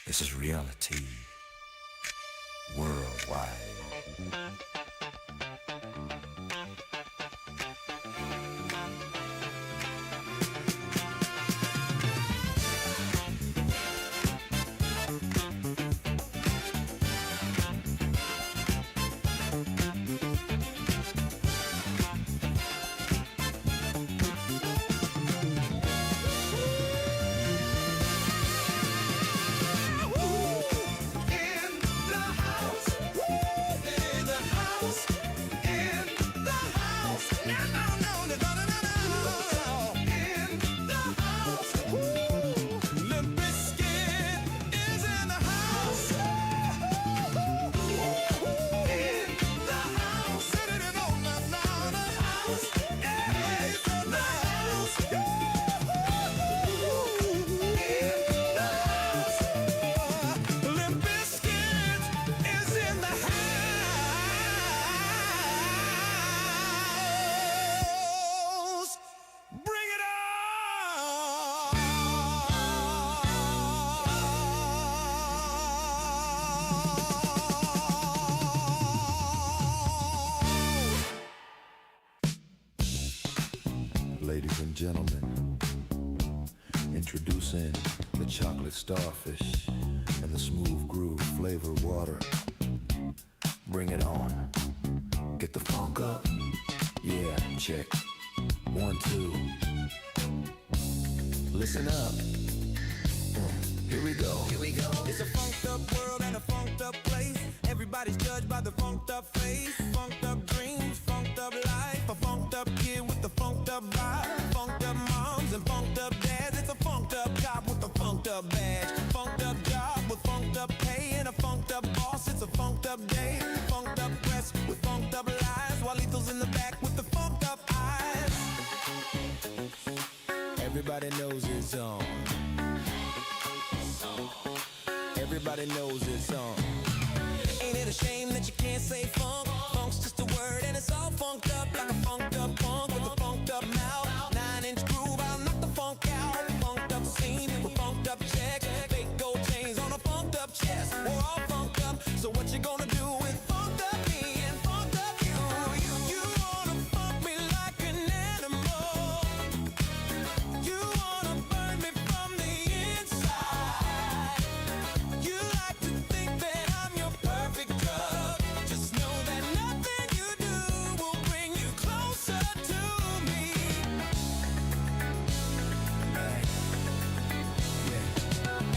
This is reality worldwide. Ladies and gentlemen, introducing the chocolate starfish and the smooth groove flavor water. Bring it on. Get the funk up. Yeah, check. 1, 2. Listen up. Here we go. Here we go. It's a funked up world and a funked up place. Everybody's judged by the funked up face. Funked up dreams, funked up life. A funked up kid with the funked up vibe. Funked up moms and funked up dads. It's a funked up cop with a funked up badge. Funked up job with funked up pay. And a funked up boss, it's a funked up day. Funked up press with funked up lies. While Lethal's in the back with the funked up eyes. Everybody knows it's on. Everybody knows it's on. Ain't it a shame that you can't say funk? Funk's just a word and it's all funked up. Like a funked up punk with a funked up mouth. 9-inch groove, I'll knock the funk out. Funked up scene with funked up checks. Fake gold chains on a funked up chest. We're all funked up, so what you gonna do with funked up me and funked up you? You wanna funk me like an animal. You wanna burn me from the inside. You like to think that I'm your perfect drug. Just know that nothing you do will bring you closer to me.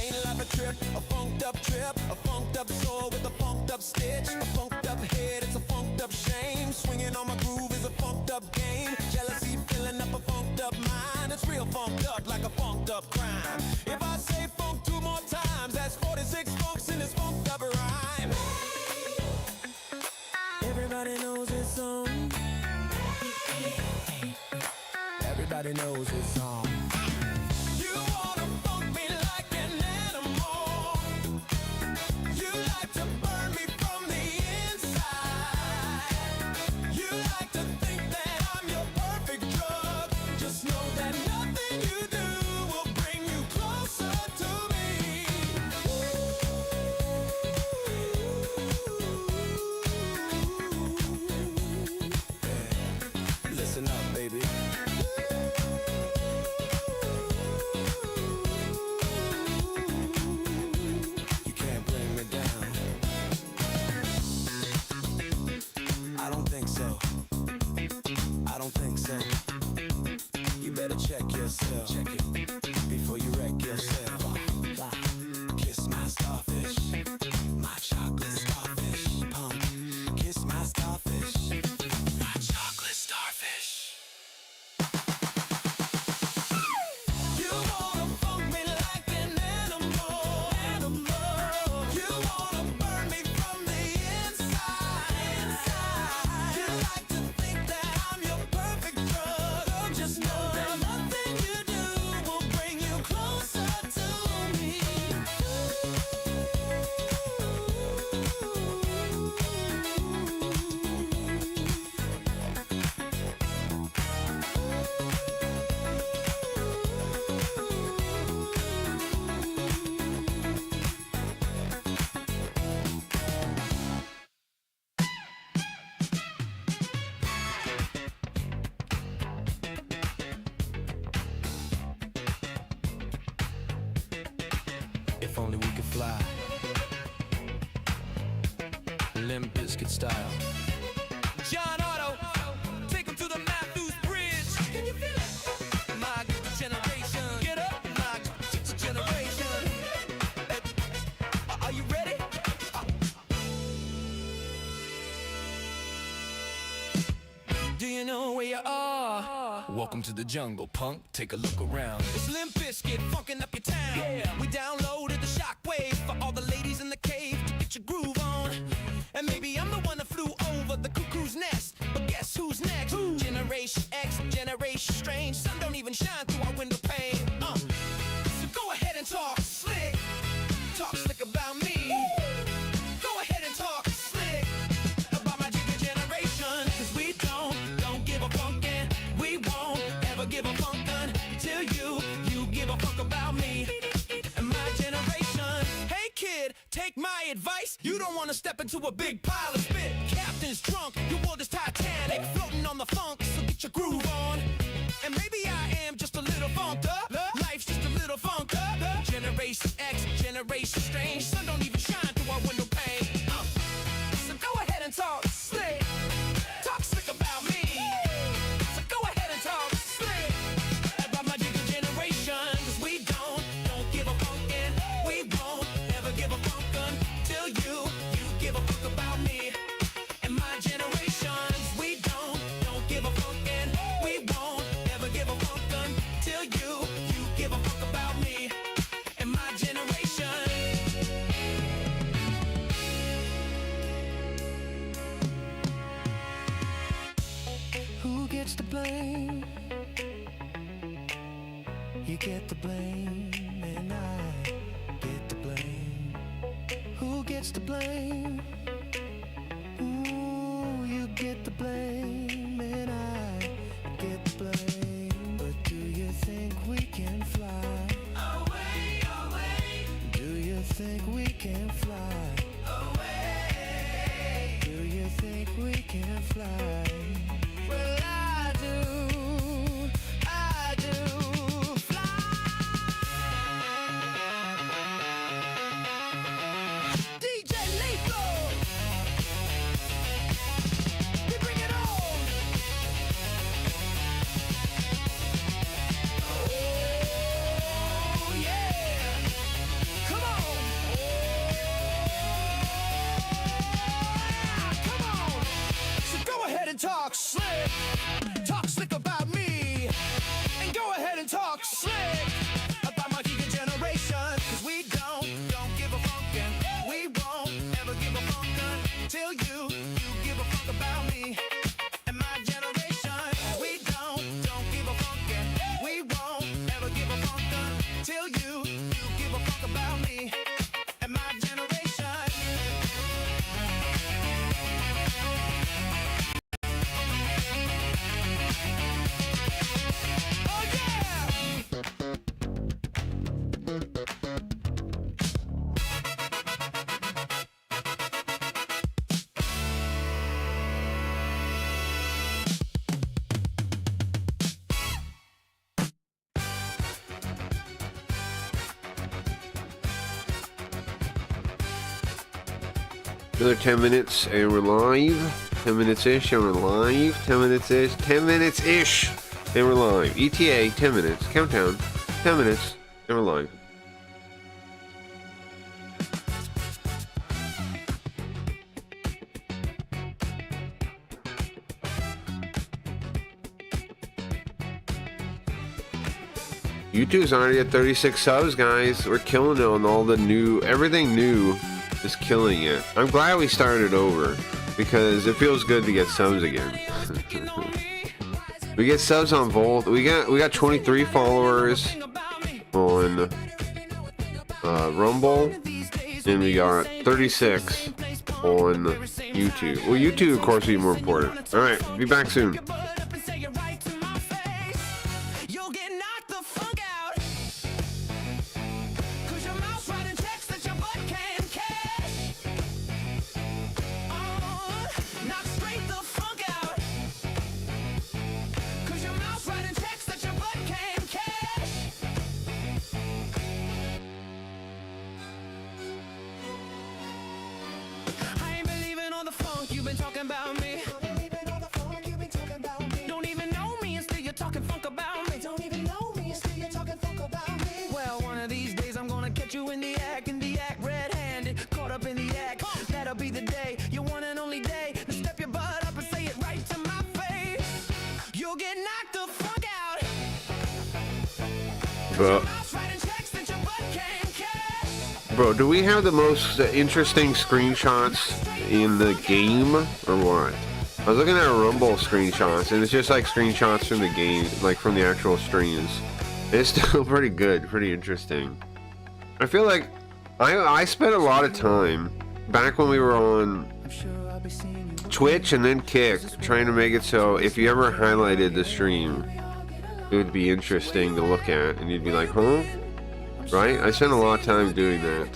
Ain't life a trip, a funked up trip, a funked up soul with a funked up stitch, a funked up head, it's a funked up shame. Swinging on my groove is a funked up game. Jealousy filling up a funked up mind. It's real funked up like a funked up crime. If I say funk 2 more times, that's 46 funks in this funked up rhyme. Everybody knows it's on. Everybody knows it's on. You wanna funk me like an animal. You like to burn me from the inside. You like to think that I'm your perfect drug. Just know that nothing you do will bring you closer to me. Listen up, baby. You can't bring me down. I don't think so. I don't think so. You better check yourself. Check it before you wreck yourself. Kiss my starfish, my chocolate starfish. Punk, kiss my starfish, my chocolate starfish. You wanna funk me like an animal. You wanna burn me from the inside. You like to think that I'm your perfect drug. Just know that nothing you do will bring you closer. If only we could fly. Limp Bizkit style. John Otto, take him to the Matthews Bridge. Can you feel it? My generation. Get up, my generation. Are you ready? Do you know where you are? Welcome to the jungle, punk. Take a look around. It's Limp Bizkit, funkin' up your town. Yeah. We downloaded the shockwave for all the ladies in the cave to get your groove on. And maybe I'm the one that flew over the cuckoo's nest. But guess who's next? Who? Generation X, Generation Strange. Sun don't even shine through our window pane. So go ahead and talk slick. Talk slick about me. Go ahead and talk slick about my generation. Cause we don't give a funk, and we won't ever give a funk until you give a fuck about me and my generation. Hey kid, take my advice. You don't wanna step into a big pile of spit. Captain's drunk, your world is Titanic, floating on the funk, so get your groove on. And maybe I am just a little funked up. Life's just a little funked up. Generation X, Generation Strange. Sun don't even shine through our window pane. So go ahead and talk slick. Talk slick about me. So go ahead and talk slick about my generation. Cause we don't give a fuck, and we won't ever give a fuck until you give a fuck about me and my generation. We don't give a fuck, and we won't ever give a fuck until you give a fuck about me and my generation. Who gets the blame? You get the blame, and I get the blame. Who gets the blame? Ooh, you get the blame, and I get the blame. But do you think we can fly? Away, away. Do you think we can fly? Away. Do you think we can fly? Well, I do fly. DJ Lethal, we bring it on. Oh yeah, come on. Come on. So go ahead and talk slick about me, and go ahead and talk slick about my generation. Cause we don't give a fuck, and we won't ever give a fuck until you give a fuck about me and my generation. We don't give a fuck, and we won't ever give a fuck until you give a fuck about me and my generation. Another 10 minutes and we're live. 10 minutes-ish and we're live. 10 minutes-ish. 10 minutes-ish and we're live. ETA, 10 minutes. Countdown. 10 minutes and we're live. YouTube's already at 36 subs, guys. We're killing it on all the new, everything new is killing it. I'm glad we started over because it feels good to get subs again. We get subs on Volt. We got 23 followers on Rumble, and we got 36 on YouTube. Well, YouTube, of course, will be more important. All right, be back soon. Bro, do we have the most interesting screenshots in the game or what? I was looking at Rumble screenshots, and it's just like screenshots from the game, like from the actual streams. It's still pretty good, pretty interesting. I feel like I spent a lot of time back when we were on Twitch and then Kick trying to make it so if you ever highlighted the stream, it would be interesting to look at, and you'd be like, huh? Right? I spent a lot of time doing that.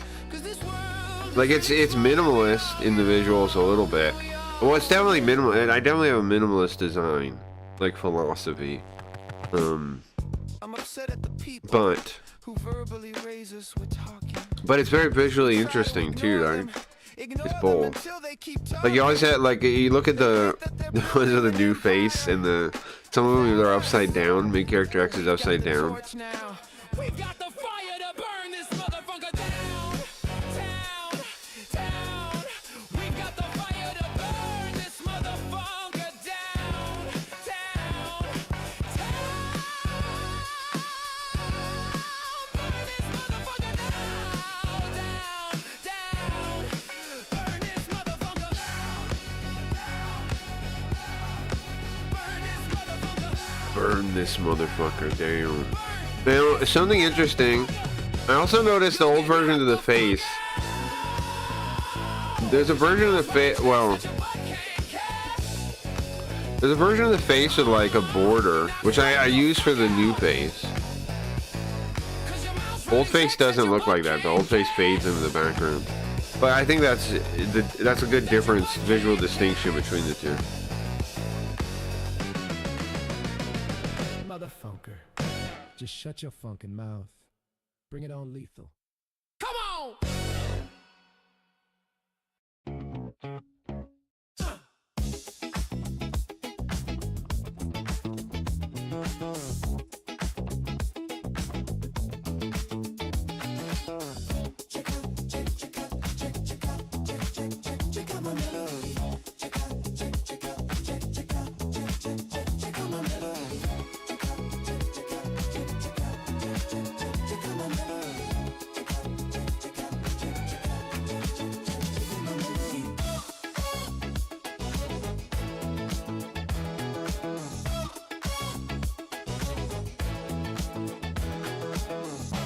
Like, it's minimalist in the visuals a little bit. Well, it's definitely minimal. I definitely have a minimalist design, like, philosophy. But it's very visually interesting too, right? It's bold. Like, you always had, like, you look at the new face, and some of them are upside down. Main character X is upside down. We've got the fire to burn this motherfucker down, down. We've got the fire to burn this motherfucker down, down. Burn this motherfucker down, burn this motherfucker. Burn this motherfucker down. Now, something interesting, I also noticed the old version of the face. There's a version of the face, well, there's a version of the face with like a border, which I use for the new face. Old face doesn't look like that. The old face fades into the background. But I think that's a good difference, visual distinction between the two. Motherfunker. Just shut your funkin' mouth. Bring it on lethal. Come on!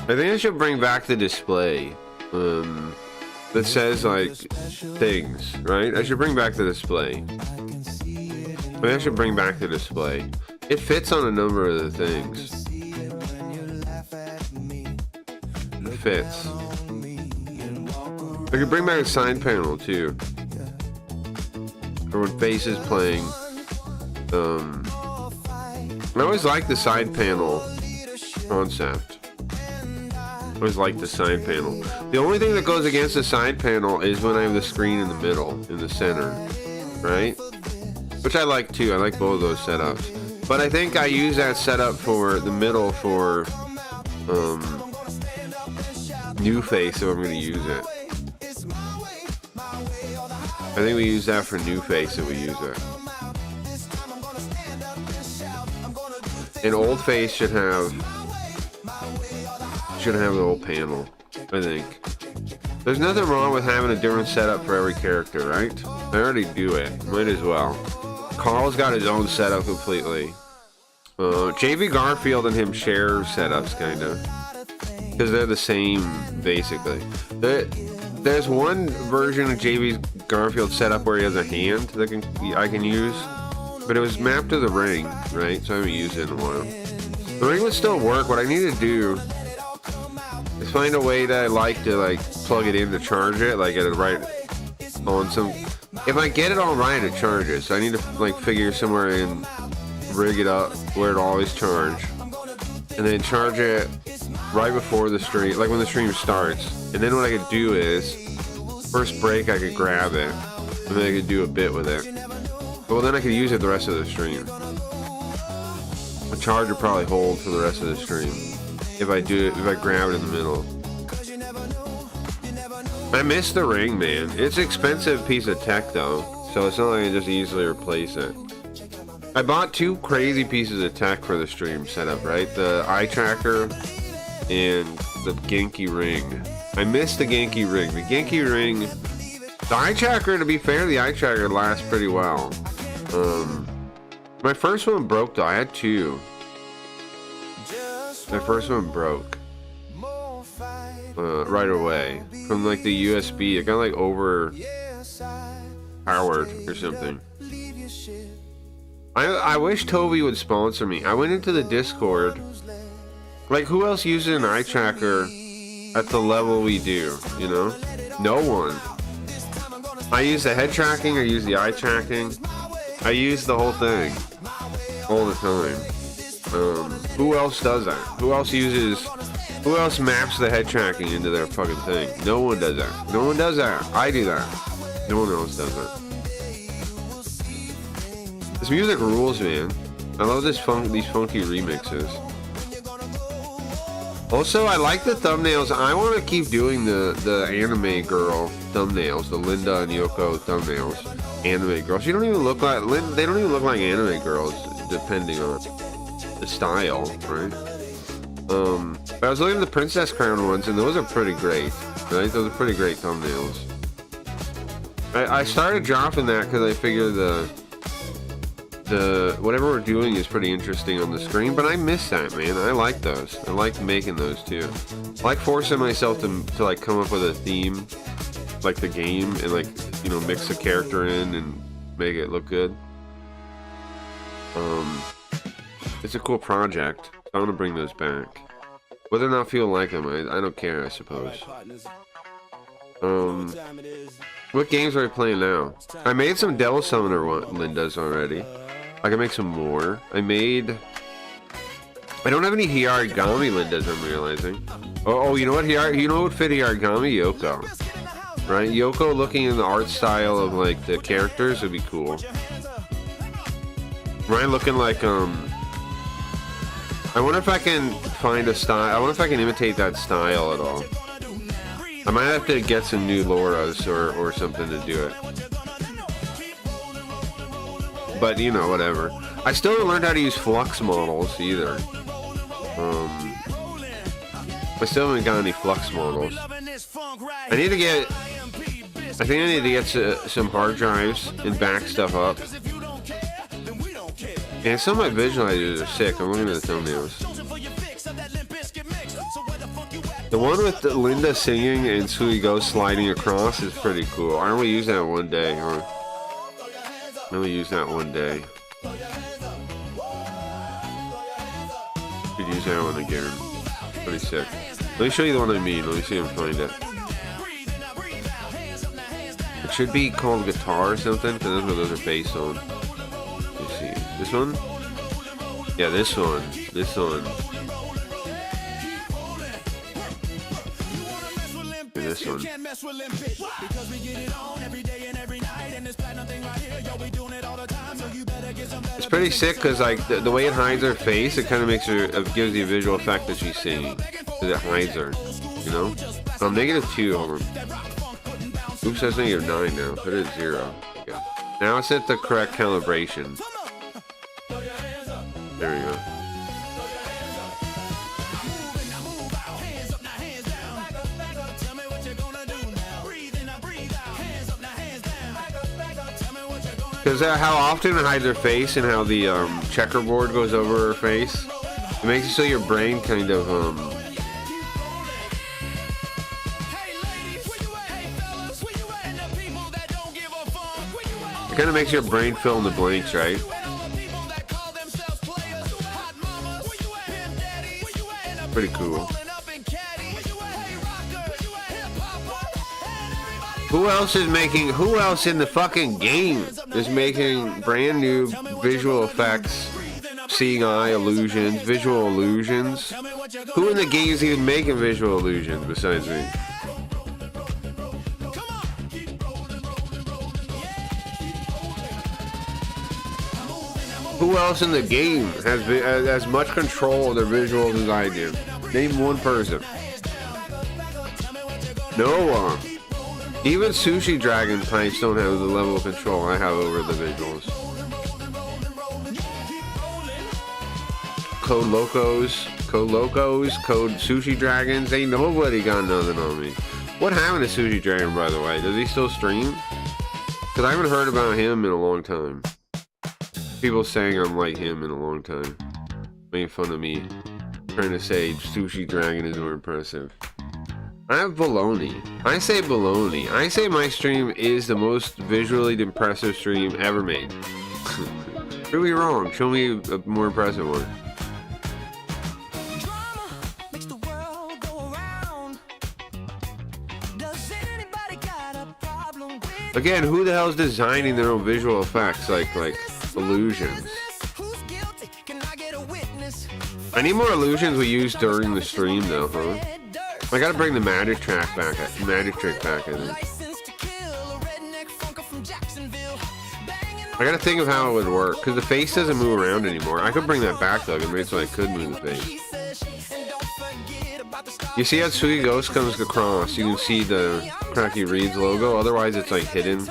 I think I should bring back the display that says like things, right? I should bring back the display. I should bring back the display. It fits on a number of the things. It fits. I could bring back a side panel too. Or when face is playing. I always like the side panel concept. I always like the side panel. The only thing that goes against the side panel is when I have the screen in the middle, in the center, right? Which I like too. I like both of those setups. But I think I use that setup for the middle for new face, so I'm going to use it. I think we use that for new face, and we use it. And old face should have the whole panel, I think. There's nothing wrong with having a different setup for every character, right? I already do it. Might as well. Carl's got his own setup completely. JV Garfield and him share setups, kind of. Because they're the same, basically. There's one version of JV Garfield's setup where he has a hand that I can use. But it was mapped to the ring, right? So I haven't used it in a while. The ring would still work. What I need to do is find a way that I like to like plug it in to charge it, like at a right on some. If I get it all right, it charges. So I need to like figure somewhere and rig it up where it always charge, and then charge it right before the stream, like when the stream starts. And then what I could do is first break, I could grab it, and then I could do a bit with it. Well, then I could use it the rest of the stream. The charge would probably hold for the rest of the stream if I grab it in the middle. I miss the ring, man. It's an expensive piece of tech though, so it's not like I can just easily replace it. I bought two crazy pieces of tech for the stream setup, right? The eye tracker and the Genki ring. I missed the Genki ring. The Genki ring, the eye tracker, to be fair, the eye tracker lasts pretty well. My first one broke though. I had two. My first one broke right away from like the USB. It got like overpowered or something. I wish Toby would sponsor me. I went into the Discord. Like, who else uses an eye tracker at the level we do, you know? No one. I use the head tracking, I use the eye tracking. I use the whole thing. All the time. Who else does that? Who else maps the head tracking into their fucking thing? No one does that. No one does that. I do that. No one else does that. This music rules, man. I love these funky remixes. Also, I like the thumbnails. I want to keep doing the anime girl thumbnails, the Linda and Yoko thumbnails. Anime girls. They don't even look like anime girls, depending on the style, right? But I was looking at the Princess Crown ones, and those are pretty great, right? Those are pretty great thumbnails. I started dropping that because I figure the whatever we're doing is pretty interesting on the screen, but I miss that, man. I like those. I like making those too. I like forcing myself to like come up with a theme, like the game, and like, you know, mix a character in and make it look good. It's a cool project. I want to bring those back. Whether or not I feel like them, I don't care, I suppose. What games are we playing now? I made some Devil Summoner Lindas already. I can make some more. I don't have any Hayarigami Lindas, I'm realizing. Oh, you know what? You know what would fit Hayarigami? Yoko. Right? Yoko looking in the art style of like the characters would be cool. Right? Looking like I wonder if I can find a style. I wonder if I can imitate that style at all. I might have to get some new Lauras or something to do it. But, you know, whatever. I still haven't learned how to use flux models either. I still haven't got any flux models. I think I need to get some hard drives and back stuff up. And some of my visualizers are sick. I'm looking at the thumbnails. The one with Linda singing and Suigo sliding across is pretty cool. I only use that one day, huh? I only use that one day. Could use that one again. Pretty sick. Let me show you the one I mean. Let me see if I can find it. It should be called Guitar or something, because that's what those are based on. Let's see. This one? Yeah, this one. This one. And this one. It's pretty sick because like the way it hides her face, it kind of makes her, it gives the visual effect that she's singing. Because it hides her, you know? I'm -2, hold on. Oops, that's -9 now. Put it at 0. Okay. Now it's at the correct calibration. There we go. Because how often it hides her face and how the checkerboard goes over her face, it makes it so your brain kind of it kind of makes your brain fill in the blanks, right? Pretty cool. Who else in the fucking game is making brand new visual effects, seeing eye illusions, visual illusions? Who in the game is even making visual illusions besides me? Who else in the game has as much control of their visuals as I do? Name one person. No one. Even Sushi Dragon types don't have the level of control I have over the visuals. Code Locos, Code Sushi Dragons. Ain't nobody got nothing on me. What happened to Sushi Dragon, by the way? Does he still stream? Because I haven't heard about him in a long time. People saying I'm like him in a long time. Making fun of me. Trying to say Sushi Dragon is more impressive. I have baloney. I say baloney. I say my stream is the most visually impressive stream ever made. Prove me wrong. Show me a more impressive one. Again, who the hell is designing their own visual effects, like illusions? I need more illusions we use during the stream, though, huh? I gotta bring the magic trick back. I think. I gotta think of how it would work, because the face doesn't move around anymore. I could bring that back, though, and maybe so I could move the face. You see how Sweet Ghost comes across, you can see the Cracky Reeds logo, otherwise it's like hidden.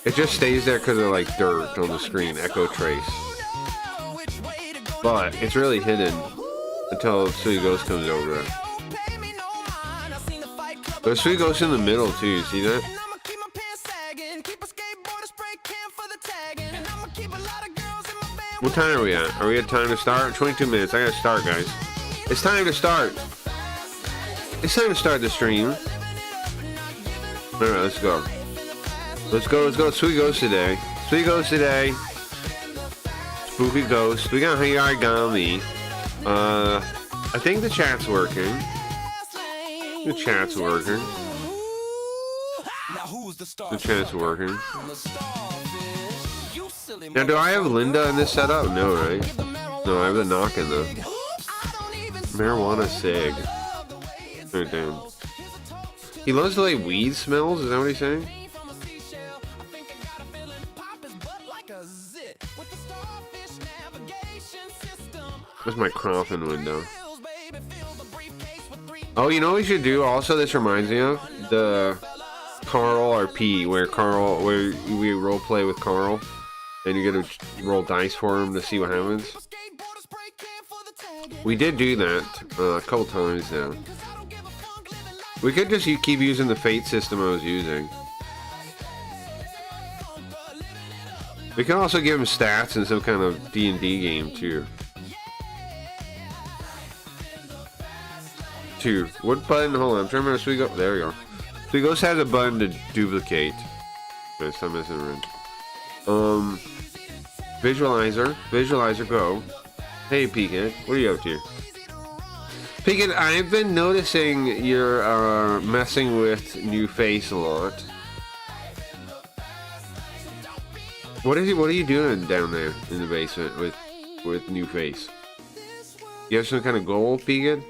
It just stays there because of like dirt on the screen, echo trace. But it's really hidden until Sweet Ghost comes over it. There's Sweet Ghost in the middle too, you see that? What time are we at? Are we at time to start? 22 minutes. I gotta start, guys. It's time to start. It's time to start the stream. Alright, let's go. Let's go. Sweet Ghost today. Sweet Ghost today. Spooky Ghost. We got Hayarigami. I think the chat's working. The chat's working. The chat's working. Now, do I have Linda in this setup? No, right? No, I have the knockin' though. Marijuana cig. Oh, damn. He loves to like weed smells? Is that what he's saying? That's my Croffin window. Oh, you know what we should do also? This reminds me of the Carl RP, where we roleplay with Carl. And you're gonna roll dice for him to see what happens. We did do that a couple times now. We could just keep using the fate system I was using. We can also give him stats in some kind of D&D game too. What button? Hold on, I'm trying to remember. Sweet Ghost. There we go. Sweet Ghost has a button to duplicate. Okay, so I'm messing around. Visualizer, go. Hey, Pekin, what are you up to? Pekin, I've been noticing you're messing with New Face a lot. What are you doing down there in the basement with New Face? You have some kind of goal, Pekin?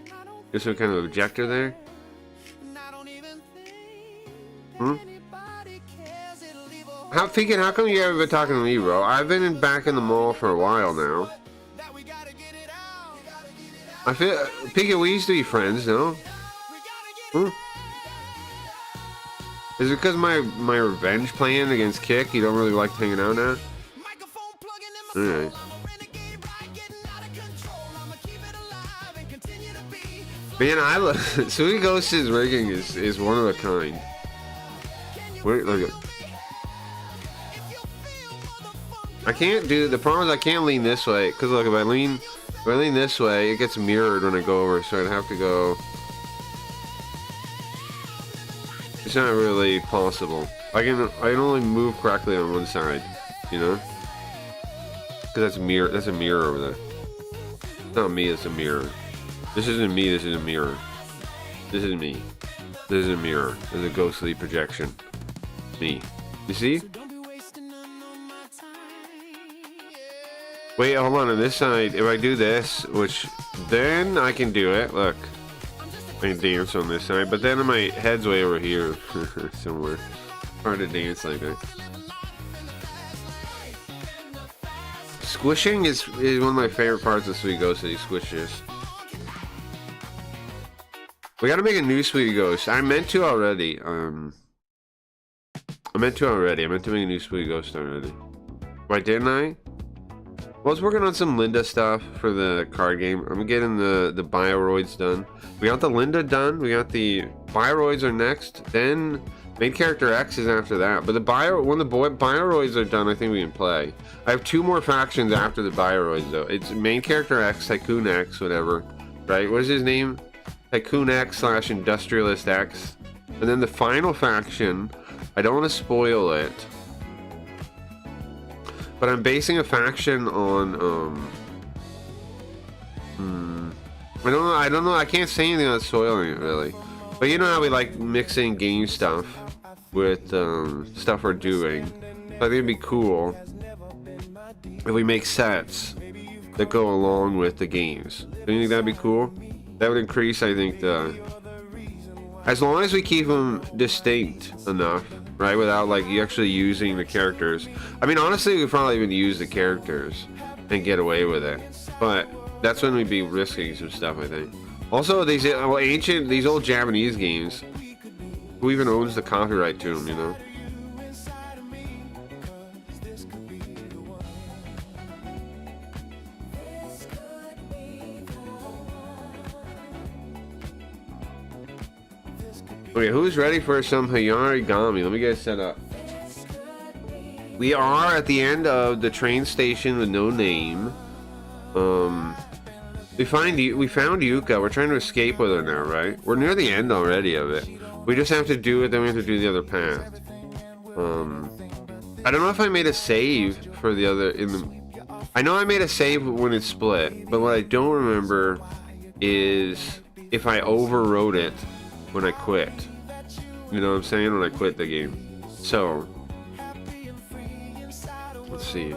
You have some kind of objective there? How come you haven't been talking to me, bro? I've been back in the mall for a while now. I feel... Piggy, we used to be friends, no? Is it because my revenge plan against Kick, you don't really like hanging out now? Alright. Man, Sweet Ghost's rigging is one of a kind. Wait, look at... I can't do... The problem is I can't lean this way. Because look, if I lean this way, it gets mirrored when I go over. So I'd have to go... It's not really possible. I can only move correctly on one side. You know? Because that's a mirror over there. It's not me, it's a mirror. This isn't me, this is a mirror. This is me. This is a mirror. This is a ghostly projection. Me. You see? Wait, hold on. On this side, if I do this, which then I can do it. Look, I can dance on this side, but then my head's way over here somewhere. Hard to dance like that. Squishing is one of my favorite parts of Sweet Ghost, that he squishes. We gotta make a new Sweet Ghost. I meant to already. I meant to make a new Sweet Ghost already. Why didn't I? I was working on some Linda stuff for the card game. I'm getting the Bioroids done. We got the Linda done. We got the Bioroids are next. Then main character X is after that. But when the Bioroids are done, I think we can play. I have 2 more factions after the Bioroids though. It's main character X, Tycoon X, whatever. Right? What is his name? Tycoon X / Industrialist X. And then the final faction, I don't want to spoil it, but I'm basing a faction on I don't know, I can't say anything without spoiling it really. But you know how we like mixing game stuff with stuff we're doing. So I think it'd be cool if we make sets that go along with the games. Do you think that'd be cool? That would increase, I think, as long as we keep them distinct enough, right? Without like you actually using the characters. I mean, honestly, we probably even use the characters and get away with it. But that's when we'd be risking some stuff, I think. Also, these old Japanese games, who even owns the copyright to them, you know? Okay, who's ready for some Hayarigami? Let me get it set up. We are at the end of the train station with no name. We found Yuka. We're trying to escape with her now, right? We're near the end already of it. We just have to do it, then we have to do the other path. I don't know if I made a save for the other I know I made a save when it split, but what I don't remember is if I overwrote it when I quit. You know what I'm saying? When I quit the game. So let's see.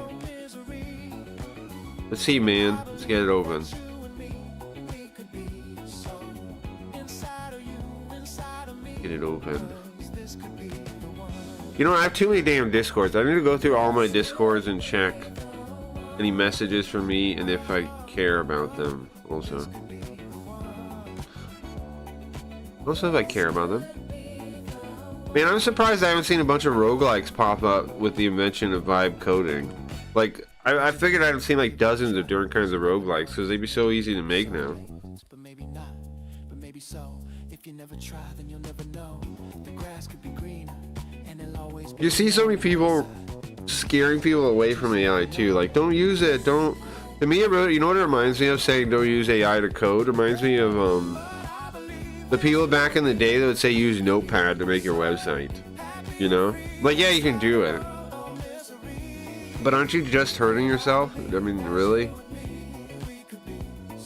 Let's see, man. Let's get it open. Get it open. You know, I have too many damn Discords. I need to go through all my Discords and check any messages from me and if I care about them also. Also, if I care about them. Man, I'm surprised I haven't seen a bunch of roguelikes pop up with the invention of vibe coding. Like, I figured I'd seen like dozens of different kinds of roguelikes because they'd be so easy to make now. But maybe not, but maybe so. If you never try, then you'll never know. The grass could be greener, and it'll always be. You see so many people scaring people away from AI too. Like, don't use it. Don't. To me, you know what it reminds me of? Saying don't use AI to code. It reminds me of the people back in the day that would say use Notepad to make your website. You know? Like, yeah, you can do it. But aren't you just hurting yourself? I mean, really?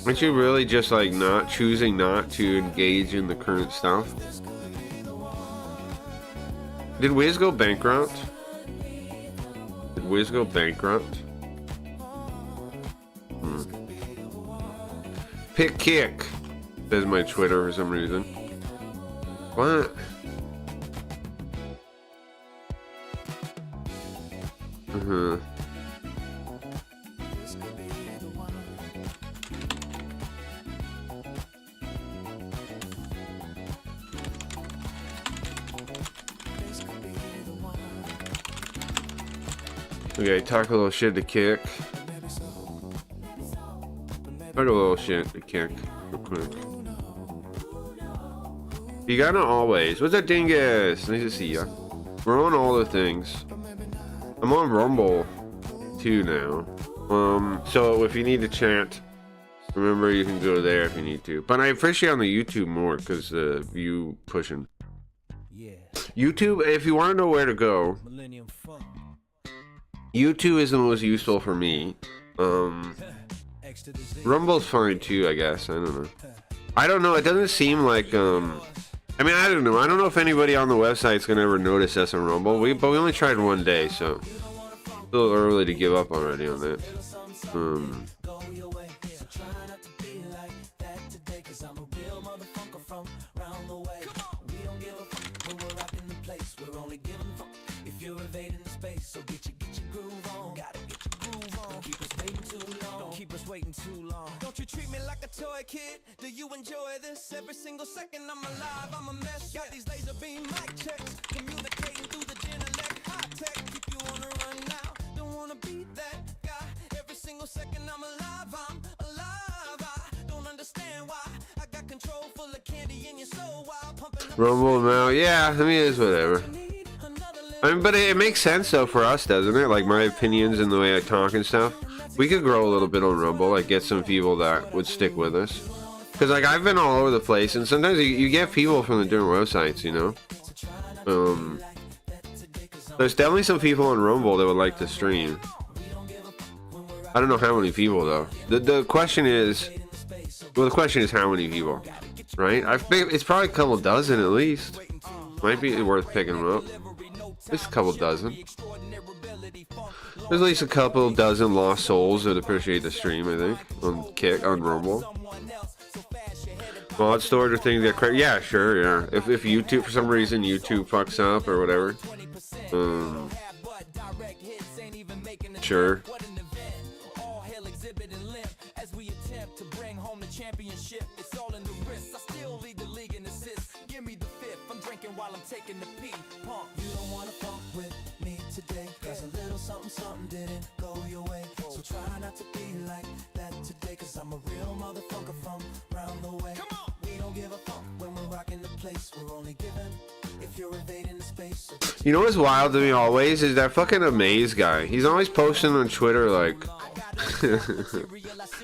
Aren't you really just like not choosing not to engage in the current stuff? Did Wiz go bankrupt? Did Wiz go bankrupt? Pick kick. Says my Twitter for some reason. What? Okay, talk a little shit to kick. Talk a little shit to kick real quick. You gotta always. What's that dingus? Nice to see ya. We're on all the things. I'm on Rumble too now. So if you need to chat, remember you can go there if you need to. But I appreciate on the YouTube more because the view pushing. YouTube, if you want to know where to go, YouTube is the most useful for me. Rumble's fine too, I guess. I don't know. I don't know. It doesn't seem like I mean, I don't know. I don't know if anybody on the website's gonna ever notice us on Rumble. But we only tried one day, so it's a little early to give up already on that. Waiting too long. Don't you treat me like a toy kid? Do you enjoy this? Every single second I'm alive, I'm a mess. Got these laser beam mic checks, communicating through the genelec high tech. Keep you on the run now. Don't wanna be that guy. Every single second I'm alive. I don't understand why. I got control full of candy in your soul while pumping up Rumble now, yeah. I mean, it's whatever. I mean, but it makes sense though for us, doesn't it? Like my opinions and the way I talk and stuff. We could grow a little bit on Rumble, like get some people that would stick with us. Because like I've been all over the place, and sometimes you get people from the different websites, you know. There's definitely some people on Rumble that would like to stream. I don't know how many people though. The question is, well, the question is how many people, right? It's probably a couple dozen at least. Might be worth picking them up. Just a couple dozen. There's at least a couple dozen lost souls that appreciate the stream, I think, on Rumble. Mod storage or things get crazy. Yeah, sure, yeah. If YouTube, for some reason, YouTube fucks up or whatever. Sure. Something didn't go your way, so try not to be like that today, cause I'm a real motherfucker from round the way. Come on! We don't give a fuck when we're rocking the place, we're only giving if you're invading the space. You know what's wild to me always is that fucking Amaze guy. He's always posting on Twitter like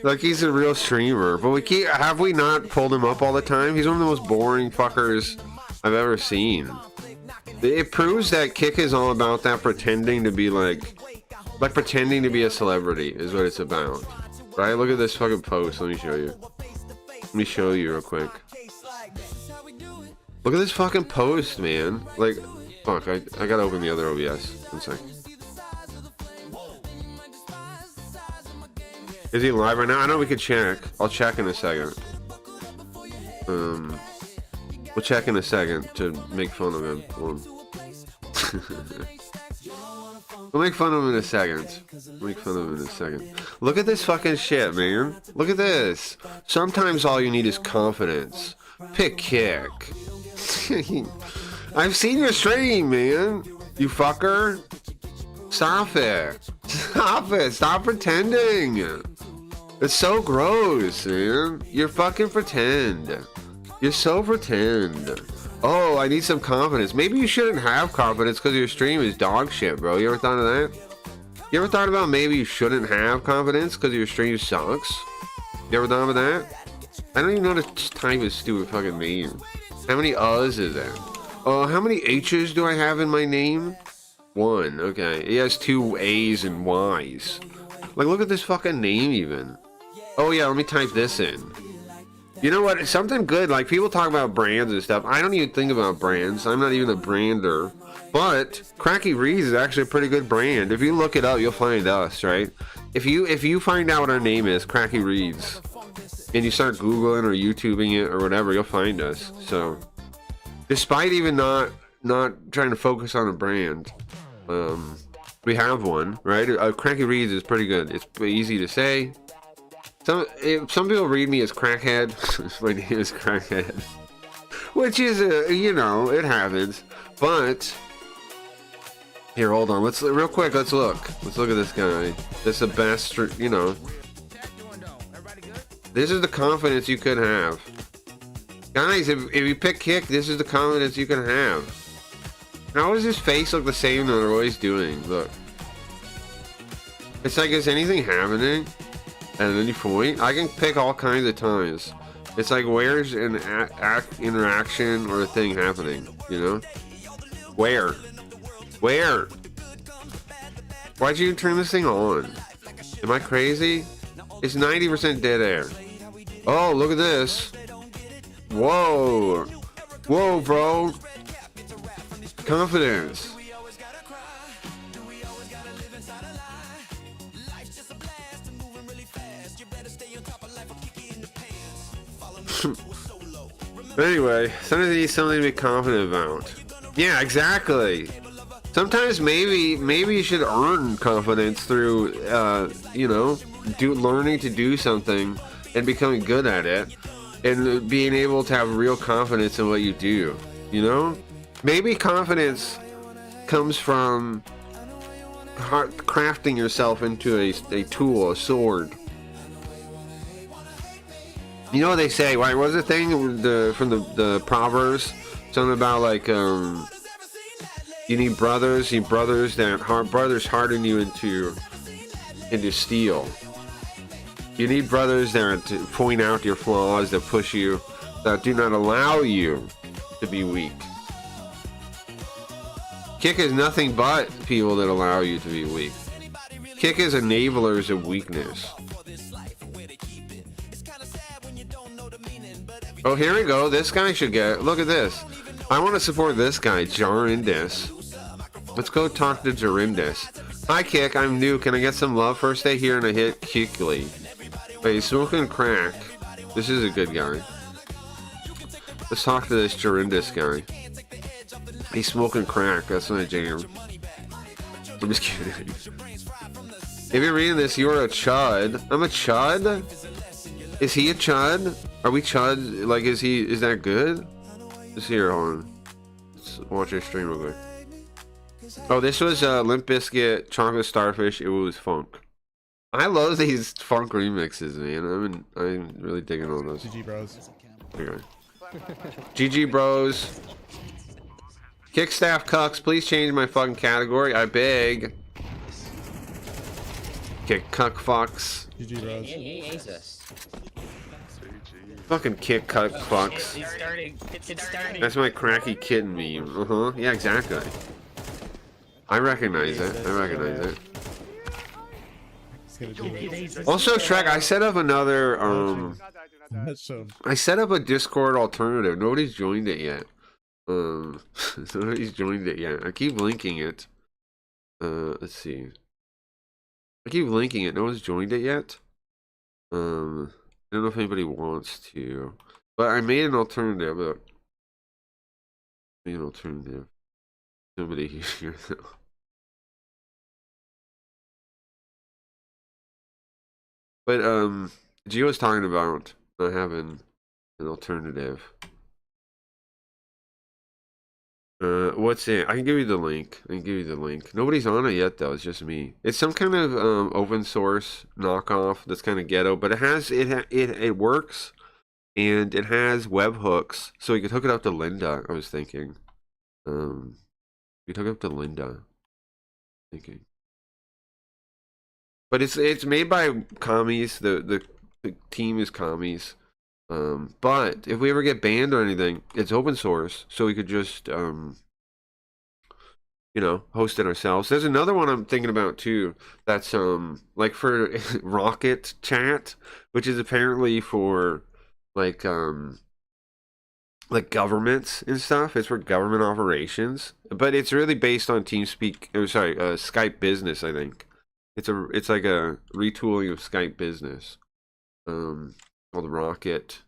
like he's a real streamer, but have we not pulled him up all the time? He's one of the most boring fuckers I've ever seen. It proves that Kick is all about that pretending to be like pretending to be a celebrity is what it's about, right? Look at this fucking post. Let me show you. Let me show you real quick. Look at this fucking post, man. Like, fuck, I gotta open the other OBS. One sec. Is he live right now? I know we could check. I'll check in a second. We'll check in a second to make fun of him. We'll make fun of him in a second. Look at this fucking shit, man. Look at this. Sometimes all you need is confidence. Pick Kick. I've seen your stream, man. You fucker. Stop it. Stop it. Stop pretending. It's so gross, man. You're fucking pretend. You're so pretend. Oh, I need some confidence. Maybe you shouldn't have confidence because your stream is dog shit, bro. You ever thought of that? You ever thought about maybe you shouldn't have confidence because your stream sucks? You ever thought about that? I don't even know how to type his stupid fucking name. How many U's is there? Oh, how many H's do I have in my name? 1. Okay. He has 2 A's and Y's. Like, look at this fucking name even. Oh yeah, let me type this in. You know what? Something good. Like, people talk about brands and stuff. I don't even think about brands. I'm not even a brander. But Cracky Reeds is actually a pretty good brand. If you look it up, you'll find us, right? If you find out what our name is, Cracky Reeds, and you start Googling or YouTubing it or whatever, you'll find us. So, despite even not trying to focus on a brand, we have one, right? Cracky Reeds is pretty good. It's easy to say. Some people read me as Crackhead. My name is Crackhead, which is you know, it happens. But here, hold on. Let's real quick. Let's look at this guy. This is the best. You know, this is the confidence you could have, guys. If you pick Kick, this is the confidence you can have. How does his face look the same no matter what he's doing? Look, it's like, is anything happening? At any point, I can pick all kinds of times. It's like, where's an interaction or a thing happening? You know, where? Why'd you turn this thing on? Am I crazy? It's 90% dead air. Oh, look at this. Whoa, bro. Confidence. Anyway, sometimes you need something to be confident about. Yeah, exactly. Sometimes maybe you should earn confidence through, you know, learning to do something and becoming good at it, and being able to have real confidence in what you do. You know, maybe confidence comes from crafting yourself into a tool, a sword. You know what they say, right? What's the thing from the Proverbs? Something about like you need brothers. You need brothers brothers harden you into steel. You need brothers that to point out your flaws, that push you, that do not allow you to be weak. Kick is nothing but people that allow you to be weak. Kick is enablers of weakness. Oh, here we go. This guy should get... Look at this. I want to support this guy, Jarindis. Let's go talk to Jarindis. Hi, Kick. I'm new. Can I get some love? First day here and I hit Kickly. Wait, he's smoking crack. This is a good guy. Let's talk to this Jarindis guy. He's smoking crack. That's my jam. I'm just kidding. If you're reading this, you're a chud. I'm a chud? Is he a chud? Are we chud? Like, is that good? Just here, hold on. Let's watch your stream real quick. Oh, this was Limp Bizkit, Chocolate Starfish. It was funk. I love these funk remixes, man. I'm really digging all those. GG bros. Okay. GG bros. Kickstaff cucks, please change my fucking category. I beg. Kick cuck fucks. GG bros. He hates us. Fucking kick cuck fucks. It's starting. It's starting. That's my cracky kitten meme. Yeah, exactly. I recognize it. I recognize it. He's gonna do it. Also, Shrek, I set up another So, I set up a Discord alternative. Nobody's joined it yet. Nobody's joined it yet. I keep linking it. Let's see. I keep linking it. No one's joined it yet. I don't know if anybody wants to, but I made an alternative. Look. Made an alternative. Somebody here though. But Gio was talking about not having an alternative. What's it? I can give you the link. Nobody's on it yet though. It's just me. It's some kind of open source knockoff that's kind of ghetto, but it works, and it has webhooks, so you could hook it up to Linda. I was thinking, you could hook it up to Linda. Thinking, but it's made by commies. The team is commies. But if we ever get banned or anything, it's open source, so we could just, host it ourselves. There's another one I'm thinking about too. That's like for Rocket Chat, which is apparently for like governments and stuff. It's for government operations, but it's really based on TeamSpeak. Skype Business. I think it's like a retooling of Skype Business. Called Rocket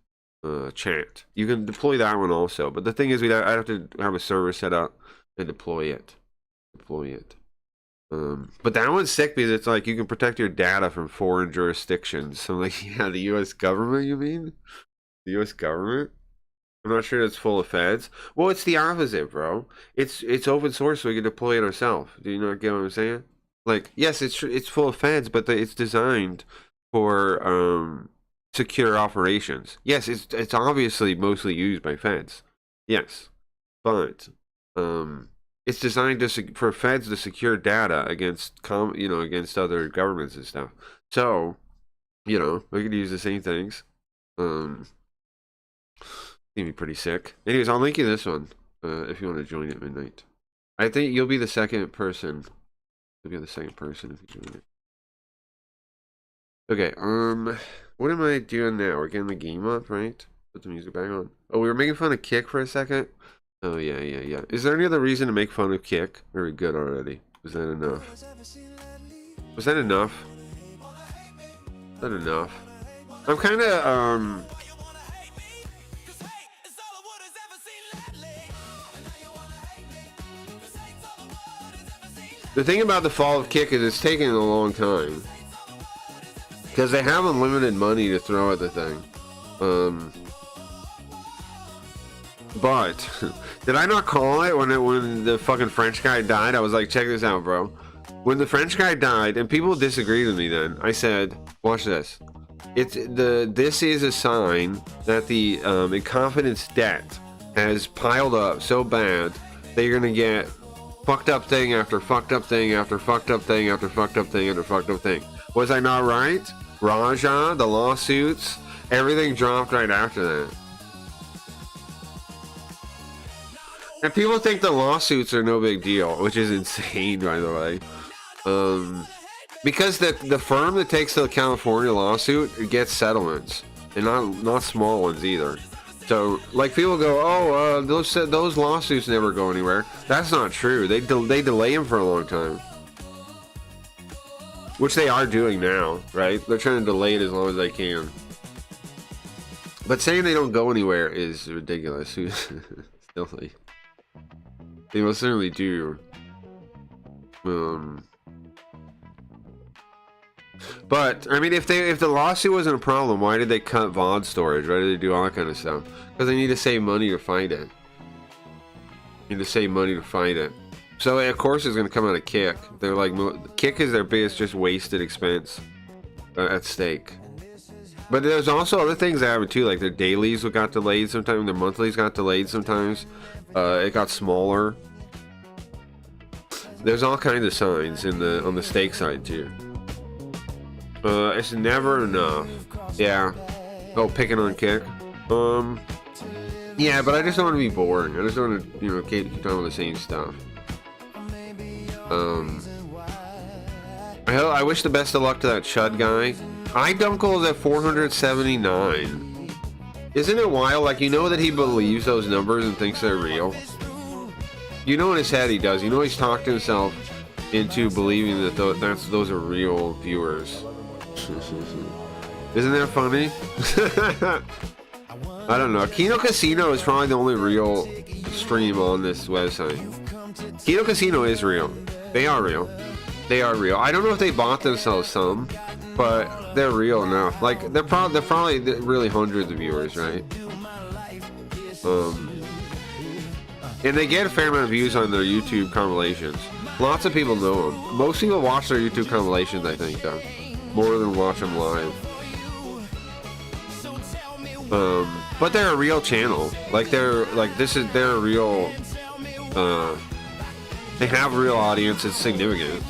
Chat. You can deploy that one also, but the thing is, I'd have to have a server set up and deploy it. But that one's sick because it's like you can protect your data from foreign jurisdictions. So I'm like, yeah, the U.S. government. You mean the U.S. government? I'm not sure it's full of feds. Well, it's the opposite, bro. It's open source, so we can deploy it ourselves. Do you not get what I'm saying? Like, yes, it's full of feds, but it's designed for secure operations. Yes, it's obviously mostly used by feds. Yes, but it's designed for feds to secure data against against other governments and stuff. So, we could use the same things. It'd be pretty sick. Anyways, I'll link you this one if you want to join at midnight. I think you'll be the second person. You'll be the second person if you join it. Okay, what am I doing now? We're getting the game up, right? Put the music back on. Oh, we were making fun of Kick for a second? Oh, yeah. Is there any other reason to make fun of Kick? Or are we good already? Was that enough? Was that enough? Is that enough? I'm kind of, the thing about the fall of Kick is it's taking a long time. Because they have unlimited money to throw at the thing. But did I not call it when the fucking French guy died? I was like, check this out, bro. When the French guy died, and people disagreed with me then, I said, watch this. This is a sign that the incompetence debt has piled up so bad that you're gonna get fucked up thing after fucked up thing after fucked up thing after fucked up thing after fucked up thing. Was I not right? Raja, the lawsuits, everything dropped right after that. And people think the lawsuits are no big deal, which is insane, by the way. Because the firm that takes the California lawsuit gets settlements, and not small ones either. So, like, people go, oh, those lawsuits never go anywhere. That's not true. They delay them for a long time, which they are doing now, right? They're trying to delay it as long as they can. But saying they don't go anywhere is ridiculous. Silly. They most certainly do. But I mean, if the lawsuit wasn't a problem, why did they cut VOD storage? Why did they do all that kind of stuff? Because they need to save money to fight it. So of course it's going to come out of Kick. They're like, Kick is their biggest just wasted expense at stake. But there's also other things that happen too, like their dailies got delayed sometimes, their monthlies got delayed sometimes. It got smaller. There's all kinds of signs on the stake side too. It's never enough. Yeah. Oh, picking on Kick. Yeah, but I just don't want to be boring. I just don't want to, keep talking about the same stuff. I wish the best of luck to that Chud guy. iDunkel is at 479. Isn't it wild? Like, that he believes those numbers and thinks they're real. In his head he does. He's talked himself into believing that those are real viewers. Isn't that funny? I don't know. Kino Casino is probably the only real stream on this website. Kino Casino is real. They are real. I don't know if they bought themselves some, but they're real enough. Like, they're probably really hundreds of viewers, right? And they get a fair amount of views on their YouTube compilations. Lots of people know them. Most people watch their YouTube compilations, I think, though, more than watch them live. But they're a real channel. They're a real. They have a real audience. It's significant.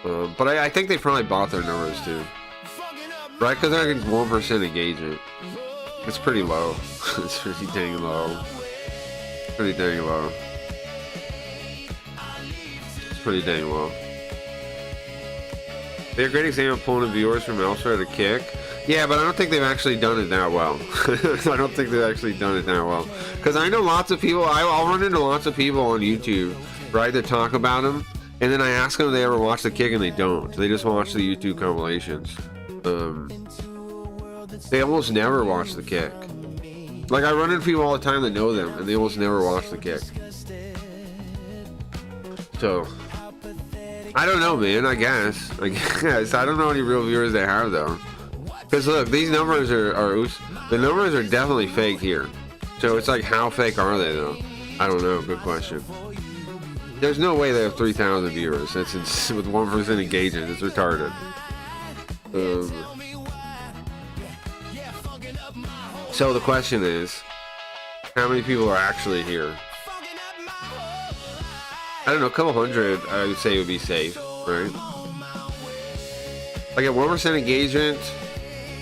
But I think they probably bought their numbers too, right? Because they're getting 1% engagement. It's pretty low. It's pretty dang low. Pretty dang low. It's pretty dang low. They're a great example of pulling viewers from elsewhere to Kick. Yeah, but I don't think they've actually done it that well. I don't think they've actually done it that well. Because I know lots of people, I'll run into lots of people on YouTube, right, that talk about them, and then I ask them if they ever watch the Kick, and they don't. They just watch the YouTube compilations. They almost never watch the Kick. Like, I run into people all the time that know them, and they almost never watch the Kick. So, I don't know, man, I guess. I don't know any real viewers they have, though. Because look, these numbers the numbers are definitely fake here. So it's like, how fake are they, though? I don't know, good question. There's no way they have 3,000 viewers. That's with 1% engagement. It's retarded. So the question is, how many people are actually here? I don't know, a couple hundred, I would say would be safe, right? Like at 1% engagement,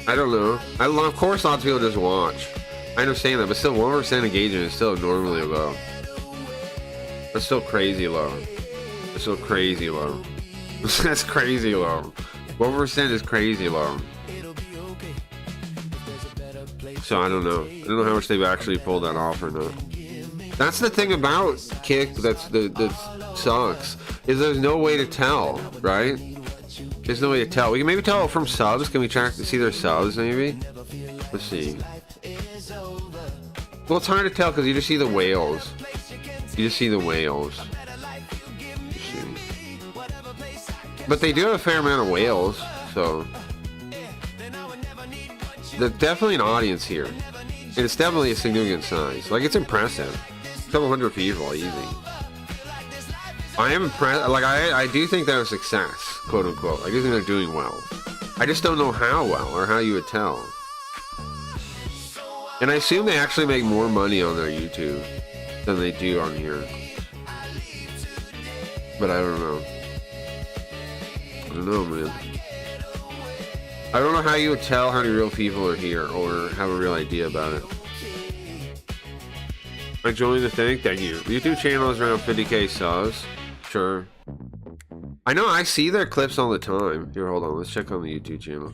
I don't know. Of course, lots of people just watch. I understand that, but still, 1% engagement is still normally low. That's still crazy low. That's still crazy low. That's crazy low. 1% is crazy low. So I don't know. I don't know how much they've actually pulled that off or not. That's the thing about Kick that sucks, is there's no way to tell, right? There's no way to tell. We can maybe tell from subs. Can we track to see their subs, maybe? Let's see. Well, it's hard to tell because you just see the whales. You just see the whales. But they do have a fair amount of whales, so there's definitely an audience here. And it's definitely a significant size. Like, it's impressive. A couple hundred people, easy. I am impressed. Like, I do think they're a success, quote unquote. I do think they're doing well. I just don't know how well or how you would tell. And I assume they actually make more money on their YouTube than they do on here. But I don't know. I don't know, man. I don't know how you would tell how many real people are here or have a real idea about it. I joined the thing. Thank you. YouTube channel is around 50k subs. Sure. I know, I see their clips all the time. Here, hold on. Let's check on the YouTube channel.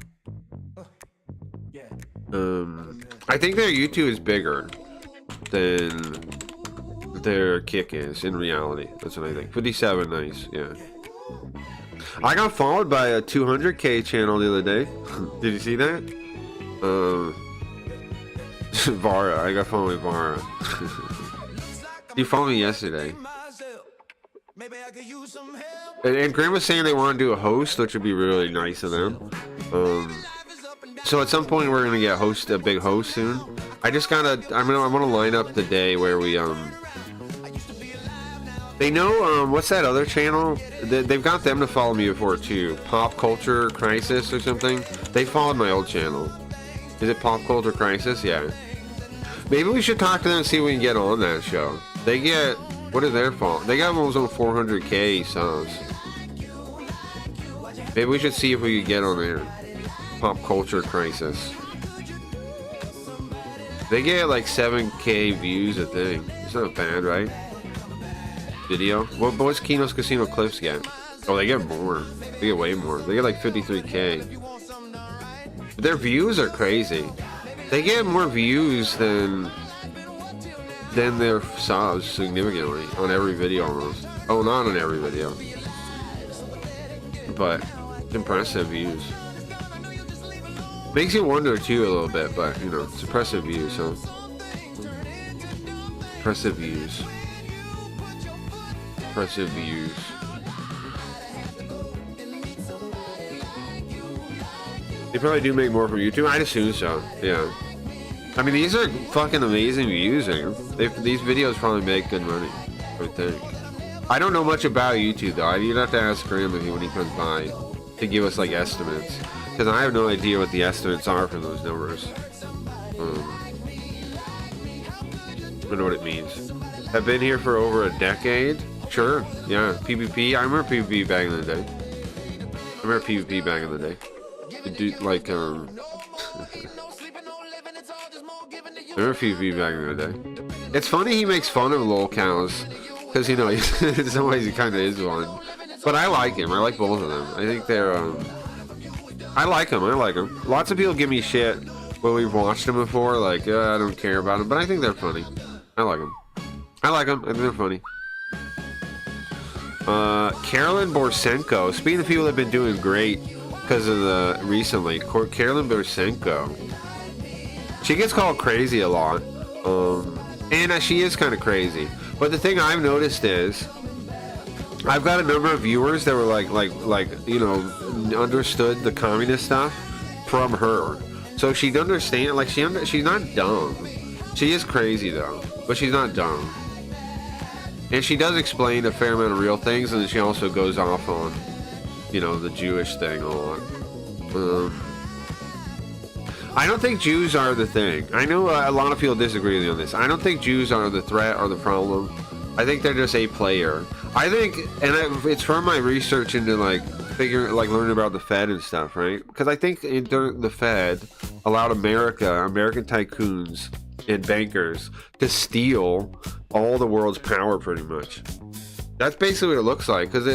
I think their YouTube is bigger than their Kick is in reality. That's what I think. 57, nice. Yeah. I got followed by a 200k channel the other day. Did you see that? Vara. I got followed by Vara. You followed me yesterday. And Graham was saying they want to do a host, which would be really nice of them. So at some point we're gonna get a big host soon. I wanna line up the day where we They know what's that other channel? They've got them to follow me before too. Pop Culture Crisis or something. They followed my old channel. Is it Pop Culture Crisis? Yeah. Maybe we should talk to them and see if we can get on that show. They get, what is their fault? They got almost 400k subs. Maybe we should see if we could get on there. Pop Culture Crisis. They get like 7k views a thing. It's not bad, right? Video. What's Kino's Casino Clips get? Oh, they get more. They get way more. They get like 53k. But their views are crazy. They get more views than their subs significantly on every video almost. Oh, not on every video. But impressive views. Makes you wonder too a little bit, but you know, it's impressive views, huh? Impressive views. Impressive views. They probably do make more from YouTube. I'd assume so. Yeah. I mean, these are fucking amazing views. These videos probably make good money, I think. I don't know much about YouTube though. You'd have to ask Graham when he comes by to give us like estimates, because I have no idea what the estimates are for those numbers. I don't know what it means. I've been here for over a decade. Sure, yeah. PvP. I remember PvP back in the day. I remember PvP back in the day. The dude, like, I remember PvP back in the day. It's funny he makes fun of lol cows, because, you know, in some ways he kind of is one. But I like him. I like both of them. I think they're, I like them. I like them. Lots of people give me shit when we've watched them before, like, I don't care about them, but I think they're funny. I like them. I like them. I think they're funny. Carolyn Borsenko. Speaking of people that have been doing great because of the recently, Carolyn Borsenko. She gets called crazy a lot, and she is kind of crazy. But the thing I've noticed is, I've got a number of viewers that were like you know, understood the communist stuff from her. So she'd understand. Like she's not dumb. She is crazy though, but she's not dumb. And she does explain a fair amount of real things, and then she also goes off on, you know, the Jewish thing a lot. I don't think Jews are the thing. I know a lot of people disagree with me on this. I don't think Jews are the threat or the problem. I think they're just a player. I think, and it's from my research into like learning about the Fed and stuff, right? Because I think the Fed allowed American tycoons and bankers to steal all the world's power pretty much. That's basically what it looks like, because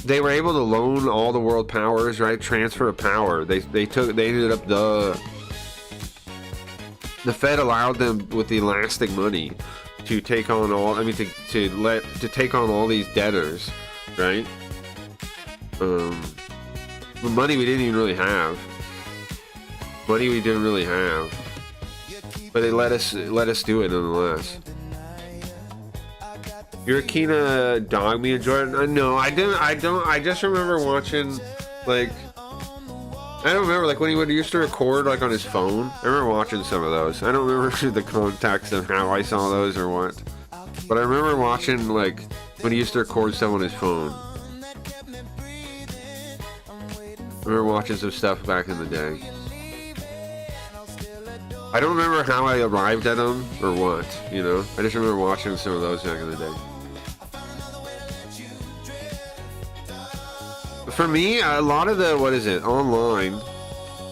they were able to loan all the world powers, right? Transfer of power. They ended up the Fed allowed them with the elastic money to take on all, to take on all these debtors, right? The money we didn't even really have. Money we didn't really have. But they let us do it nonetheless. You're a Kina dog, me and Jordan? No, I didn't. I just remember watching, like, I don't remember, like, when he used to record, like, on his phone. I remember watching some of those. I don't remember the context of how I saw those or what. But I remember watching, like when he used to record stuff on his phone. I remember watching some stuff back in the day. I don't remember how I arrived at them or what, you know? I just remember watching some of those back in the day. For me, a lot of the, online,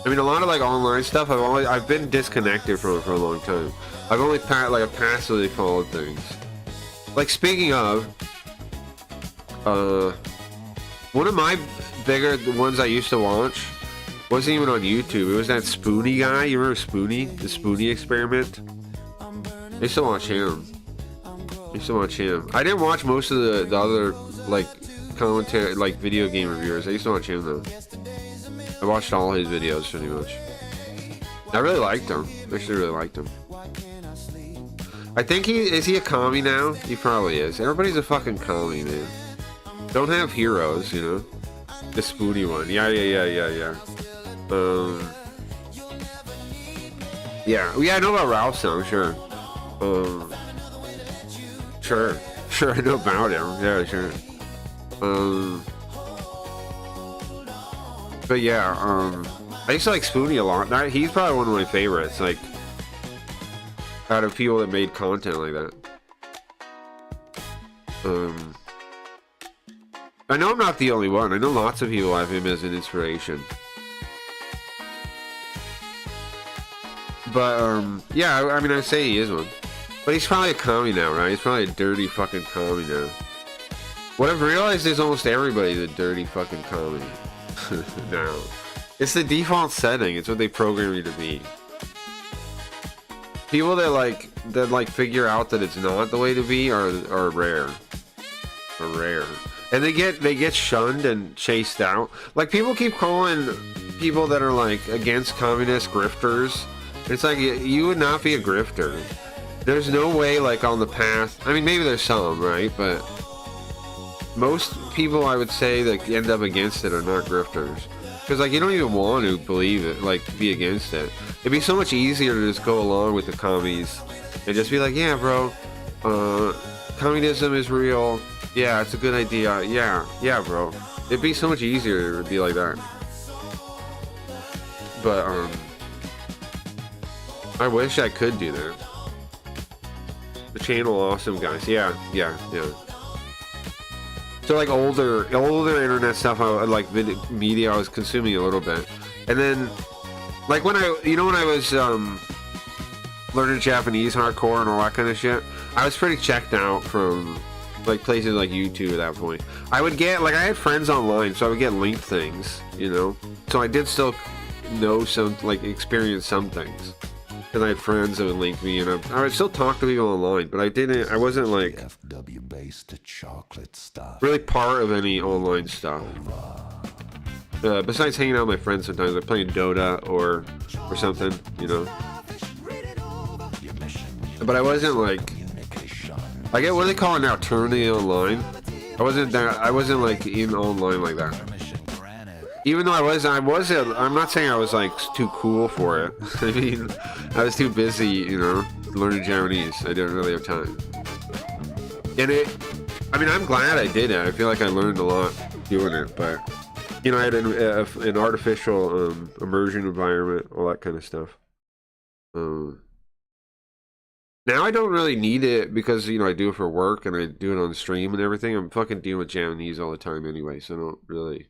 I mean, a lot of like online stuff, I've been disconnected from it for a long time. I've only passively followed things. Like, speaking of, one of my bigger ones I used to watch wasn't even on YouTube. It was that Spoonie guy. You remember Spoonie? The Spoonie experiment? I used to watch him. I didn't watch most of the other, like, commentary, like, video game reviewers. I used to watch him, though. I watched all his videos, pretty much. I really liked him. I actually really liked him. I think is he a commie now? He probably is. Everybody's a fucking commie, man. Don't have heroes, you know? The Spoonie one. Yeah. Yeah, I know about Ralph's song, sure. Sure, I know about him. Yeah, sure. But yeah, I used to like Spoonie a lot. He's probably one of my favorites, like, out of people that made content like that. I know I'm not the only one. I know lots of people have him as an inspiration. But, yeah, I mean, I say he is one. But he's probably a commie now, right? He's probably a dirty fucking commie now. What I've realized is almost everybody's a dirty fucking commie now. It's the default setting. It's what they program you to be. People that figure out that it's not the way to be are rare. And they get shunned and chased out. Like, people keep calling people that are like against communist grifters. It's like, you would not be a grifter. There's no way, like, on the path. I mean, maybe there's some, right? But most people, I would say, that end up against it are not grifters. Because, like, you don't even want to believe it, like, to be against it. It'd be so much easier to just go along with the commies and just be like, yeah, bro, communism is real. Yeah, it's a good idea. Yeah, bro. It'd be so much easier to be like that. But, I wish I could do that. The channel awesome, guys. Yeah. So, like, older internet stuff, like media, I was consuming a little bit. And then, like, when I was learning Japanese hardcore and all that kind of shit, I was pretty checked out from, like, places like YouTube at that point. I would get, like, I had friends online, so I would get linked things, you know? So I did still know some, like, experience some things. Because I had friends that would link me, and I would still talk to people online, but I wasn't, like, really part of any online stuff. Besides hanging out with my friends sometimes, like playing Dota or something, you know? But I wasn't, like, I get, what do they call it now, turning online? I wasn't like in online like that. Even though I wasn't, I'm not saying I was like too cool for it. I mean, I was too busy, you know, learning Japanese. I didn't really have time. And I mean, I'm glad I did it. I feel like I learned a lot doing it, but, you know, I had an artificial immersion environment, all that kind of stuff. Now I don't really need it because, you know, I do it for work and I do it on stream and everything. I'm fucking dealing with Japanese all the time anyway, so I don't really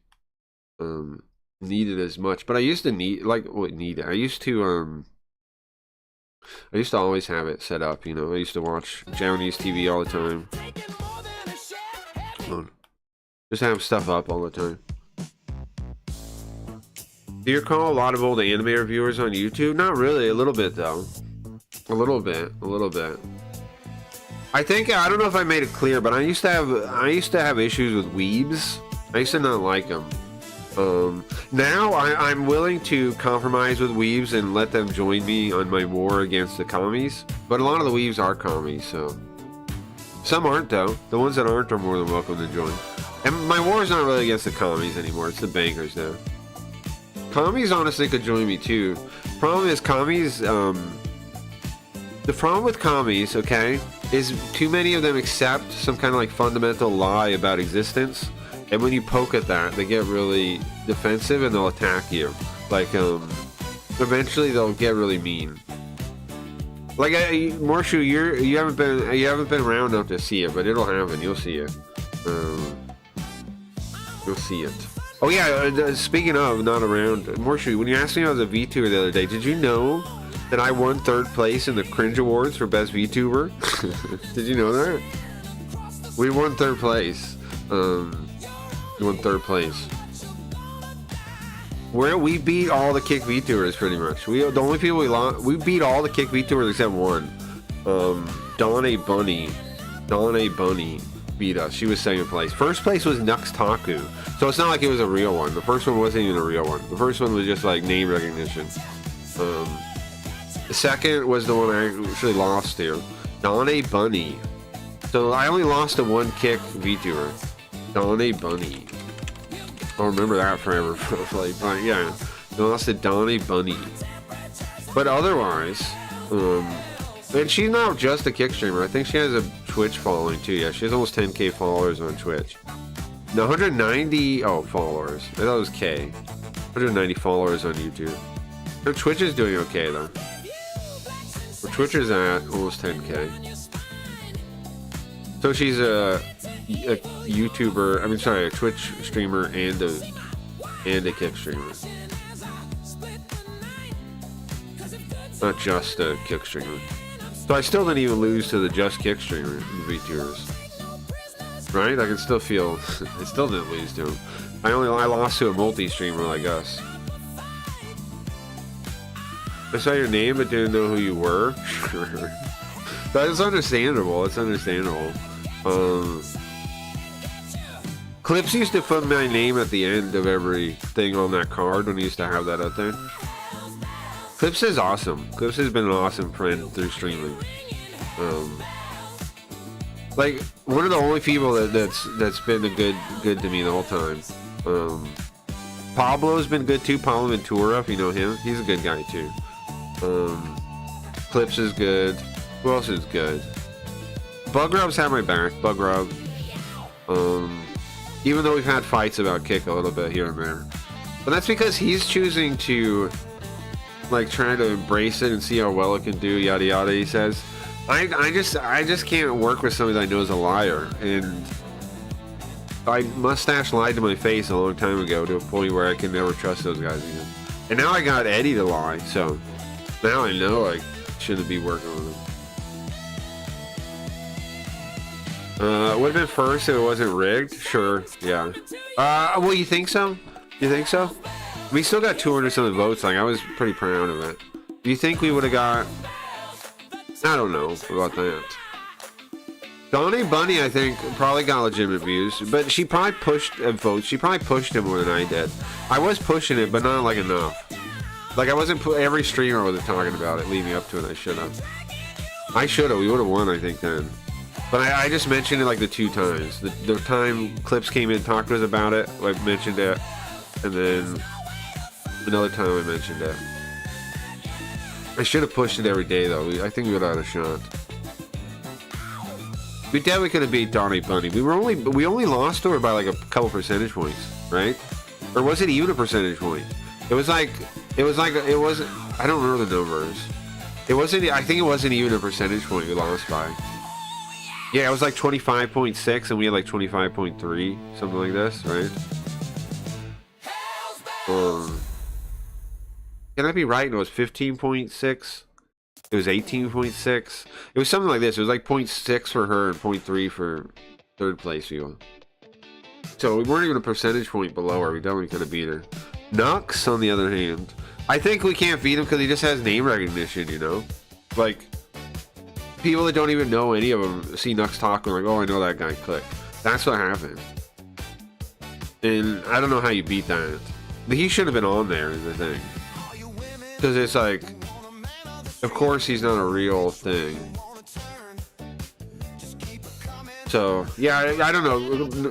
need it as much. But I used to need it. I used to always have it set up, you know. I used to watch Japanese TV all the time. Just have stuff up all the time. Do you recall a lot of old anime reviewers on YouTube? Not really, a little bit though. A little bit. I think, I don't know if I made it clear, but I used to have issues with weebs. I used to not like them. Now I'm willing to compromise with weebs and let them join me on my war against the commies. But a lot of the weebs are commies, so some aren't though. The ones that aren't are more than welcome to join. And my war is not really against the commies anymore. It's the bankers now. Commies honestly could join me too. Problem is commies. The problem with commies, okay, is too many of them accept some kind of like fundamental lie about existence, and when you poke at that, they get really defensive and they'll attack you. Like eventually they'll get really mean. Like Morshu, you haven't been around enough to see it, but it'll happen. You'll see it. You'll see it. Oh yeah, speaking of not around, Morshu, when you asked me about the VTuber the other day, did you know that I won 3rd place in the Cringe Awards for Best VTuber? Did you know that? We won 3rd place. We won 3rd place. We beat all the Kick VTubers pretty much. The only people we lost, we beat all the Kick VTubers except one. Dawn A Bunny beat us. She was 2nd place. 1st place was Nux Taku. So it's not like it was a real one. The first one wasn't even a real one. The first one was just like name recognition. The 2nd was the one I actually lost to. Dawn A Bunny. So I only lost to 1 Kick VTuber. Dawn A Bunny. I'll remember that forever. Like, yeah, I lost to Dawn A Bunny. But otherwise, and she's not just a Kick streamer. I think she has a Twitch following too. Yeah, she has almost 10k followers on Twitch. No, 190 followers. I thought it was K. 190 followers on YouTube. Her Twitch is doing okay though. Her Twitch is at almost 10k. So she's a YouTuber. I mean, sorry, a Twitch streamer and a Kick streamer. Not just a Kick streamer. So I still didn't even lose to the just Kick streamer VTubers. Right? I can still feel I still didn't lose to him. I lost to a multi-streamer like us. I saw your name but didn't know who you were. Sure. That is understandable. It's understandable. Clips used to put my name at the end of everything on that card when he used to have that out there. Clips is awesome. Clips has been an awesome friend through streaming. Like one of the only people that's been good to me the whole time. Pablo's been good too. Pablo Ventura, if you know him, he's a good guy too. Clips is good. Who else is good? Bugrub's had my back. Bugrub. Even though we've had fights about Kick a little bit here and there, but that's because he's choosing to like try to embrace it and see how well it can do. Yada yada. He says. I just can't work with somebody that I know is a liar, and Mustache lied to my face a long time ago to a point where I can never trust those guys again. And now I got Eddie to lie, so now I know I shouldn't be working with him. Would have been first if it wasn't rigged? Sure, yeah. Well, you think so? You think so? We still got 200 something votes. Like, I was pretty proud of it. Do you think we would have got... I don't know about that. Donnie Bunny, I think, probably got legitimate views, but she probably pushed votes. She probably pushed it more than I did. I was pushing it, but not like enough. Like, I wasn't... Every streamer was talking about it leading up to it. I should have. We would have won, I think, then. But I just mentioned it like the 2 times. The time Clips came in and talked to us about it, I mentioned it. And then another time I mentioned it. I should have pushed it every day, though. I think we would have had a shot. We definitely could have beat Donnie Bunny. We only lost to her by like a couple percentage points, right? Or was it even a percentage point? It was I don't remember the numbers. I think it wasn't even a percentage point we lost by. Yeah, it was like 25.6 and we had like 25.3, something like this, right? Can I be right? It was 15.6. It was 18.6. It was something like this. It was like 0.6 for her and 0.3 for 3rd place people. So we weren't even a percentage point below her. We definitely could have beat her. Nux, on the other hand, I think we can't beat him because he just has name recognition, you know? Like, people that don't even know any of them see Nux talk and like, oh, I know that guy, click. That's what happened. And I don't know how you beat that. He should have been on there, is the thing. Because it's like, of course he's not a real thing. So, yeah, I don't know.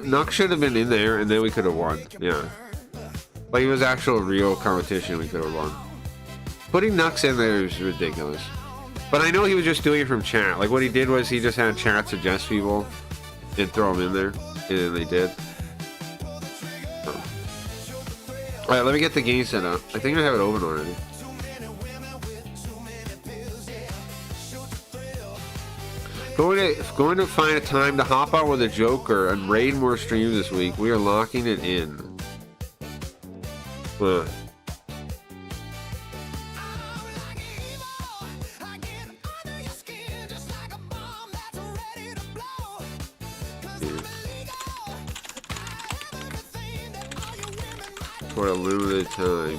Nux should have been in there and then we could have won. Yeah. Like, it was actual real competition, we could have won. Putting Nux in there is ridiculous. But I know he was just doing it from chat. Like what he did was he just had chat suggest people and throw them in there, and they did. All right, let me get the game set up. I think I have it open already. Going to find a time to hop out with a Joker and raid more streams this week. We are locking it in. Huh. For a limited time.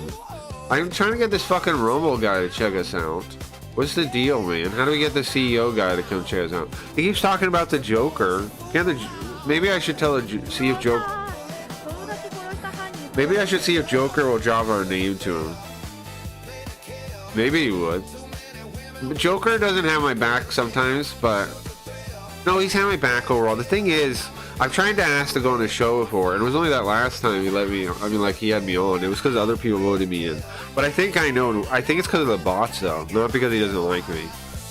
I'm trying to get this fucking Rumble guy to check us out. What's the deal, man? How do we get the CEO guy to come check us out? He keeps talking about the Joker. Yeah, maybe I should see if Joker. Maybe I should see if Joker will drop our name to him. Maybe he would. But Joker doesn't have my back sometimes, but no, he's had my back overall. The thing is, I've tried to ask to go on his show before, and it was only that last time he let me. I mean, like he had me on. It was because other people voted me in. But I think I know. I think it's because of the bots, though, not because he doesn't like me.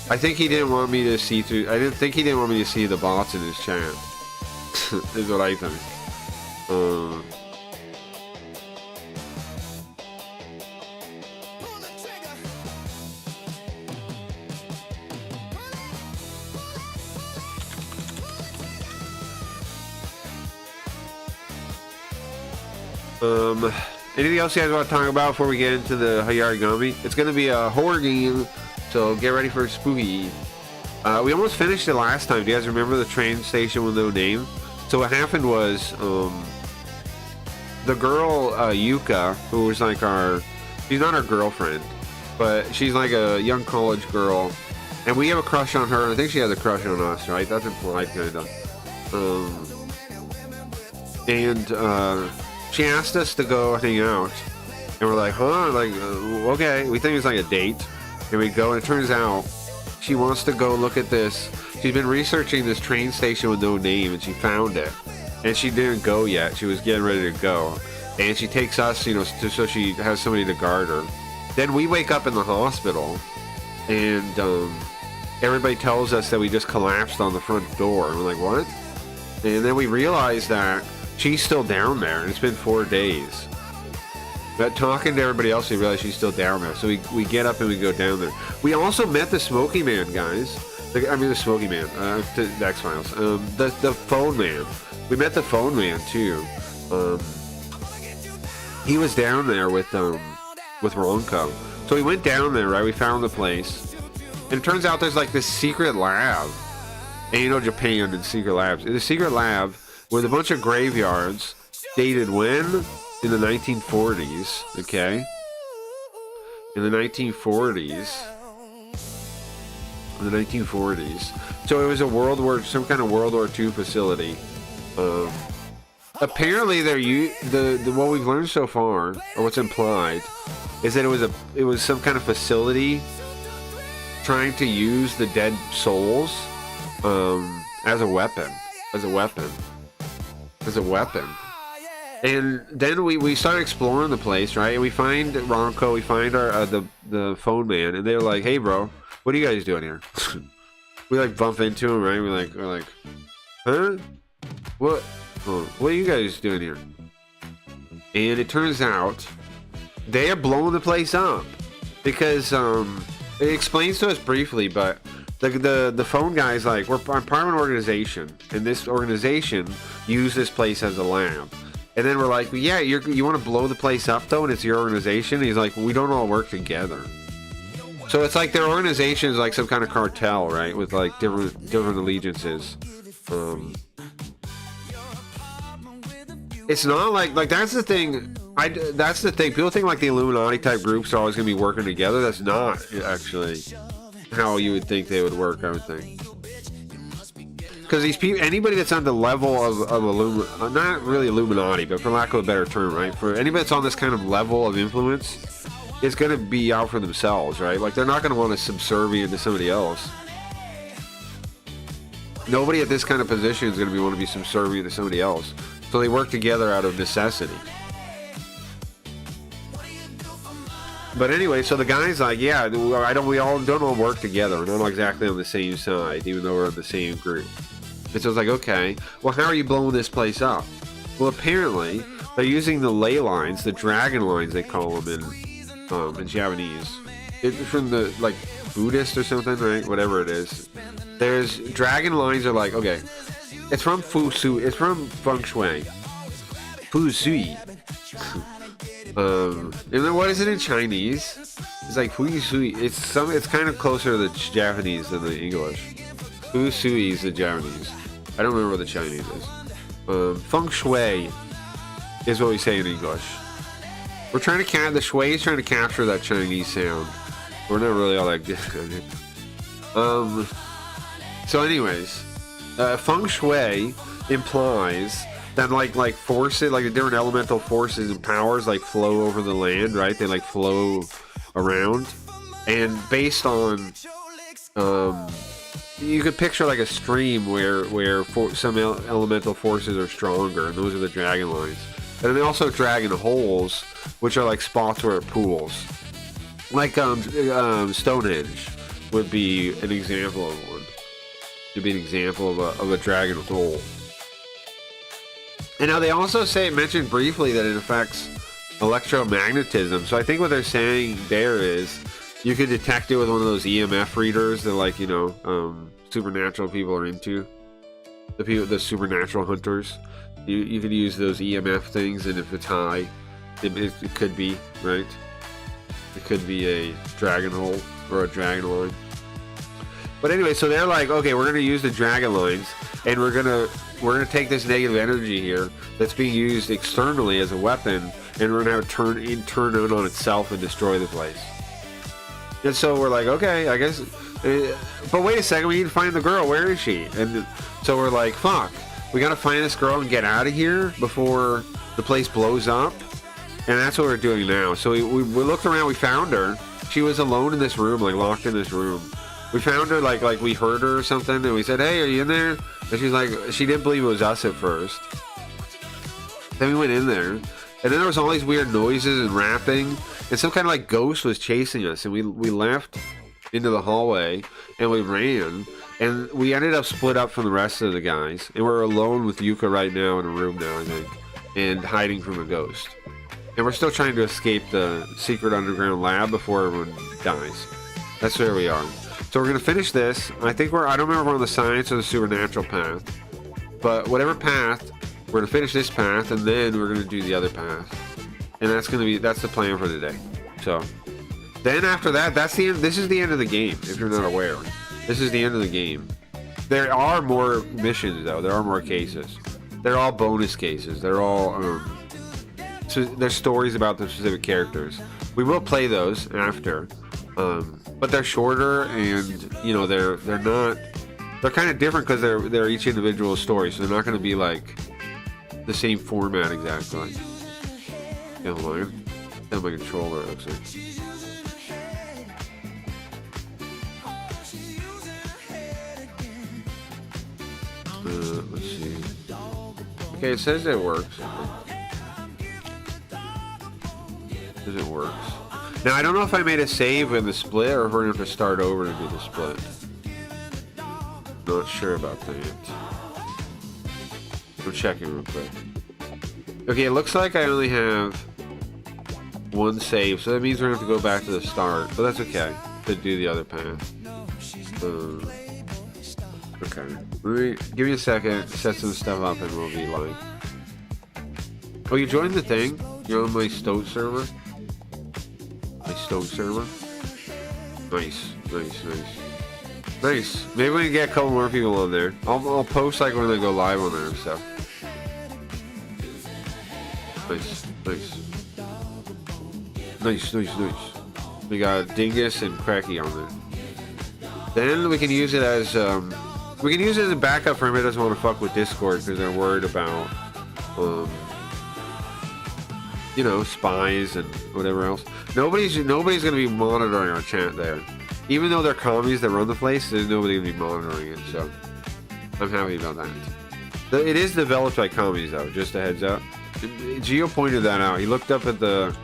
I think he didn't want me to see through. I didn't think he didn't want me to see the bots in his chat. Is what I think. Anything else you guys want to talk about before we get into the Hayarigami? It's going to be a horror game, so get ready for spooky. We almost finished it last time. Do you guys remember the train station with no name? So what happened was, the girl, Yuka, who was like she's not our girlfriend, but she's like a young college girl, and we have a crush on her, and I think she has a crush on us, right? That's implied, kind of. She asked us to go hang out, and we're like, huh? Like, okay. We think it's like a date, and we go, and it turns out she wants to go look at this. She's been researching this train station with no name, and she found it, and she didn't go yet. She was getting ready to go, and she takes us, you know, so she has somebody to guard her. Then we wake up in the hospital, and everybody tells us that we just collapsed on the front door, and we're like, what? And then we realize that she's still down there, and it's been 4 days. But talking to everybody else, we realize she's still down there. So we get up and we go down there. We also met the Smoky Man, guys. The Smoky Man. The X-Files. The Phone Man. We met the Phone Man, too. He was down there with Ronco. So we went down there, right? We found the place. And it turns out there's like this secret lab. And you know Japan and secret labs. In the secret lab, with a bunch of graveyards dated when? In the 1940s, okay? In the 1940s. So it was some kind of World War II facility. Apparently, what we've learned so far, or what's implied, is that it was some kind of facility trying to use the dead souls as a weapon. And then we started exploring the place, right? And we find Ronco, we find our the Phone Man, and they're like, "Hey, bro, what are you guys doing here?" We like bump into him, right? We're like, "Huh? What are you guys doing here?" And it turns out they are blowing the place up because it explains to us briefly, but the phone guy's like, I'm part of an organization, and this organization used this place as a lab. And then we're like, yeah, you want to blow the place up though, and it's your organization? And he's like, we don't all work together. So it's like their organization is like some kind of cartel, right? With like different allegiances. It's not like that's the thing. That's the thing. People think like the Illuminati type groups are always going to be working together. That's not actually how you would think they would work, I would think. Because these people, anybody that's on the level of not really Illuminati, but for lack of a better term, right? For anybody that's on this kind of level of influence, is going to be out for themselves, right? Like they're not going to want to subservient to somebody else. Nobody at this kind of position is going to want to be subservient to somebody else. So they work together out of necessity. But anyway, so the guy's like, yeah, we all don't all work together. We're not exactly on the same side, even though we're in the same group. And so it's like, okay, well, how are you blowing this place up? Well, apparently, they're using the ley lines, the dragon lines, they call them in Japanese. It's from the, like, Buddhist or something, right? Whatever it is. There's, dragon lines are like, okay, it's from it's from Feng Shui. Fu Sui. And then what is it in Chinese? It's like Fu Sui. It's kind of closer to the Japanese than the English. Fu Sui is the Japanese. I don't remember what the Chinese is. Feng Shui is what we say in English. We're trying to the Shui is trying to capture that Chinese sound. We're not really all that good at it. So anyways, Feng Shui implies that like forces, like the different elemental forces and powers like flow over the land, right? They like flow around, and based on you could picture like a stream where some elemental forces are stronger, and those are the dragon lines. And then they also dragon holes, which are like spots where it pools. Like Stonehenge would be an example of one. It'd be an example of a dragon hole. And now they also mentioned briefly that it affects electromagnetism. So I think what they're saying there is you could detect it with one of those EMF readers that, like, you know, supernatural people are into. The supernatural hunters. You could use those EMF things, and if it's high, it could be, right? It could be a dragon hole or a dragon line. But anyway, so they're like, okay, we're gonna use the dragon lines, and we're gonna take this negative energy here that's being used externally as a weapon, and we're gonna have it turn it on itself and destroy the place. And so we're like, okay, I guess. But wait a second, we need to find the girl. Where is she? And so we're like, fuck, we gotta find this girl and get out of here before the place blows up. And that's what we're doing now. So we looked around, we found her. She was alone in this room, like locked in this room. We found her, like we heard her or something, and we said, hey, are you in there? And she's like, she didn't believe it was us at first. Then we went in there, and then there was all these weird noises and rapping, and some kind of like ghost was chasing us, and we left into the hallway, and we ran, and we ended up split up from the rest of the guys, and we're alone with Yuka right now in a room now, I think, and hiding from a ghost. And we're still trying to escape the secret underground lab before everyone dies. That's where we are. So we're going to finish this. I think I don't remember if we're on the science or the supernatural path. But whatever path, we're going to finish this path, and then we're going to do the other path. And that's the plan for today. So, then after that, this is the end of the game, if you're not aware. This is the end of the game. There are more missions, though. There are more cases. They're all bonus cases. They're all, so there's stories about the specific characters. We will play those after, but they're shorter, and you know they're kind of different because they're each individual story, so they're not going to be like the same format exactly. Yeah, hold on. That's my controller, it looks like. Let's see. Okay, it says it works. It works. Now I don't know if I made a save in the split or if we're gonna have to start over to do the split. Not sure about that. I'm checking real quick. Okay, it looks like I only have one save, so that means we're gonna have to go back to the start, but that's okay to do the other path. Okay, give me a second, set some stuff up, and we'll be live. Oh, you joined the thing? You're on my Stoke server? Nice. Maybe we can get a couple more people on there. I'll post like when they go live on there and stuff. Nice. We got Dingus and Cracky on there. Then we can use it as a backup for anybody who doesn't want to fuck with Discord because they're worried about you know, spies and whatever else. Nobody's gonna be monitoring our chat there. Even though they're commies that run the place, there's nobody gonna be monitoring it, so I'm happy about that. It is developed by commies though, just a heads up. Gio pointed that out. He looked up at the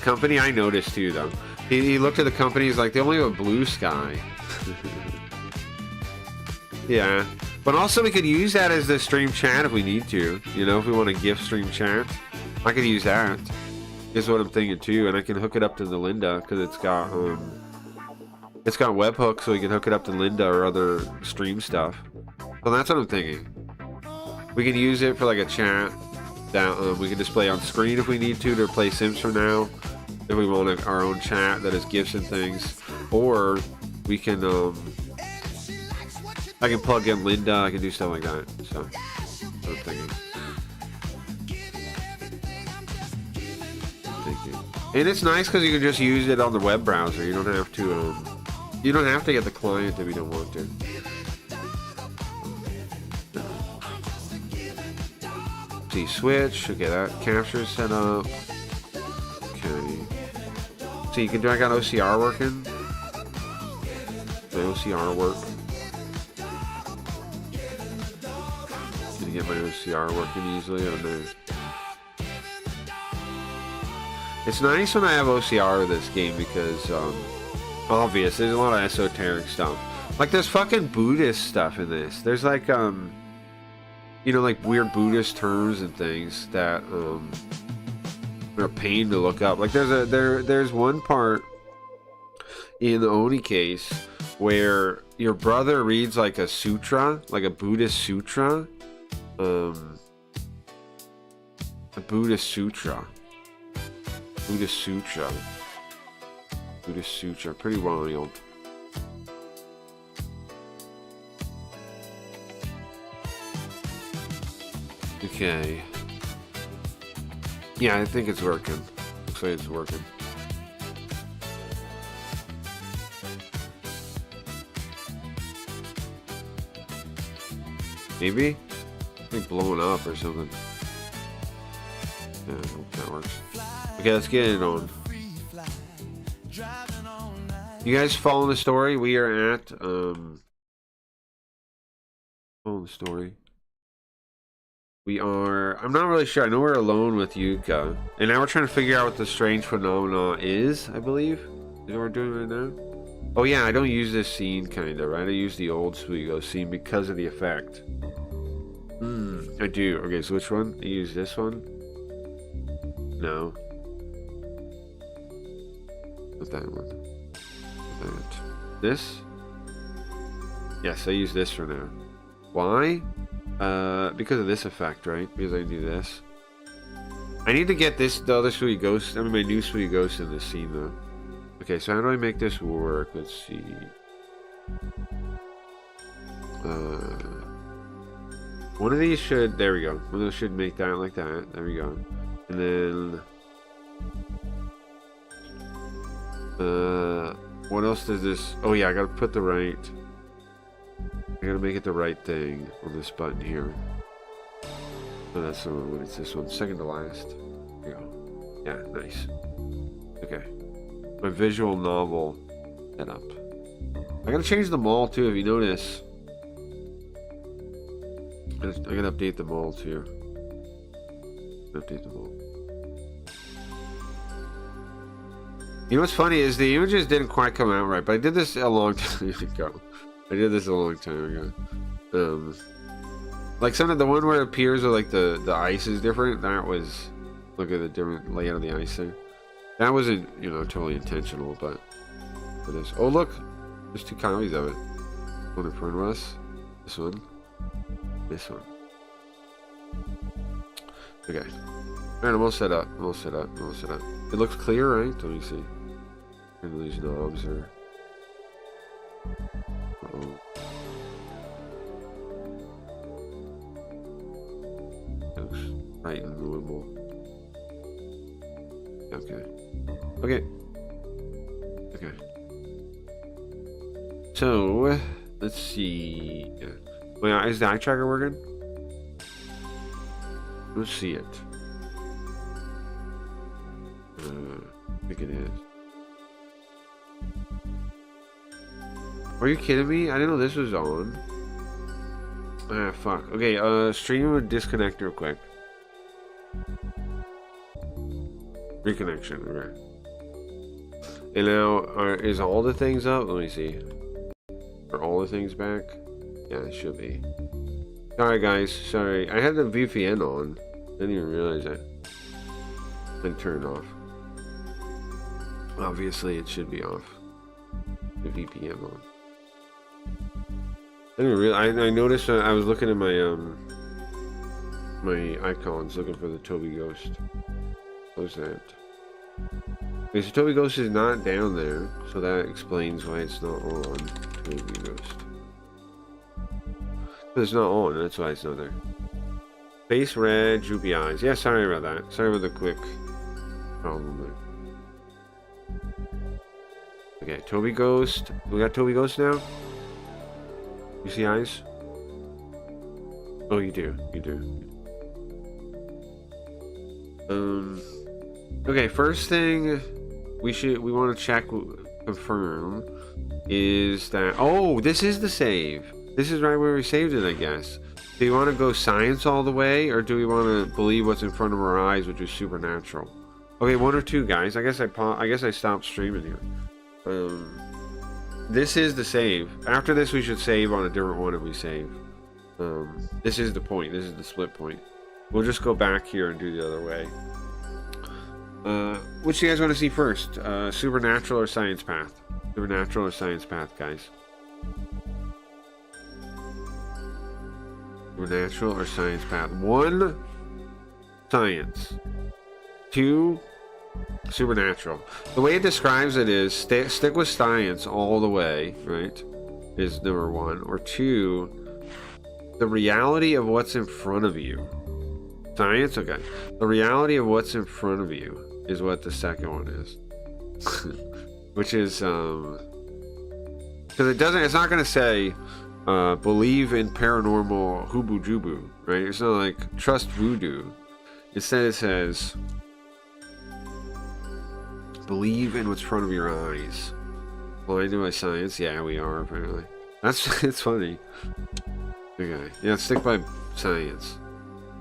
company. I noticed too though. He looked at the company. He's like, they only have a blue sky. Yeah, but also we could use that as the stream chat if we need to. You know, if we want to gift stream chat, I could use that. Is what I'm thinking too, and I can hook it up to the Linda because it's got webhooks, so we can hook it up to Linda or other stream stuff. So that's what I'm thinking. We can use it for like a chat that we can display on screen if we need to play Sims for now. If we want our own chat that is gifts and things, or we can I can plug in Linda. I can do stuff like that. So that's what I'm thinking. And it's nice because you can just use it on the web browser. You don't have to. You don't have to get the client if you don't want to. See, switch. Okay, that capture is set up. Okay. So you can drag out OCR working. The OCR work. Did you get my OCR working easily? Oh no. It's nice when I have OCR with this game because, obvious, there's a lot of esoteric stuff. Like, there's fucking Buddhist stuff in this. There's like, you know, like weird Buddhist terms and things that, are a pain to look up. Like, there's one part in the Oni case where your brother reads like a sutra, like a Buddhist sutra. A Buddhist sutra. Buddhist Sutra. Buddhist Sutra. Pretty wild. Okay. Yeah, I think it's working. Looks like it's working. Maybe? I think blowing up or something. Yeah, I hope that works. Okay, let's get it on. You guys following the story? We are at following the story. We are, I'm not really sure. I know we're alone with Yuka. And now we're trying to figure out what the strange phenomena is, I believe. Is what we're doing right now? Oh yeah, I don't use this scene kinda, right? I use the old Sweego scene because of the effect. I do. Okay, so which one? I use this one? No. Not that one. That. This? Yes, I use this for now. Why? Because of this effect, right? Because I do this. I need to get this, the other Sweet Ghost, I mean my new Sweet Ghost in this scene though. Okay, so how do I make this work? Let's see. One of these should, there we go. One of those should make that like that. There we go. And then what else does this? Oh yeah, I gotta put the right. I gotta make it the right thing on this button here. Oh, that's the one. It's this one, second to last. There you go. Yeah, nice. Okay, my visual novel setup. I gotta change them all too. If you notice, I gotta update them all too. Update them all. You know what's funny is the images didn't quite come out right, but I did this a long time ago. Like some of the one where it appears with like the ice is different. That was, look at the different layout of the ice there. That wasn't, you know, totally intentional, but for this. Oh look, there's two copies of it. One in front of us. This one. This one. Okay. Alright, I'm all set up. I'm all set up. I'm all set up. It looks clear, right? Let me see. And these knobs are. Uh-oh. It looks right and normal. Okay. Okay. Okay. So, let's see. Wait, is the eye tracker working? Let's see it. I think it is. Are you kidding me? I didn't know this was on. Ah, fuck. Okay, stream would disconnect real quick. Reconnection, okay. And now, is all the things up? Let me see. Are all the things back? Yeah, it should be. Sorry, guys. Sorry. I had the VPN on. Didn't even realize it. Then turn it off. Obviously, it should be off. The VPN on. I didn't really. I noticed I was looking at my my icons, looking for the Toby Ghost. Close that. Okay, so Toby Ghost is not down there, so that explains why it's not on Toby Ghost. But it's not on, that's why it's not there. Face red, droopy eyes. Yeah, sorry about that. Sorry about the quick problem there. Okay, Toby Ghost. We got Toby Ghost now? You see eyes? Oh, you do. You do. Okay, first thing we want to check, confirm, is that, oh, this is the save. This is right where we saved it, I guess. Do you want to go science all the way, or do we want to believe what's in front of our eyes, which is supernatural? Okay, one or two, guys. I guess I stopped streaming here. This is the save. After this, we should save on a different one if we save. This is the point. This is the split point. We'll just go back here and do the other way. Which do you guys want to see first? Supernatural or science path? Supernatural or science path, guys? Supernatural or science path? 1, science. 2, supernatural. The way it describes it is stick with science all the way, right? Is number 1. Or 2, the reality of what's in front of you. Science? Okay. The reality of what's in front of you is what the second one is. Which is, because it's not going to say, believe in paranormal hoobu jubu, right? It's not like, trust voodoo. Instead it says, believe in what's in front of your eyes. Blinded by science? Yeah, we are, apparently. It's funny. Okay. Yeah, stick by science.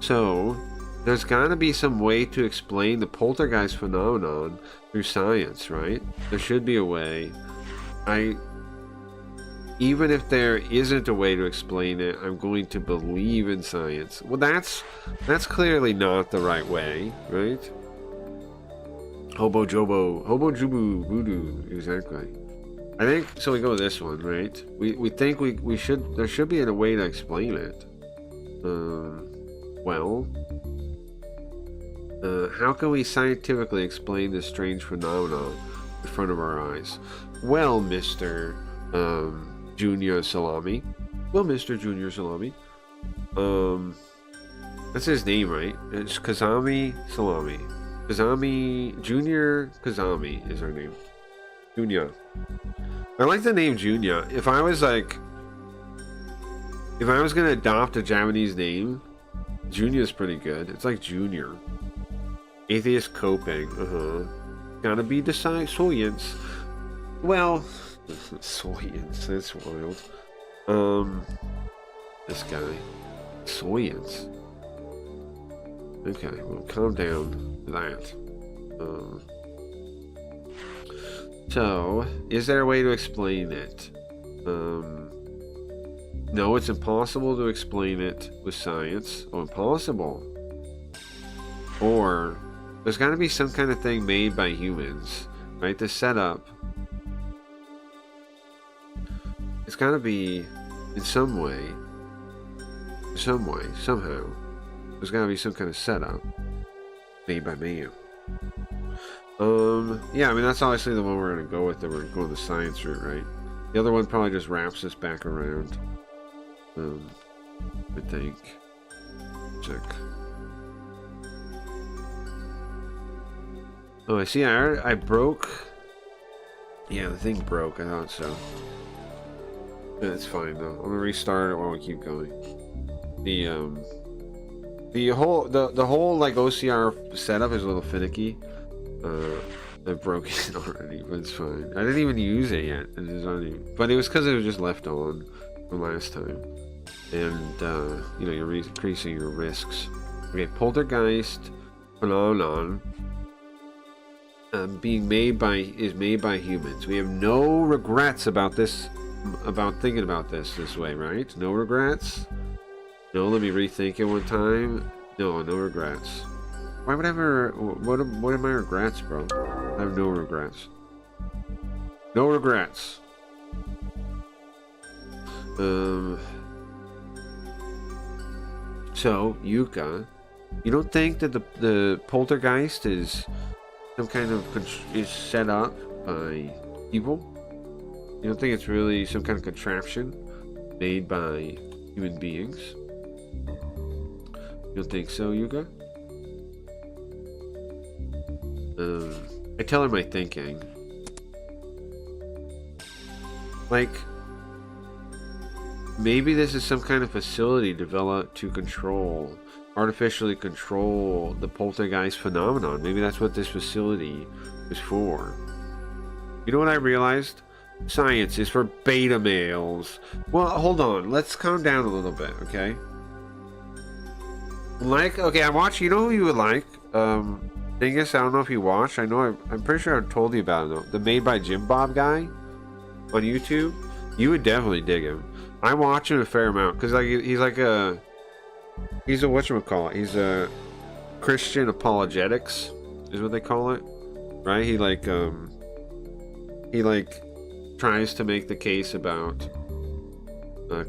So, there's got to be some way to explain the poltergeist phenomenon through science, right? There should be a way. Even if there isn't a way to explain it, I'm going to believe in science. Well, that's clearly not the right way, right? Hobo jubu voodoo, exactly. I think so. We go with this one, right? We think we should. There should be a way to explain it. Well, how can we scientifically explain this strange phenomenon in front of our eyes? Well, Mr. Junior Salami. Well, Mr. Junior Salami. That's his name, right? It's Kazami Salami. Kazami Junior Kazami is her name. Junior. I like the name Junior. If I was gonna adopt a Japanese name, Junior's pretty good. It's like Junior. Atheist coping. Gotta be the science. Well, science. That's wild. This guy. Science. Okay, well, calm down to that. So, is there a way to explain it? No, it's impossible to explain it with science. Oh, impossible. Or, there's got to be some kind of thing made by humans, right? The setup. It's got to be, in some way, somehow. There's got to be some kind of setup made by man. Yeah, I mean, that's obviously the one we're going to go with. That we're going the science route, right? The other one probably just wraps us back around. I think. Check. Oh, I see. I broke. Yeah, the thing broke. I thought so. Yeah, it's fine though. I'm gonna restart it while we keep going. The whole like OCR setup is a little finicky. I broke it already, but it's fine. I didn't even use it yet. But it was because it was just left on from last time. And, you know, you're increasing your risks. Okay, poltergeist phenomenon. being made by humans. We have no regrets about this, about thinking about this way, right? No regrets. No, let me rethink it one time. No regrets. Why would I ever? What are my regrets, bro? I have no regrets. No regrets. So Yuka, you don't think that the poltergeist is some kind of is set up by people? You don't think it's really some kind of contraption made by human beings? You don't think so, Yuka? I tell her my thinking. Like, maybe this is some kind of facility developed to artificially control the poltergeist phenomenon. Maybe that's what this facility is for. You know what I realized? Science is for beta males. Well, hold on. Let's calm down a little bit, okay? Okay, I'm watching. You know who you would like? Dingus, I don't know if you watched. I'm pretty sure I told you about it though. The Made by Jim Bob guy on YouTube. You would definitely dig him. I watch him a fair amount because he's a whatchamacallit. He's a Christian apologetics is what they call it, right? He tries to make the case about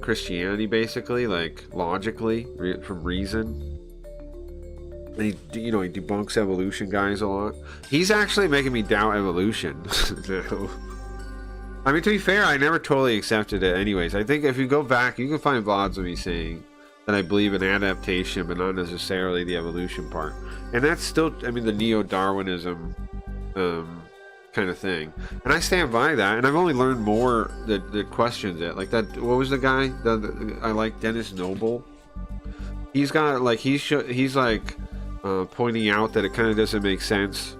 Christianity, basically, like logically from reason. And he debunks evolution guys a lot. He's actually making me doubt evolution. I mean, to be fair, I never totally accepted it anyways. I think if you go back, you can find VODs of me saying that I believe in adaptation, but not necessarily the evolution part. And that's still, I mean, the neo-Darwinism kind of thing. And I stand by that, and I've only learned more that questions it. Like that, what was the guy? I like Dennis Noble. He's got, like, he's like pointing out that it kind of doesn't make sense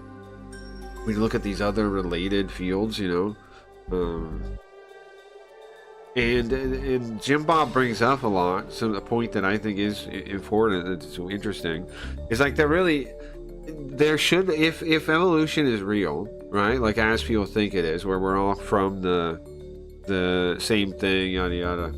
when you look at these other related fields, you know. And Jim Bob brings up a lot, so a point that I think is important, that's so interesting, is like there should, if evolution is real, right, like as people think it is, where we're all from the same thing, yada yada,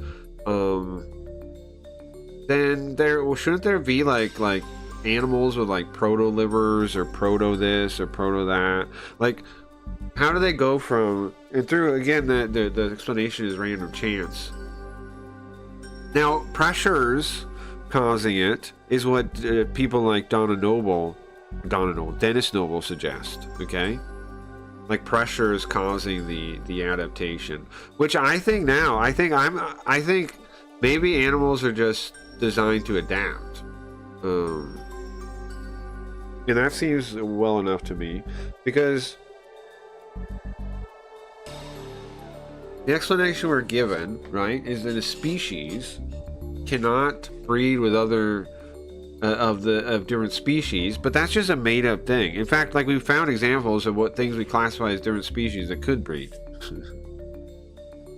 then shouldn't there be like animals with like proto livers or proto this or proto that? Like, how do they go from, and through, again, the explanation is random chance. Now, pressures causing it is what people like Dennis Noble suggest, okay? Like pressures causing the adaptation, which I think maybe animals are just designed to adapt. And that seems well enough to me, because the explanation we're given, right, is that a species cannot breed with other of different species, but that's just a made-up thing. In fact, like, we've found examples of what things we classify as different species that could breed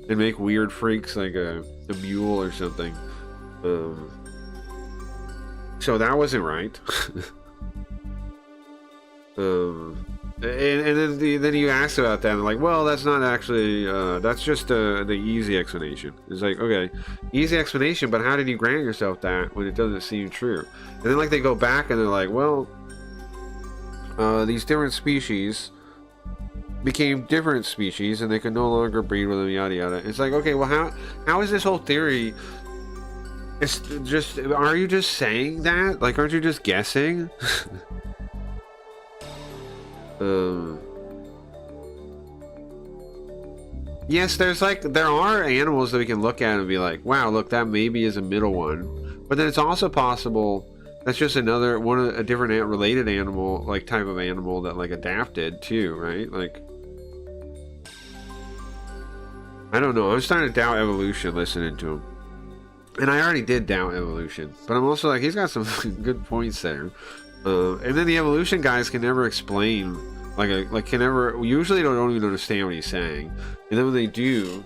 and make weird freaks like a mule or something. So that wasn't right. And then you ask about that, and like, well, that's not actually, that's just the easy explanation. It's like, okay, easy explanation, but how did you grant yourself that when it doesn't seem true? And then, like, they go back and they're like, well, these different species became different species, and they could no longer breed with them, yada yada. It's like, okay, well, how is this whole theory? It's just, are you just saying that? Like, aren't you just guessing? Yes, there are animals that we can look at and be like, wow, look, that maybe is a middle one. But then it's also possible that's just a different related animal, like type of animal that like adapted too, right? Like, I don't know. I'm starting to doubt evolution listening to him. And I already did doubt evolution, but I'm also like, he's got some good points there. And then the evolution guys can never explain, usually don't even understand what he's saying. And then when they do,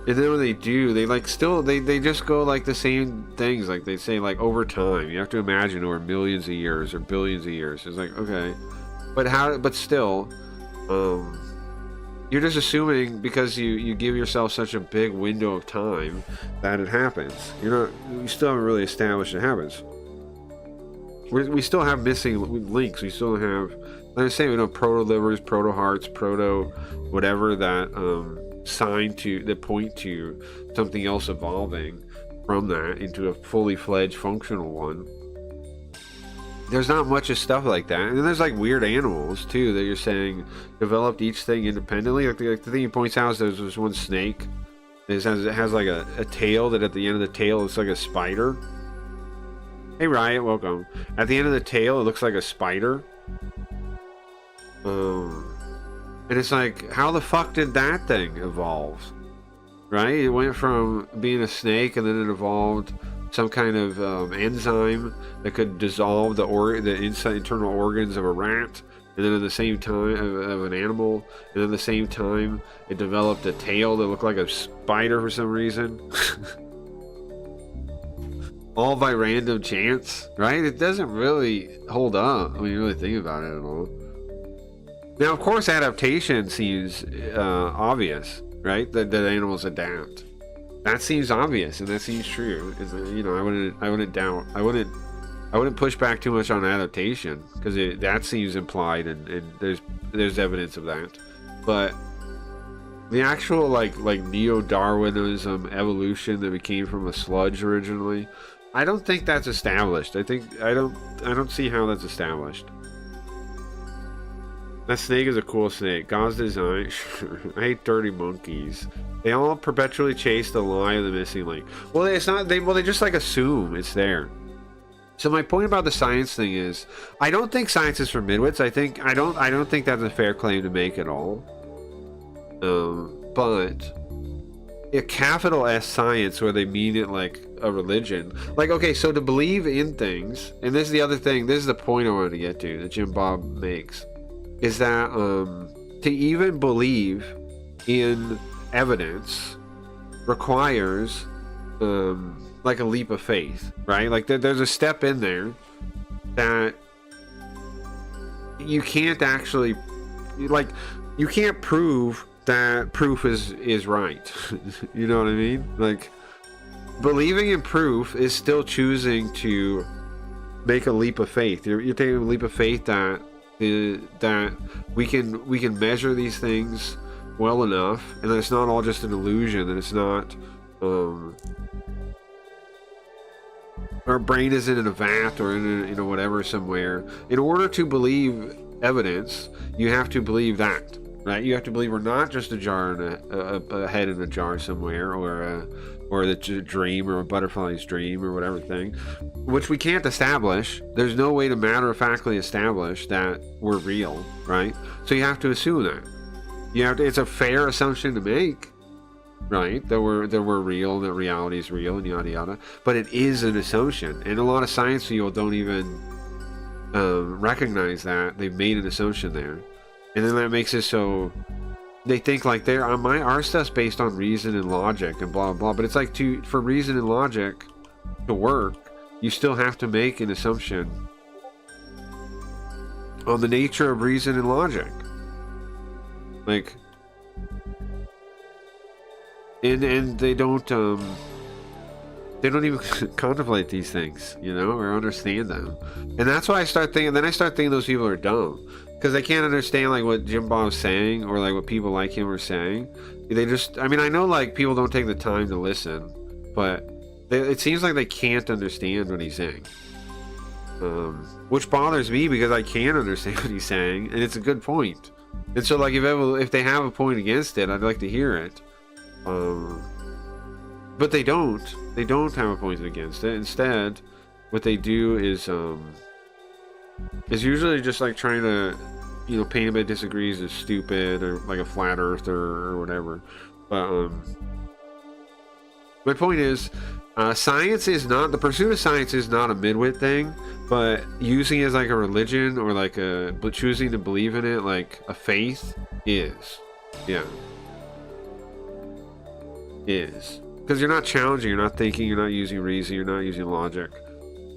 And then when they do, they like still they just go like the same things. Like they say like over time. You have to imagine over millions of years or billions of years. It's like, okay. But still, you're just assuming because you give yourself such a big window of time that it happens. You still haven't really established it happens. We still have missing links. We still have, like I say, we know proto livers, proto hearts, proto whatever that that point to something else evolving from that into a fully fledged functional one. There's not much of stuff like that, and then there's like weird animals too that you're saying developed each thing independently. Like the thing he points out is there's this one snake. It has like a tail that at the end of the tail it's like a spider. Hey Riot, welcome. At the end of the tail, it looks like a spider. And it's like, how the fuck did that thing evolve? Right? It went from being a snake, and then it evolved some kind of enzyme that could dissolve the internal organs of a rat, and then at the same time of an animal, and then at the same time it developed a tail that looked like a spider for some reason. All by random chance, right? It doesn't really hold up when you really think about it at all. Now, of course, adaptation seems obvious, right? That animals adapt. That seems obvious, and that seems true. I wouldn't push back too much on adaptation because that seems implied, and there's evidence of that. But the actual like neo-Darwinism evolution that we came from a sludge originally, I don't think that's established. I don't see how that's established. That snake is a cool snake. God's design. I hate dirty monkeys. They all perpetually chase the lie of the missing link. Well, it's not. They just like assume it's there. So my point about the science thing is, I don't think science is for midwits. I don't think that's a fair claim to make at all. But a capital S science, where they mean it like a religion. Like, okay, so to believe in things, and this is the other thing. This is the point I wanted to get to that Jim Bob makes. Is that to even believe in evidence requires like a leap of faith, right? Like there's a step in there that you can't actually, like, you can't prove that proof is right. You know what I mean? Like, believing in proof is still choosing to make a leap of faith. You're taking a leap of faith that we can measure these things well enough, and that it's not all just an illusion, that it's not our brain isn't in a vat or in a whatever somewhere. In order to believe evidence, you have to believe that, right? You have to believe we're not just a jar and a head in a jar somewhere, or the dream, or a butterfly's dream, or whatever thing, which we can't establish. There's no way to matter-of-factly establish that we're real, right? So you have to assume that. It's a fair assumption to make, right? That we're real, that reality is real, and yada yada. But it is an assumption, and a lot of science people don't even recognize that they've made an assumption there, and then that makes it so. They think like our stuff's based on reason and logic and blah blah, but it's like for reason and logic to work, you still have to make an assumption on the nature of reason and logic. Like, and they don't even contemplate these things, or understand them. And that's why I start thinking those people are dumb. Because they can't understand like what Jim Bob's saying, or like what people like him are saying. They just, I know like people don't take the time to listen, but it seems like they can't understand what he's saying. Which bothers me, because I can understand what he's saying, and it's a good point. And so like if they have a point against it, I'd like to hear it. But they don't have a point against it. Instead, what they do is usually just like trying to, paint him that disagrees as stupid, or like a flat earther or whatever. But my point is, the pursuit of science is not a midwit thing, but using it as like a religion, or like but choosing to believe in it like a faith is. Yeah. is. Because you're not challenging, you're not thinking, you're not using reason, you're not using logic.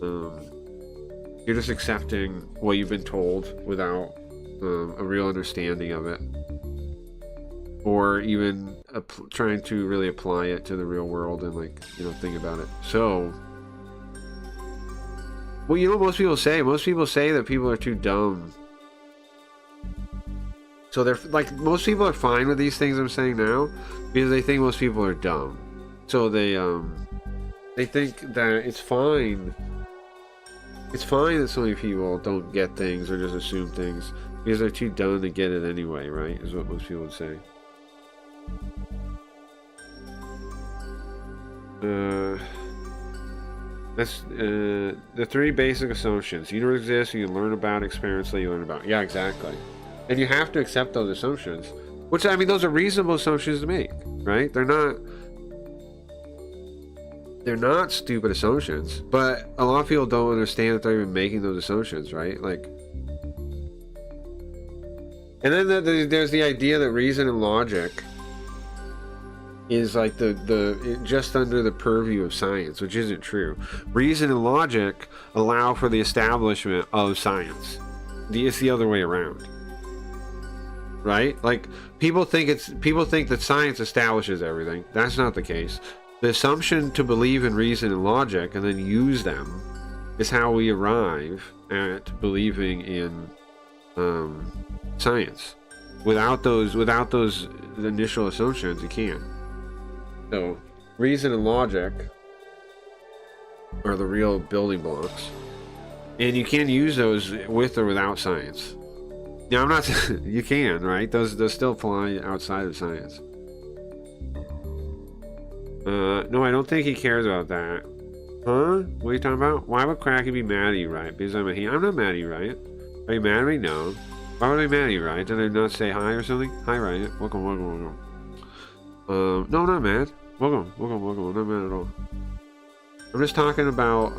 You're just accepting what you've been told without a real understanding of it. Or even trying to really apply it to the real world and, like, you know, think about it. So, well, you know what most people say? Most people say that people are too dumb. So they're, like, most people are fine with these things I'm saying now because they think most people are dumb. So they think that it's fine. It's fine that so many people don't get things or just assume things because they're too dumb to get it anyway, right? Is what most people would say. That's the 3 basic assumptions. Universe exists, you can learn about, experientially you learn about. Yeah, exactly. And you have to accept those assumptions. Which, I mean, those are reasonable assumptions to make, right? They're not stupid assumptions, but a lot of people don't understand that they're even making those assumptions, right? Like, and then there's the idea that reason and logic is like just under the purview of science, which isn't true. Reason and logic allow for the establishment of science. It's the other way around, right? Like, people think that science establishes everything. That's not the case. The assumption to believe in reason and logic and then use them is how we arrive at believing in science. Without those initial assumptions, you can't. So, reason and logic are the real building blocks, and you can use those with or without science. Now, I'm not. You can, right? Those still apply outside of science. No, I don't think he cares about that. Huh? What are you talking about? Why would Cracky be mad at you, right? Because I'm not mad at you, right? Are you mad at me? No. Why would I be mad at you, right? Did I not say hi or something? Hi, Riot. Welcome. No, I'm not mad. Welcome. I'm not mad at all. I'm just talking about,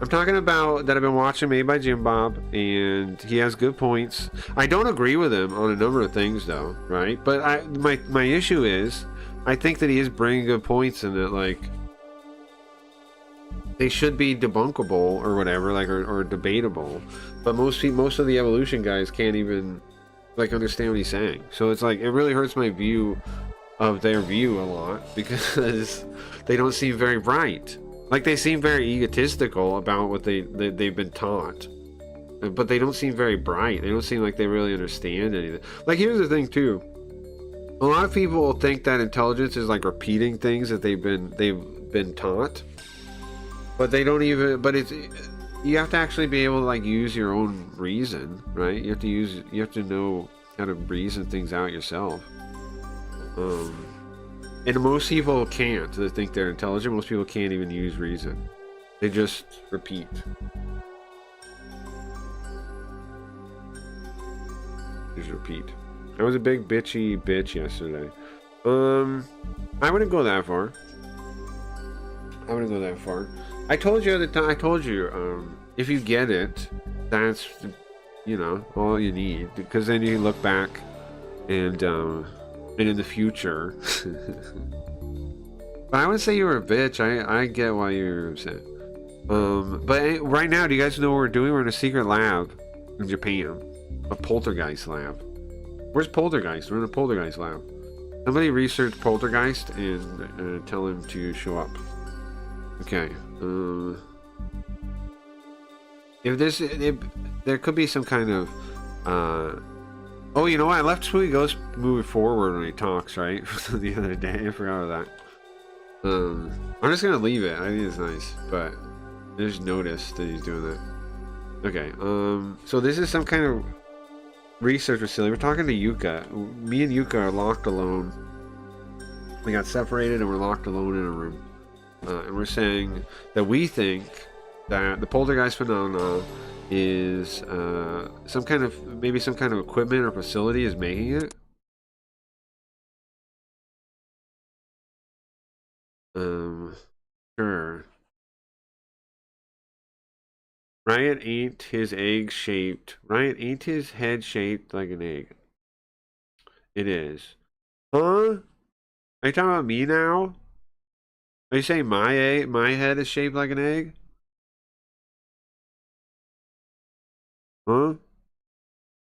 I'm talking about that I've been watching Made by Jim Bob, and he has good points. I don't agree with him on a number of things, though, right? But my issue is, I think that he is bringing good points, and that, like, they should be debunkable or whatever, like, or debatable. But most of the evolution guys can't even, like, understand what he's saying. So it's like, it really hurts my view of their view a lot because they don't seem very bright. Like, they seem very egotistical about what they've been taught, but they don't seem very bright. They don't seem like they really understand anything. Like, here's the thing too. A lot of people think that intelligence is like repeating things that they've been taught, but they don't even. But you have to actually be able to, like, use your own reason, right? You have to know how to reason things out yourself. And most people can't. They think they're intelligent. Most people can't even use reason. They just repeat. Just repeat. I was a big bitchy bitch yesterday. I wouldn't go that far. I told you at the time. I told you, if you get it, that's, you know, all you need. Because then you look back and in the future. But I would say you were a bitch. I get why you're upset. But right now, do you guys know what we're doing? We're in a secret lab in Japan. A poltergeist lab. Where's Poltergeist? We're in a poltergeist lab. Somebody research poltergeist and tell him to show up. Okay. If there could be some kind of oh, you know what? I left Spooky Ghost moving forward when he talks, right? The other day. I forgot about that. I'm just gonna leave it. I think it's nice, but I just noticed that he's doing that. Okay. So this is some kind of research facility. We're talking to Yuka. Me and Yuka are locked alone. We got separated and we're locked alone in a room. And we're saying that we think that the poltergeist phenomena is some kind of equipment or facility is making it. Sure. Riot ain't his egg shaped. Riot ain't his head shaped like an egg. It is. Huh? Are you talking about me now? Are you saying my head is shaped like an egg? Huh?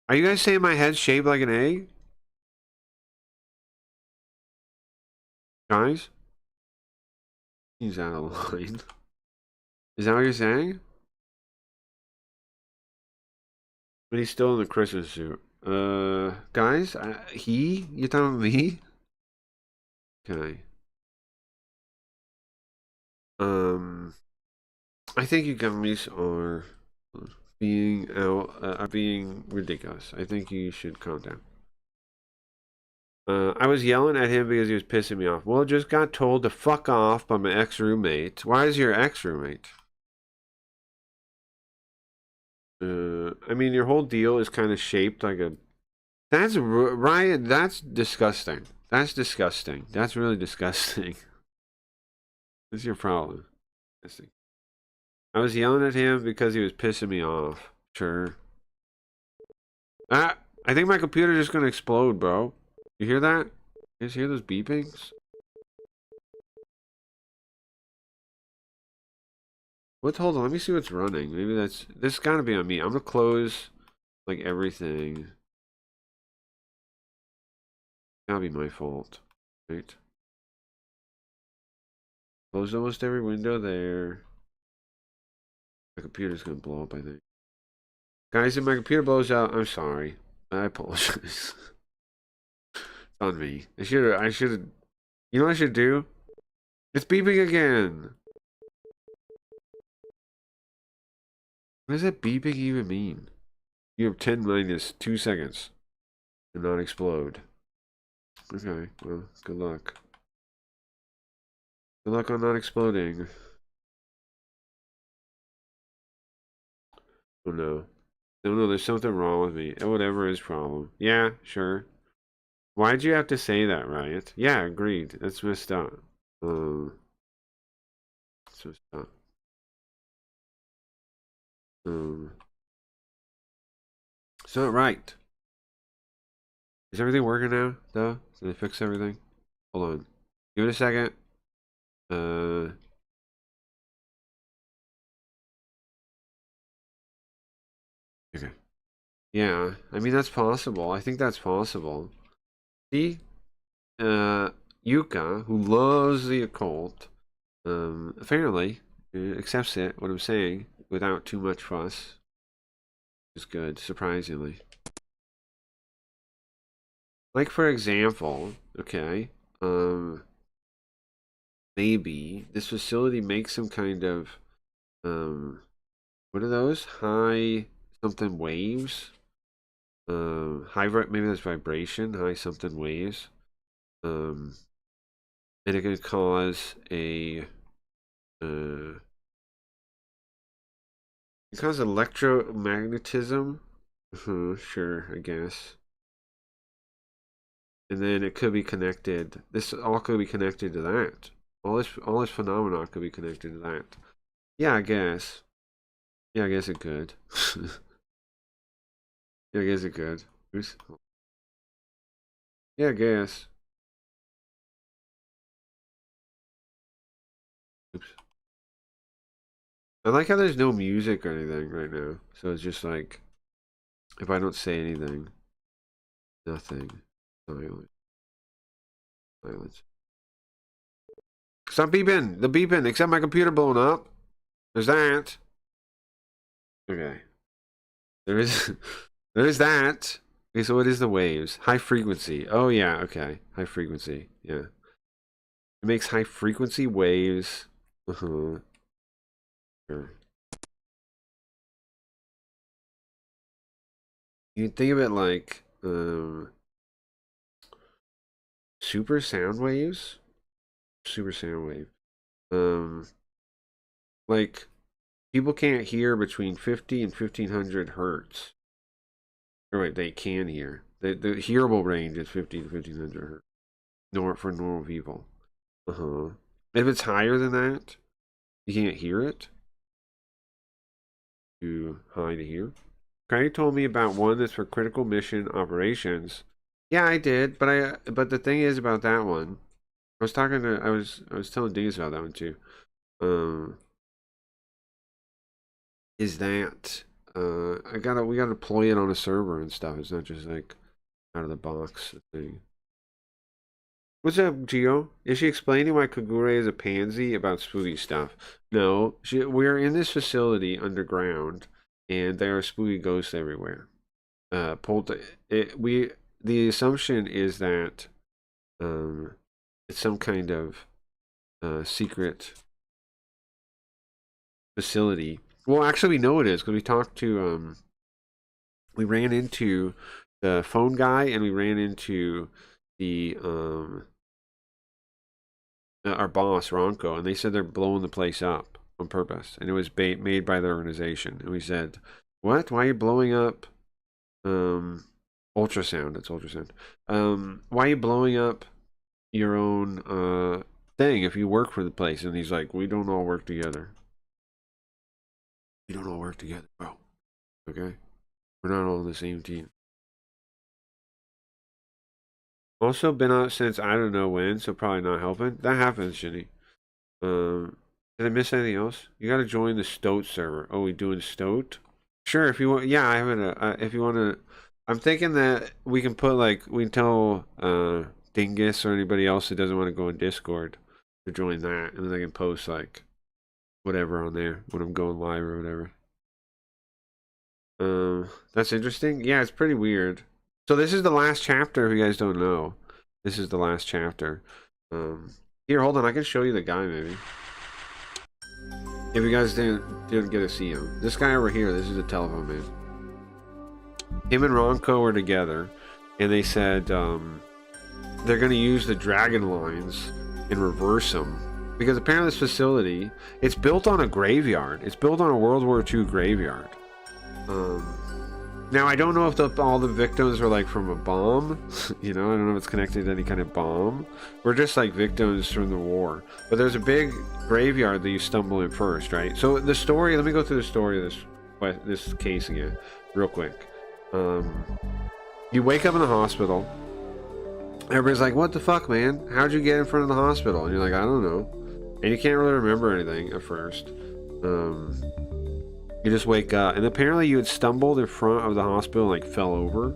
Are you guys saying my head's shaped like an egg? Guys? He's out of line. Is that what you're saying? But he's still in the Christmas suit. Guys? You talking about me? Okay. I think you gummies are being ridiculous. I think you should calm down. I was yelling at him because he was pissing me off. Well, just got told to fuck off by my ex-roommate. Why is your ex-roommate? I mean, your whole deal is kind of shaped like a... That's... Ryan, that's disgusting. That's disgusting. That's really disgusting. What's your problem? I was yelling at him because he was pissing me off. Sure. Ah! I think my computer's just gonna explode, bro. You hear that? You guys hear those beepings? Hold on, let me see what's running. Maybe this gotta be on me. I'm gonna close like everything. Gotta be my fault. Right? Close almost every window there. My computer's gonna blow up, I think. Guys, if my computer blows out, I'm sorry. I apologize. It's on me. I should you know what I should do? It's beeping again. What does that beeping even mean? You have 10 minus 2 seconds to not explode. Okay, well, good luck. Good luck on not exploding. Oh no. No, there's something wrong with me. Whatever his problem. Yeah, sure. Why'd you have to say that, Riot? Yeah, agreed. That's messed up. That's messed up. It's not right. Is everything working now, though? Did they fix everything? Hold on. Give it a second. Okay. Yeah, I mean, that's possible. I think that's possible. See? Yuka, who loves the occult, apparently accepts it, what I'm saying, without too much fuss. Is good, surprisingly. Like, for example, okay, maybe this facility makes some kind of, what are those? High something waves? Maybe that's vibration, high something waves. And it could cause it cause electromagnetism. Sure, I guess. And then it could be connected. This all could be connected to that. All this phenomena could be connected to that. Yeah, I guess. Yeah, I guess it could. Yeah, I guess it could. Oops. Yeah, I guess. Oops. I like how there's no music or anything right now. So it's just like, if I don't say anything, nothing. Silence. Silence. Stop beeping! The beeping! Except my computer blowing up. There's that. Okay. There is that. Okay, so what is the waves? High frequency. Oh yeah, okay. High frequency. Yeah. It makes high frequency waves. Sure. You can think of it like super sound waves. Super sound wave. Like people can't hear between 50 and 1500 hertz. Or wait, they can hear. The hearable range is 50 to 1500 hertz. For normal people. If it's higher than that, you can't hear it. Too high to hear. Craig told me about one that's for critical mission operations. Yeah, I did, but the thing is about that one, I was talking to I was telling Dingus about that one too. Is that we gotta deploy it on a server and stuff. It's not just like out of the box thing. What's up, Gio? Is she explaining why Kagure is a pansy about spooky stuff? No, we're in this facility underground, and there are spooky ghosts everywhere. The assumption is that it's some kind of secret facility. Well, actually, we know it is because we talked to we ran into the phone guy, and we ran into the our boss Ronco, and they said they're blowing the place up on purpose, and it was made by the organization. And we said, "What? Why are you blowing up?" Ultrasound. It's ultrasound. Why are you blowing up your own thing if you work for the place? And he's like, "We don't all work together. We don't all work together, bro. Okay, we're not all on the same team." Also been out since I don't know when, so probably not helping. That happens, Shinny. Did I miss anything else? You gotta join the Stoat server. Oh, we doing Stoat? Sure, if you want. Yeah, I haven't. If you want to, I'm thinking that we can put like we can tell Dingus or anybody else that doesn't want to go in Discord to join that, and then they can post like whatever on there when I'm going live or whatever. That's interesting. Yeah, it's pretty weird. So this is the last chapter, if you guys don't know. This is the last chapter. Here, hold on, I can show you the guy maybe. If you guys didn't get to see him. This guy over here, this is the telephone man. Him and Ronco were together, and they said they're going to use the dragon lines and reverse them. Because apparently this facility, it's built on a graveyard. It's built on a World War II graveyard. Now, I don't know if all the victims were like from a bomb. You know, I don't know if it's connected to any kind of bomb. We're just like victims from the war. But there's a big graveyard that you stumble in first, right? So the story, let me go through the story of this case again, real quick. You wake up in the hospital. Everybody's like, "What the fuck, man? How'd you get in front of the hospital?" And you're like, "I don't know." And you can't really remember anything at first. You just wake up, and apparently you had stumbled in front of the hospital and like fell over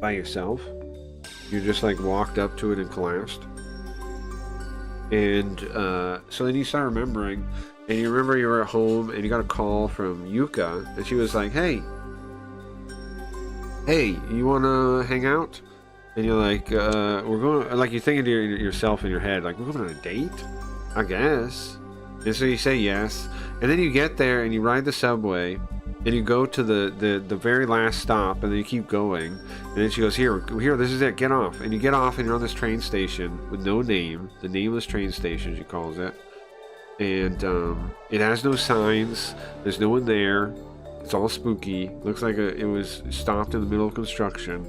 by yourself. You just like walked up to it and collapsed. And so then you start remembering, and you remember you were at home and you got a call from Yuka, and she was like, hey, you want to hang out? And you're like, we're going, like you're thinking to yourself in your head, like, we're going on a date? I guess. And so you say yes, and then you get there and you ride the subway, and you go to the very last stop, and then you keep going, and then she goes, here, this is it, get off. And you get off, and you're on this train station with no name, the nameless train station, she calls it. And it has no signs, there's no one there, it's all spooky, looks like it was stopped in the middle of construction.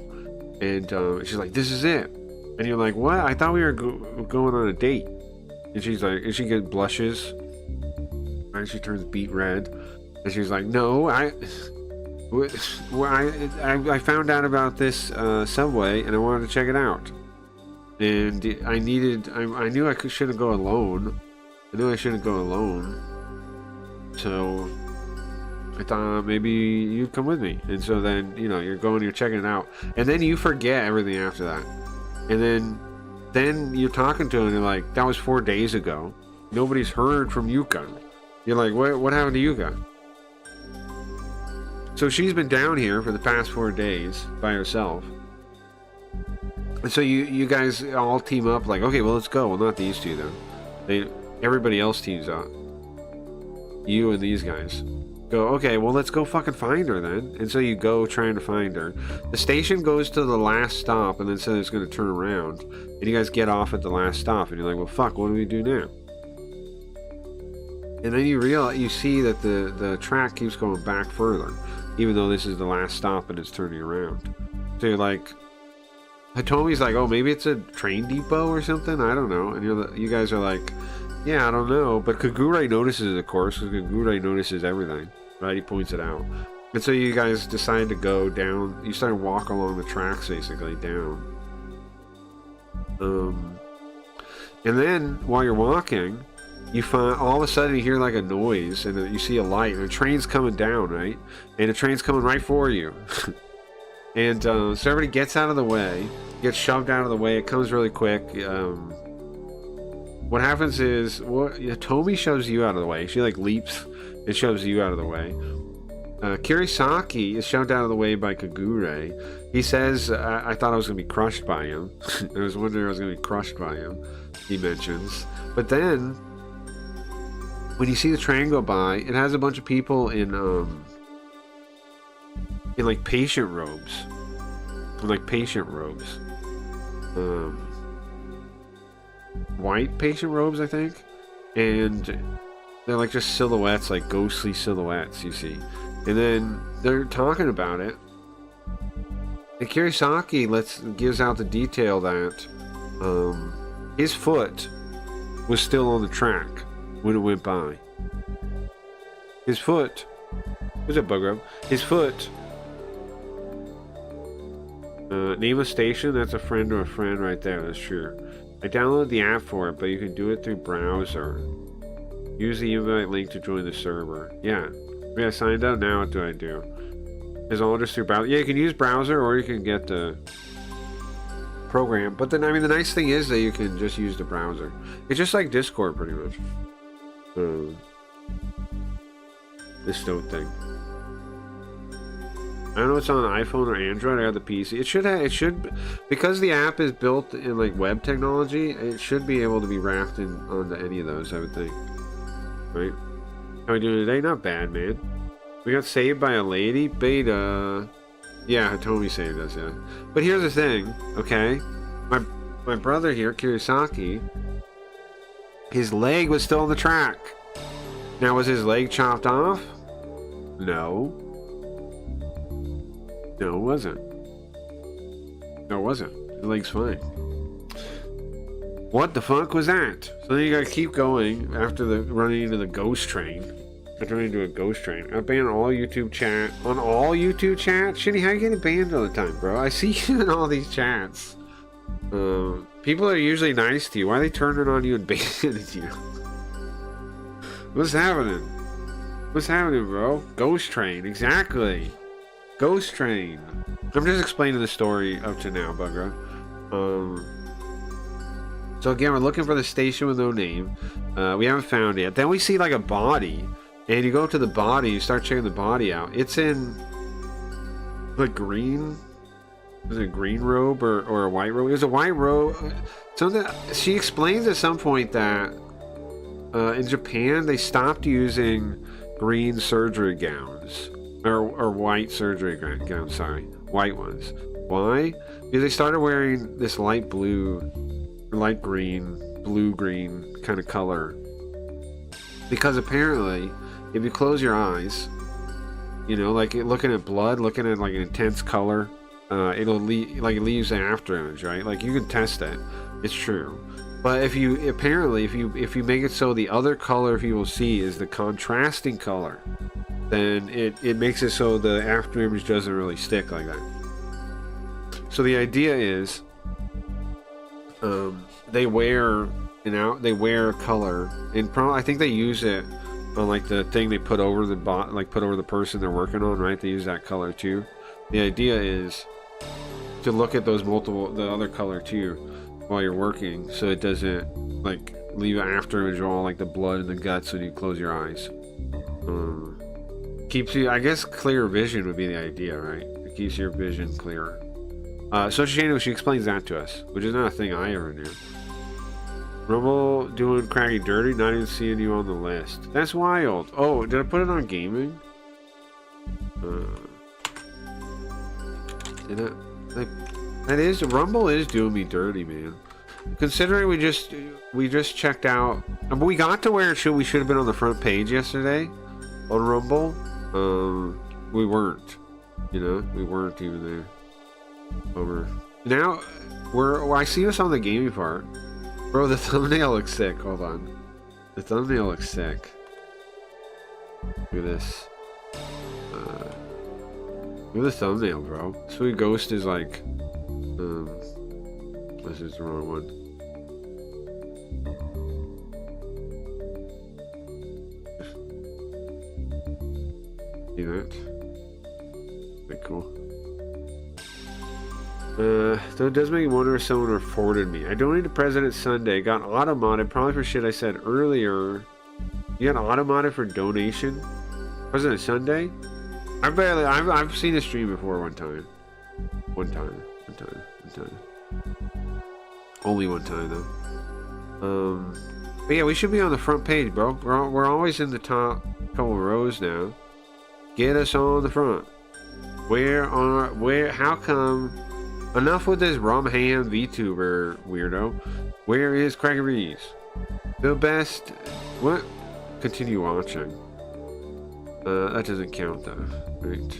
And she's like, this is it. And you're like, what? I thought we were going on a date. And she's like, and she gets blushes, and she turns beet red, and she's like, no, I found out about this subway, and I wanted to check it out, and I knew I shouldn't go alone. I knew I shouldn't go alone, so I thought maybe you'd come with me. And so then, you know, you're checking it out, and then you forget everything after that, and then you're talking to him, and you're like, that was 4 days ago. Nobody's heard from Yuka. You're like, what happened to Yuka? So she's been down here for the past 4 days by herself. And so you guys all team up, like, okay, well, let's go. Well, not these two, though. Everybody else teams up. You and these guys. Go, okay, well, let's go fucking find her then. And so you go trying to find her. The station goes to the last stop, and then says it's going to turn around. And you guys get off at the last stop, and you're like, well, fuck, what do we do now? And then you see that the track keeps going back further, even though this is the last stop and it's turning around. So you're like, Hitomi's like, oh, maybe it's a train depot or something? I don't know. And you guys are like, yeah, I don't know. But Kagure notices, of course, because Kagure notices everything. Right, he points it out. And so you guys decided to go down. You started to walk along the tracks, basically, down. And then, while you're walking, you find, all of a sudden you hear like a noise, and you see a light, and a train's coming down, right? And the train's coming right for you. And so everybody gets out of the way, gets shoved out of the way. It comes really quick. What happens is, Tomi shoves you out of the way. She like leaps and shoves you out of the way. Kirisaki is shoved out of the way by Kagure. He says, I thought I was going to be crushed by him. I was wondering if I was going to be crushed by him, he mentions. But then, when you see the train go by, it has a bunch of people in like patient robes. White patient robes, I think. And they're like just silhouettes, like ghostly silhouettes, you see. And then they're talking about it. And Kirisaki gives out the detail that his foot was still on the track when it went by. His foot. What's up, Bug Rub? His foot. Name a station. That's a friend or a friend right there. That's true. I downloaded the app for it, but you can do it through browser. Use the invite link to join the server. Yeah. I signed up. Now what do I do? Is all just through browser? Yeah, you can use browser or you can get the program. But then, I mean, the nice thing is that you can just use the browser. It's just like Discord, pretty much. This stone thing. I don't know if it's on iPhone or Android. I have the PC. It should, because the app is built in like web technology, it should be able to be wrapped onto any of those, I would think. Right? How are we doing today? Not bad, man. We got saved by a lady. Beta. Yeah, Hitomi saved us, yeah. But here's the thing, okay? My brother here, Kirisaki, his leg was still on the track. Now, was his leg chopped off? No. No, it wasn't. No, it wasn't. His leg's fine. What the fuck was that? So then you gotta keep going after running into the ghost train. After running into a ghost train. I banned all YouTube chat. On all YouTube chat? Shitty, how you getting banned all the time, bro? I see you in all these chats. People are usually nice to you. Why are they turning on you and banning you? What's happening? What's happening, bro? Ghost train, exactly. Ghost train. I'm just explaining the story up to now, Bugra. So again, we're looking for the station with no name. We haven't found it yet. Then we see like a body, and you go up to the body, you start checking the body out. It's in like green. Is it a green robe or a white robe? It was a white robe. Something she explains at some point that in Japan they stopped using green surgery gowns. Or white surgery gowns, sorry. White ones. Why? Because they started wearing this light blue, light green, blue-green kind of color. Because apparently, if you close your eyes, you know, like looking at blood, looking at like an intense color, it leaves an after image, right? Like you can test it. It's true. But if you make it so the other color people see is the contrasting color, then it makes it so the after image doesn't really stick like that. So the idea is they wear color, and I think they use it on like the thing they put over the put over the person they're working on, right? They use that color too. The idea is to look at the other color too while you're working, so it doesn't like leave an after image of all like the blood and the guts when you close your eyes. Keeps you, I guess, clear vision would be the idea, right? It keeps your vision clearer. So she explains that to us, which is not a thing I ever knew. Rumble doing Craggy Dirty, not even seeing you on the list. That's wild. Oh, did I put it on gaming? Rumble is doing me dirty, man. Considering we just checked out, but we got to where we should have been on the front page yesterday on Rumble. We weren't. You know, we weren't even there. Over. Now I see us on the gaming part. Bro, the thumbnail looks sick. Hold on. The thumbnail looks sick. Look at this. Look at the thumbnail, bro. Sweet Ghost is like, this is the wrong one. See that? Pretty cool. Though it does make me wonder if someone reported me. I donated to President Sunday. Got auto-modded, probably for shit I said earlier. You got auto-modded for donation? President Sunday? I've seen a stream before one time. One time. Only one time though. But yeah, we should be on the front page, bro. We're always in the top couple rows now. Get us on the front. How come? Enough with this rum ham VTuber weirdo. Where is Cracker Reese? The best. What? Continue watching. That doesn't count though. Right.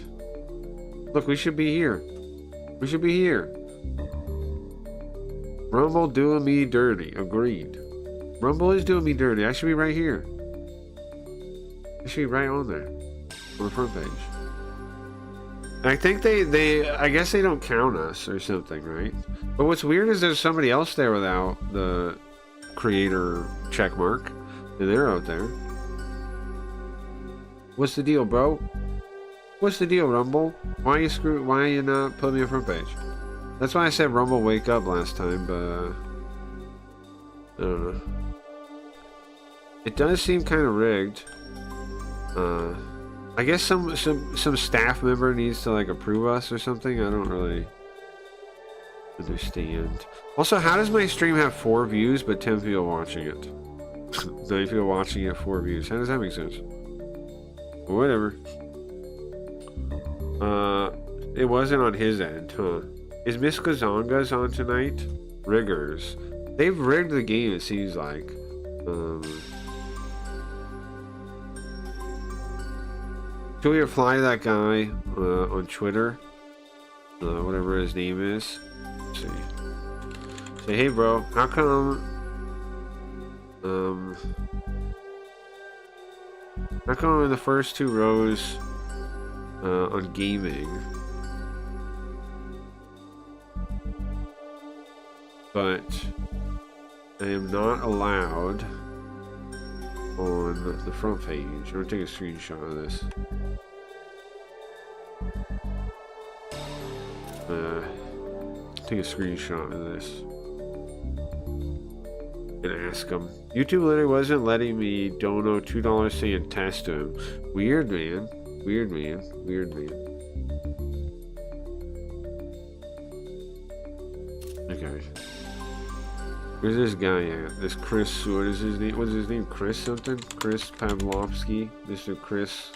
Look, we should be here. We should be here. Rumble doing me dirty. Agreed. Rumble is doing me dirty. I should be right here. I should be right on there. On the front page. I think I guess they don't count us or something, right? But what's weird is there's somebody else there without the creator check mark. And they're out there. What's the deal, bro? What's the deal, Rumble? Why are you not putting me on front page? That's why I said Rumble wake up last time, but I don't know. It does seem kind of rigged. I guess some staff member needs to like approve us or something. I don't really understand. Also, how does my stream have 4 views but 10 people watching it? 9 people watching it, 4 views. How does that make sense? Whatever. It wasn't on his end, huh? Is Miss Kazanga's on tonight? Riggers. They've rigged the game, it seems like. Should we reply to that guy on Twitter? Whatever his name is. Let's see. Say, hey bro, how come in the first 2 rows on gaming, but I am not allowed on the front page? I'm gonna take a screenshot of this. Take a screenshot of this and ask him. YouTube literally wasn't letting me dono $2 saying test to him. Weird, man. Weird, man. Weird, man. Okay. Where's this guy at? This Chris, what is his name? What's his name? Chris something? Chris Pavlovsky? Mr. Chris.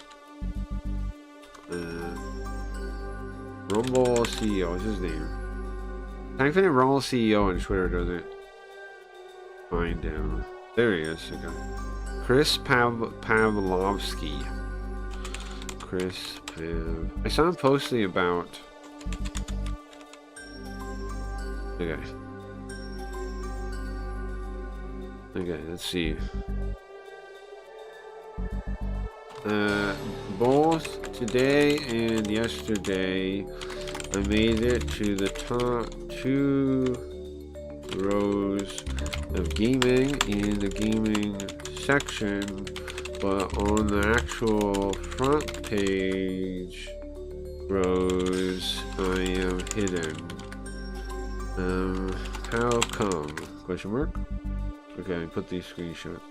Rumble CEO, what's his name? Type in Rumble CEO on Twitter, does it? Find him. There he is. Okay. Chris Pavlovsky. Chris Pav. I saw him posting about. Okay. Okay, let's see. Both today and yesterday, I made it to the top 2 rows of gaming in the gaming section, but on the actual front page rows, I am hidden. How come? Question mark? Okay, put these screenshots.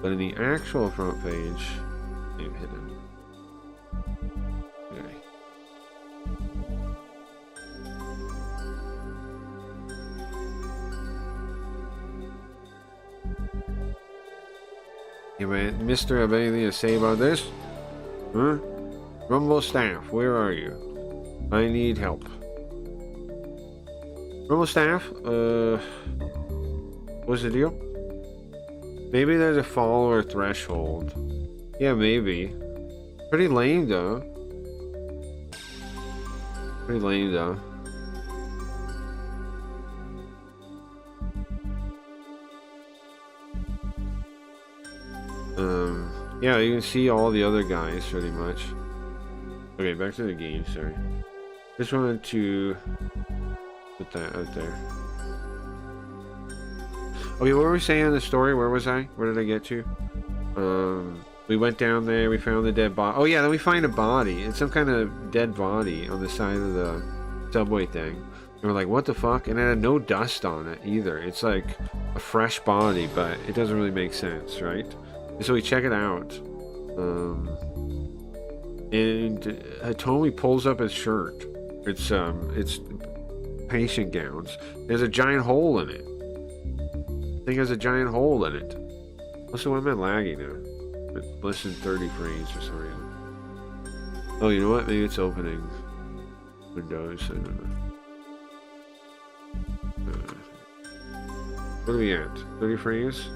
But in the actual front page, I'm hidden. Okay. Hey man, Mr. Have anything to say about this? Huh? Rumble staff, where are you? I need help. Rumble staff, what's the deal? Maybe there's a follower threshold. Yeah, maybe. Pretty lame though. Pretty lame though. Yeah, you can see all the other guys pretty much. Okay, back to the game, sorry. Just wanted to put that out there. Okay, what were we saying in the story? Where was I? Where did I get to? We went down there, we found the dead body. Oh yeah, then we find a body. It's some kind of dead body on the side of the subway thing. And we're like, what the fuck? And it had no dust on it either. It's like a fresh body, but it doesn't really make sense, right? And so we check it out. And Hitomi pulls up his shirt. It's patient gowns. There's a giant hole in it. The thing has a giant hole in it. Also, why am I lagging now? Less than 30 frames or something. Oh, you know what? Maybe it's opening Windows. I don't know. What are we at? 30 frames?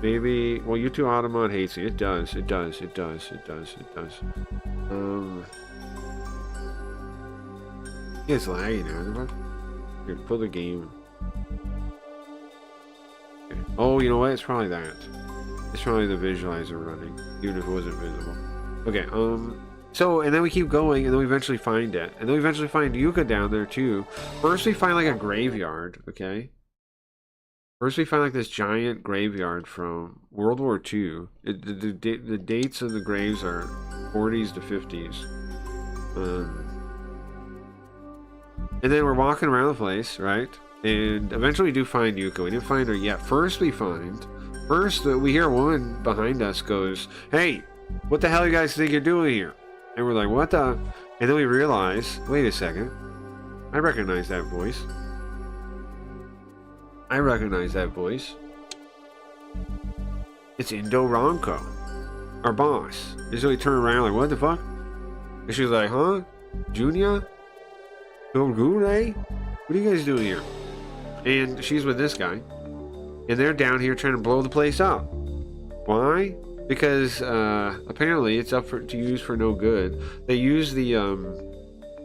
Maybe. Well, YouTube Automod hates it. It does. It does. It does. It does. It does. Yeah, it's lagging now. Here, pull the game. Okay. Oh, you know what? It's probably that. It's probably the visualizer running, even if it wasn't visible. Okay, so, and then we keep going, and then we eventually find it. And then we eventually find Yuka down there, too. First, we find, like, a graveyard, okay? First, we find, like, this giant graveyard from World War II. The dates of the graves are 40s to 50s. And then we're walking around the place, right? And eventually we do find Yuka. We didn't find her yet. First, we hear a woman behind us goes, "Hey, what the hell you guys think you're doing here?" And we're like, "What the?" And then we realize, wait a second. I recognize that voice. It's Indo Ronco, our boss. And so we turn around like, what the fuck? And she's like, huh? Junya? Dogure? What are you guys doing here? And she's with this guy. And they're down here trying to blow the place up. Why? Because apparently it's up to use for no good. They use the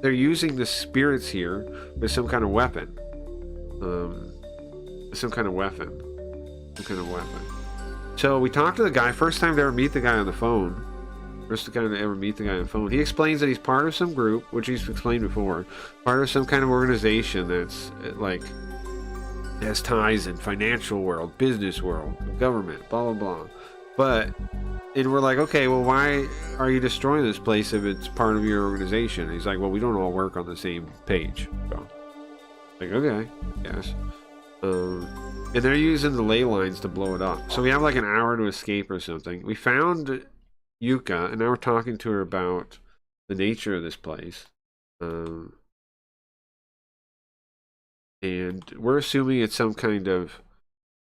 they're using the spirits here with some kind of weapon. Some kind of weapon. So we talked to the guy. First time to ever meet the guy on the phone. He explains that he's part of some group, which he's explained before, part of some kind of organization that's like has ties in financial world, business world, government, blah blah blah. And we're like, okay, well, why are you destroying this place if it's part of your organization? And he's like, well, we don't all work on the same page. So, like, okay, yes. And they're using the ley lines to blow it up. So we have like an hour to escape or something. We found Yuka, and now we're talking to her about the nature of this place. And we're assuming it's some kind of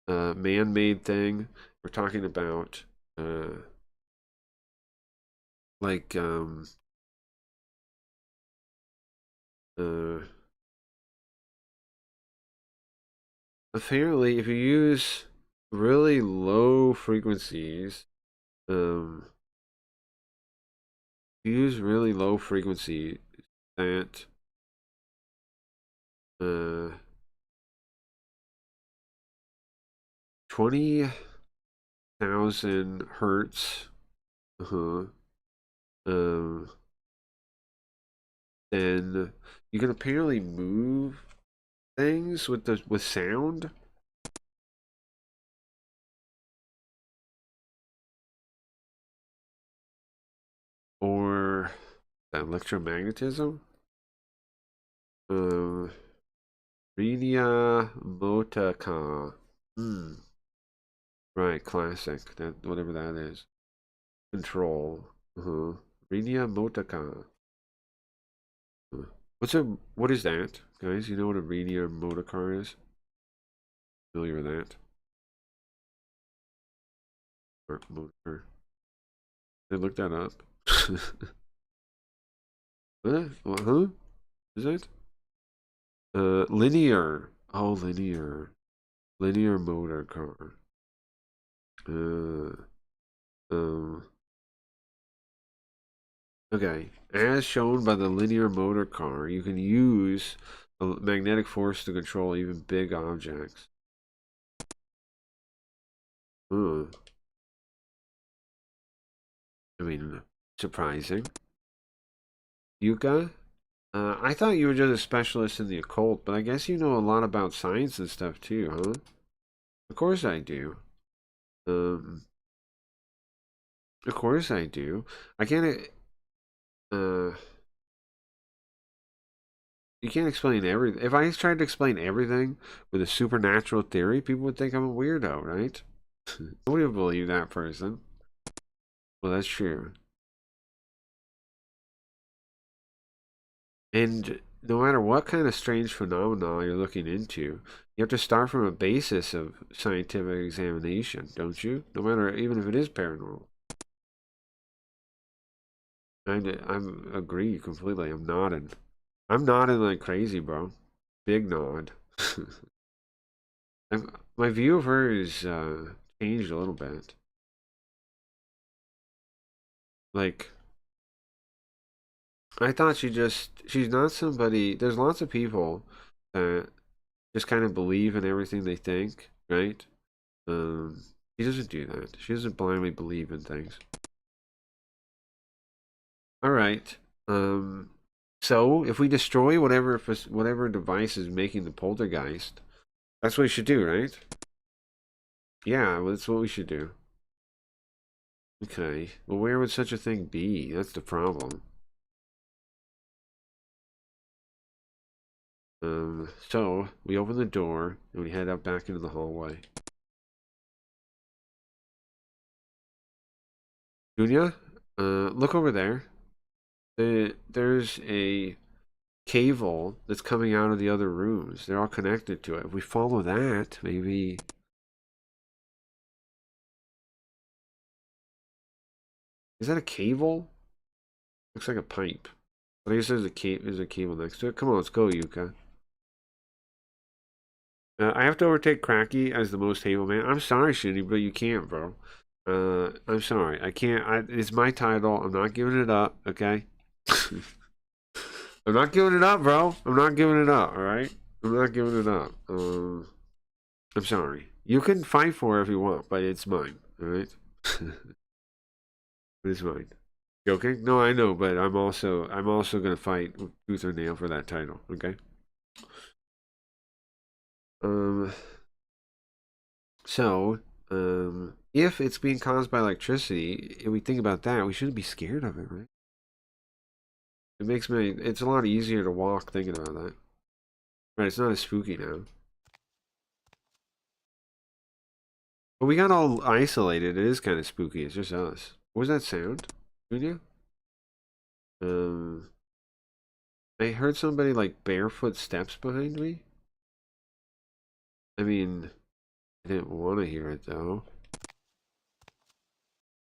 man-made thing. We're talking about apparently if you use really low frequencies, that 20,000 hertz, then you can apparently move things with sound. Or electromagnetism. Rinia Motaka. Right, classic. That whatever that is. Control. Rinia Motaka. What is that? Guys, you know what a Rinia Motocar is? Familiar with that? Or motor. Did I look that up? What? Huh? Is it? Linear. Oh, linear. Linear motor car. Okay. As shown by the linear motor car, you can use a magnetic force to control even big objects. I mean, surprising. Yuka? I thought you were just a specialist in the occult, but I guess you know a lot about science and stuff too, huh? Of course I do. Of course I do. I can't, you can't explain everything. If I tried to explain everything with a supernatural theory, people would think I'm a weirdo, right? Nobody would believe that person. Well, that's true. And no matter what kind of strange phenomena you're looking into, you have to start from a basis of scientific examination, don't you? No matter, even if it is paranormal. I agree completely. I'm nodding. I'm nodding like crazy, bro. Big nod. My view of her is changed a little bit. Like, I thought she's not somebody, there's lots of people that just kind of believe in everything they think, right? She doesn't do that. She doesn't blindly believe in things. Alright. So, if we destroy whatever device is making the poltergeist, that's what we should do, right? Yeah, well, that's what we should do. Okay. Well, where would such a thing be? That's the problem. So, we open the door, and we head up back into the hallway. Junia, look over there. There's a cable that's coming out of the other rooms. They're all connected to it. If we follow that, maybe... Is that a cable? Looks like a pipe. But I guess there's a cable next to it. Come on, let's go, Yuka. I have to overtake Cracky as the most hateful man. I'm sorry, Shitty, but you can't, bro. I'm sorry. I can't. It's my title. I'm not giving it up, okay? I'm not giving it up, bro. I'm not giving it up, alright? I'm not giving it up. I'm sorry. You can fight for it if you want, but it's mine, alright? It's mine. Joking? No, I know, but I'm also gonna fight with tooth or nail for that title, okay? If it's being caused by electricity, if we think about that, we shouldn't be scared of it, right? It's a lot easier to walk thinking about that. Right, it's not as spooky now. But we got all isolated, it is kind of spooky, it's just us. What was that sound? Julia? I heard somebody barefoot steps behind me. I mean, I didn't want to hear it though.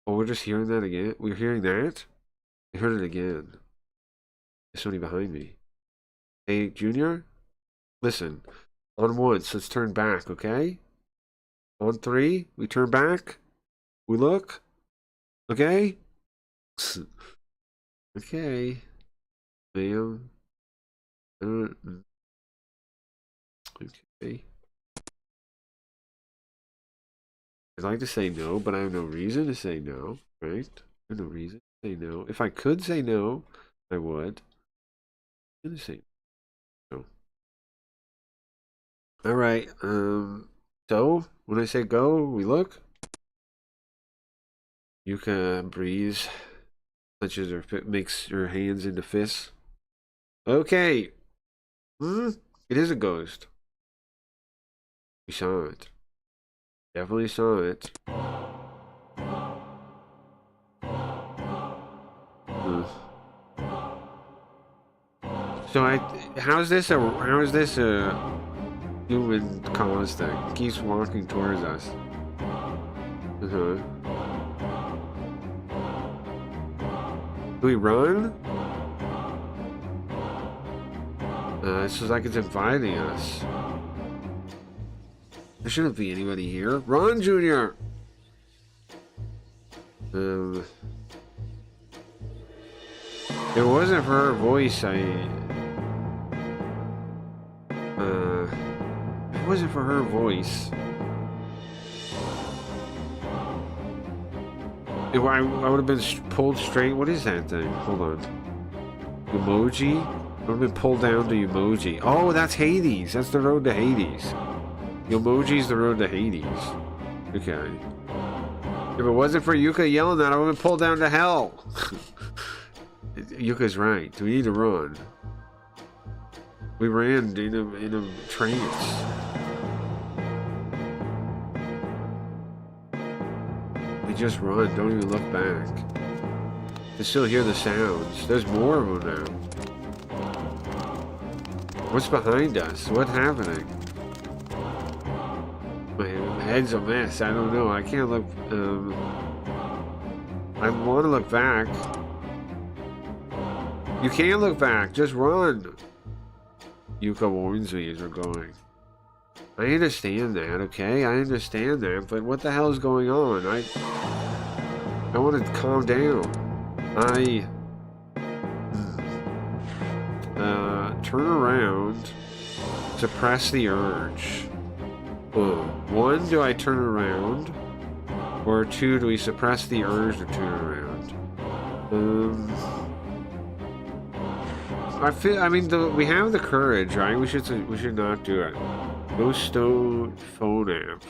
Oh, we're just hearing that again? We're hearing that? I heard it again. There's somebody behind me. Hey, Junior? Listen. On once, let's turn back, okay? On three, we turn back. We look. Okay? Okay. Ma'am. Okay. I'd like to say no, but I have no reason to say no, right? I have no reason to say no. If I could say no, I would. I'm gonna say no. Alright, so, when I say go, we look. Yuka breathes, clenches her, makes her hands into fists. Okay! It is a ghost. We saw it. Definitely saw it. So how is this a human cause thing? It keeps walking towards us. Do we run? It's just like it's inviting us. There shouldn't be anybody here. Run, Junior! If it wasn't for her voice, if it wasn't for her voice, I would have been pulled straight. What is that thing? Hold on. Emoji? I would have been pulled down to emoji. Oh, that's Hades. That's the road to Hades. Emoji's the road to Hades. Okay. If it wasn't for Yuka yelling that, I would have been pulled down to hell. Yuka's right. We need to run. We ran in a trance. We just run. Don't even look back. I still hear the sounds. There's more of them now. What's behind us? What's happening? My head's a mess. I don't know. I can't look. I want to look back. You can't look back. Just run. Yuka warns me as we're going. I understand that, okay? I understand that, but what the hell is going on? I want to calm down. Turn around. Suppress the urge. One, do I turn around? Or two, do we suppress the urge to turn around? We have the courage, right? We should not do it. No stone phone app.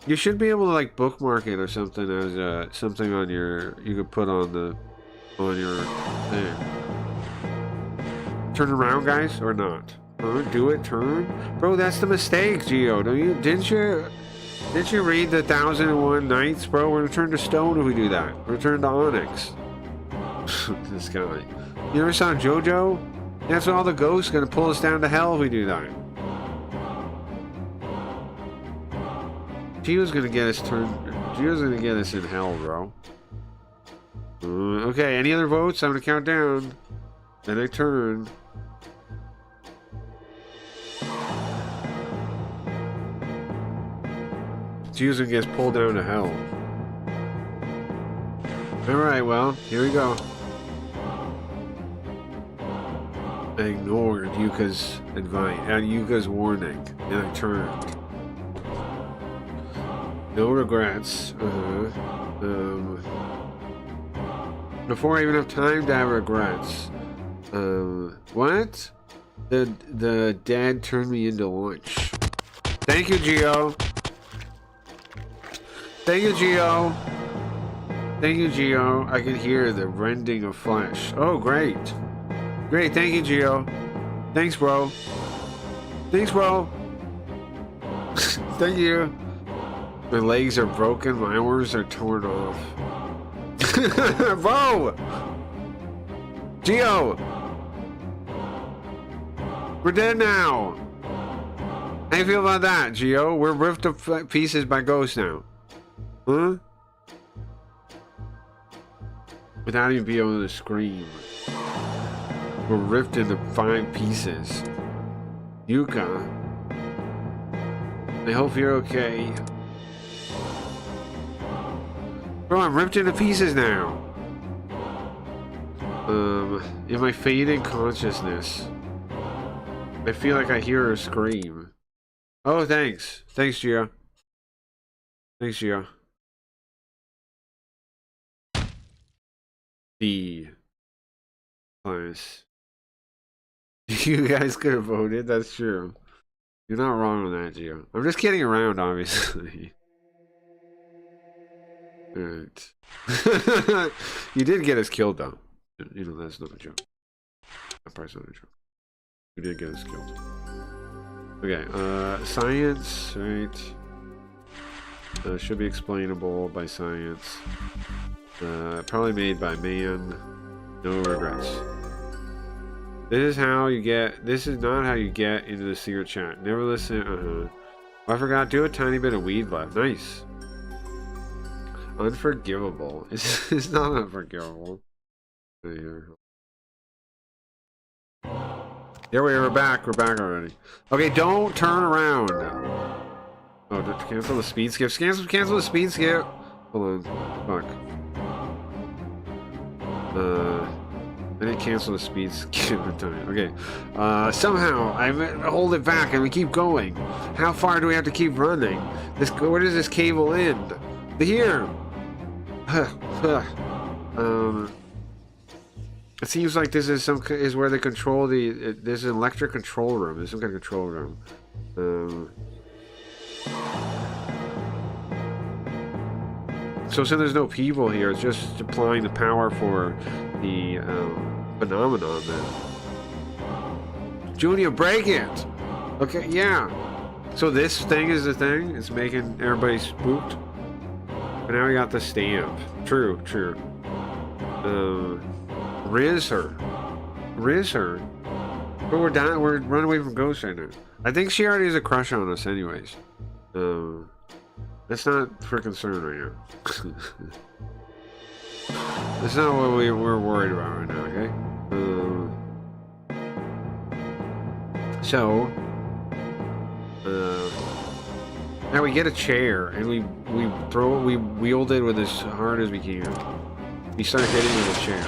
You should be able to like bookmark it or something as something on you could put on your thing. Turn around, guys, or not? Do it, turn, bro. That's the mistake, Geo. Didn't you read the 1001 Nights, bro? We're gonna turn to stone if we do that. We're gonna turn to onyx. This guy. You ever saw JoJo? That's all the ghosts gonna pull us down to hell if we do that. Gio's gonna get us in hell, bro. Okay, any other votes? I'm gonna count down. Then I turn. Gio's gonna get us pulled down to hell. Alright, well, here we go. I ignored Yuka's advice and Yuka's warning, and I turned. No regrets. Before I even have time to have regrets. What? The dad turned me into lunch. Thank you, Geo. Thank you, Geo. Thank you, Geo. I can hear the rending of flesh. Oh, great. Great, thank you, Geo. Thanks, bro. Thanks, bro. Thank you. My legs are broken, my arms are torn off. Bro! Geo! We're dead now! How do you feel about that, Geo? We're ripped to pieces by ghosts now. Huh? Without even being able to scream. We're ripped into 5 pieces. Yuka. I hope you're okay. Bro, I'm ripped into pieces now. In my fading consciousness, I feel like I hear her scream. Oh, thanks. Thanks, Gio. Thanks, Gio. The place. You guys could have voted, that's true. You're not wrong on that, Gio. I'm just kidding around, obviously. Alright. You did get us killed, though. You know, that's not a joke. That part's not a joke. You did get us killed. Okay, science, right? Should be explainable by science. Probably made by man. No regrets. This is not how you get into the secret chat. Never listen, I forgot, do a tiny bit of weed left. Nice. Unforgivable. It's not unforgivable. Here we're back. We're back already. Okay, don't turn around. Oh, to cancel the speed skip. Cancel the speed skip. Hold on. Fuck. I didn't cancel the speed skip time. Okay. Somehow I hold it back and we keep going. How far do we have to keep running? Where does this cable end? Here. It seems like this is is where they control the. There's an electric control room. There's some kind of control room. So since there's no people here, it's just applying the power for the phenomenon. Then. Junior, break it. Okay, yeah. So this thing is the thing. It's making everybody spooked. But now we got the stamp. True. Riz her. But we're down. We're running away from Ghost right now. I think she already has a crush on us, anyways. That's not for concern right now. That's not what we're worried about right now. Okay. So. Now we get a chair and we wield it with as hard as we can. We start hitting with a chair.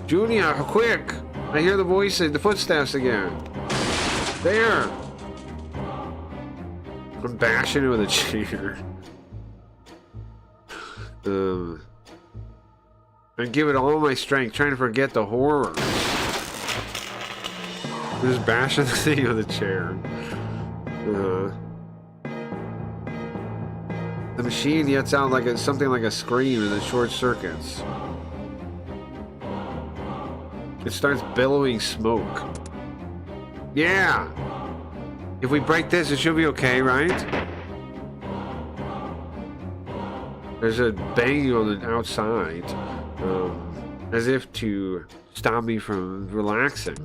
Junior, quick! I hear the voices, the footsteps again. There! I'm bashing it with a chair. I give it all my strength, trying to forget the horror. I'm just bashing the thing with a chair. The machine lets out like something like a scream and it short circuits. It starts billowing smoke. Yeah! If we break this, it should be okay, right? There's a bang on the outside, as if to stop me from relaxing.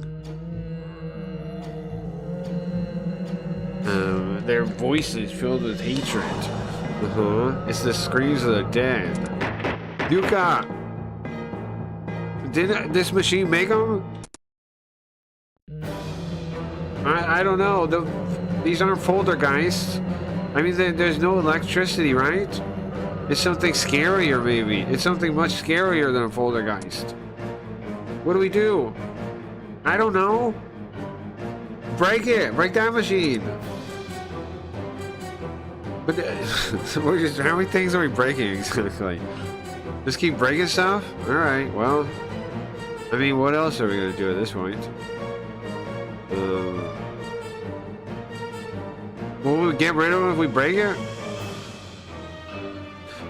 Their voices filled with hatred. It's the screams of the dead. Yuka! Did this machine make them? I don't know. These aren't poltergeists. I mean, there's no electricity, right? It's something scarier, maybe. It's something much scarier than a poltergeist. What do we do? I don't know. Break it! Break that machine! But we're just, how many things are we breaking exactly? Just keep breaking stuff? Alright, well. I mean, what else are we gonna do at this point? Will we get rid of them if we break it?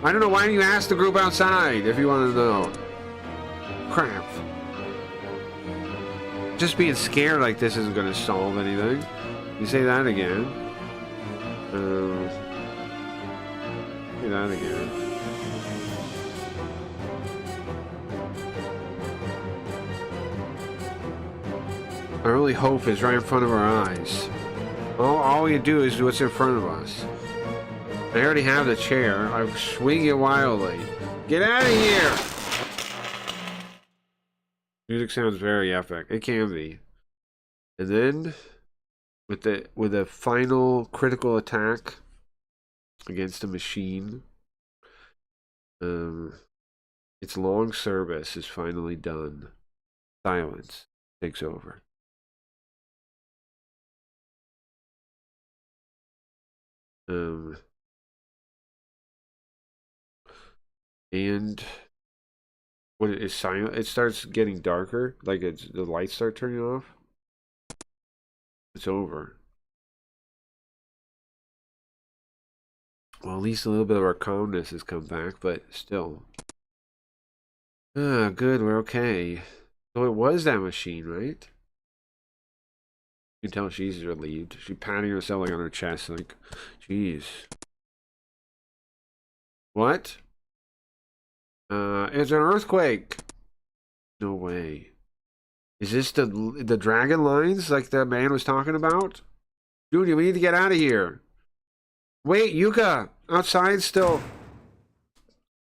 I don't know, why don't you ask the group outside if you want to know? Crap. Just being scared like this isn't gonna solve anything. You say that again. Say that again. Our only hope is right in front of our eyes. All we do is what's in front of us. I already have the chair. I swing it wildly. Get out of here! Music sounds very epic. It can be. And then, with the final critical attack against the machine, its long service is finally done. Silence takes over. And when it is silent, it starts getting darker. Like the lights start turning off. It's over. Well, at least a little bit of our calmness has come back, but still. Ah, good, we're okay. So it was that machine, right? You can tell she's relieved. She's patting herself like on her chest, like, jeez. What? It's an earthquake. No way. Is this the dragon lines like the man was talking about? Junior, we need to get out of here. Wait, Yuka! Outside still.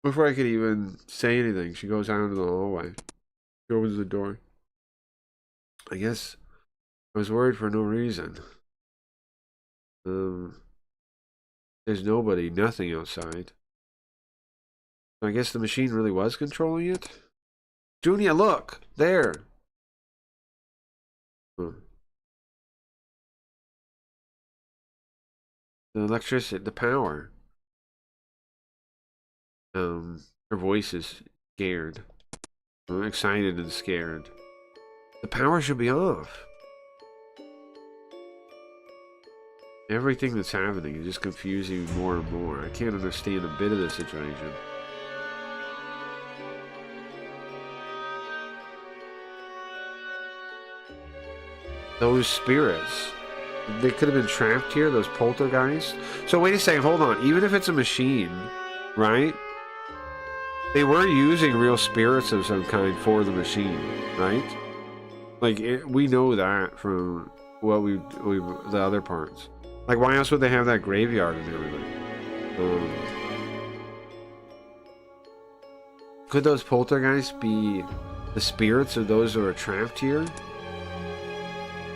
Before I could even say anything, she goes out into the hallway. She opens the door. I guess I was worried for no reason. There's nobody, nothing outside. I guess the machine really was controlling it? Junior, look! There! The electricity, the power. Her voice is scared. Excited and scared. The power should be off. Everything that's happening is just confusing me more and more. I can't understand a bit of the situation. Those spirits, they could have been trapped here, those poltergeists. So wait a second, hold on. Even if it's a machine, right? They were using real spirits of some kind for the machine, right? Like, we know that from what we the other parts. Like, why else would they have that graveyard and everything? Could those poltergeists be the spirits of those who are trapped here?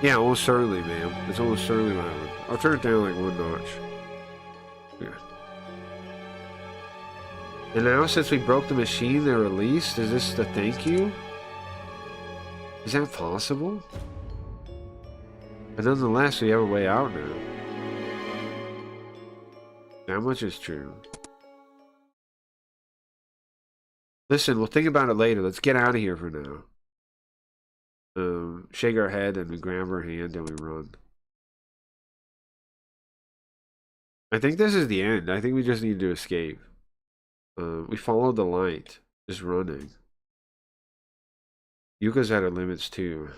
Yeah, almost certainly, ma'am. It's almost certainly what happened. I'll turn it down like one notch. Yeah. And now, since we broke the machine, they're released? Is this the thank you? Is that possible? But nonetheless, we have a way out now. That much is true. Listen, we'll think about it later. Let's get out of here for now. Shake our head and we grab her hand and we run. I think this is the end. I think we just need to escape. We followed the light, just running. Yuka's at her limits too.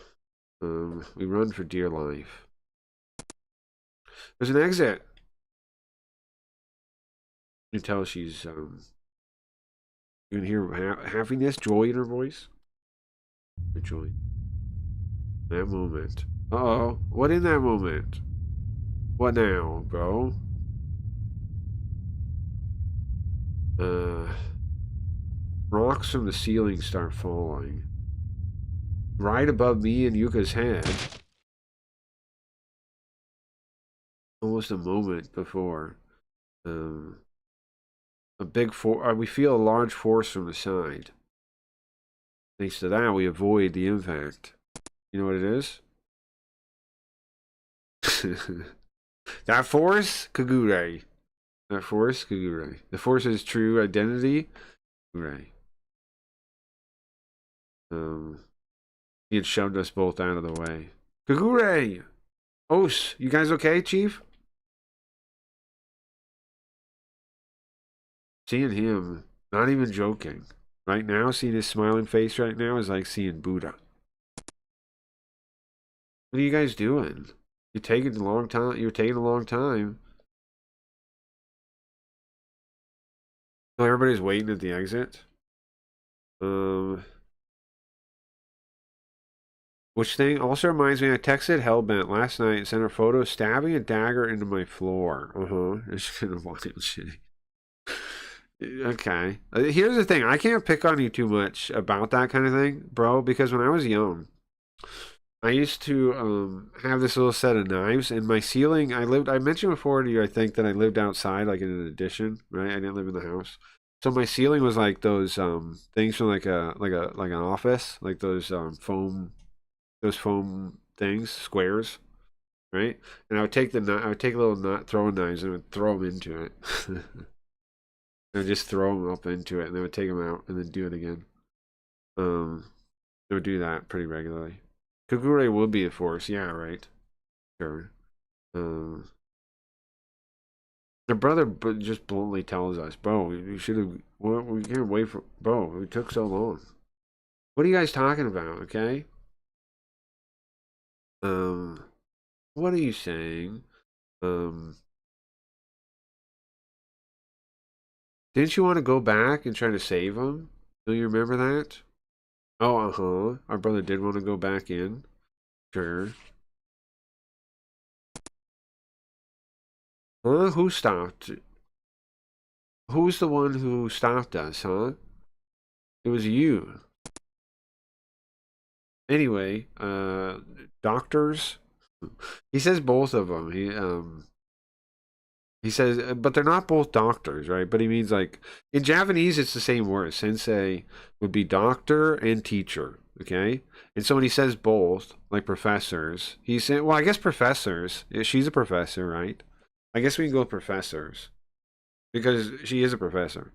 We run for dear life. There's an exit. You can tell she's you can hear happiness, joy in her voice. Joy. That moment. Uh-oh. What in that moment? What now, bro? Rocks from the ceiling start falling. Right above me and Yuka's head. Almost a moment before. A big we feel a large force from the side. Thanks to that, we avoid the impact. You know what it is? That force? Kagure. That force? Kagure. The force's true identity? Kagure. He had shoved us both out of the way. Kagure! Os, you guys okay, Chief? Seeing him, not even joking. Right now, seeing his smiling face right now is like seeing Buddha. What are you guys doing? You're taking a long time. You're taking a long time. So everybody's waiting at the exit. Which thing also reminds me, I texted Hellbent last night and sent her photo stabbing a dagger into my floor. It's kind of wild shitty. Okay. Here's the thing. I can't pick on you too much about that kind of thing, bro, because when I was young, I used to have this little set of knives in my ceiling. I mentioned before to you, I think, that I lived outside, like in an addition, right? I didn't live in the house. So my ceiling was like those things from like an office, like those foam things, squares, right? And I would take little throwing knives and I would throw them into it. I would just throw them up into it and then would take them out and then do it again. They would do that pretty regularly. Kagure would be a force, yeah, right. Sure. The brother just bluntly tells us, bro, we should have, we can't wait for, bro, it took so long. What are you guys talking about, okay? What are you saying? Didn't you want to go back and try to save him? Do you remember that? Oh, our brother did want to go back in. Sure. Huh? Who stopped? Who's the one who stopped us, huh? It was you. Anyway, doctors. He says both of them. He says, but they're not both doctors, right? But he means, like, in Japanese, it's the same word. Sensei would be doctor and teacher, okay? And so when he says both, like professors, he's saying, well, I guess professors. She's a professor, right? I guess we can go with professors because she is a professor.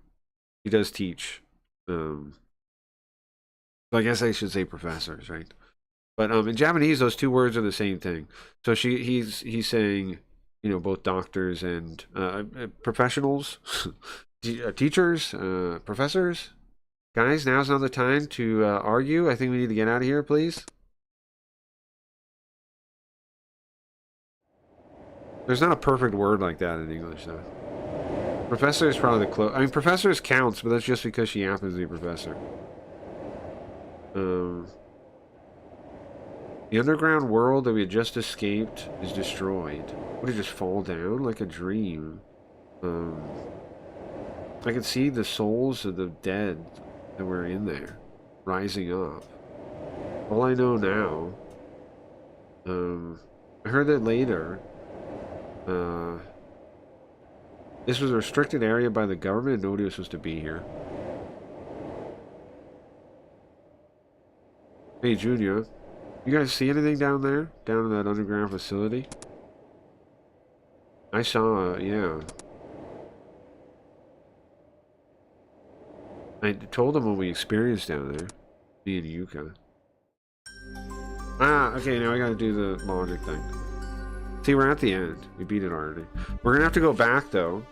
He does teach. So I guess I should say professors, right? But in Japanese, those two words are the same thing. So he's saying, you know, both doctors and professionals, teachers, professors. Guys, now's not the time to argue. I think we need to get out of here, please. There's not a perfect word like that in English, though. Professor is probably the close. I mean, professors counts, but that's just because she happens to be a professor. The underground world that we had just escaped is destroyed. Would it just fall down like a dream? I can see the souls of the dead that were in there rising up. All I know now, I heard that later, this was a restricted area by the government and nobody was supposed to be here. Hey, Junior, you guys see anything down there? Down in that underground facility? I saw, yeah. I told them what we experienced down there. Me and Yuka. Ah, okay, now I gotta do the logic thing. See, we're at the end. We beat it already. We're gonna have to go back, though,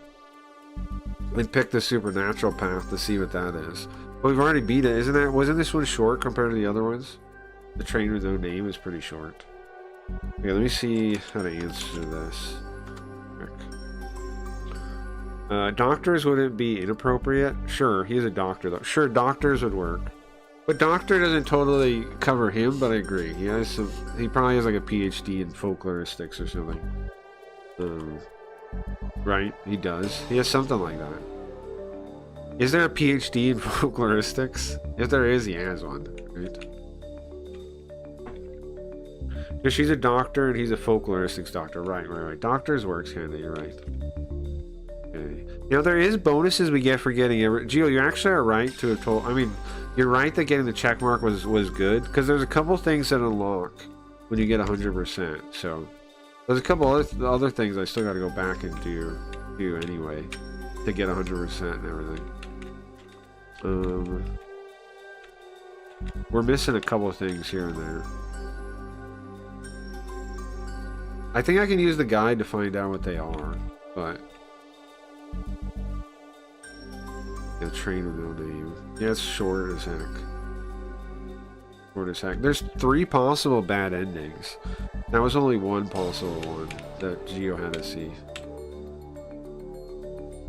and pick the supernatural path to see what that is. But we've already beat it. Wasn't this one short compared to the other ones? The train with no name is pretty short. Okay, let me see how to answer this. Doctors wouldn't be inappropriate? Sure, he is a doctor, though. Sure, doctors would work. But doctor doesn't totally cover him, but I agree. He probably has like a PhD in folkloristics or something. Right, he does. He has something like that. Is there a PhD in folkloristics? If there is, he has one, right? Because she's a doctor and he's a folkloristics doctor. Right. Doctors works kinda, you're right. Okay. You know, there is bonuses we get for getting every... Gio, you actually are right to have told... I mean, you're right that getting the check mark was good, because there's a couple things that unlock when you get 100%, so... There's a couple other things I still gotta go back and do anyway, to get 100% and everything. We're missing a couple things here and there. I think I can use the guide to find out what they are, but... Yeah, train with no name. Yeah, it's short as heck. Short as heck. There's 3 possible bad endings. That was only one possible one that Gio had to see.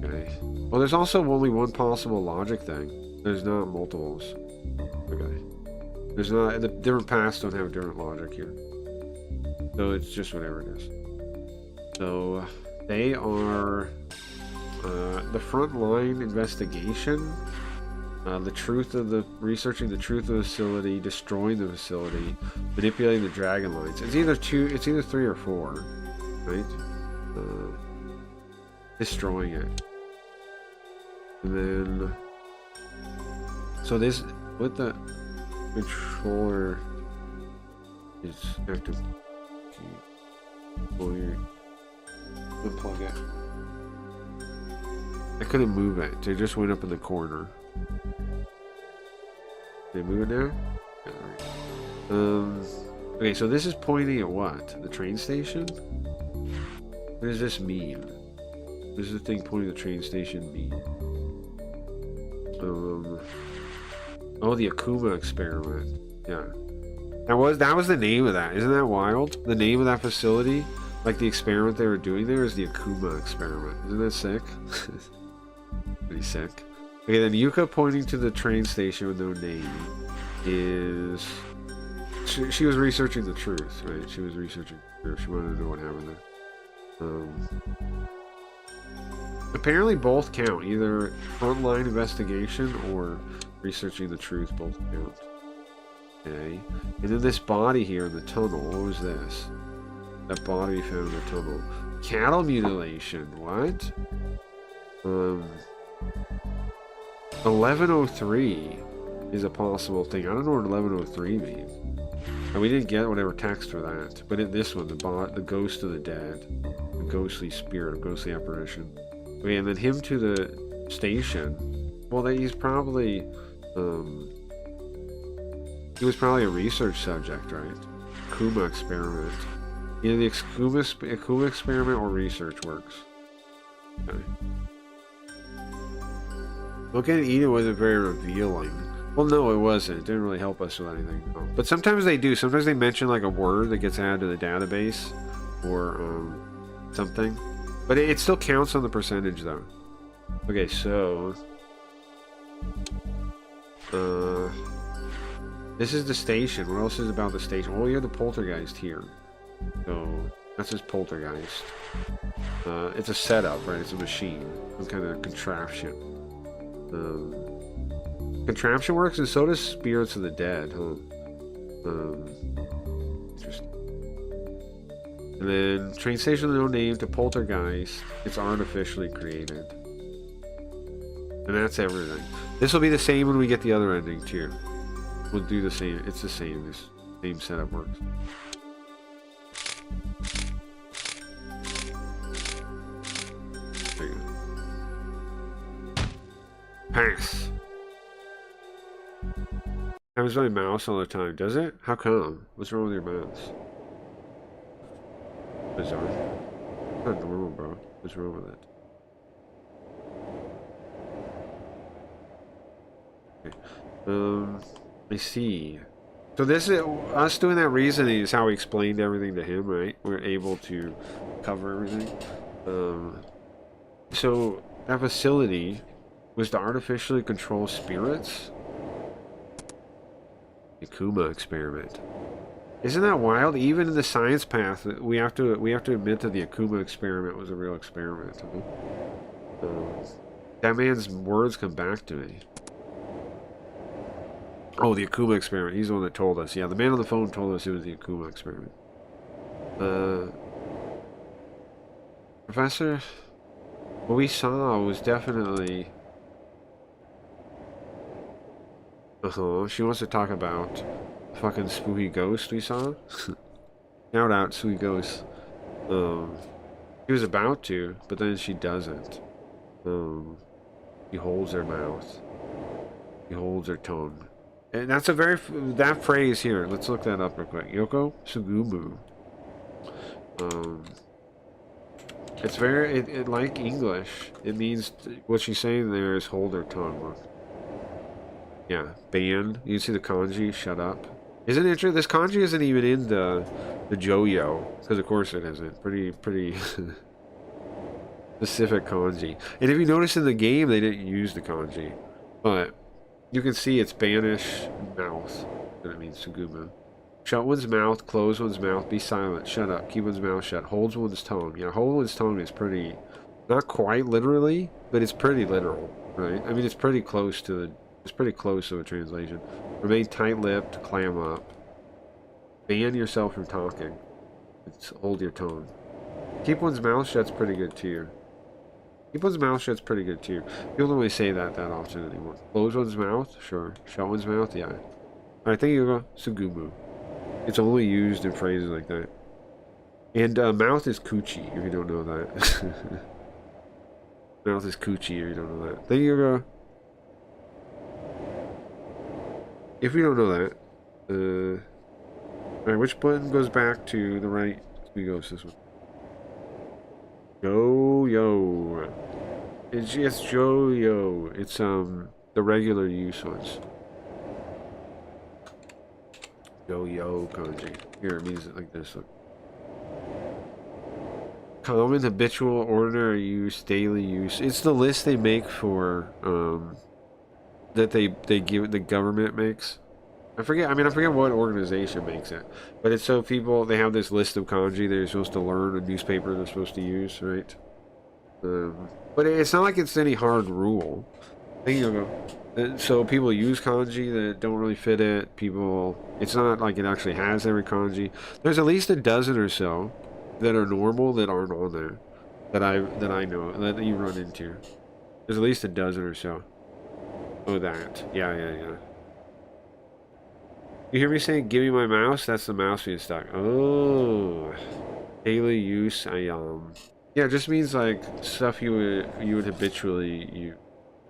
Okay. Well, there's also only one possible logic thing. There's not multiples. Okay. There's not... The different paths don't have different logic here. So it's just whatever it is. So, they are... the frontline investigation, researching the truth of the facility, destroying the facility, manipulating the dragon lines. It's either 3 or 4, right? Destroying it, and then so this with the controller is active. Unplug it. I couldn't move it. It just went up in the corner. Did I move it now? Yeah, alright. Okay, so this is pointing at what? The train station? What does this mean? What does the thing pointing at the train station mean? Oh, the Akuma experiment. Yeah. That was the name of that. Isn't that wild? The name of that facility? Like the experiment they were doing there is the Akuma experiment. Isn't that sick? Pretty sick. Okay, then Yuka pointing to the train station with no name is... She was researching the truth, right? She was researching the truth. She wanted to know what happened there. Apparently both count. Either frontline investigation or researching the truth both count. Okay. And then this body here in the tunnel. What was this? That body we found in the tunnel. Cattle mutilation. What? 1103 is a possible thing. I don't know what 1103 means. And we didn't get whatever text for that. But in this one, the ghost of the dead. The ghostly spirit, ghostly apparition. Okay, and then him to the station. Well, he's probably, he was probably a research subject, right? Akuma experiment. Either the Akuma experiment or research works. Okay. Looking at Eden wasn't very revealing. Well, no, it wasn't. It didn't really help us with anything. No. But sometimes they do. Sometimes they mention like a word that gets added to the database or something. But it still counts on the percentage though. Okay, so this is the station. What else is about the station? Well, you have the poltergeist here. So that's his poltergeist. It's a setup, right? It's a machine. Some kind of contraption. Contraption works, and so does Spirits of the Dead, huh? Interesting. And then train station no name to poltergeist. It's artificially created. And that's everything. This will be the same when we get the other ending too. We'll do the same. It's the same. This same setup works. There you go. Pass. Happens to my mouse all the time. Does it? How come? What's wrong with your mouse? Bizarre. It's not normal, bro. What's wrong with it? Okay. I see. So this is us doing that reasoning is how we explained everything to him, right? We're able to cover everything. So that facility was to artificially control spirits. The Akuma experiment. Isn't that wild? Even in the science path, we have to admit that the Akuma experiment was a real experiment. That man's words come back to me. Oh, the Akuma experiment. He's the one that told us. Yeah, the man on the phone told us it was the Akuma experiment. Professor, what we saw was definitely... She wants to talk about the fucking spooky ghost we saw. Shout out, spooky ghost. She was about to, but then she doesn't. She holds her mouth. She holds her tongue. And that's a very... that phrase here, let's look that up real quick. Yoko Sugumu. It's very... It like English. It means... what she's saying there is hold her tongue. Look. Yeah, ban. You can see the kanji. Shut up. Isn't it true? This kanji isn't even in the JoYo, because of course it isn't. Pretty specific kanji. And if you notice in the game, they didn't use the kanji, but you can see it's banish mouth. That it means Sugumu. Shut one's mouth. Close one's mouth. Be silent. Shut up. Keep one's mouth shut. Holds one's tongue. Yeah, hold one's tongue is pretty, not quite literally, but it's pretty literal, right? I mean, it's pretty close to the. It's pretty close to a translation. Remain tight-lipped, clam up. Ban yourself from talking. It's hold your tongue. Keep one's mouth shut's pretty good too. Keep one's mouth shut's pretty good too. People don't really say that often anymore. Close one's mouth? Sure. Shut one's mouth? Yeah. Alright, thank you, Hugo. Sugumu. It's only used in phrases like that. And mouth is coochie, if you don't know that. Mouth is coochie, if you don't know that. Thank you, Hugo. If you don't know that, alright, which button goes back to the right? We go this one. Yo. It's JoYo. It's the regular use ones. JoYo kanji. Here it means it like this. Look. Common, habitual, ordinary use, daily use. It's the list they make for that they give, the government makes. I forget what organization makes it, but it's so people, they have this list of kanji they're supposed to learn, a newspaper they're supposed to use, right? But it's not like it's any hard rule. So people use kanji that don't really fit it. It's not like it actually has every kanji. There's at least a dozen or so that are normal that aren't on there, that I know, that you run into. There's at least a dozen or so. Oh, that. Yeah. You hear me saying, give me my mouse? That's the mouse being stuck. Oh. Daily use, yeah, it just means like stuff you would habitually use, you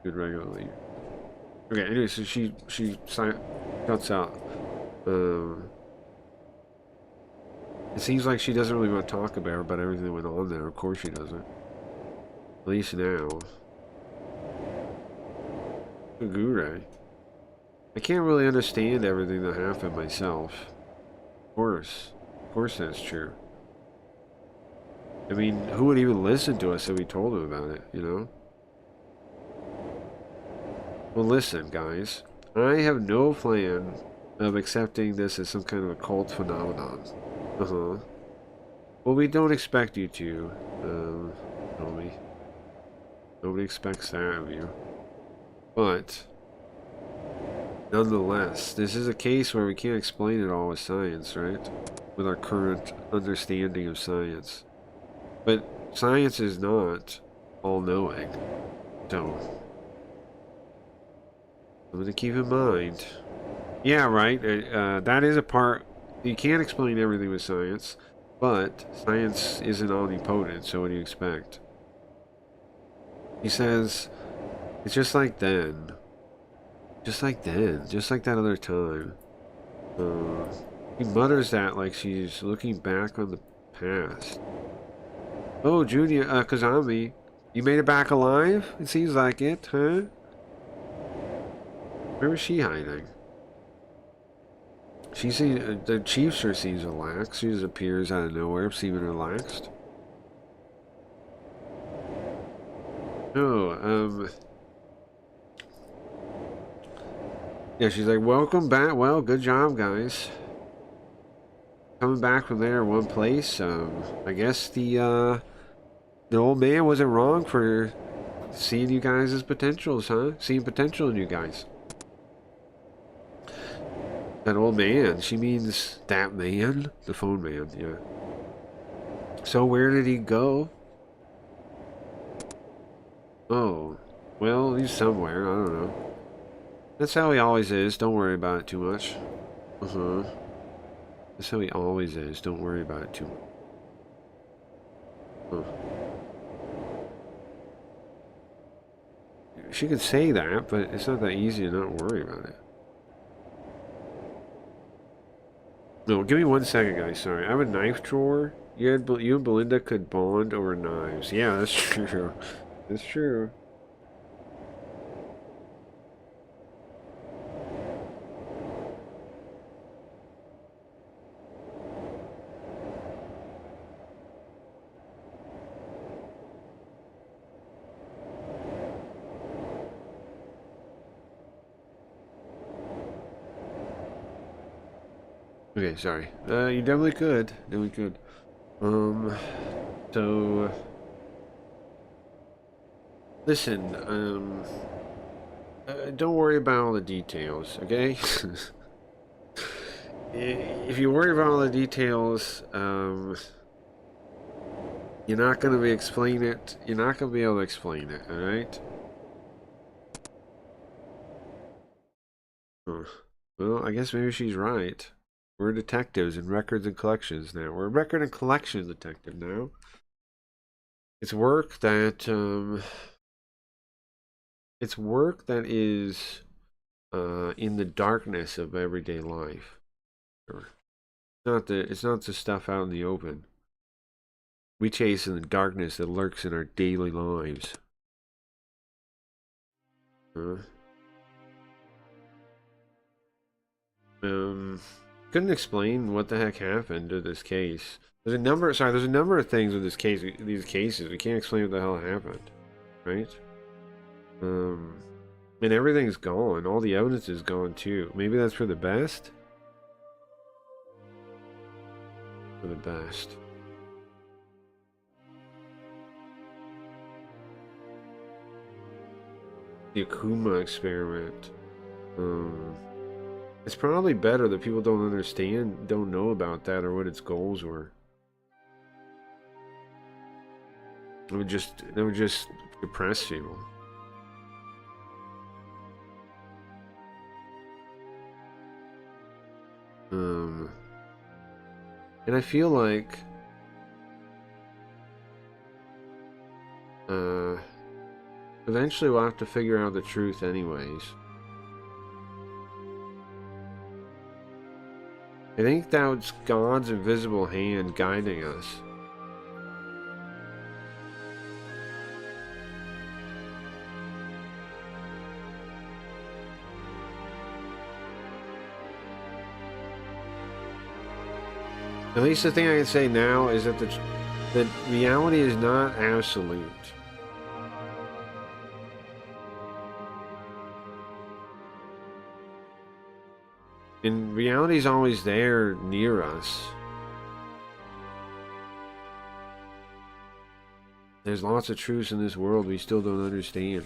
would regularly use. Okay, anyway, so she cuts out. It seems like she doesn't really want to talk about everything that went on there. Of course she doesn't. At least now. Gure. I can't really understand everything that happened myself. Of course that's true. I mean, who would even listen to us if we told them about it, you know? Well, listen, guys. I have no plan of accepting this as some kind of a cult phenomenon. Well, we don't expect you to, Tommy. Nobody expects that of you. But, nonetheless, this is a case where we can't explain it all with science, right? With our current understanding of science. But science is not all-knowing. So, something to keep in mind. Yeah, right. That is a part. You can't explain everything with science, but science isn't omnipotent, so what do you expect? He says, it's just like then. Just like then. Just like that other time. He mutters that like she's looking back on the past. Oh, Junior, Kazami, you made it back alive? It seems like it, huh? Where was she hiding? She seems, the chief sure seems relaxed. She just appears out of nowhere, seeming relaxed. Oh, yeah, she's like, welcome back. Well, good job, guys. Coming back from there in one place. I guess the old man wasn't wrong for seeing you guys as potentials, huh? Seeing potential in you guys. That old man. She means that man? The phone man, yeah. So where did he go? Oh, well, he's somewhere. I don't know. That's how he always is. Don't worry about it too much. That's how he always is. Don't worry about it too much. She could say that, but it's not that easy to not worry about it. No, give me 1 second, guys. Sorry. I have a knife drawer. You and Belinda could bond over knives. Yeah, that's true. That's true. Okay, sorry. You definitely could. Definitely could. So... Listen, don't worry about all the details, okay? If you worry about all the details, you're not gonna be explain it. You're not gonna be able to explain it, alright? Well, I guess maybe she's right. We're detectives in records and collections now. We're a record and collection detective now. It's work that is in the darkness of everyday life. It's not the stuff out in the open. We chase in the darkness that lurks in our daily lives. Couldn't explain what the heck happened to this case. There's a number of things with this case. These cases, we can't explain what the hell happened, right? And everything's gone. All the evidence is gone too. Maybe that's for the best. For the best. The Akuma experiment. It's probably better that people don't know about that or what its goals were. It would just depress people. And I feel like eventually we'll have to figure out the truth anyways. I think that's God's invisible hand guiding us. At least the thing I can say now is that that reality is not absolute. And reality is always there near us. There's lots of truths in this world we still don't understand.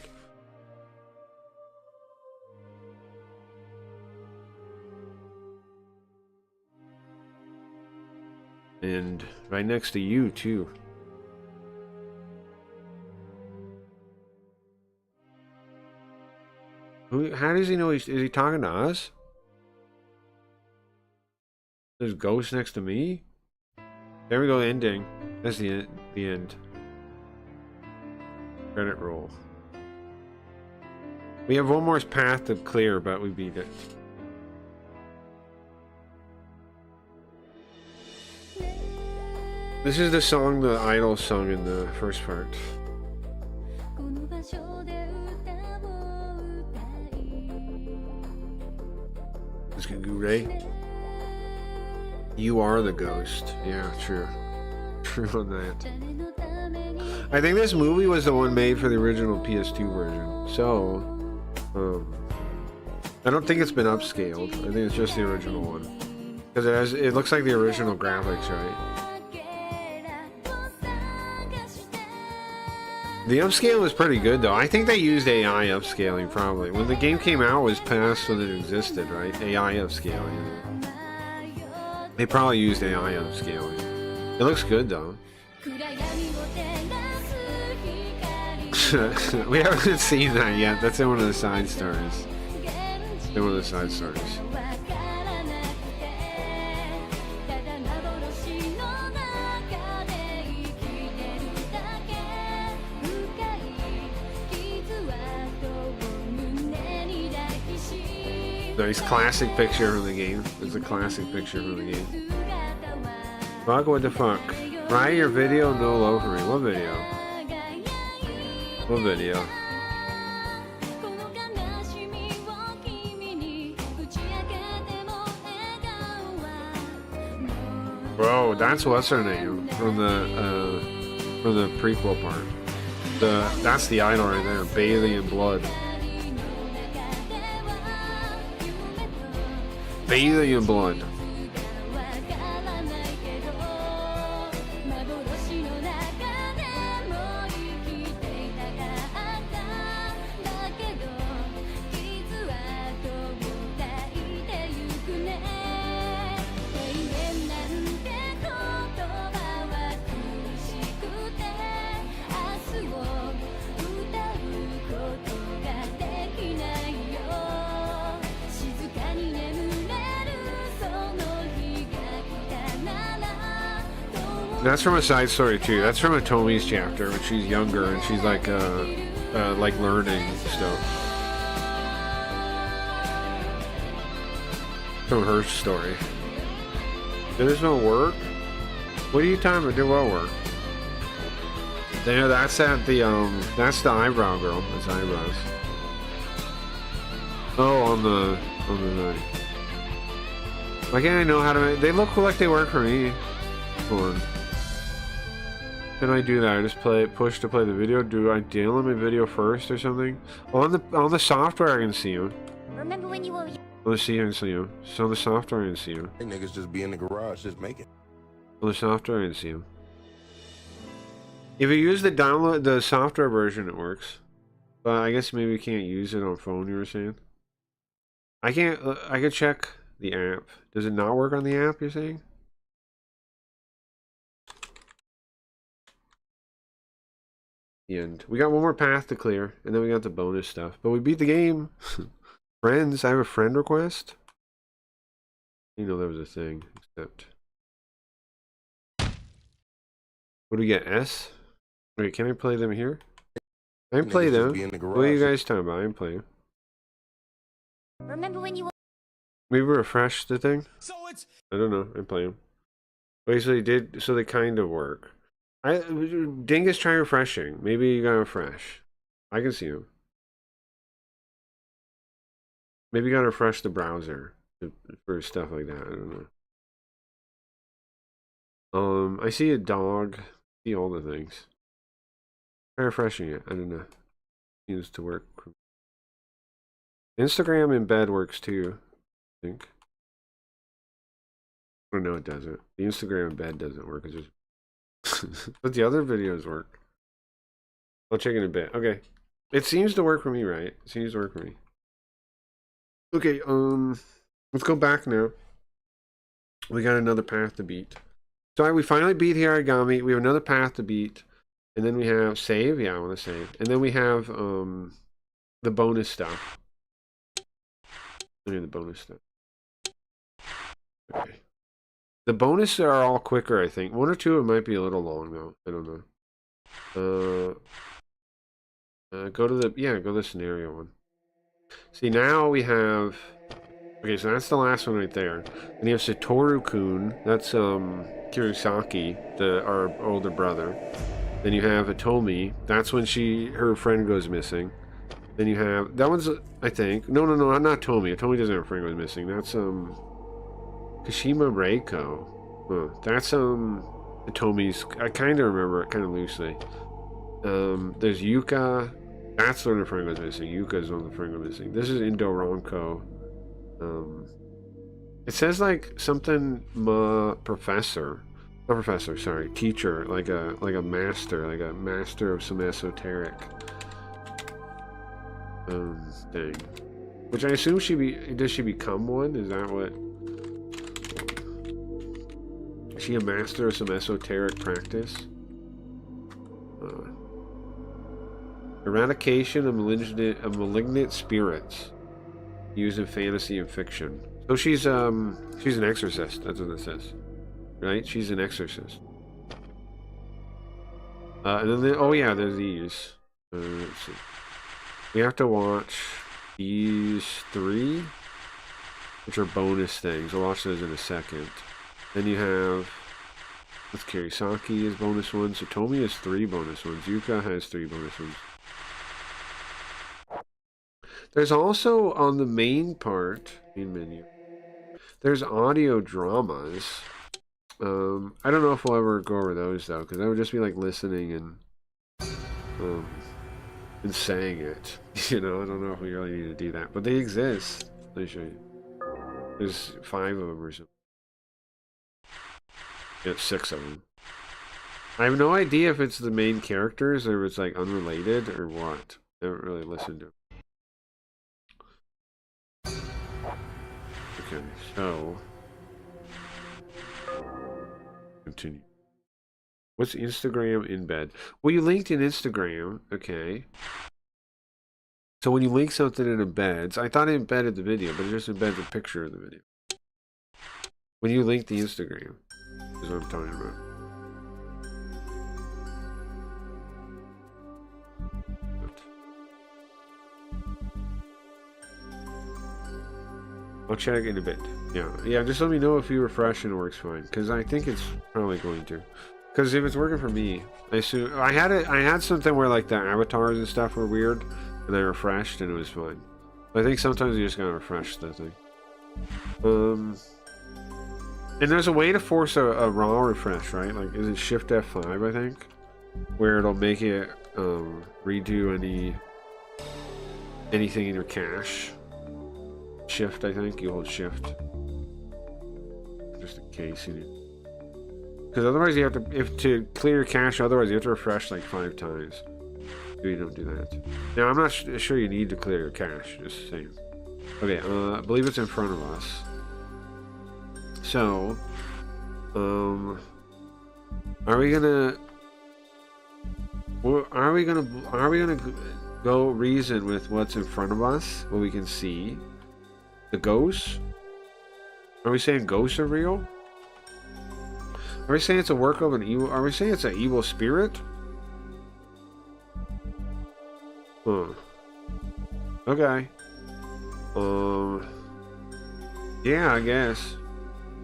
And right next to you, too. How does he know is he talking to us? There's ghosts next to me? There we go, ending. That's the end. Credit roll. We have one more path to clear, but we beat it. This is the song the idol sung in the first part. This Gure. You are the ghost. Yeah, true. True on that. I think this movie was the one made for the original PS2 version. So, I don't think it's been upscaled. I think it's just the original one. Because it looks like the original graphics, right? The upscale was pretty good though. I think they used AI upscaling probably. When the game came out, it was past when it existed, right? AI upscaling. They probably used AI upscaling. It looks good though. We haven't seen that yet. That's in one of the side stories. In one of the side stories. Nice classic picture from the game. It's a classic picture from the game. Fuck, what the fuck? Write your video, no low for me. What video? What video? Bro, that's what's her name from the prequel part. That's the idol right there, bathing in blood. Bathing in blood. That's from a side story too. That's from a Tomi's chapter when she's younger and she's like learning stuff. From her story. Did this not work? What are you talking about? Did what work? There, that's at the eyebrow girl. That's eyebrows. Oh, on the why can't I know how to make? They look like they work for me. Hold on. Can I do that? I just push to play the video. Do I download my video first or something? On the software I can see you. Remember when you were Let's see, I can see you. So on the software I can see you. Hey, niggas just be in the garage, just make it. On the software I can see you. If you use the software version, it works. But I guess maybe you can't use it on phone. You were saying. I can't. I can check the app. Does it not work on the app? You're saying? The end. We got one more path to clear, and then we got the bonus stuff. But we beat the game. Friends, I have a friend request. You know there was a thing, except. What do we get? S? Wait, can I play them here? I can play them. What are you guys talking about? I can play them. remember when you were Maybe refresh the thing. So it's I don't know. I'm playing. Basically, did so they kind of work. Dingus, try refreshing. Maybe you got refresh. I can see him. Maybe you gotta refresh the browser for stuff like that. I don't know. I see a dog. I see all the things. Try refreshing it. I don't know. Seems to work. Instagram in bed works too, I think. Or no, it doesn't. The Instagram in bed doesn't work. It's just but the other videos work. I'll check in a bit. Okay. It seems to work for me, right? It seems to work for me. Okay, let's go back now. We got another path to beat. So we finally beat Hayarigami. We have another path to beat. And then we have save. Yeah, I want to save. And then we have the bonus stuff. I mean the bonus stuff. Okay. The bonuses are all quicker, I think. One or two it might be a little long though. I don't know. Go to the scenario one. See, now we have, okay, so that's the last one right there. And you have Satoru-kun, that's Kirisaki, our older brother. Then you have Atomi, that's when her friend goes missing. Then you have, that one's, I think, no, not Tomi. Tomi doesn't have a friend goes missing. That's Kashima Reiko. Huh. That's Atomi's, I kind of remember it, kind of loosely. There's Yuka. That's when the friend goes missing. Yuka's when the friend goes missing. This is Indo Ronko. It says like something teacher, like a master of some esoteric thing. Which I assume does she become one? Is that what? Is she a master of some esoteric practice? Eradication of malignant spirits used in fantasy and fiction. So she's an exorcist. That's what it says, right? She's an exorcist. And then oh yeah, there's these. Let's see. We have to watch these 3, which are bonus things. I'll watch those in a second. Then you have. That's Kirisaki is bonus ones. Satomi has 3 bonus ones. Yuka has 3 bonus ones. There's also on the main menu, there's audio dramas. I don't know if we'll ever go over those though, because that would just be like listening and saying it. You know, I don't know if we really need to do that, but they exist. Let me show you. There's 5 of them or something. Yeah, 6 of them. I have no idea if it's the main characters or if it's like unrelated or what. I haven't really listened to it. Okay, so continue. What's Instagram in bed? Well, you linked in Instagram, okay. So when you link something in embeds, I thought it embedded the video, but it just embeds a picture of the video. When you link the Instagram, is what I'm talking about. I'll check in a bit. Yeah, just let me know if you refresh and it works fine, because I think it's probably going to. Because if it's working for me, I assume I had something where like the avatars and stuff were weird, and I refreshed and it was fine. But I think sometimes you just gotta refresh the thing. And there's a way to force a raw refresh, right? Like, is it Shift F5? I think, where it'll make it redo anything in your cache. Shift, I think. You hold Shift. Just in case you need. Because otherwise you have to clear your cache, otherwise you have to refresh like 5 times. You don't do that. Now, I'm not sure you need to clear your cache, just saying. Okay, I believe it's in front of us. So, are we gonna go reason with what's in front of us, what we can see? The ghosts? Are we saying ghosts are real? Are we saying it's a work of an evil? Are we saying it's an evil spirit? Huh. Okay. Yeah, I guess.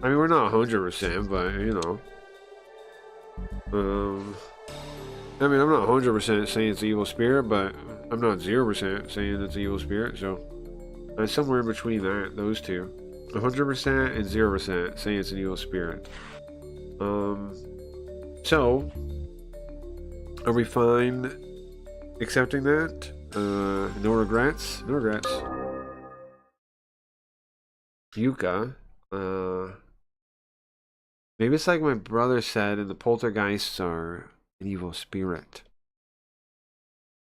I mean, we're not 100%, but you know. I mean, I'm not 100% saying it's an evil spirit, but I'm not 0% saying it's an evil spirit, so somewhere in between those two. 100% and 0% saying it's an evil spirit. So, are we fine accepting that? No regrets? No regrets. Yuka, maybe it's like my brother said, and the poltergeists are an evil spirit.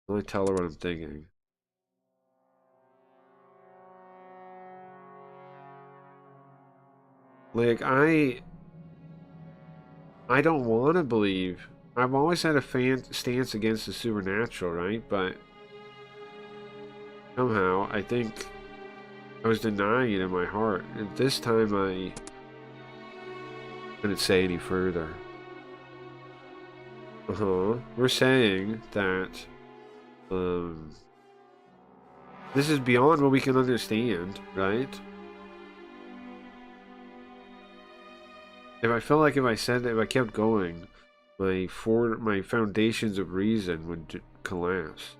Let me tell her what I'm thinking. Like, I don't want to believe. I've always had a stance against the supernatural, right? But somehow, I think I was denying it in my heart. And this time, I couldn't say any further. We're saying that this is beyond what we can understand, right? If I felt like if I said that, if I kept going, my foundations of reason would collapse.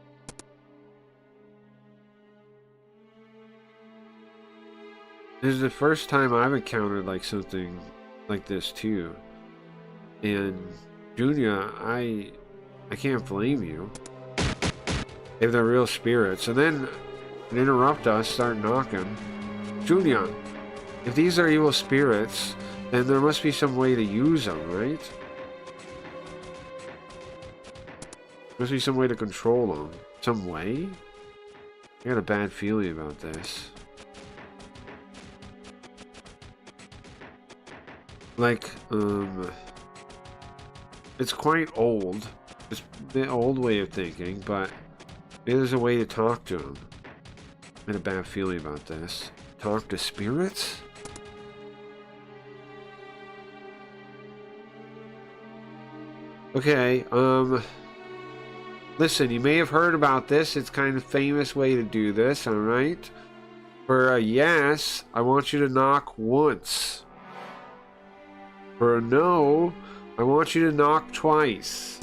This is the first time I've encountered like something like this too. And Junior, I can't blame you. If they're real spirits. And then interrupt us, start knocking. Junior, if these are evil spirits, then there must be some way to use them, right? Must be some way to control them. Some way? I got a bad feeling about this. Like, it's quite old. It's the old way of thinking, but there's a way to talk to them. I had a bad feeling about this. Talk to spirits? Okay, listen, you may have heard about this. It's kind of famous way to do this, alright? For a yes, I want you to knock once. For a no, I want you to knock twice.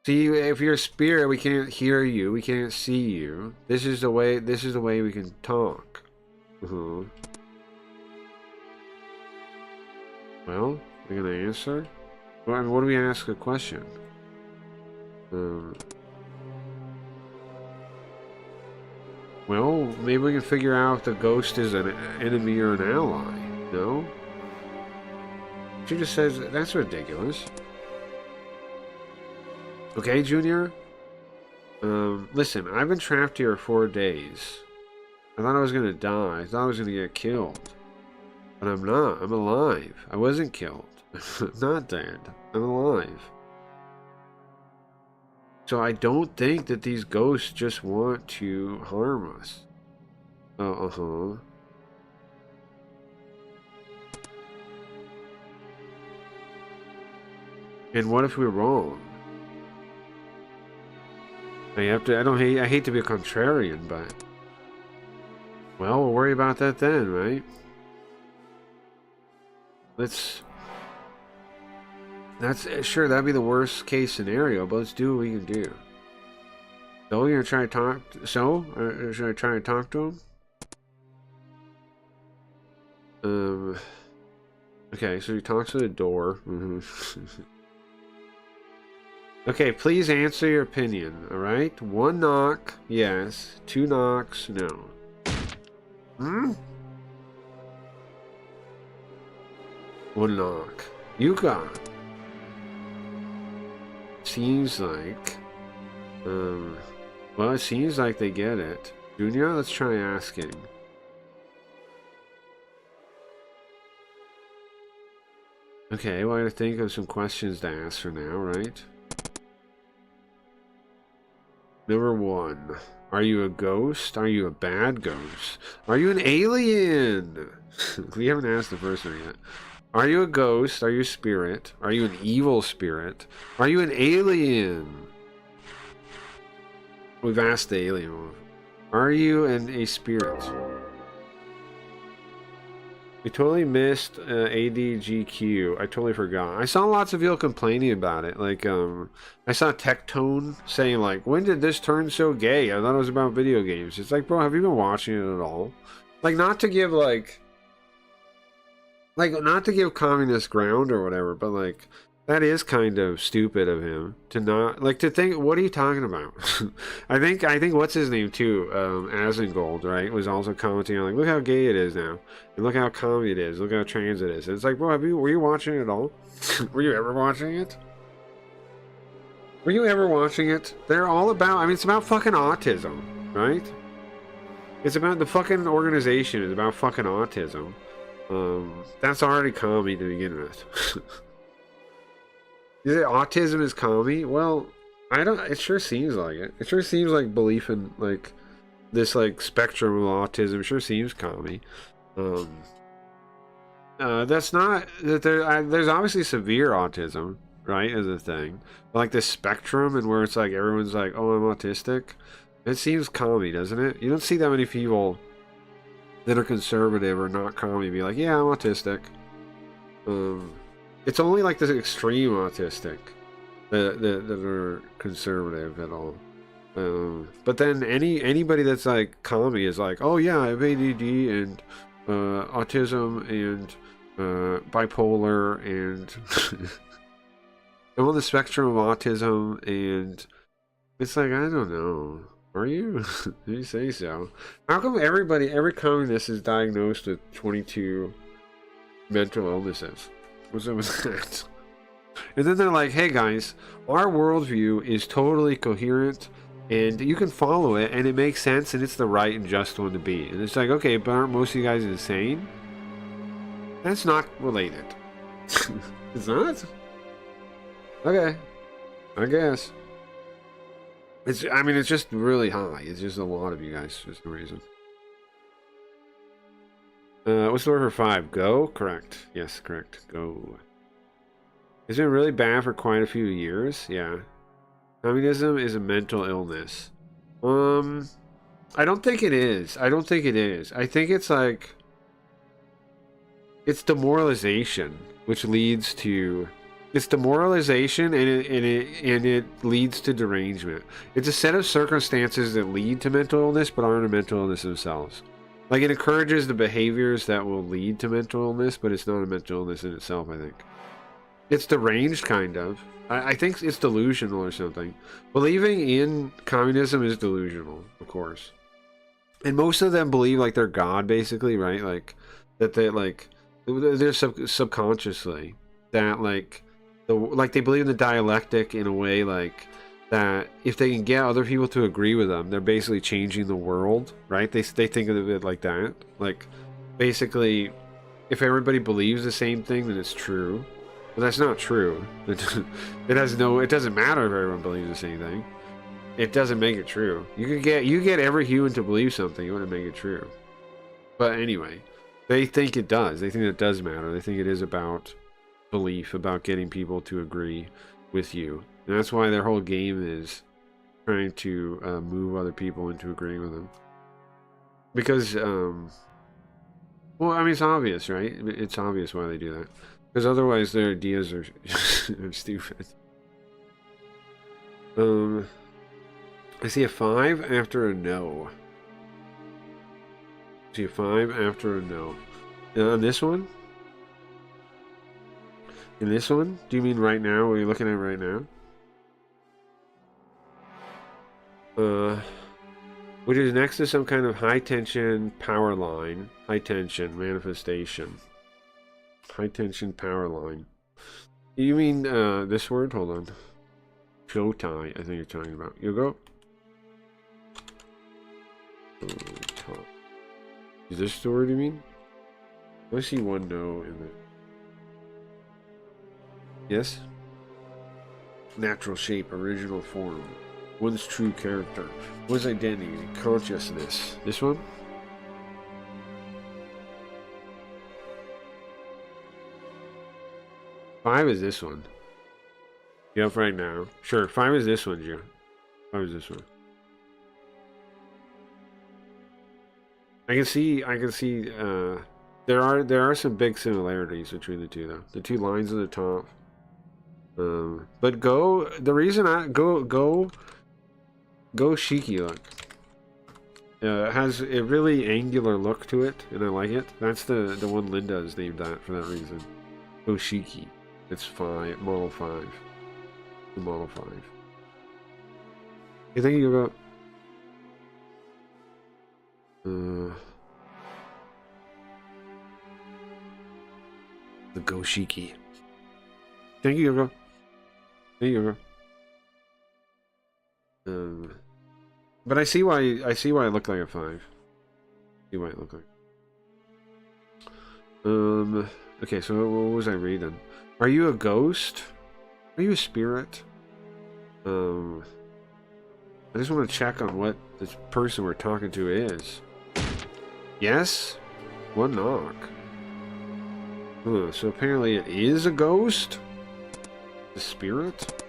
See, if you're a spirit, we can't hear you, we can't see you. This is the way we can talk. Well, you're gonna answer? What do we ask a question? Well, maybe we can figure out if the ghost is an enemy or an ally. No? She just says, that's ridiculous. Okay, Junior? Listen, I've been trapped here 4 days. I thought I was gonna die. I thought I was gonna get killed. But I'm not. I'm alive. I wasn't killed. I'm not dead. I'm alive. So I don't think that these ghosts just want to harm us. And what if we're wrong? I hate to be a contrarian, but well, we'll worry about that then, right? Sure, that'd be the worst case scenario, but let's do what we can do. So you're gonna try to talk should I try to talk to him? Okay, so he talks to the door. Okay, please answer your opinion, alright? 1 knock, yes. 2 knocks, no. One knock. Yuka! Seems like... well, it seems like they get it. Junior, let's try asking. Okay, well, I gotta think of some questions to ask for now, right? Number 1. Are you a ghost? Are you a bad ghost? Are you an alien? We haven't asked the first one yet. Are you a ghost? Are you a spirit? Are you an evil spirit? Are you an alien? We've asked the alien one. Are you a spirit? We totally missed ADGQ. I totally forgot. I saw lots of people complaining about it. Like, I saw Tectone saying, like, when did this turn so gay? I thought it was about video games. It's like, bro, have you been watching it at all? Like, not to give, like, not to give communist ground or whatever, but, like, that is kind of stupid of him to not, like, to think, what are you talking about? I think what's his name too, Asengold, right, was also commenting on, like, look how gay it is now, and look how commie it is, look how trans it is. And it's like, bro, were you watching it at all? Were you ever watching it? Were you ever watching it? They're all about, I mean, it's about fucking autism, right? It's about the fucking organization, it's about fucking autism. That's already commie to begin with. Is it autism is commie? Well, I don't. It sure seems like it. It sure seems like belief in like this like spectrum of autism. Sure seems commie. That's not that there's obviously severe autism, right, as a thing. But like this spectrum and where it's like everyone's like, oh, I'm autistic. It seems commie, doesn't it? You don't see that many people that are conservative or not commie be like, yeah, I'm autistic. It's only like this extreme autistic that are conservative at all. But then anybody that's like commie is like, oh yeah, I have ADD and autism and bipolar and I'm on the spectrum of autism, and it's like, I don't know. Are you? You say so. How come every communist is diagnosed with 22 mental illnesses? What's up with that? And then they're like, hey guys, our worldview is totally coherent and you can follow it and it makes sense and it's the right and just one to be. And it's like, okay, but aren't most of you guys insane? That's not related. It's not? Okay. I guess. I mean, it's just really high. It's just a lot of you guys for some reason. What's the word for 5? Go? Correct. Yes, correct. Go. It's been really bad for quite a few years. Yeah. Communism is a mental illness. I don't think it is. I don't think it is. I think it's like... It's demoralization, which leads to... It's demoralization and it leads to derangement. It's a set of circumstances that lead to mental illness but aren't a mental illness themselves. Like, it encourages the behaviors that will lead to mental illness, but it's not a mental illness in itself, I think. It's deranged, kind of. I think it's delusional or something. Believing in communism is delusional, of course. And most of them believe, like, they're God, basically, right? Like, that they, like, they're subconsciously, that, like, they believe in the dialectic in a way, like, that if they can get other people to agree with them, they're basically changing the world, right? They think of it like that. Like, basically, if everybody believes the same thing, then it's true. But that's not true. It doesn't matter if everyone believes the same thing. It doesn't make it true. You get every human to believe something, you wouldn't make it true. But anyway, they think it does. They think it does matter. They think it is about belief, about getting people to agree with you. And that's why their whole game is trying to move other people into agreeing with them. Because, well, I mean, it's obvious, right? It's obvious why they do that. Because otherwise their ideas are stupid. I see a 5 after a no. I see a 5 after a no. On this one? In this one? Do you mean right now? What are you looking at right now? Which is next to some kind of high tension power line. High tension manifestation. High tension power line. You mean this word? Hold on. Shotai, I think you're talking about. You go. Is this the word you mean? I see one no in it. Yes? Natural shape, original form. One's true character. One's identity, consciousness. This one? Five is this one. You up right now? Sure, 5 is this one, Joe. 5 is this one. I can see there are some big similarities between the two though. The two lines at the top. But the reason I go Shiki look. It has a really angular look to it, and I like it. That's the one Linda is named that for that reason. Go Shiki. It's model 5. Model 5. You think you go the Goshiki. Thank you, Yogo. Thank you, Yogo. But I see why I look like a 5. See why I look like. Okay, so what was I reading? Are you a ghost? Are you a spirit? I just want to check on what this person we're talking to is. Yes? One knock. So apparently it is a ghost? The spirit?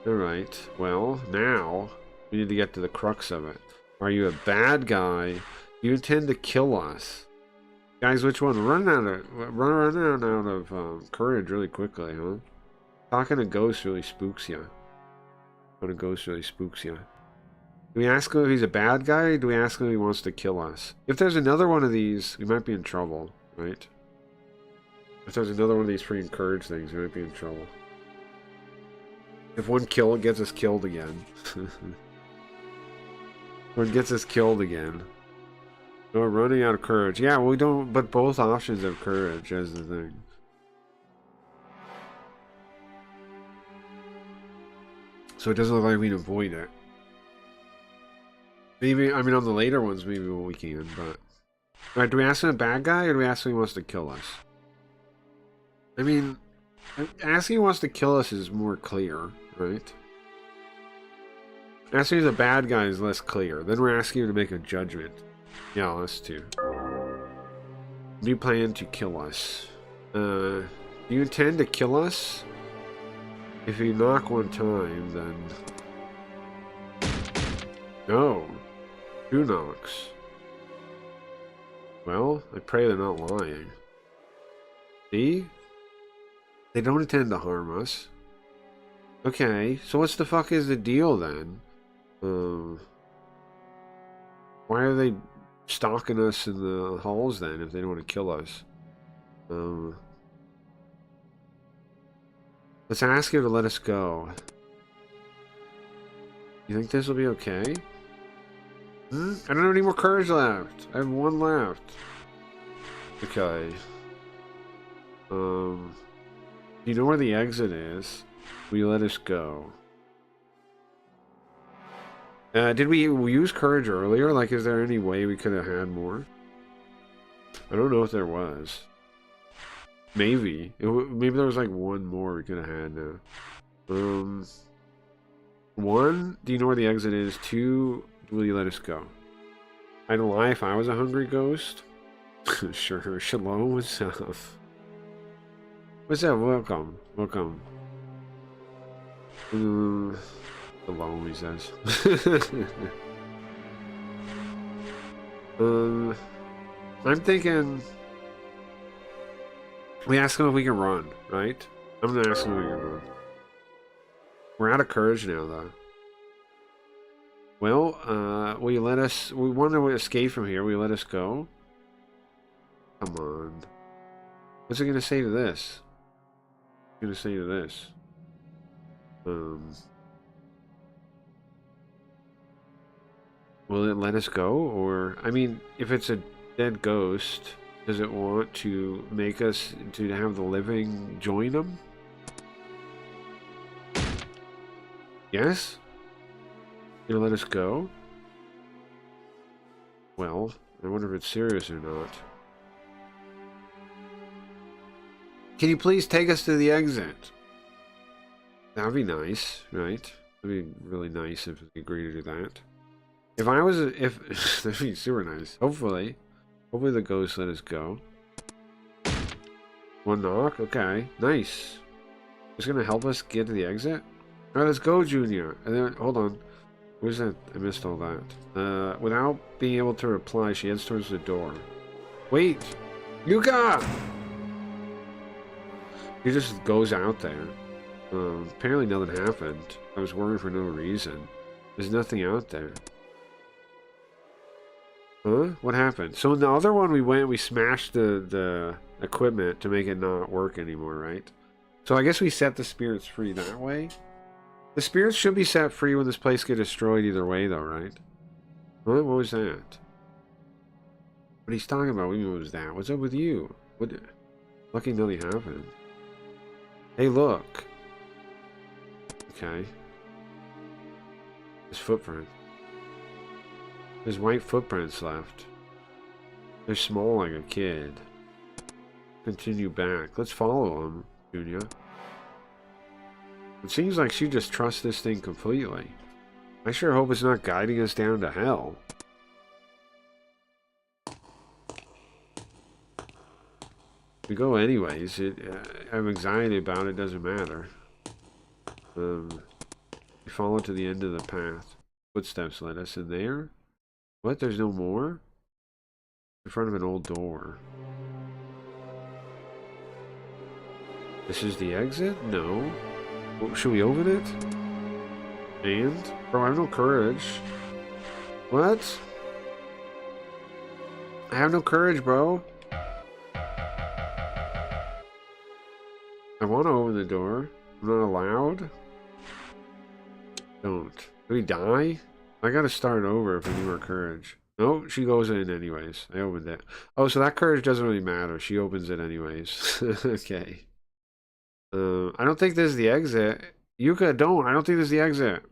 Alright, well, now we need to get to the crux of it. Are you a bad guy? Do you intend to kill us? Guys, which one? Run out of courage really quickly, huh? Talking to ghosts really spooks you. Talking to ghosts really spooks you. Do we ask him if he's a bad guy, or do we ask him if he wants to kill us? If there's another one of these, we might be in trouble, right? If there's another one of these free encourage things, we might be in trouble. If one kill gets us killed again. One gets us killed again. We're running out of courage. Yeah, we don't, but both options have courage as the thing. So it doesn't look like we can avoid it. Maybe, I mean, on the later ones, maybe we can, but... Alright, do we ask him a bad guy, or do we ask him he wants to kill us? I mean, asking he wants to kill us is more clear, right? Asking he's a bad guy is less clear. Then we're asking him to make a judgment. Yeah, us too. Do you plan to kill us? Do you intend to kill us? If you knock one time, then... No. 2 knocks. Well, I pray they're not lying. See? They don't intend to harm us. Okay, so what's the fuck is the deal then? Why are they stalking us in the halls then if they don't want to kill us? Let's ask you to let us go. You think this will be okay? I don't have any more courage left. I have 1 left. Okay. You know where the exit is? Will you let us go? Did we use courage earlier? Like, is there any way we could have had more? I don't know if there was. Maybe. Maybe there was like 1 more we could have had now. 1, do you know where the exit is? 2, will you let us go? I'd lie if I was a hungry ghost. Sure. Shalom, what's up? What's up? Welcome. Welcome. Shalom, he says. I'm thinking... We ask him if we can run, right? I'm gonna ask him if we can run. We're out of courage now, though. Well, will you let us... We want to escape from here. Will you let us go? Come on. What's he gonna say to this? What's he gonna say to this? Will it let us go? Or... I mean, if it's a dead ghost... Does it want to make us to have the living join them? Yes? You gonna let us go? Well, I wonder if it's serious or not. Can you please take us to the exit? That'd be nice, right? That'd be really nice if we agree to do that. If I was that'd be super nice. Hopefully the ghost let us go. 1 knock? Okay. Nice. It's gonna help us get to the exit? Alright, let's go, Junior. And then, hold on. Where's that? I missed all that. Without being able to reply, she heads towards the door. Wait! Yuka! He just goes out there. Apparently nothing happened. I was worried for no reason. There's nothing out there. Huh? What happened? So in the other one we smashed the equipment to make it not work anymore, right? So I guess we set the spirits free that way? The spirits should be set free when this place gets destroyed either way though, right? What was that? What he's talking about? What was that? What's up with you? What? Lucky nothing happened. Hey, look. Okay. His footprint. There's white footprints left. They're small like a kid. Continue back. Let's follow him, Junior. It seems like she just trusts this thing completely. I sure hope it's not guiding us down to hell. We go anyways. I have anxiety about it, doesn't matter. We follow to the end of the path. Footsteps led us in there. What? There's no more? In front of an old door. This is the exit? No. Well, should we open it? And? Bro, I have no courage. What? I have no courage, bro. I want to open the door. I'm not allowed. Don't. Do we die? I gotta start over if I need more courage. No, she goes in anyways. I opened it. Oh, so that courage doesn't really matter. She opens it anyways. Okay. I don't think this is the exit. Yuka, don't. I don't think this is the exit.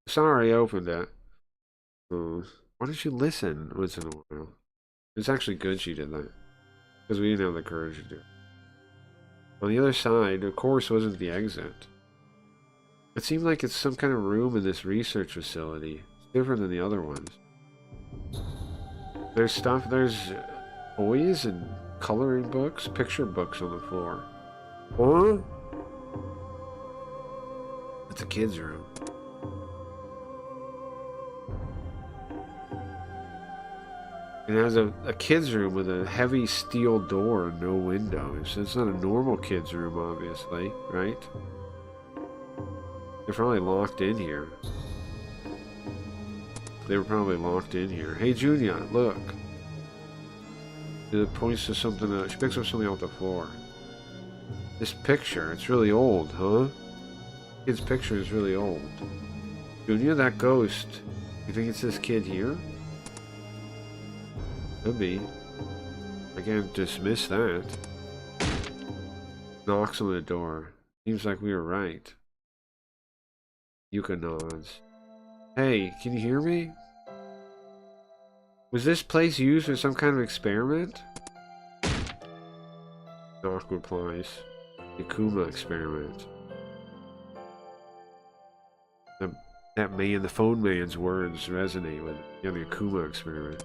Sorry, I opened it. Why don't you listen once in a while? It's actually good she did that. Because we didn't have the courage to do it. On the other side, of course, wasn't the exit. It seemed like it's some kind of room in this research facility. It's different than the other ones. There's stuff, there's toys and coloring books, picture books on the floor. Huh? It's a kid's room. It has a kid's room with a heavy steel door and no windows. It's not a normal kid's room, obviously, right? They're probably locked in here. They were probably locked in here. Hey, Junior, look. It points to something. She picks up something off the floor. This picture, it's really old, huh? Kid's picture is really old. Junior, that ghost. You think it's this kid here? Could be. I can't dismiss that. Knocks on the door. Seems like we were right. Yuka nods. Hey, can you hear me? Was this place used for some kind of experiment? Knock replies. The Akuma experiment. The phone man's words resonate with it. Yeah, the Akuma experiment.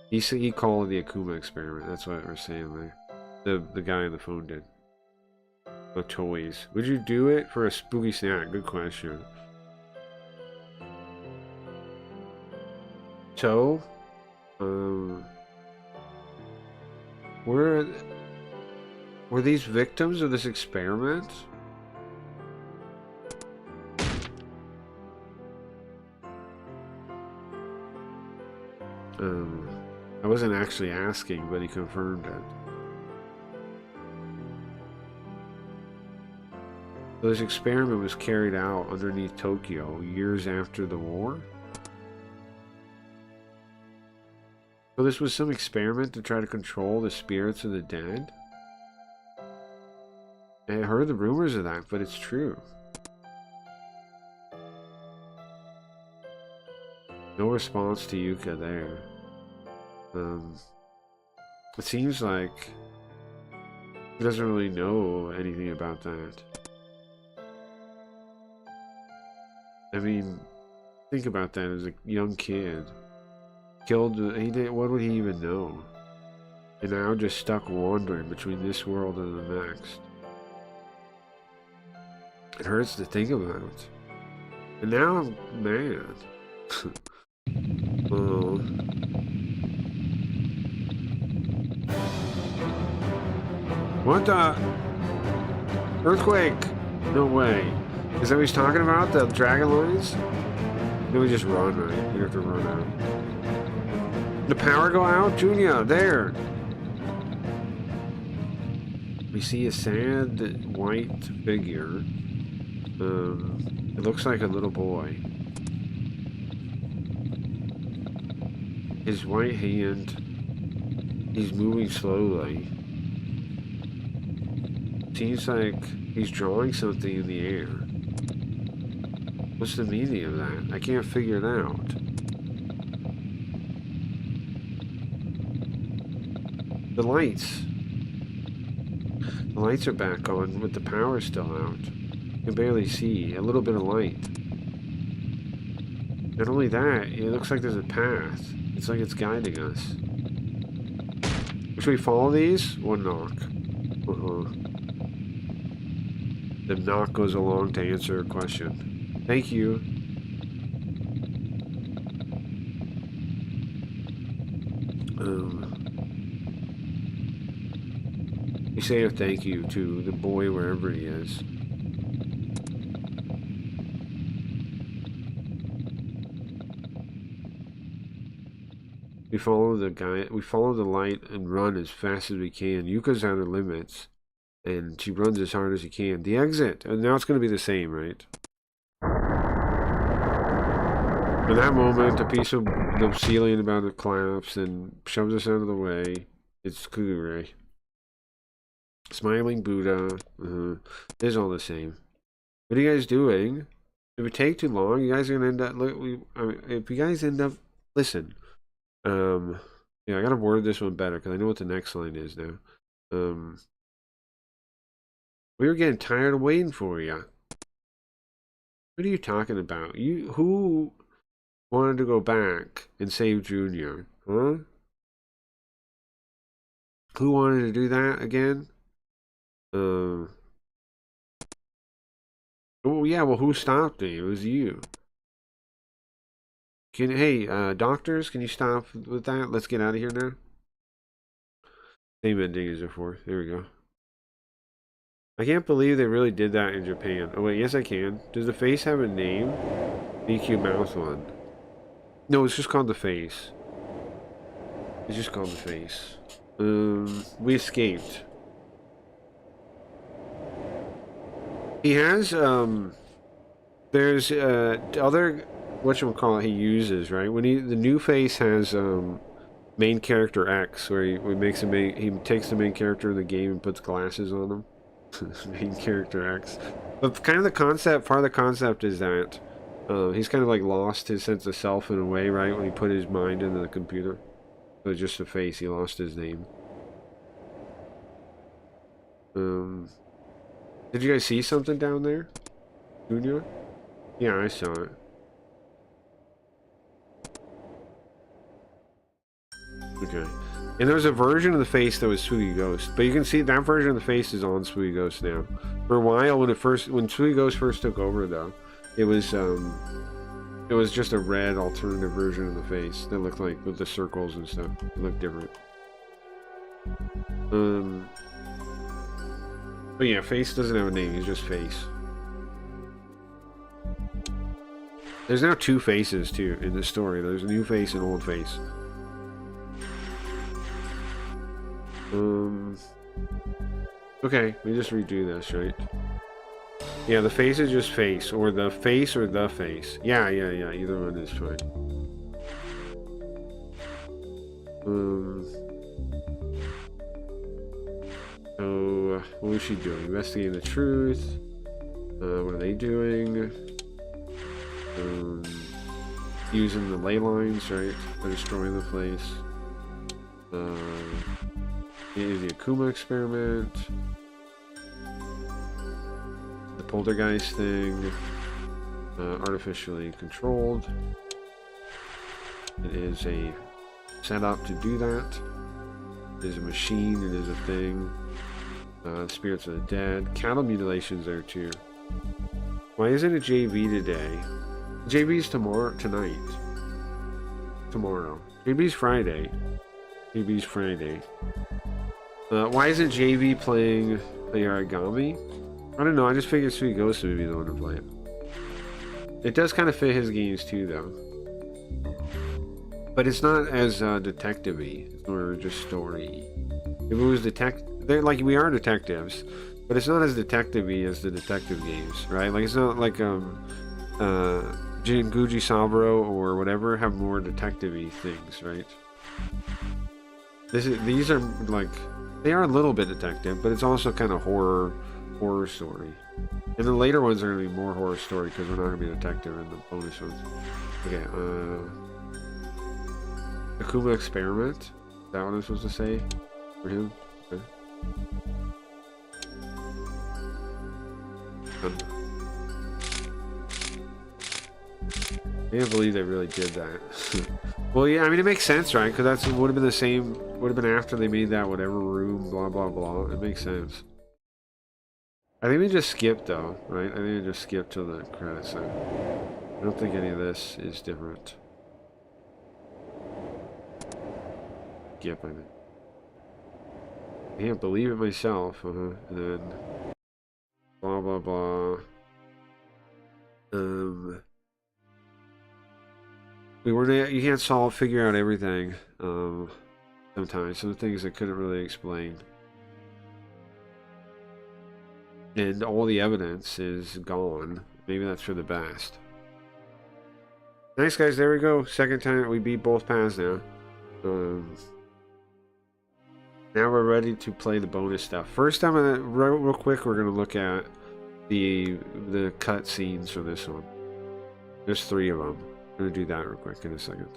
He called it the Akuma experiment. That's what we're saying there. The guy on the phone did. The toys. Would you do it for a spooky snack? Good question. So, were these victims of this experiment? I wasn't actually asking, but he confirmed it. So this experiment was carried out underneath Tokyo years after the war? So this was some experiment to try to control the spirits of the dead? I heard the rumors of that, but it's true. No response to Yuka there. It seems like he doesn't really know anything about that. I mean, think about that as a young kid. Killed, what would he even know? And now just stuck wandering between this world and the next. It hurts to think about. And now I'm mad. Oh. What the? Earthquake! No way. Is that what he's talking about? The dragon lines? Then we just run, right? We have to run out. The power go out? Junior, there! We see a sad white figure. It looks like a little boy. His white hand, he's moving slowly. Seems like he's drawing something in the air. What's the meaning of that? I can't figure it out. The lights. The lights are back on, but the power's still out. You can barely see. A little bit of light. Not only that, it looks like there's a path. It's like it's guiding us. Should we follow these? One knock. The knock goes along to answer a question. Thank you. You say a thank you to the boy wherever he is. We follow the guy. We follow the light and run as fast as we can. Yuka's out of limits, and she runs as hard as she can. The exit. And now it's going to be the same, right? In that moment, a piece of the ceiling about to collapse and shoves us out of the way. It's Kugure. Smiling Buddha. It's all the same. What are you guys doing? If it take too long, you guys are gonna end up. If you guys end up, listen. Yeah, I gotta word this one better because I know what the next line is now. We were getting tired of waiting for you. What are you talking about? Who wanted to go back and save Junior? Huh? Who wanted to do that again? Oh yeah, well who stopped me? It was you. Hey, doctors, can you stop with that? Let's get out of here now. Same ending as before. There we go. I can't believe they really did that in Japan. Oh wait, yes I can. Does the face have a name? BQ Mouth one. No, it's just called the face. It's just called the face. We escaped. He has, there's, other, whatchamacallit he uses, right? When the new face has, main character X, where he takes the main character in the game and puts glasses on him. Main character X. But kind of part of the concept is that, he's kind of like lost his sense of self in a way, right? When he put his mind into the computer. So just a face, he lost his name. Did you guys see something down there? Junior? Yeah, I saw it. Okay. And there's a version of the face that was Spooky Ghost. But you can see that version of the face is on Spooky Ghost now. For a while, when Spooky Ghost first took over though, it was just a red alternative version of the face that looked like with the circles and stuff. It looked different. But yeah, face doesn't have a name, he's just face. There's now two faces too in this story. There's a new face and old face. Okay, we just redo this, right? Yeah, the face is just face, or the face or the face. Yeah, either one is fine. So, what was she doing? Investigating the truth. What are they doing? Using the ley lines, right? They're destroying the place. The Akuma experiment. The poltergeist thing. Artificially controlled. It is a setup to do that. It is a machine, it is a thing. Spirits of the dead. Cattle mutilations there too. Why isn't it JV today? JB's tonight. Tomorrow. JB's Friday. JB's Friday. Why isn't JB playing Hayarigami? I don't know, I just figured Sweet Ghost would be the one to play it. It does kind of fit his games too, though. But it's not as detective-y. It's more just story. If it was they're like, we are detectives, but it's not as detective-y as the detective games, right? Like, it's not like Jinguji Saburo or whatever have more detective-y things, right? These are like, they are a little bit detective, but it's also kind of horror story. And the later ones are going to be more horror story because we're not going to be a detective in the bonus ones. Okay, Akuma Experiment? Is that what I'm supposed to say for him? Okay. I can't believe they really did that. Well, yeah, I mean, it makes sense, right? Because that's would have been the same, would have been after they made that whatever room, blah, blah, blah. It makes sense. I think we just skipped, though, right? I think we just skipped to the credits there. I don't think any of this is different. Skip, I think. I can't believe it myself. And then... blah, blah, blah. You can't figure out everything, sometimes. Some things I couldn't really explain. And all the evidence is gone. Maybe that's for the best. Nice, guys. There we go. Second time we beat both paths now. Now we're ready to play the bonus stuff. First, real quick, we're gonna look at the cut scenes for this one. There's 3 of them. I'm gonna do that real quick in a second.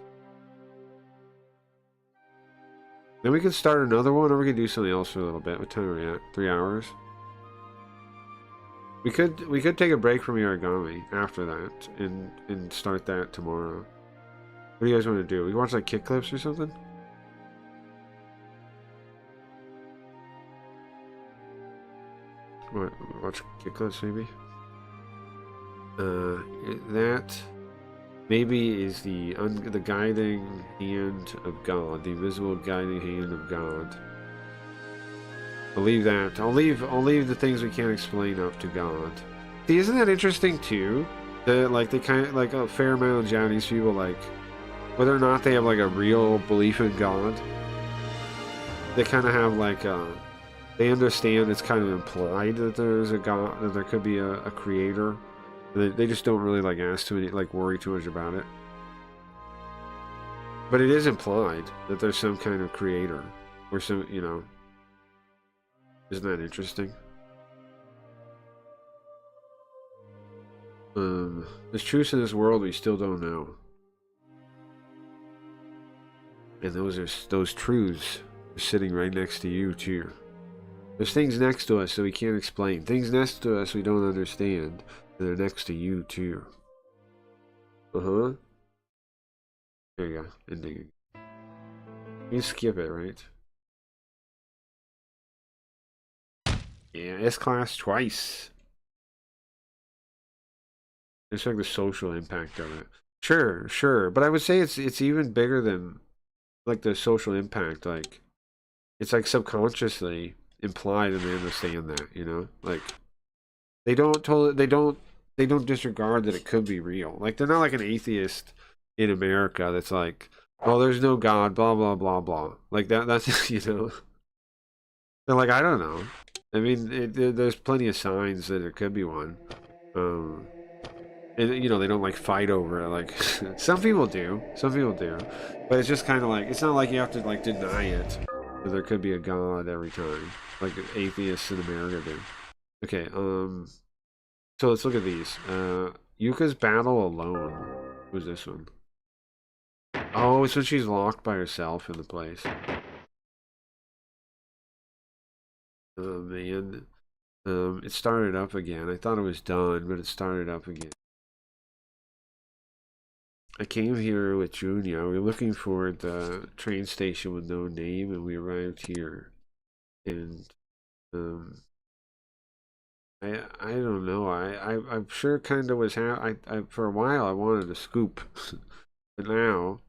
Then we can start another one, or we can do something else for a little bit. What time are we at? 3 hours. We could take a break from Hayarigami after that and start that tomorrow. What do you guys want to do? We watch like kick clips or something? What, watch kick clips maybe? That maybe is the guiding hand of God, the invisible guiding hand of God. I'll leave that. I'll leave the things we can't explain up to God. See, isn't that interesting too? That like they kind of like a fair amount of Japanese people, like whether or not they have like a real belief in God, they kind of have like they understand it's kind of implied that there's a God, that there could be a creator. They just don't really like ask too many, like worry too much about it. But it is implied that there's some kind of creator, or some, you know. Isn't that interesting? There's truths in this world we still don't know. And those truths are sitting right next to you too. There's things next to us that we can't explain. Things next to us we don't understand. And they're next to you too. Uh-huh. There you go. Ending. You skip it, right? Yeah, S-Class twice. It's like the social impact of it. Sure. But I would say it's even bigger than like the social impact. Like it's like subconsciously implied and they understand that, you know? Like they don't disregard that it could be real. Like they're not like an atheist in America that's like, oh, there's no God, blah blah blah blah. Like that's you know. They're like, I don't know. I mean, there's plenty of signs that it could be one. And, you know, they don't, like, fight over it. Like, some people do. But it's just kind of like, it's not like you have to, like, deny it. That there could be a God every time. Like atheists in America do. Okay, so let's look at these. Yuka's Battle Alone. Who's this one? Oh, it's when she's locked by herself in the place. Oh man. It started up again. I thought it was done, but it started up again. I came here with Junya. We were looking for the train station with no name, and we arrived here. And I don't know. I'm sure kind of was for a while I wanted a scoop, but now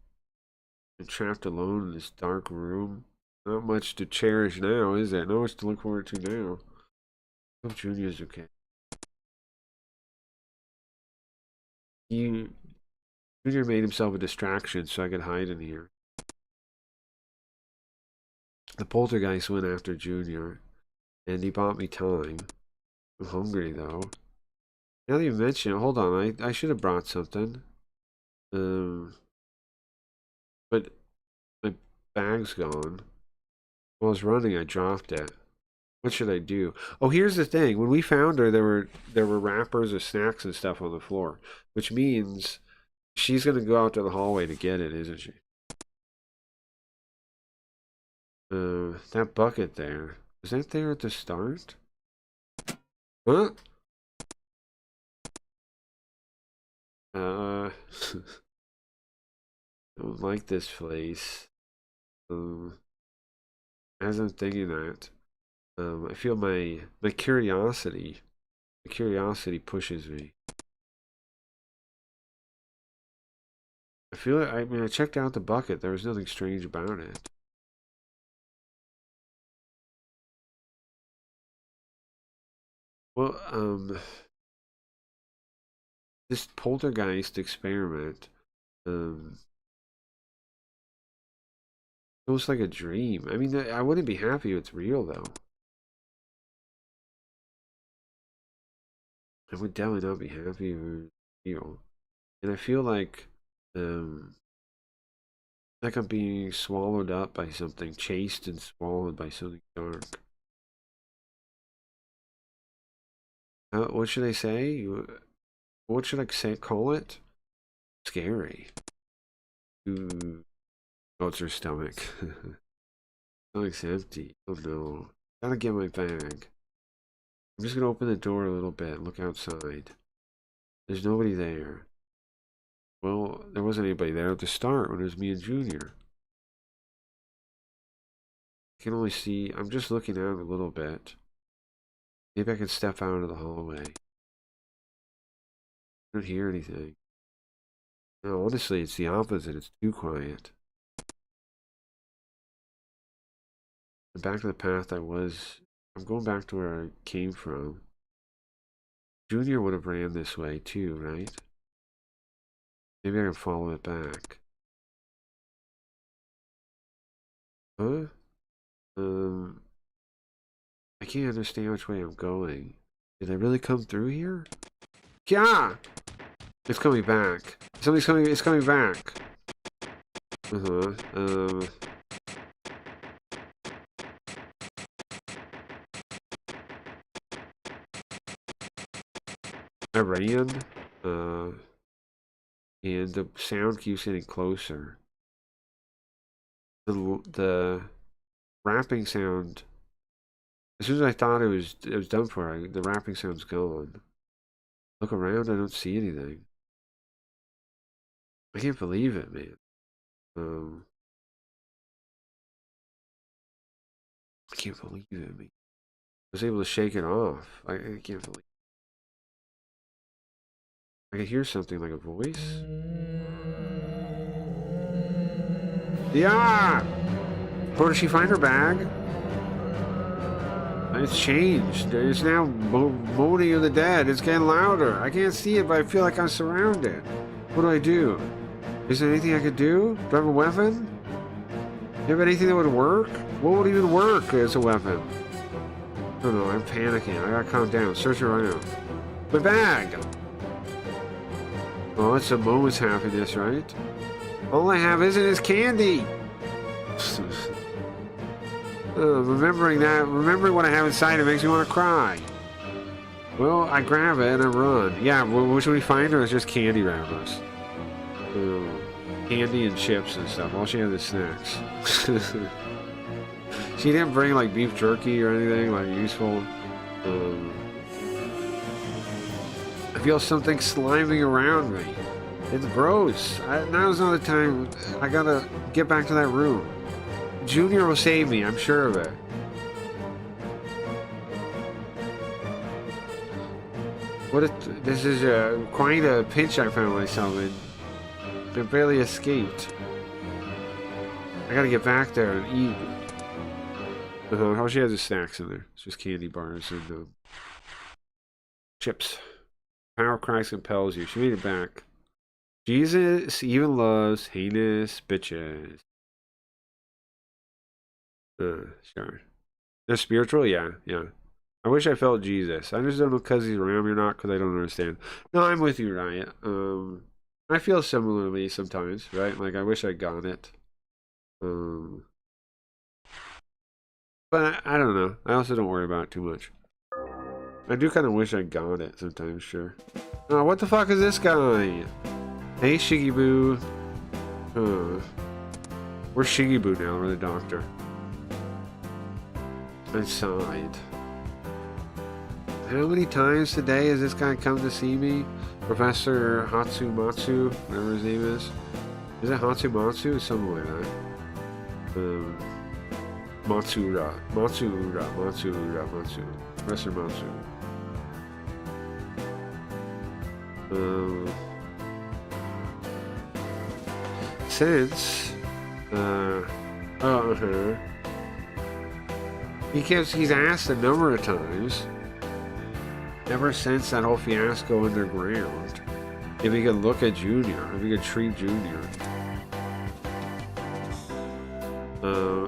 I'm trapped alone in this dark room. Not much to cherish now, is there? Not much to look forward to now. Hope Junior's okay. Junior made himself a distraction so I could hide in here. The poltergeist went after Junior, and he bought me time. I'm hungry though. Now that you mention it, hold on, I should have brought something. But my bag's gone. While I was running, I dropped it. What should I do? Oh, here's the thing. When we found her, there were wrappers of snacks and stuff on the floor, which means she's gonna go out to the hallway to get it, isn't she? That bucket there. Was that there at the start? Huh? I don't like this place. As I'm thinking that, I feel my curiosity pushes me. I feel like, I mean, I checked out the bucket. There was nothing strange about it. Well, this poltergeist experiment, feels like a dream. I mean, I wouldn't be happy if it's real, though. I would definitely not be happy if it was real. And I feel like I'm being swallowed up by something, chased and swallowed by something dark. What should I say? What should I say? Call it? Scary. Ooh. Oh, it's her stomach. Stomach's empty. Oh no. Gotta get my bag. I'm just gonna open the door a little bit, look outside. There's nobody there. Well, there wasn't anybody there at the start when it was me and Junior. I can only see, I'm just looking out a little bit. Maybe I can step out of the hallway. I don't hear anything. No, honestly, it's the opposite. It's too quiet. Back to the path I'm going back to where I came from. Junior would have ran this way too, right? Maybe I can follow it back. Huh? I can't understand which way I'm going. Did I really come through here? Yeah! It's coming back. It's coming back. I ran, and the sound keeps getting closer. The rapping sound, as soon as I thought it was done for, the rapping sound's gone. Look around, I don't see anything. I can't believe it, man. I can't believe it, man. I was able to shake it off. I can't believe it. I can hear something like a voice. Yeah! Where did she find her bag? It's changed. It's now moaning of the dead. It's getting louder. I can't see it, but I feel like I'm surrounded. What do I do? Is there anything I could do? Do I have a weapon? Do you have anything that would work? What would even work as a weapon? I don't know. I'm panicking. I gotta calm down. Search around. My bag! Oh, it's a moment's happiness, right? All I have is candy! Remembering what I have inside, it makes me want to cry. Well, I grab it and I run. Yeah, what should we find her? It's just candy wrappers. Candy and chips and stuff. All she had is snacks. She didn't bring like beef jerky or anything like useful. I feel something sliming around me. It's gross. Now's not the time. I gotta get back to that room. Junior will save me, I'm sure of it. This is quite a pinch I found myself in. I barely escaped. I gotta get back there and eat. Oh, she has the snacks in there. It's just candy bars and chips. Power cracks compels you. She made it back. Jesus even loves heinous bitches. Sure. They're spiritual? Yeah, yeah. I wish I felt Jesus. I just don't know because he's around me or not, because I don't understand. No, I'm with you, Riot. I feel similarly sometimes, right? Like, I wish I got it. But I don't know. I also don't worry about it too much. I do kind of wish I got it sometimes, sure. Oh, what the fuck is this guy? Hey, Shigiboo. We're Shigiboo now, we're the doctor. I sighed. How many times today has this guy come to see me? Professor Hatsumatsu, whatever his name is. Is it Hatsumatsu? Something like that. Matsura. Professor Matsu. Since he's asked a number of times ever since that whole fiasco underground if he could look at Junior, if he could treat Junior.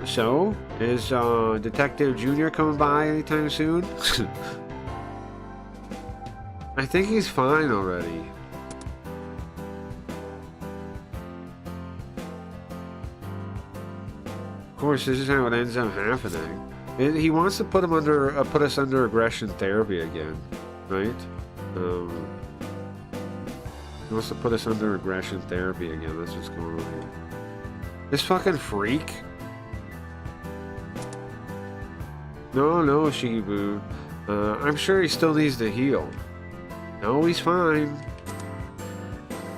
So is Detective Junior coming by anytime soon? I think he's fine already. Of course, this is how it ends up happening. He wants to put us under aggression therapy again, right? He wants to put us under aggression therapy again. That's what's going on here. This fucking freak. No, Shigiboo. I'm sure he still needs to heal. No, he's fine.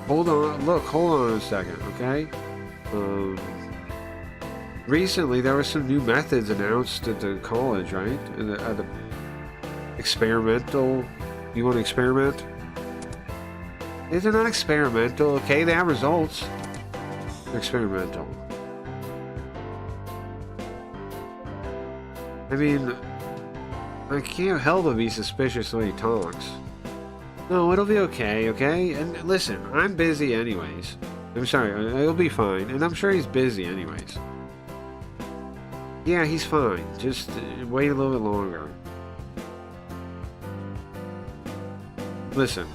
Hold on, hold on a second, okay? Recently, there were some new methods announced at the college, right? At the experimental. You want to experiment? These are not experimental, okay? They have results. They're experimental. I mean, I can't help but be suspicious when he talks. No, it'll be okay, okay? And listen, I'm busy anyways. I'm sorry, it'll be fine. And I'm sure he's busy anyways. Yeah, he's fine. Just wait a little bit longer. Listen,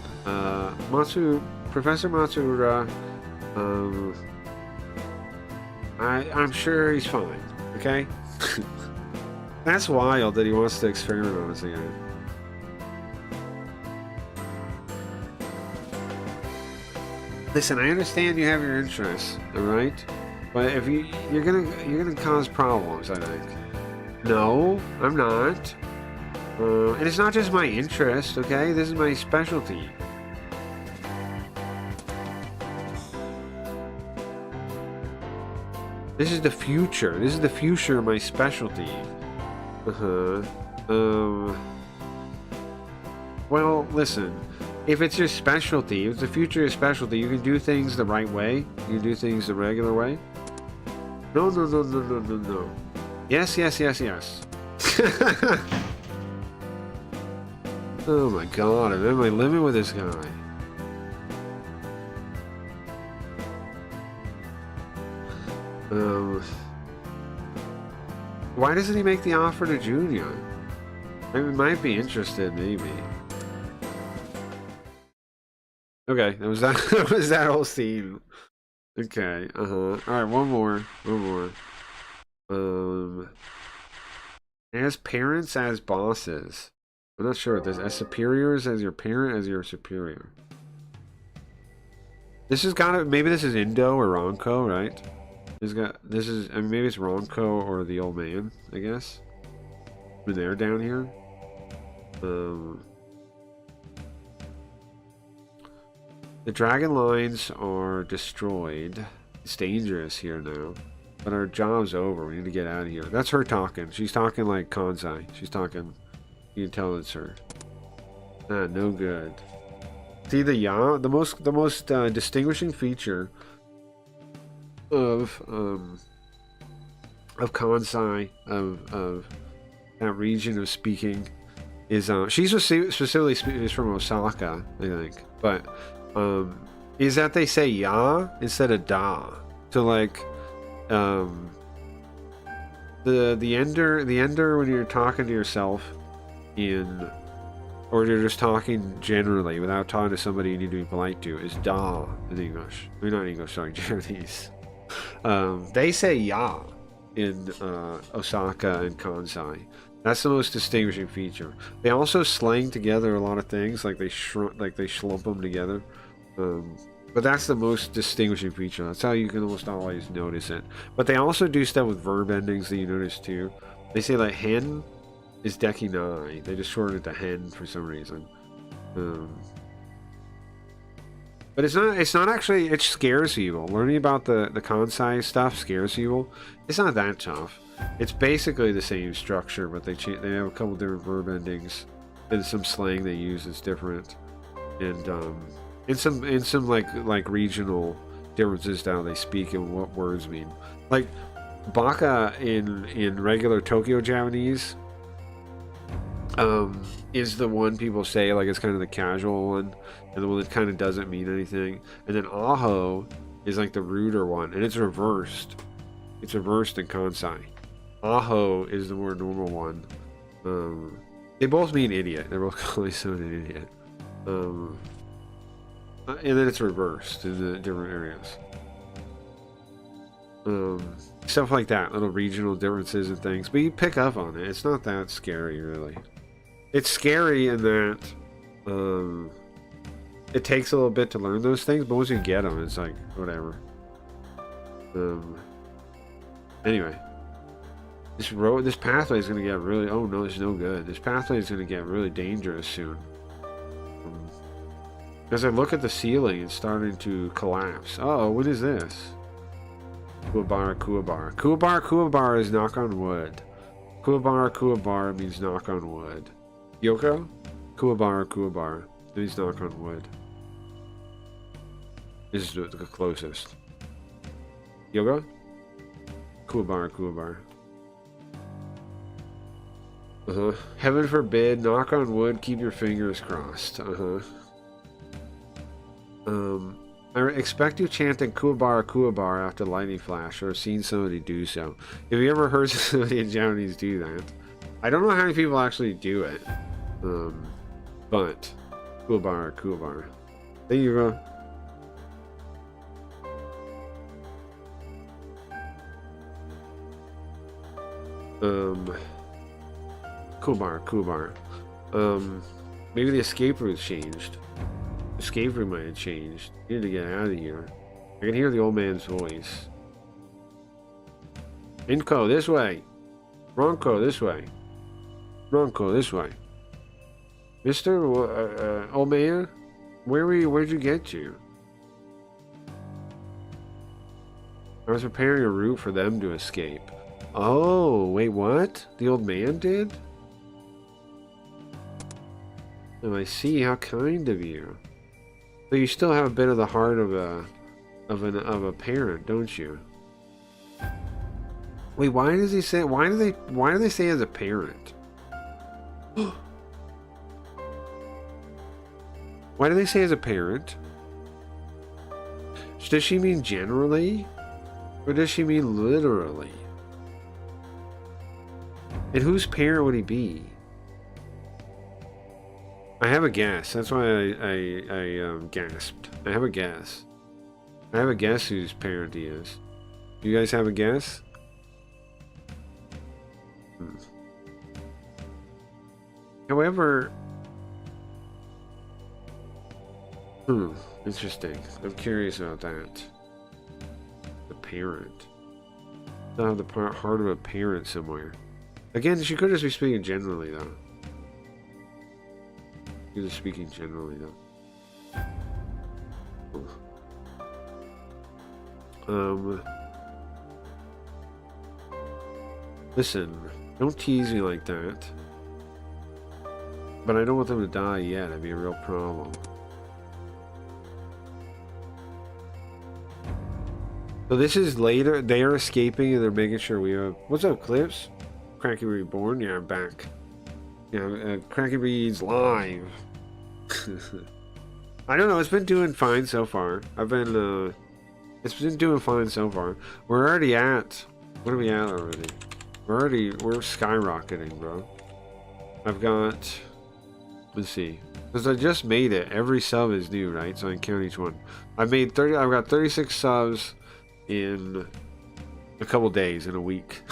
Professor Matsura, I'm sure he's fine, okay? That's wild that he wants to experiment on us again. Listen, I understand you have your interests, all right? But if you're gonna cause problems, I think. No, I'm not. And it's not just my interest, okay? This is my specialty. This is the future. This is the future of my specialty. Well, listen. If it's your specialty, if the future is specialty, you can do things the right way. You can do things the regular way. No. Yes. Oh my god, I'm at my limit with this guy. Why doesn't he make the offer to Junior? I might be interested, maybe. Okay, that was that. That was that whole scene. Okay, All right, one more. As parents, as bosses. I'm not sure what this. As superiors, as your parent, as your superior. This has got to. Maybe this is Indo or Ronco, right? This is. I mean, maybe it's Ronco or the old man. I guess. When they're down here. The dragon lines are destroyed. It's dangerous here now. But our job's over. We need to get out of here. That's her talking. She's talking like Kansai. She's talking. You can tell it's her. No good. See the ya, the most distinguishing feature of Kansai, of that region of speaking is she's specifically is from Osaka, I think, but is that they say ya instead of da. So like the ender when you're talking to yourself or you're just talking generally without talking to somebody you need to be polite to is da in English. I mean, not English, sorry, Japanese. They say ya in Osaka and Kansai. That's the most distinguishing feature. They also slang together a lot of things, like they slump them together. But that's the most distinguishing feature. That's how you can almost always notice it. But they also do stuff with verb endings that you notice too. They say like hen is dekinai. They just shorten it to hen for some reason. But it's not actually, it scares people. Learning about the Kansai stuff scares people. It's not that tough. It's basically the same structure, but they have a couple different verb endings, and some slang they use is different, and in some like regional differences to how they speak and what words mean. Like baka in regular Tokyo Japanese is the one people say, like it's kind of the casual one, and the one that kind of doesn't mean anything. And then aho is like the ruder one, and it's reversed. It's reversed in Kansai. Aho is the more normal one. They both mean idiot. They're both calling someone an idiot. And then it's reversed in the different areas. Stuff like that, little regional differences and things. But you pick up on it. It's not that scary, really. It's scary in that it takes a little bit to learn those things, but once you get them, it's like, whatever. Anyway. This pathway is going to get really... Oh no, it's no good. This pathway is going to get really dangerous soon. As I look at the ceiling, it's starting to collapse. Uh-oh, what is this? Kuwabara, Kuwabara. Kuwabara, Kuwabara is knock on wood. Kuwabara, Kuwabara means knock on wood. Yoko? Kuwabara, Kuwabara means knock on wood. This is the closest. Yoko? Kuwabara, Kuwabara. Heaven forbid, knock on wood, keep your fingers crossed. I expect you chanting Kuwabara Kuwabara after lightning flash, or have seen somebody do so. Have you ever heard somebody in Japanese do that? I don't know how many people actually do it. But Kuwabara Kuwabara. There you go. Kuwabara, Kuwabara. Maybe the escape route changed. Escape route might have changed. You need to get out of here. I can hear the old man's voice. Inko, this way. Ronko, this way. Ronko, this way. Mister, old man, where'd you get to? I was preparing a route for them to escape. Oh, wait, what? The old man did? Oh, I see. How kind of you. But you still have a bit of the heart of a parent, don't you? Wait, why does he say? Why do they say as a parent? Why do they say as a parent? Does she mean generally, or does she mean literally? And whose parent would he be? I have a guess. That's why I gasped. I have a guess. I have a guess whose parent he is. You guys have a guess? However... Interesting. I'm curious about that. The parent. They'll have the heart of a parent somewhere. Again, she could just be speaking generally, though. She's just speaking generally, though. Listen, don't tease me like that. But I don't want them to die yet. That'd be a real problem. So this is later. They are escaping and they're making sure we have... What's up, Clips? Cracky Reborn? Yeah, I'm back. Yeah, Cracky Reads live. I don't know. It's been doing fine so far. It's been doing fine so far. We're already at... What are we at already? We're skyrocketing, bro. I've got... Let's see. Because I just made it. Every sub is new, right? So I can count each one. I've got 36 subs in a couple days, in a week.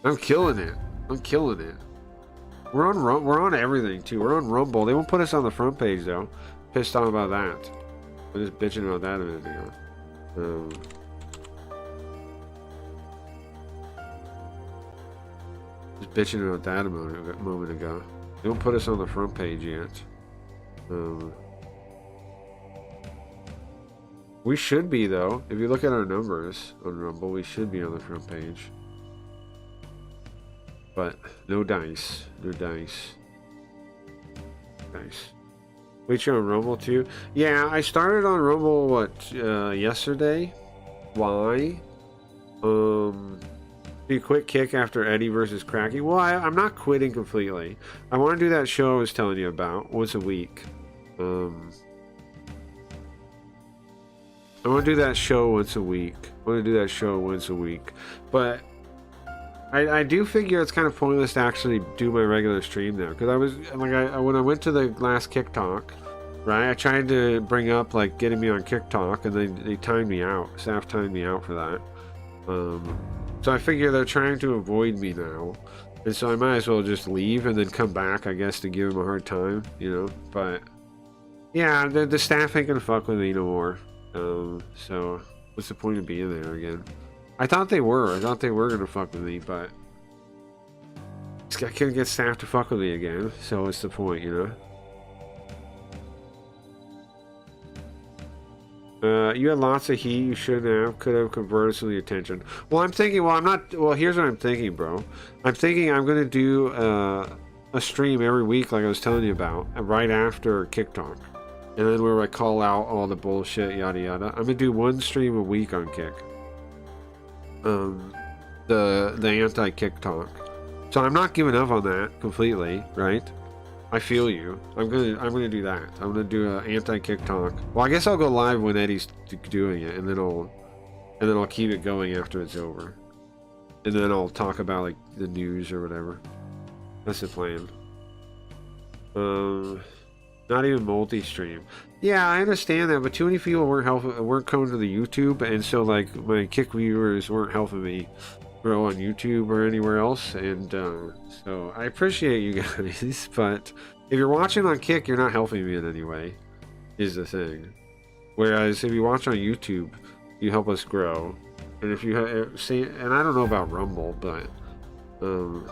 I'm killing it. I'm killing it. We're on everything too. We're on Rumble. They won't put us on the front page though. Pissed off about that. I was just bitching about that a minute ago. Just bitching about that a moment ago. They won't put us on the front page yet. We should be though. If you look at our numbers on Rumble, we should be on the front page. But no dice. No dice. Dice. Wait, you're on Rumble too? Yeah, I started on Rumble yesterday. Why? Do you quit Kick after Eddie versus Cracky? Well, I'm not quitting completely. I want to do that show I was telling you about once a week. I want to do that show once a week. But I do figure it's kind of pointless to actually do my regular stream now, because I was like, when I went to the last Kick Talk, right? I tried to bring up like getting me on Kick Talk, and they timed me out. Staff timed me out for that. So I figure they're trying to avoid me now, and so I might as well just leave and then come back, I guess, to give them a hard time, you know. But yeah, the staff ain't gonna fuck with me no more. So what's the point of being there again? I thought they were gonna fuck with me, but I couldn't get staff to fuck with me again. So what's the point, you know? You had lots of heat. You shouldn't have. Could have converted some of the attention. Well, I'm thinking. Well, I'm not. Well, here's what I'm thinking, bro. I'm thinking I'm gonna do a stream every week, like I was telling you about, right after Kick Talk, and then where I call out all the bullshit, yada yada. I'm gonna do one stream a week on Kick. The anti-Kick Talk. So I'm not giving up on that completely, right? I feel you. I'm gonna do that. I'm gonna do an anti-Kick Talk. Well, I guess I'll go live when Eddie's doing it, and then I'll keep it going after it's over, and then I'll talk about like the news or whatever. That's the plan. Not even multi-stream. Yeah, I understand that, but too many people weren't coming to the YouTube, and so like my Kick viewers weren't helping me grow on YouTube or anywhere else, and so I appreciate you guys, but if you're watching on Kick, you're not helping me in any way, is the thing. Whereas if you watch on YouTube, you help us grow, and if you see, and I don't know about Rumble, but you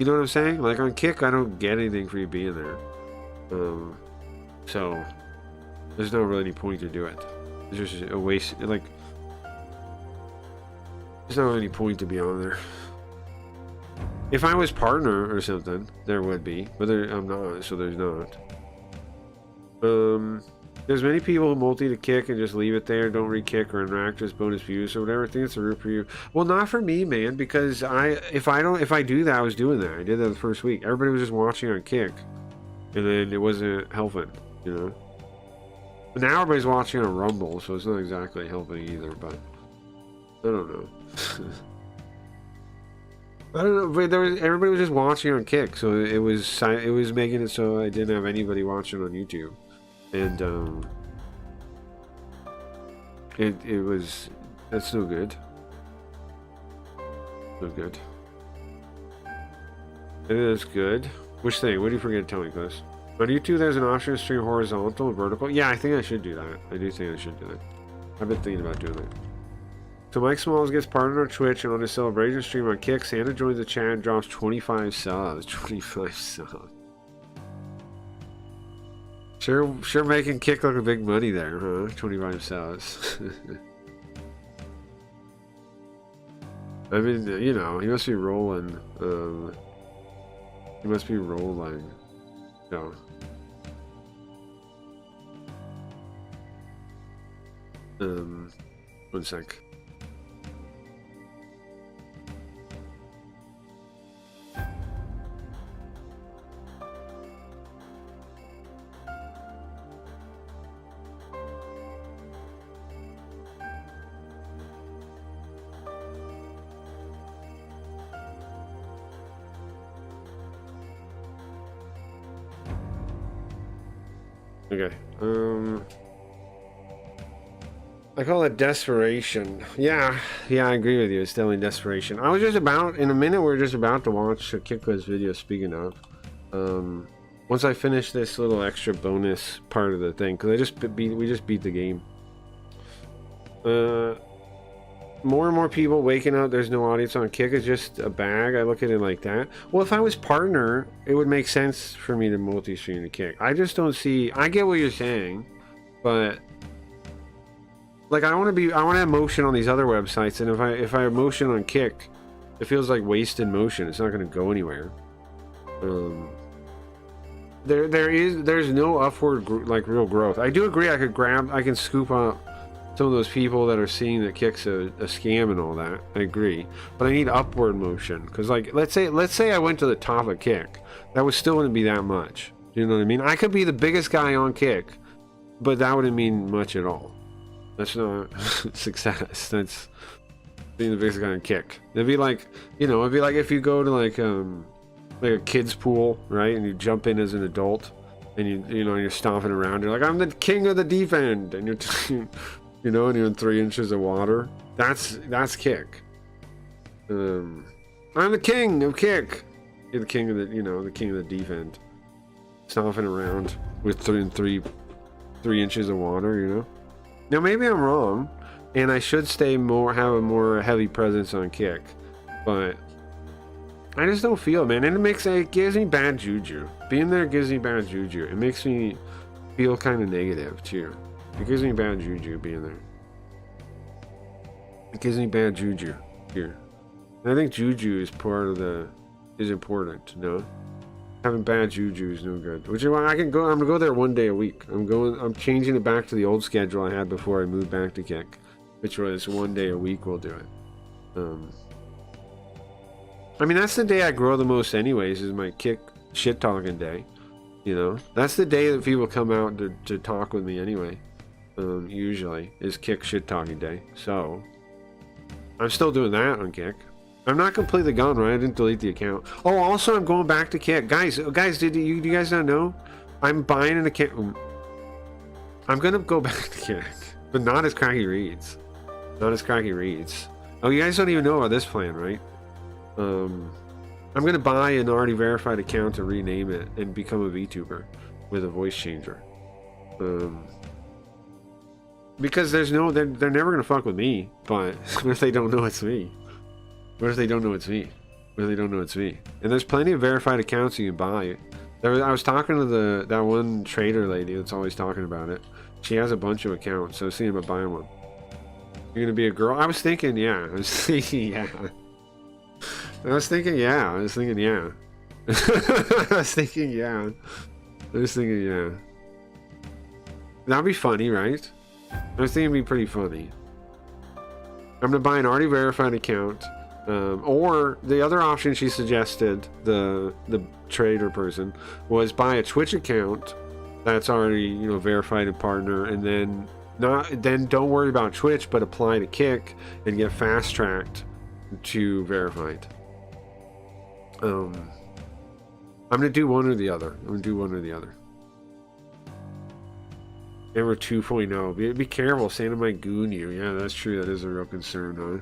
know what I'm saying? Like on Kick, I don't get anything for you being there, so there's not really any point to do it. It's just a waste. Like, there's not really any point to be on there. If I was partner or something, there would be, but I'm not, so there's not. There's many people who multi to Kick and just leave it there, don't re-kick or interact, just bonus views or whatever. I think it's a root for you. Well, not for me, man, because if I do that, I was doing that. I did that the first week. Everybody was just watching on Kick, and then it wasn't helping, you know. But now everybody's watching on Rumble, so it's not exactly helping either. But I don't know. I don't know, but everybody was just watching on Kick, so it was making it so I didn't have anybody watching on YouTube, and that's no good. No good. It is good. Which thing? What do you forget to tell me, Chris? On YouTube, there's an option to stream horizontal and vertical. Yeah, I think I should do that. I do think I should do that. I've been thinking about doing that. So Mike Smalls gets partnered on Twitch, and on his celebration stream on Kick, Santa joins the chat and drops 25 subs. 25 subs. Sure making Kick look a big money there, huh? 25 subs. I mean, you know, he must be rolling. You must be rolling. No. One sec. Okay. I call it desperation. Yeah, I agree with you. It's definitely desperation. I was just about, in a minute, we're just about to watch a Kikko's video, speaking of. Once I finish this little extra bonus part of the thing, because we just beat the game. More and more people waking up, there's no audience on Kick, it's just a bag. I look at it like that. Well, if I was partner, it would make sense for me to multi-stream the Kick. I just don't see, I get what you're saying, but like I want to have motion on these other websites, and if I have motion on Kick, it feels like wasted motion. It's not going to go anywhere. There's no upward like real growth. I do agree. I can scoop up some of those people that are seeing that Kick's a scam and all that. I agree, but I need upward motion, because like let's say I went to the top of Kick, that would still wouldn't be that much. You know what I mean? I could be the biggest guy on Kick, but that wouldn't mean much at all. That's not success. That's being the biggest guy on Kick. It'd be like, it'd be like if you go to like a kid's pool, right, and you jump in as an adult, and you're stomping around. You're like, I'm the king of the deep end, and you're and you're in 3 inches of water. That's Kick. I'm the king of Kick. You're the king of the king of the deep end, stomping around with 3 inches of water. Now maybe I'm wrong, and I should have a more heavy presence on Kick, but I just don't feel, man. And it gives me bad juju. Being there gives me bad juju. It makes me feel kind of negative too. It gives me bad juju being there. It gives me bad juju here. And I think juju is important, Having bad juju is no good. Which is why I'm gonna go there one day a week. I'm changing it back to the old schedule I had before I moved back to Kick, which was one day a week we'll do it. I mean, that's the day I grow the most anyways, is my Kick shit talking day. That's the day that people come out to talk with me anyway. Usually is Kick shit talking day. So I'm still doing that on Kick. I'm not completely gone, right? I didn't delete the account. Oh, also I'm going back to Kick. Guys, do you guys not know? I'm buying an account. I'm gonna go back to Kick, but not as Cracky Reads. Not as Cracky Reads. Oh, you guys don't even know about this plan, right? I'm gonna buy an already verified account to rename it and become a VTuber with a voice changer. Because they're never gonna fuck with me. But what if they don't know it's me? What if they don't know it's me? What if they don't know it's me? And there's plenty of verified accounts you can buy. I was talking to that one trader lady that's always talking about it. She has a bunch of accounts, so I was thinking about buying one. You're gonna be a girl? I was thinking, yeah. I was thinking, yeah. I was thinking, yeah. I was thinking, yeah. That'd be funny, right? I was thinking it'd be pretty funny. I'm gonna buy an already verified account, or the other option she suggested, the trader person, was buy a Twitch account that's already verified and partner, and then don't worry about Twitch, but apply to Kick and get fast tracked to verified. I'm gonna do one or the other. Ever 2.0. Be careful, Santa might goon you. Yeah, that's true. That is a real concern, huh?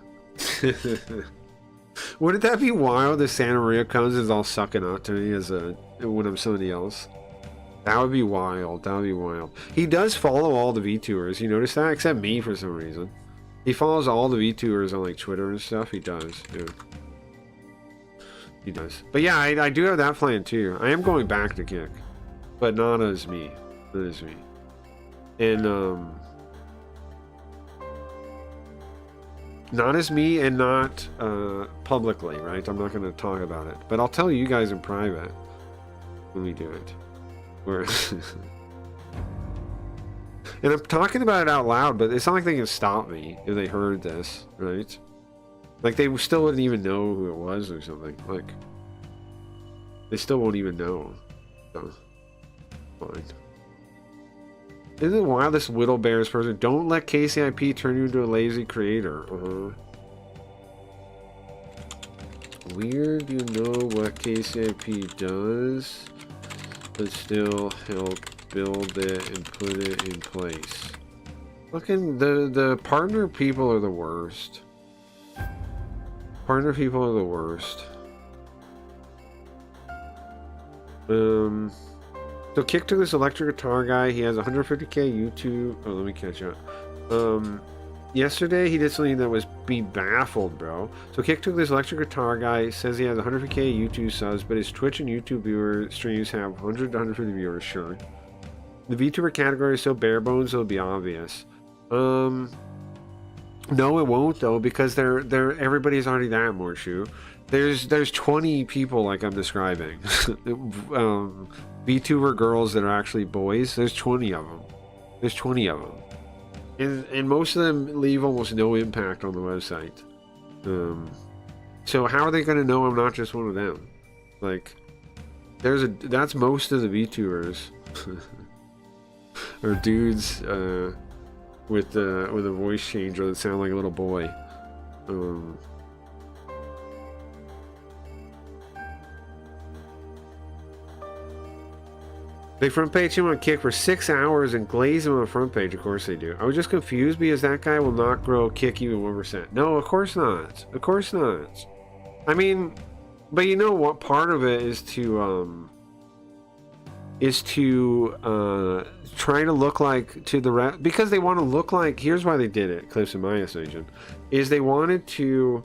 Wouldn't that be wild if Santa Maria comes and is all sucking up to me when I'm somebody else? That would be wild. He does follow all the VTubers. You notice that? Except me for some reason. He follows all the VTubers on like Twitter and stuff. He does, yeah. He does. But yeah, I do have that plan too. I am going back to Kick, but not as me. And not as me, and not publicly, right? I'm not going to talk about it, but I'll tell you guys in private. when we do it. We're and I'm talking about it out loud, but it's not like they can stop me if they heard this, right? Like, they still wouldn't even know who it was or something. Like, they still won't even know. So, fine. Isn't it wild, this Whittle Bears person? Don't let KCIP turn you into a lazy creator. Weird, you know what KCIP does, but still help build it and put it in place. Fucking the partner people are the worst. Partner people are the worst. So Kick took this electric guitar guy. He has 150k YouTube. Oh, let me catch up. Yesterday he did something that was be baffled, bro. So Kick took this electric guitar guy. Says he has 150k YouTube subs, but his Twitch and YouTube viewer streams have 100 to 150 viewers. Sure. The VTuber category is so bare bones it'll be obvious. No, it won't though, because everybody's already that more shoe. There's 20 people like I'm describing. VTuber girls that are actually boys. There's 20 of them. There's 20 of them, and most of them leave almost no impact on the website. So how are they going to know I'm not just one of them? Like, that's most of the VTubers, or dudes with a voice changer that sound like a little boy. They front page him on Kick for 6 hours and glaze him on the front page. Of course they do. I was just confused because that guy will not grow Kick even 1%. No, of course not. Of course not. I mean, but you know what? Part of it is to try to look like to the rest, because they want to look like. Here's why they did it. Clips in my estimation is they wanted to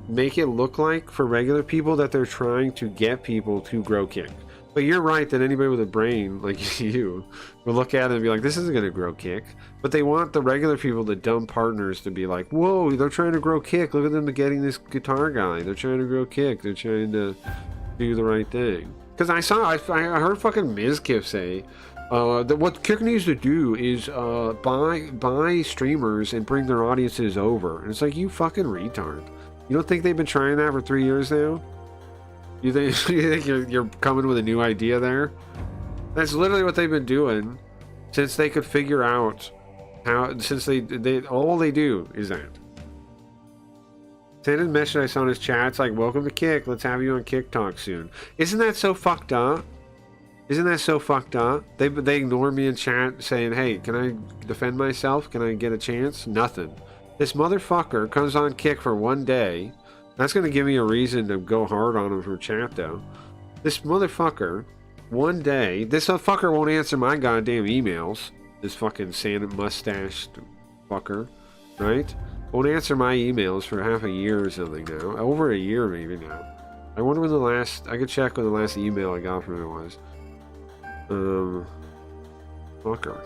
make it look like for regular people that they're trying to get people to grow Kick. But you're right that anybody with a brain like you will look at it and be like, this isn't going to grow Kick. But they want the regular people, the dumb partners, to be like, whoa, they're trying to grow Kick. Look at them getting this guitar guy. They're trying to grow Kick. They're trying to do the right thing. Because I heard fucking Mizkif say that what Kick needs to do is buy streamers and bring their audiences over. And it's like, you fucking retard. You don't think they've been trying that for 3 years now? You think you're coming with a new idea there? That's literally what they've been doing since they could figure out how. Since they all they do is that. Send a message I saw in his chat. It's like, welcome to Kick. Let's have you on Kick Talk soon. Isn't that so fucked up? Isn't that so fucked up? They ignore me in chat saying, hey, can I defend myself? Can I get a chance? Nothing. This motherfucker comes on Kick for 1 day. That's going to give me a reason to go hard on him for chat, though. This motherfucker, 1 day, this fucker won't answer my goddamn emails. This fucking sand mustached fucker, right? Won't answer my emails for half a year or something now. Over a year, maybe now. I wonder when the last... I could check when the last email I got from him was. Fucker.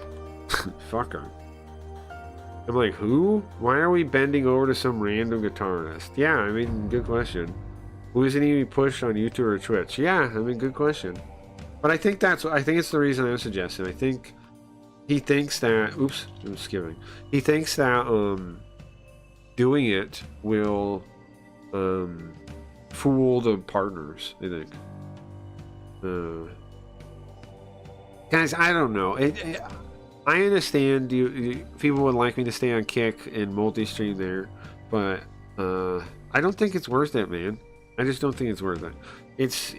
Fucker. I'm like, who? Why are we bending over to some random guitarist? Yeah, I mean, good question. Who isn't even pushed on YouTube or Twitch? Yeah, I mean, good question. But I think it's the reason I'm suggesting. I think he thinks that, oops, I'm skipping. He thinks that doing it will fool the partners, I think. Guys, I don't know. I understand people would like me to stay on Kick and multi-stream there, but I don't think it's worth it, man. I just don't think it's worth it. I just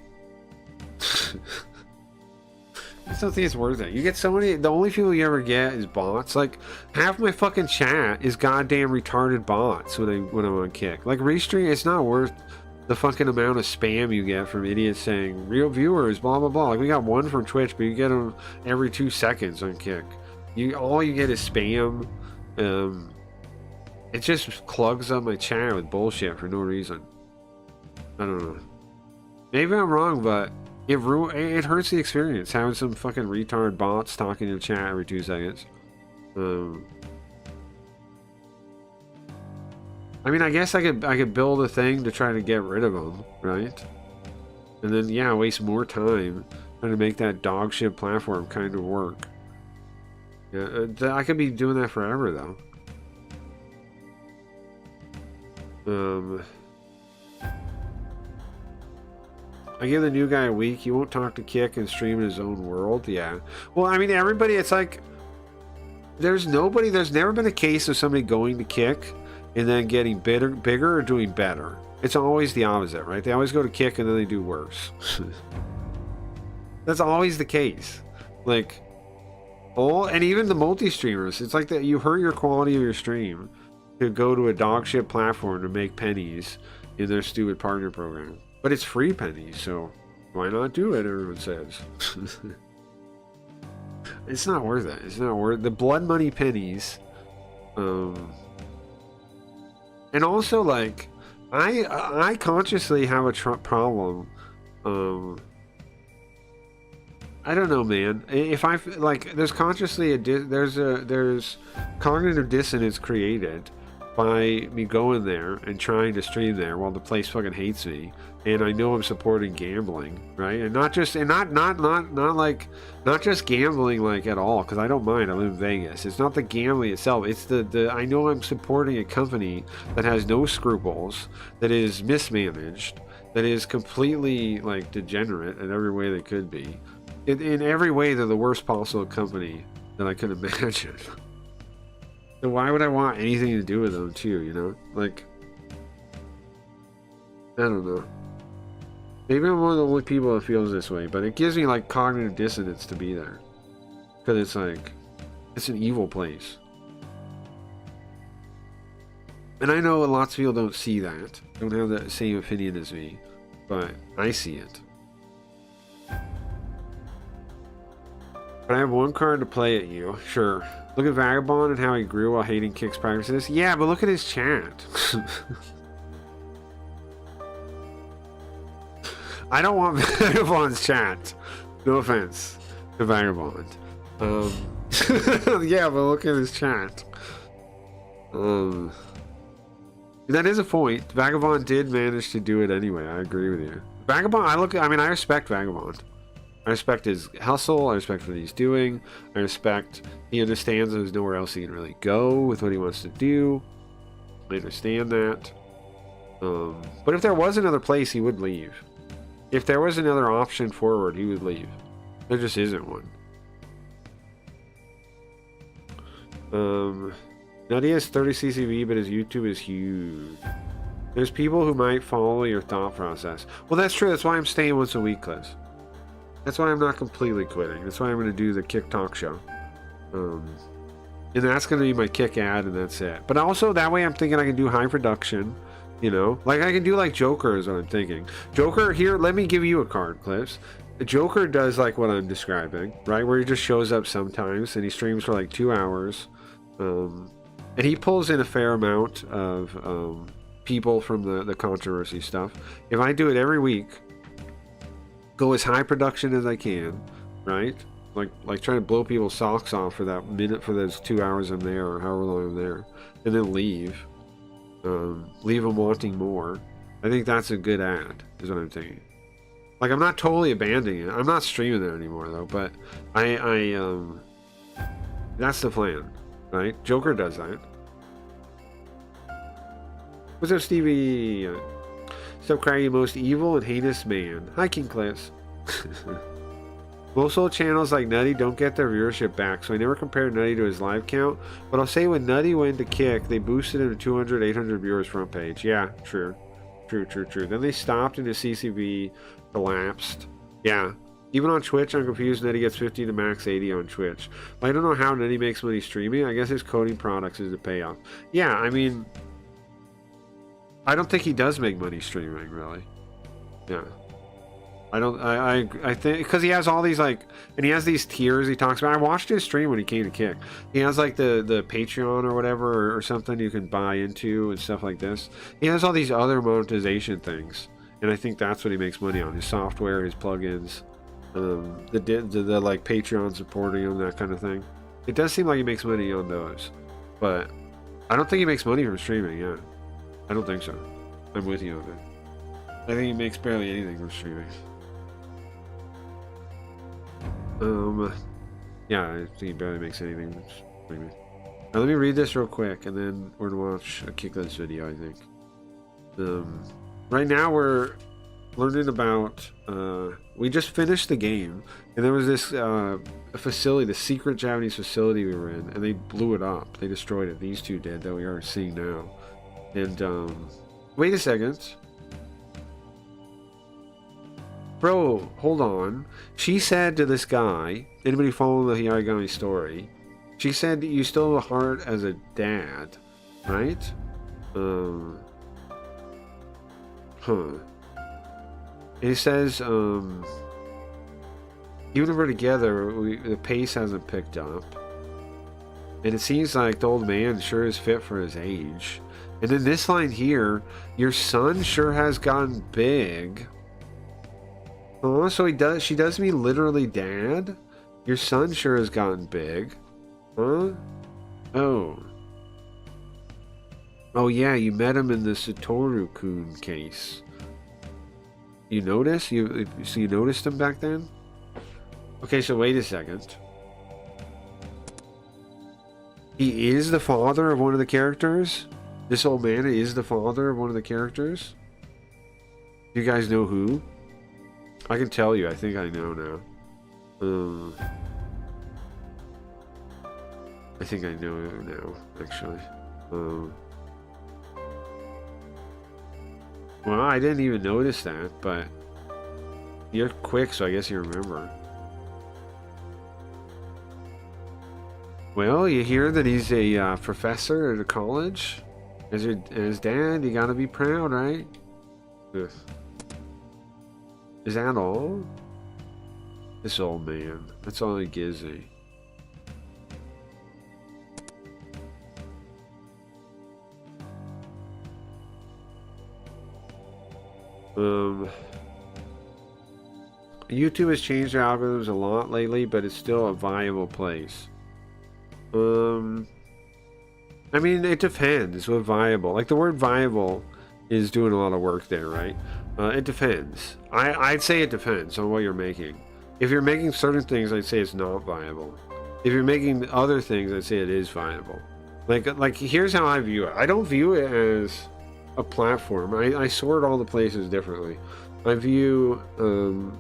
don't think it's worth it. You get so many... The only people you ever get is bots. Like, half my fucking chat is goddamn retarded bots when I'm on Kick. Like, Restream, it's not worth the fucking amount of spam you get from idiots saying, real viewers, blah, blah, blah. Like, we got one from Twitch, but you get them every 2 seconds on Kick. All you get is spam. It just clogs up my chat with bullshit for no reason. I don't know. Maybe I'm wrong, but it hurts the experience having some fucking retard bots talking to the chat every 2 seconds. I mean, I guess I could build a thing to try to get rid of them, right? And then, yeah, waste more time trying to make that dog shit platform kind of work. Yeah, I could be doing that forever, though. I give the new guy a week. He won't talk to Kick and stream in his own world. Yeah. Well, I mean, everybody, it's like, there's never been a case of somebody going to Kick and then getting bigger or doing better. It's always the opposite, right? They always go to Kick and then they do worse. That's always the case. Like, and even the multi-streamers, it's like that you hurt your quality of your stream to go to a dog shit platform to make pennies in their stupid partner program. But it's free pennies, so why not do it, everyone says. It's not worth it. It's not worth the blood money pennies. And also, like, I consciously have a problem. I don't know, man. If I like, there's consciously there's cognitive dissonance created by me going there and trying to stream there while the place fucking hates me, and I know I'm supporting gambling, right? And not just gambling like at all, because I don't mind. I live in Vegas. It's not the gambling itself. It's the I know I'm supporting a company that has no scruples, that is mismanaged, that is completely like degenerate in every way they could be. In every way, they're the worst possible company that I could imagine. So why would I want anything to do with them too, you know? Like, I don't know. Maybe I'm one of the only people that feels this way, but it gives me like cognitive dissonance to be there. Because it's like, it's an evil place. And I know lots of people don't see that, don't have that same opinion as me, but I see it. But I have one card to play at you, sure. Look at Vagabond and how he grew while hating Kick's practices. Yeah, but look at his chat. I don't want Vagabond's chat. No offense to Vagabond. Yeah, but look at his chat. That is a point. Vagabond did manage to do it anyway. I agree with you. Vagabond, I respect Vagabond. I respect his hustle. I respect what he's doing. I respect he understands there's nowhere else he can really go with what he wants to do. I understand that. But if there was another place, he would leave. If there was another option forward, he would leave. There just isn't one. Nutty has 30 CCV, but his YouTube is huge. There's people who might follow your thought process. Well, that's true. That's why I'm staying once a week, Liz. That's why I'm not completely quitting. That's why I'm going to do the Kick Talk show. And that's going to be my Kick ad, and that's it. But also, that way I'm thinking I can do high production, you know? Like, I can do, like, Joker is what I'm thinking. Joker, here, let me give you a card, Clips. The Joker does, like, what I'm describing, right? Where he just shows up sometimes, and he streams for, like, 2 hours. And he pulls in a fair amount of people from the controversy stuff. If I do it every week, go as high production as I can, right? Like trying to blow people's socks off for that minute, for those 2 hours I'm there, or however long I'm there, and then leave them wanting more. I think that's a good ad, is what I'm thinking. Like, I'm not totally abandoning it. I'm not streaming it anymore though, but I that's the plan, right? Joker does that. What's up, Stevie? Stop crying, most evil and heinous man. Hi, King Clips. Most old channels like Nutty don't get their viewership back, so I never compared Nutty to his live count. But I'll say when Nutty went to Kick, they boosted him to 200, 800 viewers front page. Yeah, true. Then they stopped and his CCV collapsed. Yeah. Even on Twitch, I'm confused. Nutty gets 50 to max 80 on Twitch. I don't know how Nutty makes money streaming. I guess his coding products is the payoff. Yeah, I mean, I don't think he does make money streaming, really. Yeah. I think, because he has all these, like, and he has these tiers he talks about. I watched his stream when he came to Kick. He has, like, the Patreon or whatever, or something you can buy into and stuff like this. He has all these other monetization things, and I think that's what he makes money on. His software, his plugins, the like, Patreon supporting him, that kind of thing. It does seem like he makes money on those, but I don't think he makes money from streaming, yeah. I don't think so. I'm with you on that. I think he makes barely anything from streaming. Yeah, I think he barely makes anything. Now, let me read this real quick, and then we're gonna watch a Kickless video, I think. Right now we're learning about, we just finished the game, and there was this facility, the secret Japanese facility we were in, and they blew it up. They destroyed it. These two did, that we are seeing now. And, wait a second. Bro, hold on. She said to this guy, anybody following the Hayarigami story, she said you still have a heart as a dad, right? And it says, even if we're together, the pace hasn't picked up. And it seems like the old man sure is fit for his age. And then this line here, your son sure has gotten big. Oh, so she does me literally dad? Your son sure has gotten big. Huh? Oh. Oh yeah, you met him in the Satoru-kun case. You noticed? So you noticed him back then? Okay, so wait a second. He is the father of one of the characters? This old man is the father of one of the characters? You guys know who? I can tell you, I think I know now. I think I know now, actually. Well, I didn't even notice that, but you're quick, so I guess you remember. Well, you hear that he's a professor at a college? As his dad, you gotta be proud, right? Ugh. Is that all? This old man. That's all he gives me. YouTube has changed their algorithms a lot lately, but it's still a viable place. I mean, it depends what viable. Like, the word viable is doing a lot of work there, right? It depends. I'd say it depends on what you're making. If you're making certain things, I'd say it's not viable. If you're making other things, I'd say it is viable. Like here's how I view it. I don't view it as a platform. I sort all the places differently. I view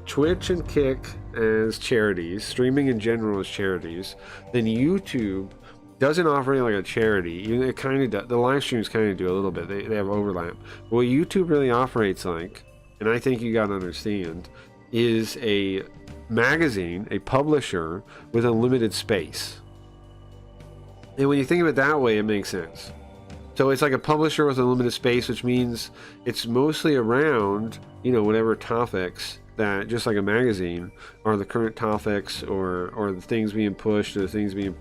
Twitch and Kick as charities, streaming in general as charities. Then YouTube doesn't operate like a charity. It kind of does. The live streams kind of do a little bit. They have overlap. But what YouTube really operates like, and I think you got to understand, is a magazine, a publisher with unlimited space. And when you think of it that way, it makes sense. So it's like a publisher with unlimited space, which means it's mostly around, you know, whatever topics that, just like a magazine, are the current topics or the things being pushed or the things being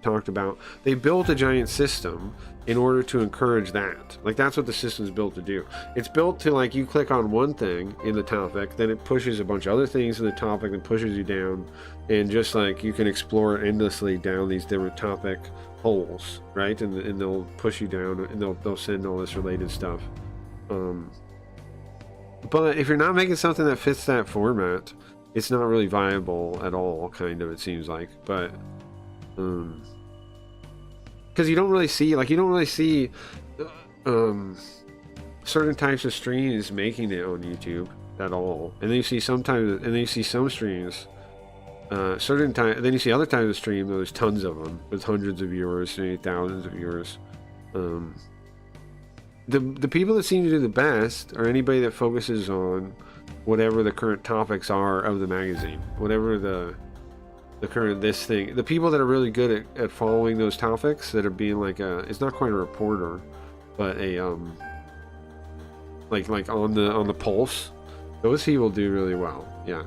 talked about. They built a giant system in order to encourage that. Like, that's what the system's built to do. It's built to, like, you click on one thing in the topic, then it pushes a bunch of other things in the topic and pushes you down, and just like you can explore endlessly down these different topic holes, right? And they'll push you down, and they'll send all this related stuff. But if you're not making something that fits that format, it's not really viable at all, kind of, it seems like. But because you don't really see certain types of streams making it on YouTube at all, and then you see some streams then you see other types of stream, there's tons of them with hundreds of viewers, maybe thousands of viewers. The people that seem to do the best are anybody that focuses on whatever the current topics are of the magazine, whatever the current this thing. The people that are really good at following those topics, that are being like it's not quite a reporter, but a like on the pulse, those people do really well. Yeah.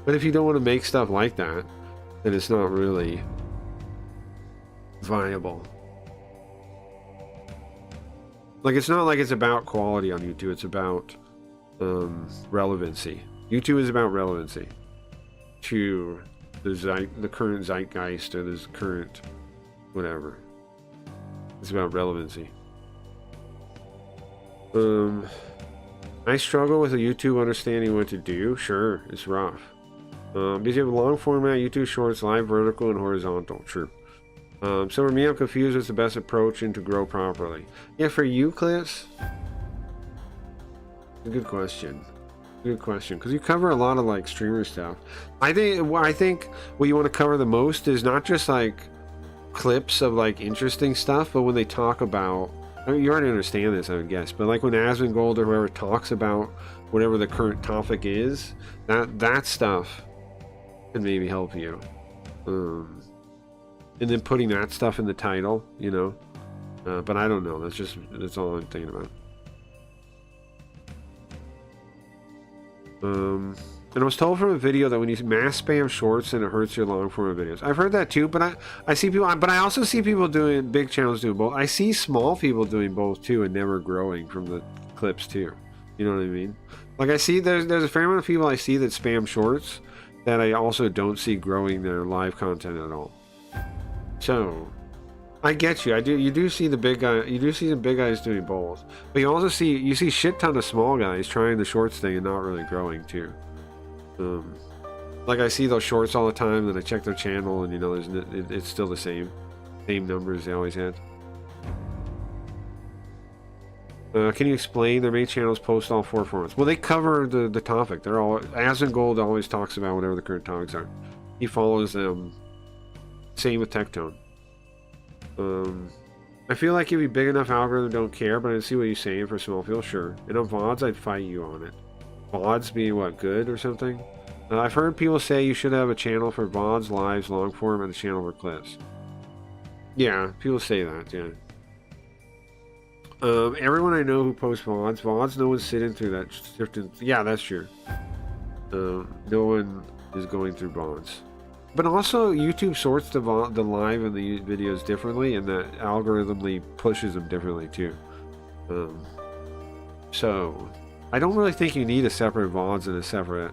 But if you don't want to make stuff like that, then it's not really viable. Like, it's not like it's about quality on YouTube, it's about relevancy. YouTube is about relevancy to the current zeitgeist, or this current whatever. It's about relevancy. I struggle with a YouTube understanding what to do. Sure, it's rough. Because you have long format, YouTube Shorts, live, vertical, and horizontal. True. So for me, I'm confused what's the best approach and to grow properly. Yeah, for you, Clips. Good question. Good question. Because you cover a lot of like streamer stuff. I think what you want to cover the most is not just like clips of like interesting stuff, but when they talk about, I mean, you already understand this, I would guess, but like when Asmongold or whoever talks about whatever the current topic is, that stuff can maybe help you. And then putting that stuff in the title, you know. But I don't know. That's all I'm thinking about. And I was told from a video that when you mass spam shorts, then it hurts your long form videos. I've heard that too, but I see people, but I also see people doing, big channels doing both. I see small people doing both too and never growing from the clips too. You know what I mean? Like I see there's a fair amount of people I see that spam shorts that I also don't see growing their live content at all. So I get you. You do see the big guy. You do see some big guys doing both, but you also see shit ton of small guys trying the shorts thing and not really growing too. Like I see those shorts all the time, and I check their channel, and you know, it's still the same numbers they always had. Can you explain their main channels post all 4 formats? Well, they cover the topic. They're all Asmongold always talks about whatever the current topics are. He follows them. Same with Tectone. I feel like if you big enough algorithm don't care, but I see what you're saying for small people, sure. And on VODs, I'd fight you on it. VODs being what, good or something? I've heard people say you should have a channel for VODs, lives, long form, and a channel for clips. Yeah, people say that, yeah. Everyone I know who posts VODs, no one's sitting through that. Yeah, that's true. No one is going through VODs. But also, YouTube sorts the live and the videos differently, and that algorithmically pushes them differently too. So, I don't really think you need a separate VODs and a separate...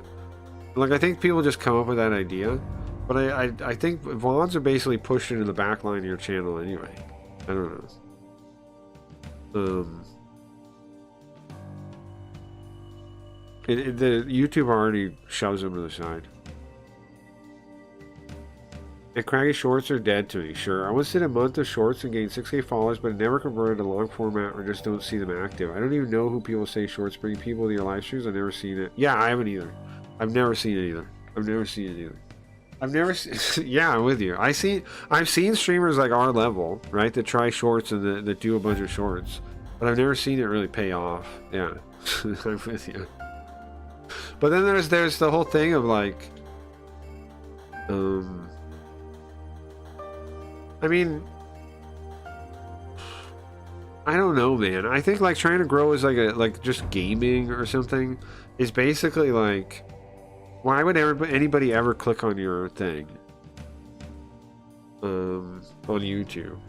Like, I think people just come up with that idea, but I think VODs are basically pushed into the back line of your channel anyway. I don't know. The YouTube already shoves them to the side. And craggy shorts are dead to me, sure. I once did a month of shorts and gained 6K followers, but never converted to long format or just don't see them active. I don't even know who people say shorts bring people to your live streams. I've never seen it. Yeah, I haven't either. I've never seen it either. I've never seen... Yeah, I'm with you. I've seen streamers like our level, right, that try shorts and that do a bunch of shorts. But I've never seen it really pay off. Yeah, I'm with you. But then there's the whole thing of like... I mean, I don't know, man. I think like trying to grow as like just gaming or something is basically like, why would anybody ever click on your thing on YouTube?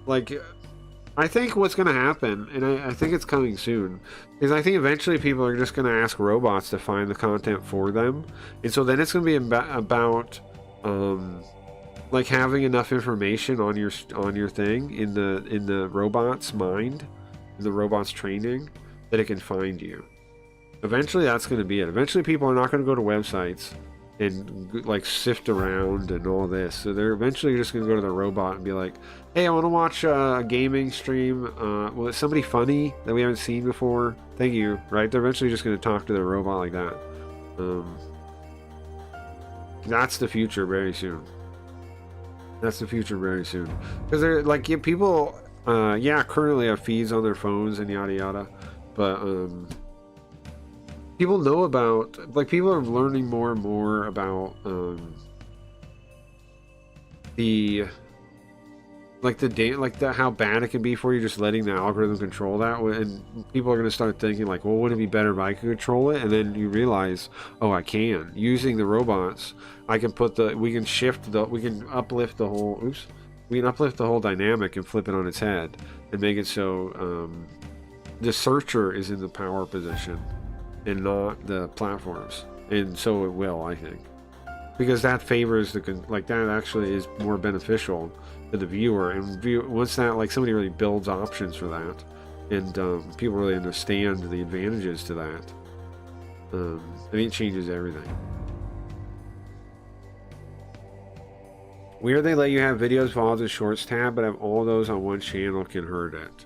Like, I think what's going to happen, and I think it's coming soon, is I think eventually people are just going to ask robots to find the content for them, and so then it's going to be about like having enough information on your thing in the robot's mind, in the robot's training, that it can find you. Eventually that's going to be it. Eventually people are not going to go to websites and like sift around and all this, so they're eventually just going to go to the robot and be like, hey, I want to watch a gaming stream, well, somebody funny that we haven't seen before, thank you, right? They're eventually just going to talk to their robot like that. That's the future very soon. That's the future very soon. Because they're like, yeah, people, yeah, currently have feeds on their phones and yada yada, but people know about, like, people are learning more and more about how bad it can be for you just letting the algorithm control that, and people are going to start thinking like, well, wouldn't it be better if I could control it? And then you realize, oh, I can. Using the robots, I can we can uplift the whole dynamic and flip it on its head and make it so the searcher is in the power position and not the platforms, and so it will, I think, because that favors that actually is more beneficial to the viewer, and once that, like, somebody really builds options for that, and people really understand the advantages to that, I think it changes everything. Weird they let you have videos, VODs, and shorts tab, but have all those on one channel can hurt it.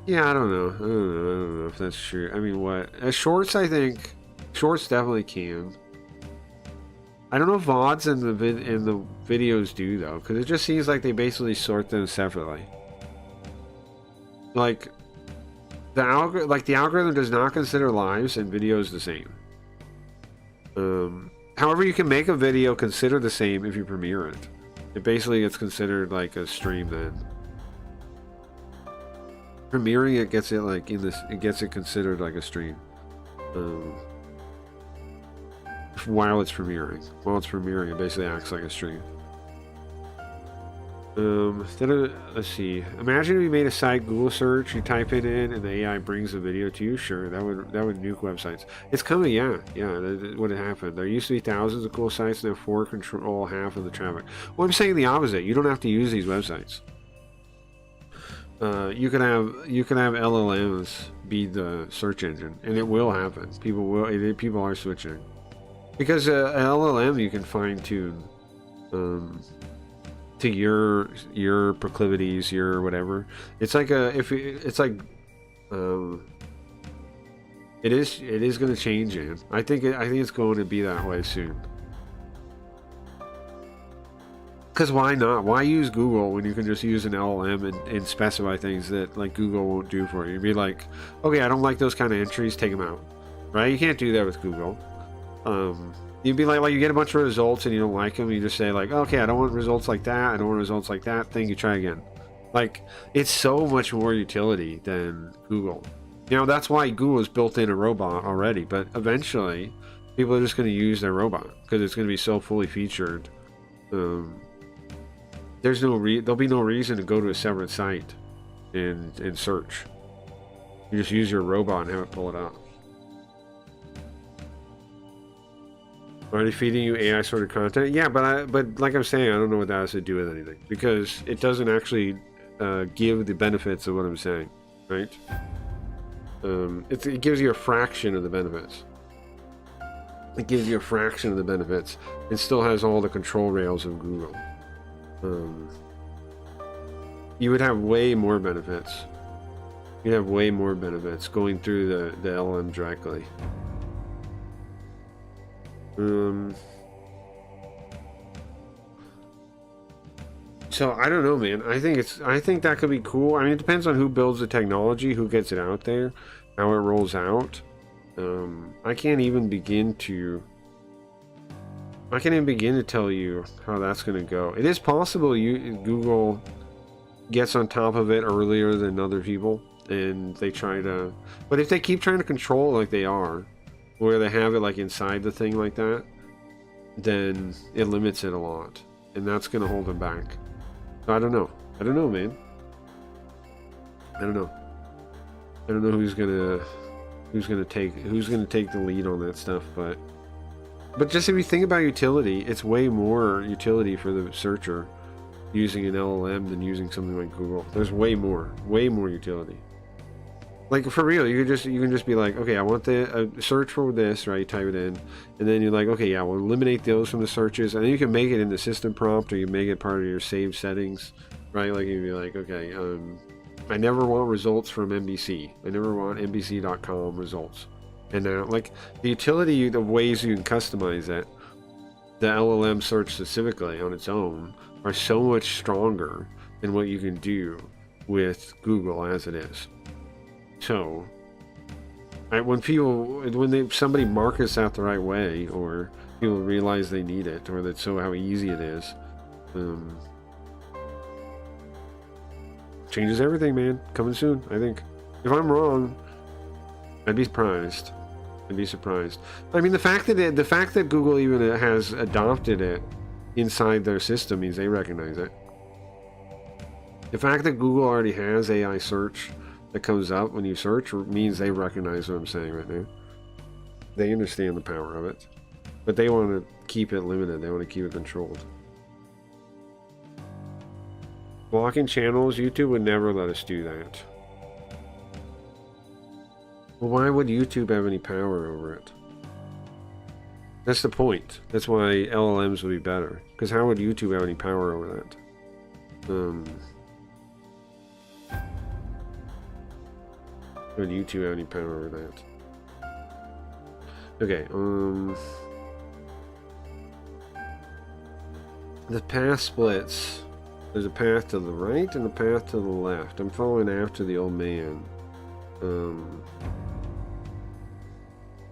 Yeah, I don't know. I don't know if that's true. I mean, what? Shorts, I think. Shorts definitely can. I don't know if VODs and the videos do, though, because it just seems like they basically sort them separately. Like, the algorithm does not consider lives and videos the same. However, you can make a video consider the same if you premiere it. It basically gets considered like a stream then. Premiering it gets it like in this. It gets it considered like a stream. While it's premiering, it basically acts like a stream. Let's see. Imagine if you made a site Google search, you type it in, and the AI brings the video to you. Sure, that would nuke websites. It's coming, yeah. That would happen. There used to be thousands of cool sites, and now 4 control half of the traffic. Well, I'm saying the opposite. You don't have to use these websites. You can have LLMs be the search engine, and it will happen. People are switching because an LLM you can fine tune. To your proclivities, your whatever. It's like it is going to change, man. I think it's going to be that way soon. Because why not? Why use Google when you can just use an LLM and specify things that like Google won't do for you? You'd be like, okay, I don't like those kind of entries, take them out, right? You can't do that with Google. You'd be like you get a bunch of results and you don't like them. You just say like, okay, I don't want results like that. I don't want results like that. Then you try again. Like, it's so much more utility than Google. You know, that's why Google has built in a robot already. But eventually, people are just going to use their robot because it's going to be so fully featured. There'll be no reason to go to a separate site and search. You just use your robot and have it pull it up. Already feeding you AI sorted content? Yeah, but like I'm saying, I don't know what that has to do with anything because it doesn't actually give the benefits of what I'm saying, right? It gives you a fraction of the benefits. It gives you a fraction of the benefits. It still has all the control rails of Google. You would have way more benefits. You'd have way more benefits going through the LM directly. So I don't know, man. I think that could be cool. I mean, it depends on who builds the technology, who gets it out there, how it rolls out. I can't even begin to tell you how that's going to go. It is possible Google gets on top of it earlier than other people, and they try to. But if they keep trying to control it like they are, where they have it like inside the thing like that, then it limits it a lot, and that's going to hold them back. So I don't know, man. I don't know who's gonna take the lead on that stuff, but just if you think about utility, it's way more utility for the searcher using an LLM than using something like Google. There's way more utility. Like, for real, you can just be like, okay, I want the search for this, right? You type it in, and then you're like, okay, yeah, we'll eliminate those from the searches, and then you can make it in the system prompt, or you make it part of your saved settings, right? Like, you'd be like, okay, I never want results from NBC. I never want NBC.com results. And now, like, the utility, the ways you can customize it, the LLM search specifically on its own, are so much stronger than what you can do with Google as it is. So, when somebody markets that the right way, or people realize they need it, or that's how easy it is, changes everything, man. Coming soon, I think. If I'm wrong, I'd be surprised. I mean, the fact that Google even has adopted it inside their system means they recognize it. The fact that Google already has AI search that comes up when you search means they recognize what I'm saying right now. They understand the power of it, but they want to keep it limited. They want to keep it controlled. Blocking channels, YouTube would never let us do that. Well, why would YouTube have any power over it? That's the point. That's why LLMs would be better. Because how would YouTube have any power over that? How would YouTube have any power over that? Okay, the path splits. There's a path to the right and a path to the left. I'm following after the old man.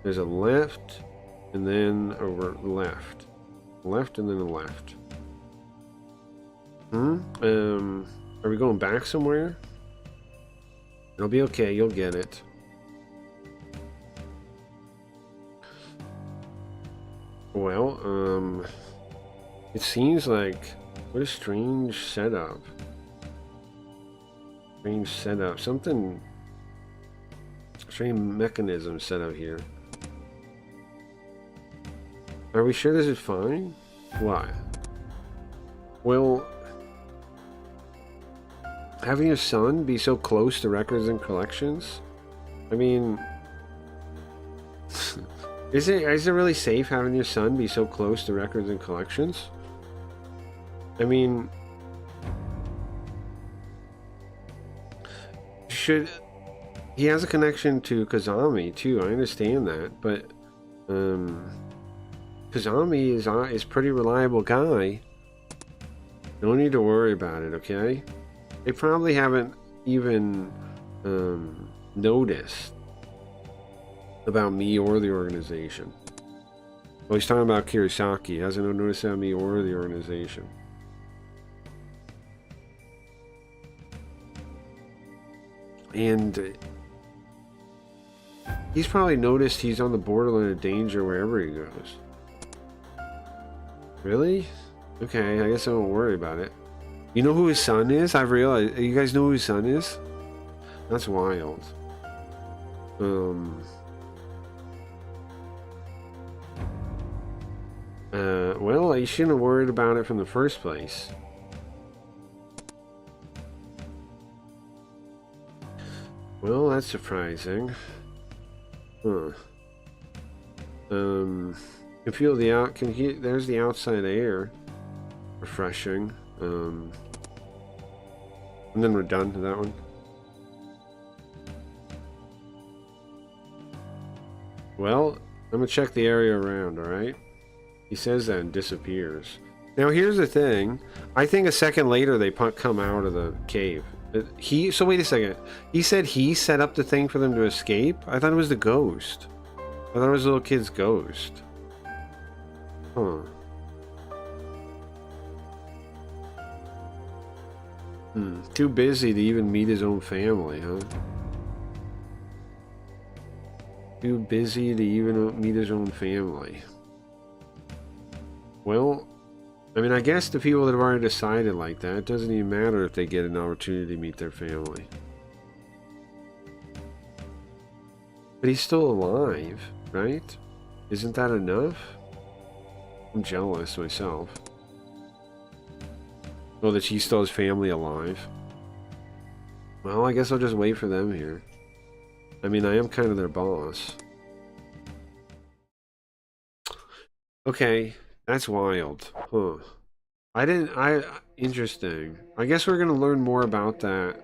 There's a left and then over left. Left and then a left. Are we going back somewhere? It'll be okay, you'll get it. Well, it seems like, what a strange setup. Strange setup. Something, strange mechanism set up here. Are we sure this is fine? Why? Well, having your son be so close to records and collections? I mean, is it really safe having your son be so close to records and collections? I mean, he has a connection to Kazami too, I understand that, but Kazami is pretty reliable guy. No need to worry about it, okay? They probably haven't even noticed about me or the organization. Well, he's talking about Kirisaki. He hasn't noticed about me or the organization. And he's probably noticed he's on the borderline of danger wherever he goes. Really? Okay, I guess I won't worry about it. You know who his son is? I've realized. You guys know who his son is? That's wild. Well, you shouldn't have worried about it from the first place. Well, that's surprising. Huh. Can feel the there's the outside air. Refreshing. And then we're done to that one. Well, I'm gonna check the area around, alright? He says that and disappears. Now here's the thing. I think a second later they come out of the cave. So wait a second. He said he set up the thing for them to escape? I thought it was the ghost. I thought it was the little kid's ghost. Huh. Too busy to even meet his own family, huh? Too busy to even meet his own family. Well, I mean, I guess the people that have already decided like that, it doesn't even matter if they get an opportunity to meet their family. But he's still alive, right? Isn't that enough? I'm jealous myself. Oh, that she still has family alive. Well, I guess I'll just wait for them here. I mean, I am kind of their boss. Okay, that's wild. Huh. Interesting. I guess we're gonna learn more about that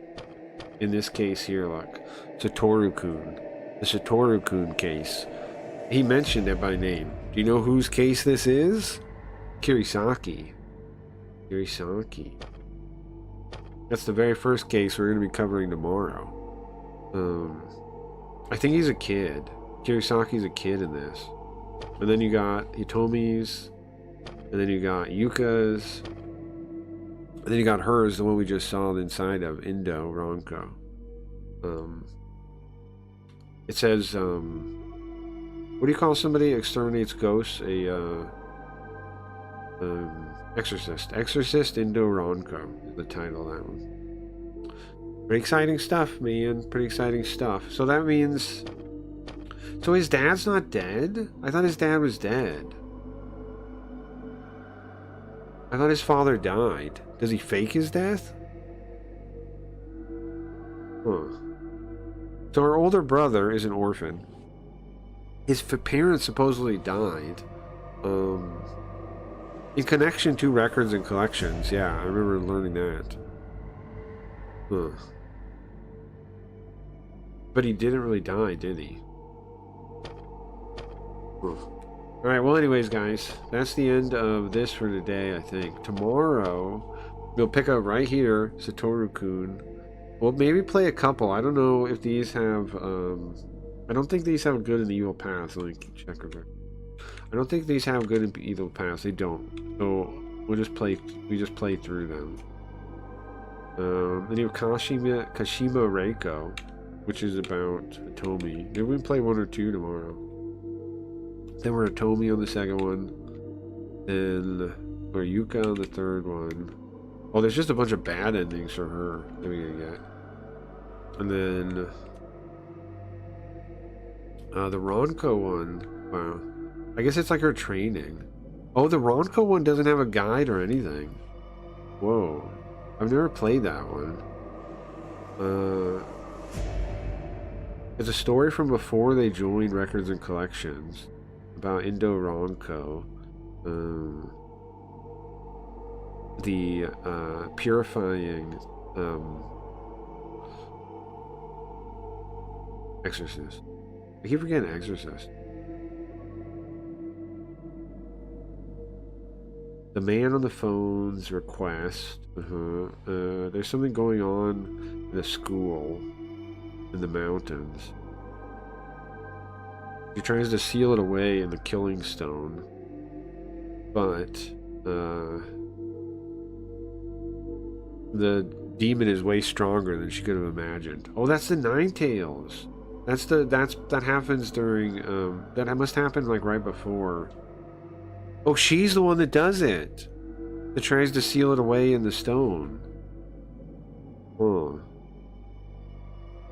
in this case here, look. Satoru-kun. The Satoru-kun case. He mentioned it by name. Do you know whose case this is? Kirisaki. Kirisaki. That's the very first case we're going to be covering tomorrow. I think he's a kid. Kirisaki's a kid in this. And then you got Hitomi's. And then you got Yuka's. And then you got hers, the one we just saw inside of Indo Ronko. It says, what do you call somebody exterminates ghosts? Exorcist. Exorcist Indo Ronko is the title of that one. Pretty exciting stuff, man. Pretty exciting stuff. So that means... So his dad's not dead? I thought his dad was dead. I thought his father died. Does he fake his death? Huh. So our older brother is an orphan. His parents supposedly died. In connection to records and collections. Yeah, I remember learning that. Huh. But he didn't really die, did he? Huh. Alright, well anyways guys, that's the end of this for today, I think. Tomorrow, we'll pick up right here, Satoru-kun. We'll maybe play a couple. I don't know if these have, I don't think these have good in the evil path. Let me check over. I don't think these have good in evil path. They don't. So we just play through them. Then you have Kashima Reiko, which is about Hitomi. Maybe we can play 1 or 2 tomorrow. Then we're Hitomi on the second one. Then we're Yuka on the third one. Oh, there's just a bunch of bad endings for her that we gotta get. And then the Ronko one. Wow. I guess it's like her training. Oh, the Ronko one doesn't have a guide or anything. Whoa. I've never played that one. It's a story from before they joined Records and Collections about Indo Ronko. The purifying exorcist. I keep forgetting exorcist. The man on the phone's request. There's something going on in a school in the mountains. He tries to seal it away in the killing stone, but the demon is way stronger than she could have imagined. Oh, that's the Nine Tails. That happens during that must happen like right before. Oh, she's the one that does it. That tries to seal it away in the stone. Oh.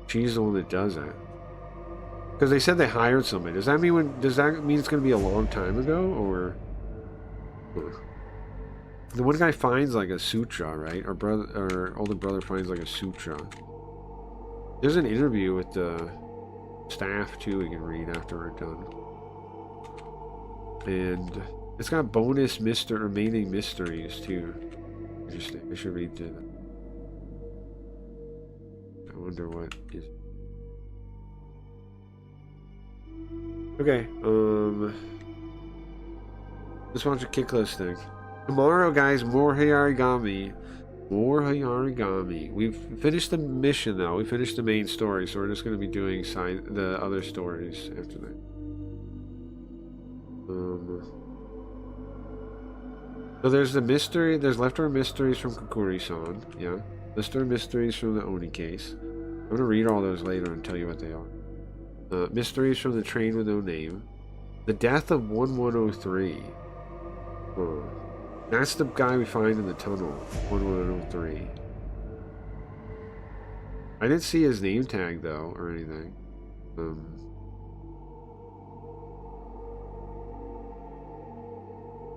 She's the one that does it. Because they said they hired somebody. Does that mean it's going to be a long time ago, or? The one guy finds like a sutra, right? Or older brother finds like a sutra. There's an interview with the staff too. We can read after we're done. And it's got bonus remaining mysteries too. Interesting. I should read them. I wonder what is. Okay. Let's watch a kick list thing. Tomorrow, guys, more Hayarigami. More Hayarigami. We've finished the mission though. We finished the main story, so we're just going to be doing the other stories after that. So there's the mystery, there's leftover mysteries from Kokuri-san, yeah. Leftover mysteries from the Oni case. I'm going to read all those later and tell you what they are. Mysteries from the train with no name. The death of 1103. That's the guy we find in the tunnel, 1103. I didn't see his name tag though, or anything.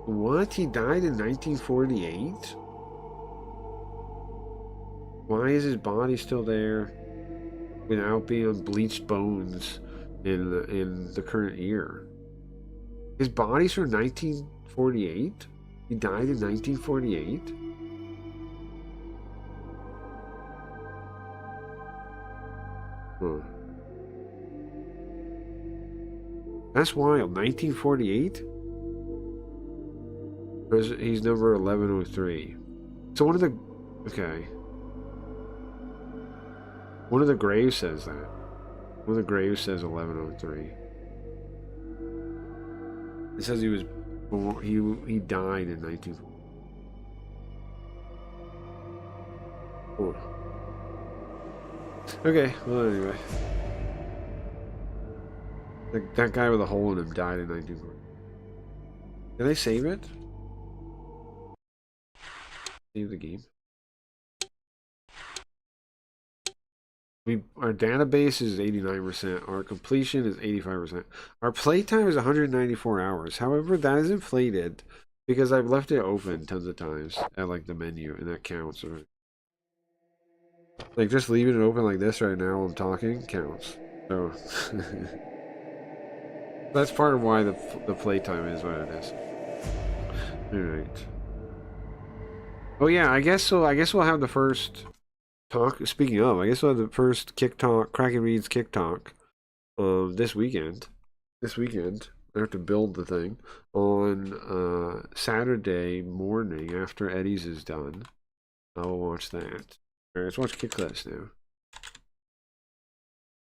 What? He died in 1948? Why is his body still there without being on bleached bones in the current year? His body's from 1948? He died in 1948? That's wild. 1948? He's number 1103. So one of the... Okay. One of the graves says that. One of the graves says 1103. It says he was born... He died in 1940. Oh. Okay, well anyway. That guy with a hole in him died in 1940. Did they save it? Save the game. Our database is 89%. Our completion is 85%. Our playtime is 194 hours. However, that is inflated because I've left it open tons of times at like the menu, and that counts. Right? Like just leaving it open like this right now while I'm talking counts. So That's part of why the playtime is what it is. All right. Oh yeah, I guess so. I guess we'll have the first talk. Speaking of, I guess we'll have the first kick talk, Cracky Reed's kick talk, this weekend. This weekend, I have to build the thing on Saturday morning after Eddie's is done. I'll watch that. All right, let's watch kick clips now.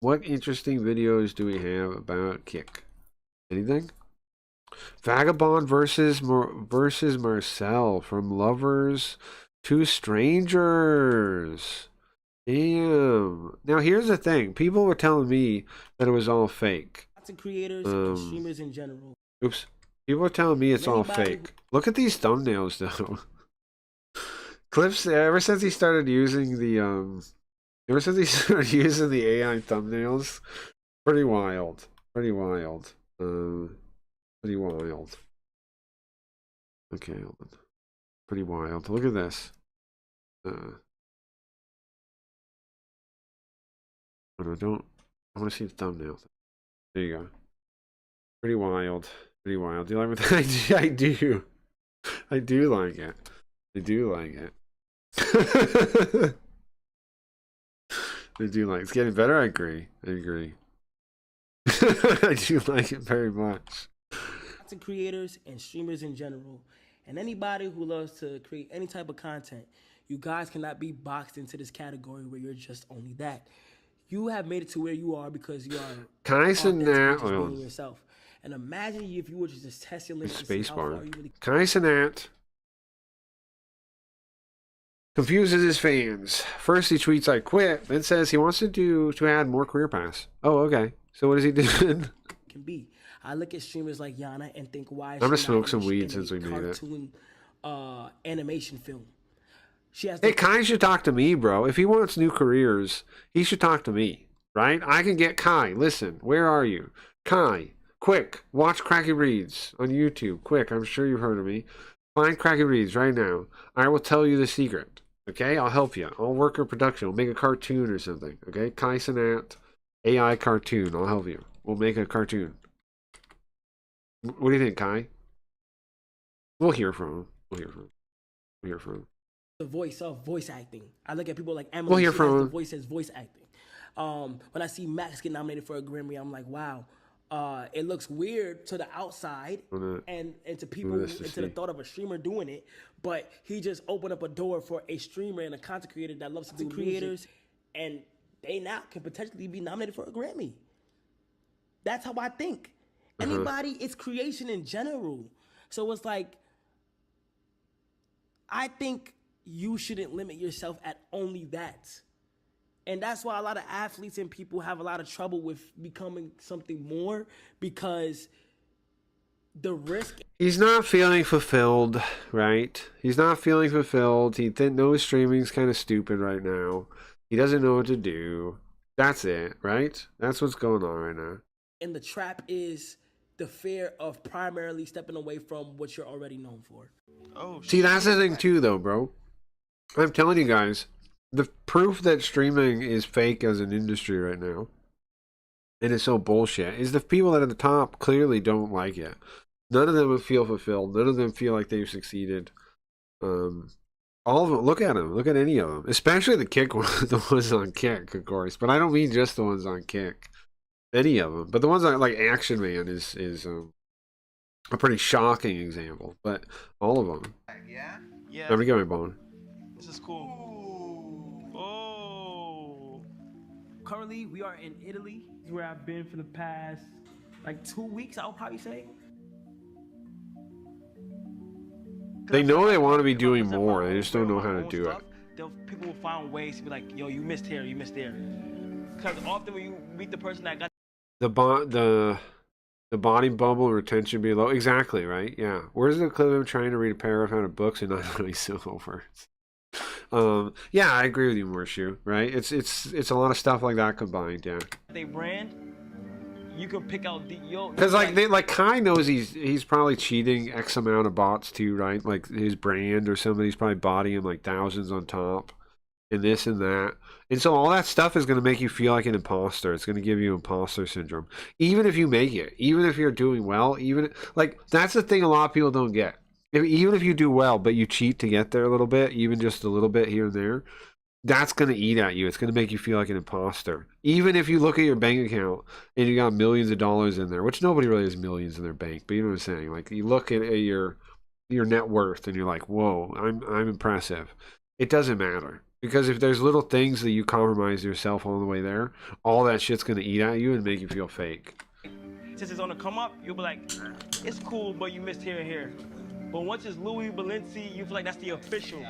What interesting videos do we have about kick? Anything? Vagabond versus Marcel, from lovers to strangers. Damn. Now here's the thing. People were telling me that it was all fake. Lots of creators and streamers in general. Oops. People are telling me it's all fake. Look at these thumbnails though. Clips, ever since he started using the AI thumbnails, pretty wild. Pretty wild. Pretty wild. Okay, hold on. Pretty wild. Look at this. Oh no, don't. I want to see the thumbnail. There you go. Pretty wild. Pretty wild. Do you like what I do? I do like it. I do like it. I do like it. It's getting better. I agree. I agree. I do like it very much. Lots of creators and streamers in general, and anybody who loves to create any type of content, you guys cannot be boxed into this category where you're just only that. You have made it to where you are because you are Kaisen being yourself. And imagine if you were to just test your limits. Spacebar. Kaisenat confuses his fans. First he tweets I quit, then says he wants to add more career paths. Oh, okay. So what is he doing? Can be. I look at streamers like Yana and think, why is I'm gonna she smoke not some in weed a since we made it. cartoon, animation film? She has Hey, Kai should talk to me, bro. If he wants new careers, he should talk to me, right? I can get Kai. Listen, where are you? Kai, quick, watch Cracky Reads on YouTube. Quick, I'm sure you've heard of me. Find Cracky Reads right now. I will tell you the secret, okay? I'll help you. I'll work a production. We'll make a cartoon or something, okay? Kai Sanat, AI cartoon. I'll help you. We'll make a cartoon. What do you think, Kai? We'll hear from him. We'll hear from him. We'll hear from him. The voice of voice acting. I look at people like Emily. We'll hear she from has him. the voice as voice acting. When I see Max get nominated for a Grammy, I'm like, wow. It looks weird to the outside and to people, and to the thought of a streamer doing it. But he just opened up a door for a streamer and a content creator that loves to do creators, and they now can potentially be nominated for a Grammy. That's how I think. Anybody, it's creation in general. So it's like, I think you shouldn't limit yourself at only that. And that's why a lot of athletes and people have a lot of trouble with becoming something more, because the risk. He's not feeling fulfilled, right? He's not feeling fulfilled. He knows streaming's kind of stupid right now. He doesn't know what to do. That's it, right? That's what's going on right now. And the trap is the fear of primarily stepping away from what you're already known for. Oh, see, that's the thing too, though, bro. I'm telling you guys, the proof that streaming is fake as an industry right now, and it's so bullshit, is the people that are at the top clearly don't like it. None of them feel fulfilled. None of them feel like they've succeeded. All of them. Look at them. Look at any of them, especially the Kick ones, the ones on Kick, of course. But I don't mean just the ones on Kick. Any of them, but the ones like Action Man is a pretty shocking example. But all of them. Yeah. Let me get my bone. This is cool. Oh. Currently, we are in Italy, where I've been for the past like 2 weeks. I would probably say. They know they want to be doing more. They just don't know how to do it. People will find ways to be like, "Yo, you missed here, you missed there." Because often when you meet the person that got The body bubble retention be low. Exactly, right? Yeah. Where's the clip of him trying to read a paragraph out of books and not knowing civil words? Yeah, I agree with you, Morshu, right? It's a lot of stuff like that combined, yeah. they brand, you can pick out the because like Kai knows he's probably cheating X amount of bots too, right? Like his brand or somebody's probably bodying him like thousands on top. and this and that. And so all that stuff is going to make you feel like an imposter. It's going to give you imposter syndrome. Even if you make it, even if you're doing well, even like that's the thing a lot of people don't get. Even if you do well, but you cheat to get there a little bit, even just a little bit here and there, that's going to eat at you. It's going to make you feel like an imposter. Even if you look at your bank account and you got millions of dollars in there, which nobody really has millions in their bank, but you know what I'm saying? Like you look at your net worth and you're like, whoa, I'm impressive. It doesn't matter. Because if there's little things that you compromise yourself on the way there, all that shit's going to eat at you and make you feel fake. Since it's on the come up, you'll be like, it's cool, but you missed here and here. But once it's Louis, Balenci, you feel like that's the official.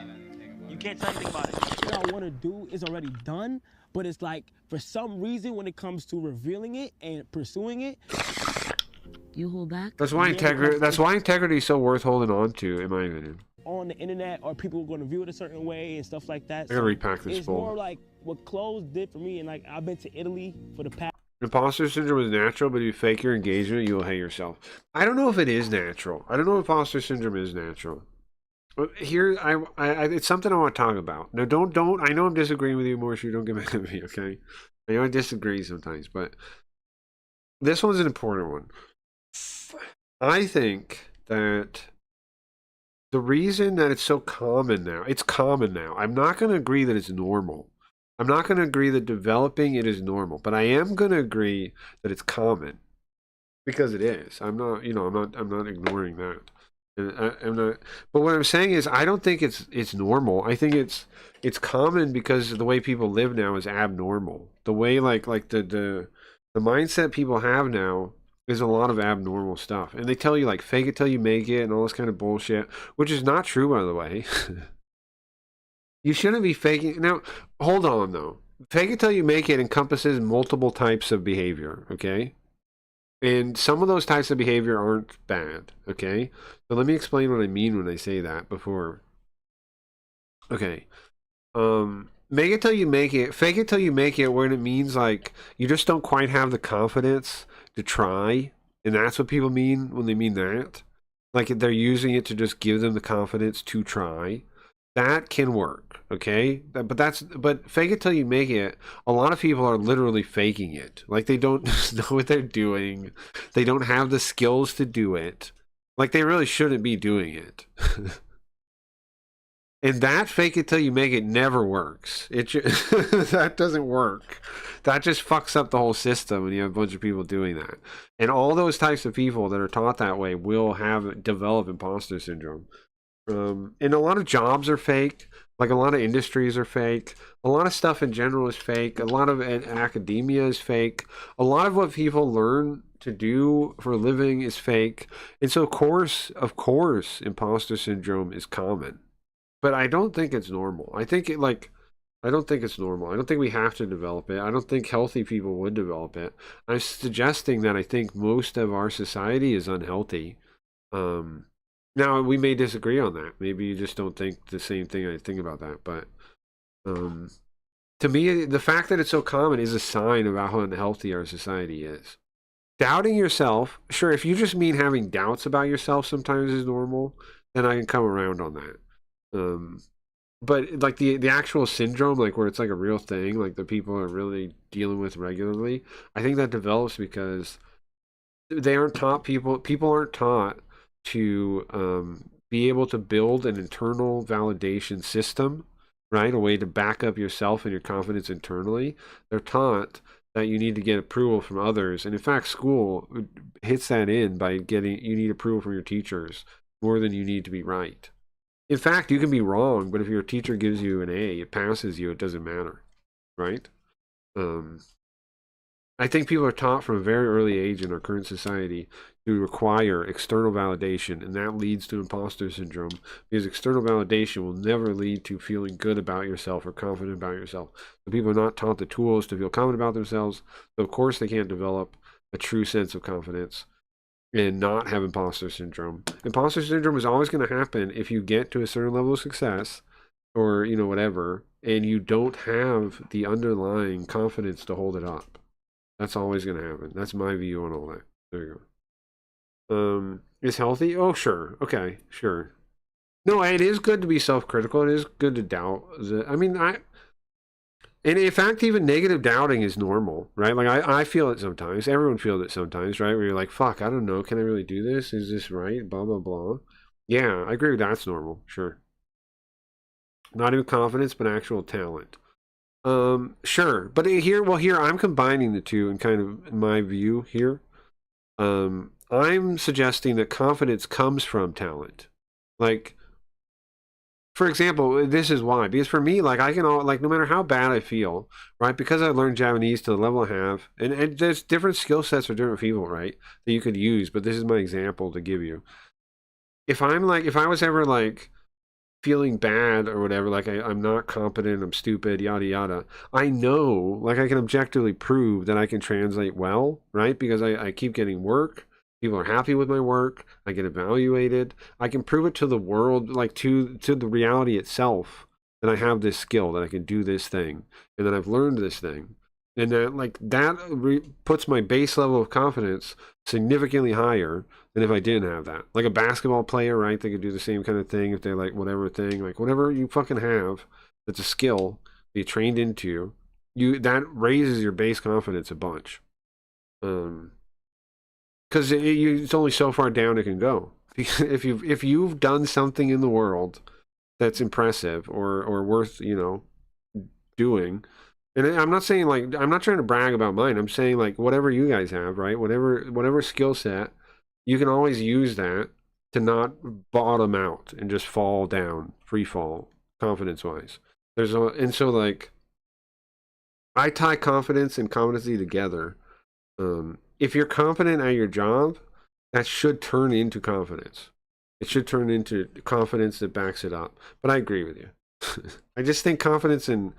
You can't tell anything about it. What I want to do is already done, but it's like, for some reason, when it comes to revealing it and pursuing it, you hold back. That's why integrity is so worth holding on to, in my opinion. On the internet, or people are going to view it a certain way and stuff like that. I gotta repack this It's bowl. more like what clothes did for me, and like I've been to Italy for the past. Imposter syndrome is natural, but if you fake your engagement, you'll hate yourself. I don't know if it is natural. I don't know if imposter syndrome is natural. But here, it's something I want to talk about. Now, don't. I know I'm disagreeing with you, Morris. You don't get mad at me, okay? I know I disagree sometimes, but this one's an important one. I think that the reason that it's so common now, it's common now. I'm not going to agree that it's normal. I'm not going to agree that developing it is normal, but I am going to agree that it's common because it is. I'm not ignoring that. And I'm not. But what I'm saying is, I don't think it's normal. I think it's common because the way people live now is abnormal. The way like the mindset people have now is a lot of abnormal stuff, and they tell you like fake it till you make it and all this kind of bullshit, which is not true, by the way. You shouldn't be faking. Now, hold on though. Fake it till you make it encompasses multiple types of behavior, okay? And some of those types of behavior aren't bad, okay? So let me explain what I mean when I say that before. Okay. Make it till you make it. Fake it till you make it, when it means like you just don't quite have the confidence to try. And that's what people mean when they mean that. Like they're using it to just give them the confidence to try. That can work, okay? But fake it till you make it. A lot of people are literally faking it. Like they don't know what they're doing. They don't have the skills to do it. Like they really shouldn't be doing it. And that fake it till you make it never works. That doesn't work. That just fucks up the whole system when you have a bunch of people doing that. And all those types of people that are taught that way will develop imposter syndrome. And a lot of jobs are fake. Like a lot of industries are fake. A lot of stuff in general is fake. A lot of academia is fake. A lot of what people learn to do for a living is fake. And so of course, imposter syndrome is common. But I don't think it's normal. I don't think it's normal. I don't think we have to develop it. I don't think healthy people would develop it. I'm suggesting that I think most of our society is unhealthy. Now, we may disagree on that. Maybe you just don't think the same thing I think about that. But to me, the fact that it's so common is a sign about how unhealthy our society is. Doubting yourself, sure, if you just mean having doubts about yourself sometimes is normal, then I can come around on that. But like the actual syndrome, like where it's like a real thing, like that people are really dealing with regularly, I think that develops because they aren't taught, people aren't taught to be able to build an internal validation system, right? A way to back up yourself and your confidence internally. They're taught that you need to get approval from others. And in fact, school hits that in by you need approval from your teachers more than you need to be right. In fact, you can be wrong, but if your teacher gives you an A, it passes you, it doesn't matter, right? I think people are taught from a very early age in our current society to require external validation, and that leads to imposter syndrome, because external validation will never lead to feeling good about yourself or confident about yourself. So people are not taught the tools to feel confident about themselves, so of course they can't develop a true sense of confidence and not have imposter syndrome. Imposter syndrome is always going to happen if you get to a certain level of success or, whatever, and you don't have the underlying confidence to hold it up. That's always going to happen. That's my view on all that. There you go. Is healthy? Oh, sure. Okay, sure. No, it is good to be self-critical. It is good to doubt. I mean, And in fact, even negative doubting is normal, right? Like I feel it sometimes. Everyone feels it sometimes, right? Where you're like, fuck, I don't know. Can I really do this? Is this right? Blah, blah, blah. Yeah, I agree with that's normal. Sure. Not even confidence, but actual talent. Sure. But here, I'm combining the two in kind of my view here. I'm suggesting that confidence comes from talent. Like, for example, this is why. Because for me, like, I can like, no matter how bad I feel, right? Because I learned Japanese to the level I have, and there's different skill sets for different people, right? That you could use, but this is my example to give you. If I was ever like feeling bad or whatever, like I'm not competent, I'm stupid, yada yada, I know, like, I can objectively prove that I can translate well, right? Because I keep getting work. People are happy with my work. I get evaluated. I can prove it to the world, like to the reality itself, that I have this skill, that I can do this thing, and that I've learned this thing. And that, like, that puts my base level of confidence significantly higher than if I didn't have that. Like a basketball player, right? They could do the same kind of thing if they like whatever thing, like whatever you fucking have that's a skill that you trained into, that raises your base confidence a bunch. Because it's only so far down it can go. If you've done something in the world that's impressive or worth, doing, and I'm not saying, like, I'm not trying to brag about mine. I'm saying, like, whatever you guys have, right? Whatever skill set, you can always use that to not bottom out and just fall down, free fall, confidence wise. And so, like, I tie confidence and competency together. If you're confident at your job, that should turn into confidence. It should turn into confidence that backs it up. But I agree with you. I just think confidence and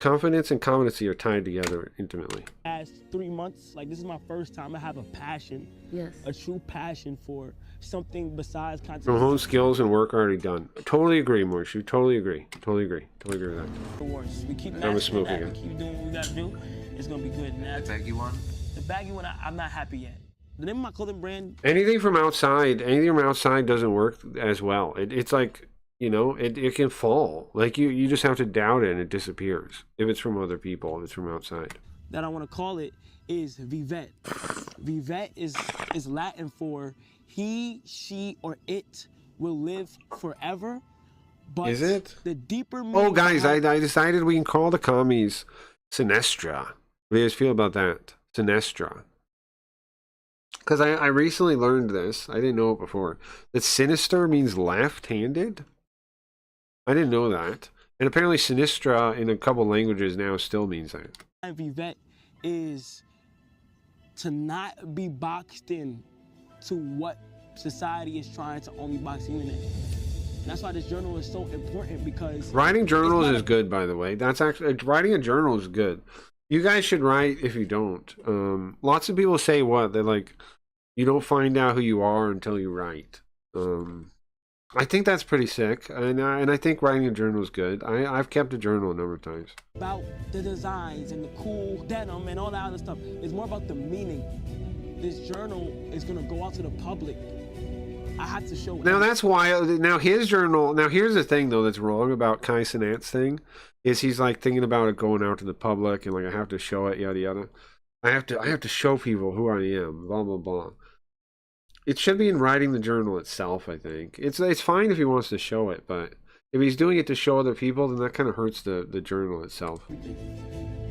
competency are tied together intimately. Last 3 months, like, this is my first time I have a passion, a true passion for something besides content. From home skills and work already done. Totally agree, Maurice. Totally agree. Totally agree with that. We keep I'm a smoke again. We keep doing what we gotta do. It's gonna be good. Now, the baggy one? The baggy one, I'm not happy yet. The name of my clothing brand. Anything from outside doesn't work as well. It's like, it can fall. Like, you just have to doubt it and it disappears. If it's from other people, if it's from outside. That I want to call it is Vivet. Vivet is Latin for he, she, or it will live forever. But is it? The deeper meaning. Oh, guys, I decided we can call the commies Sinestra. What do you guys feel about that? Sinestra. Because I recently learned this. I didn't know it before. That sinister means left-handed. I didn't know that. And apparently Sinistra in a couple languages now still means that. Vivet is to not be boxed in to what society is trying to only box you in. That's why this journal is so important, because writing journals is good, by the way. That's actually, writing a journal is good. You guys should write if you don't. Lots of people say they're like, you don't find out who you are until you write. I think that's pretty sick, and I think writing a journal is good. I've kept a journal a number of times. About the designs and the cool denim and all that other stuff. It's more about the meaning. This journal is gonna go out to the public. I have to show. Now that's why. Now his journal. Now here's the thing though that's wrong about Kai Cenat's thing, is he's like thinking about it going out to the public and like, I have to show it, yada yada. I have to show people who I am, blah blah blah. It should be in writing the journal itself. I think it's fine if he wants to show it, but if he's doing it to show other people, then that kind of hurts the journal itself.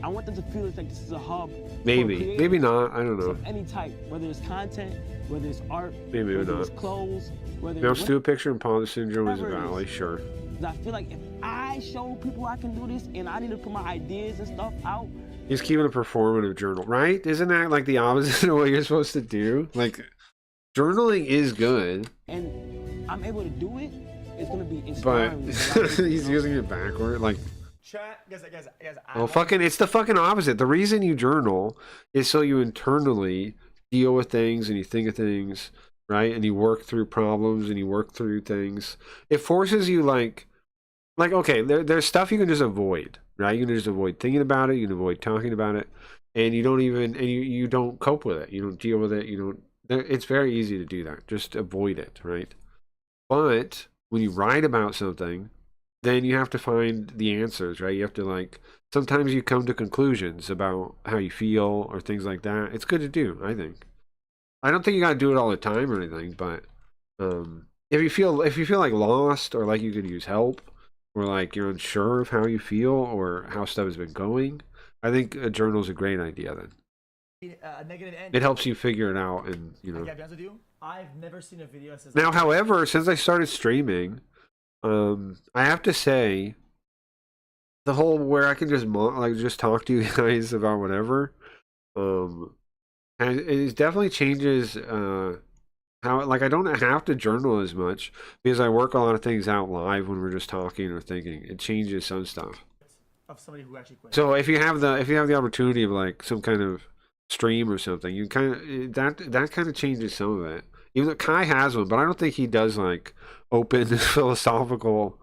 I want them to feel like this is a hub. Maybe not. I don't know. Any type, whether it's content, whether it's art, maybe whether not. It's clothes, whether now, Stu Picture and Imposter Syndrome is a valley, sure. I feel like if I show people I can do this, and I need to put my ideas and stuff out. He's keeping a performative journal, right? Isn't that like the opposite of what you're supposed to do? Like, journaling is good. And I'm able to do it. It's gonna be inspiring. But he's using it backward, like. Well, it's the fucking opposite. The reason you journal is so you internally deal with things and you think of things, right? And you work through problems and you work through things. It forces you like okay, there's stuff you can just avoid, right? You can just avoid thinking about it. You can avoid talking about it, and you don't even you don't cope with it. You don't deal with it. It's very easy to do that. Just avoid it, right? But when you write about something, then you have to find the answers, right? You have to like, sometimes you come to conclusions about how you feel or things like that. It's good to do, I think. I don't think you gotta do it all the time or anything, but if you feel like lost or like you could use help or like you're unsure of how you feel or how stuff has been going, I think a journal is a great idea then. Negative end. It helps you figure it out, and you know. Yeah, to be honest with you, I've never seen a video that says. Now, however, since I started streaming, I have to say, the whole where I can just just talk to you guys about whatever, and it definitely changes how, like, I don't have to journal as much because I work a lot of things out live when we're just talking or thinking. It changes some stuff. Of somebody who actually quit. So if you have the opportunity of like some kind of stream or something, you kind of that kind of changes some of it. Even though Kai has one, but I don't think he does like open philosophical.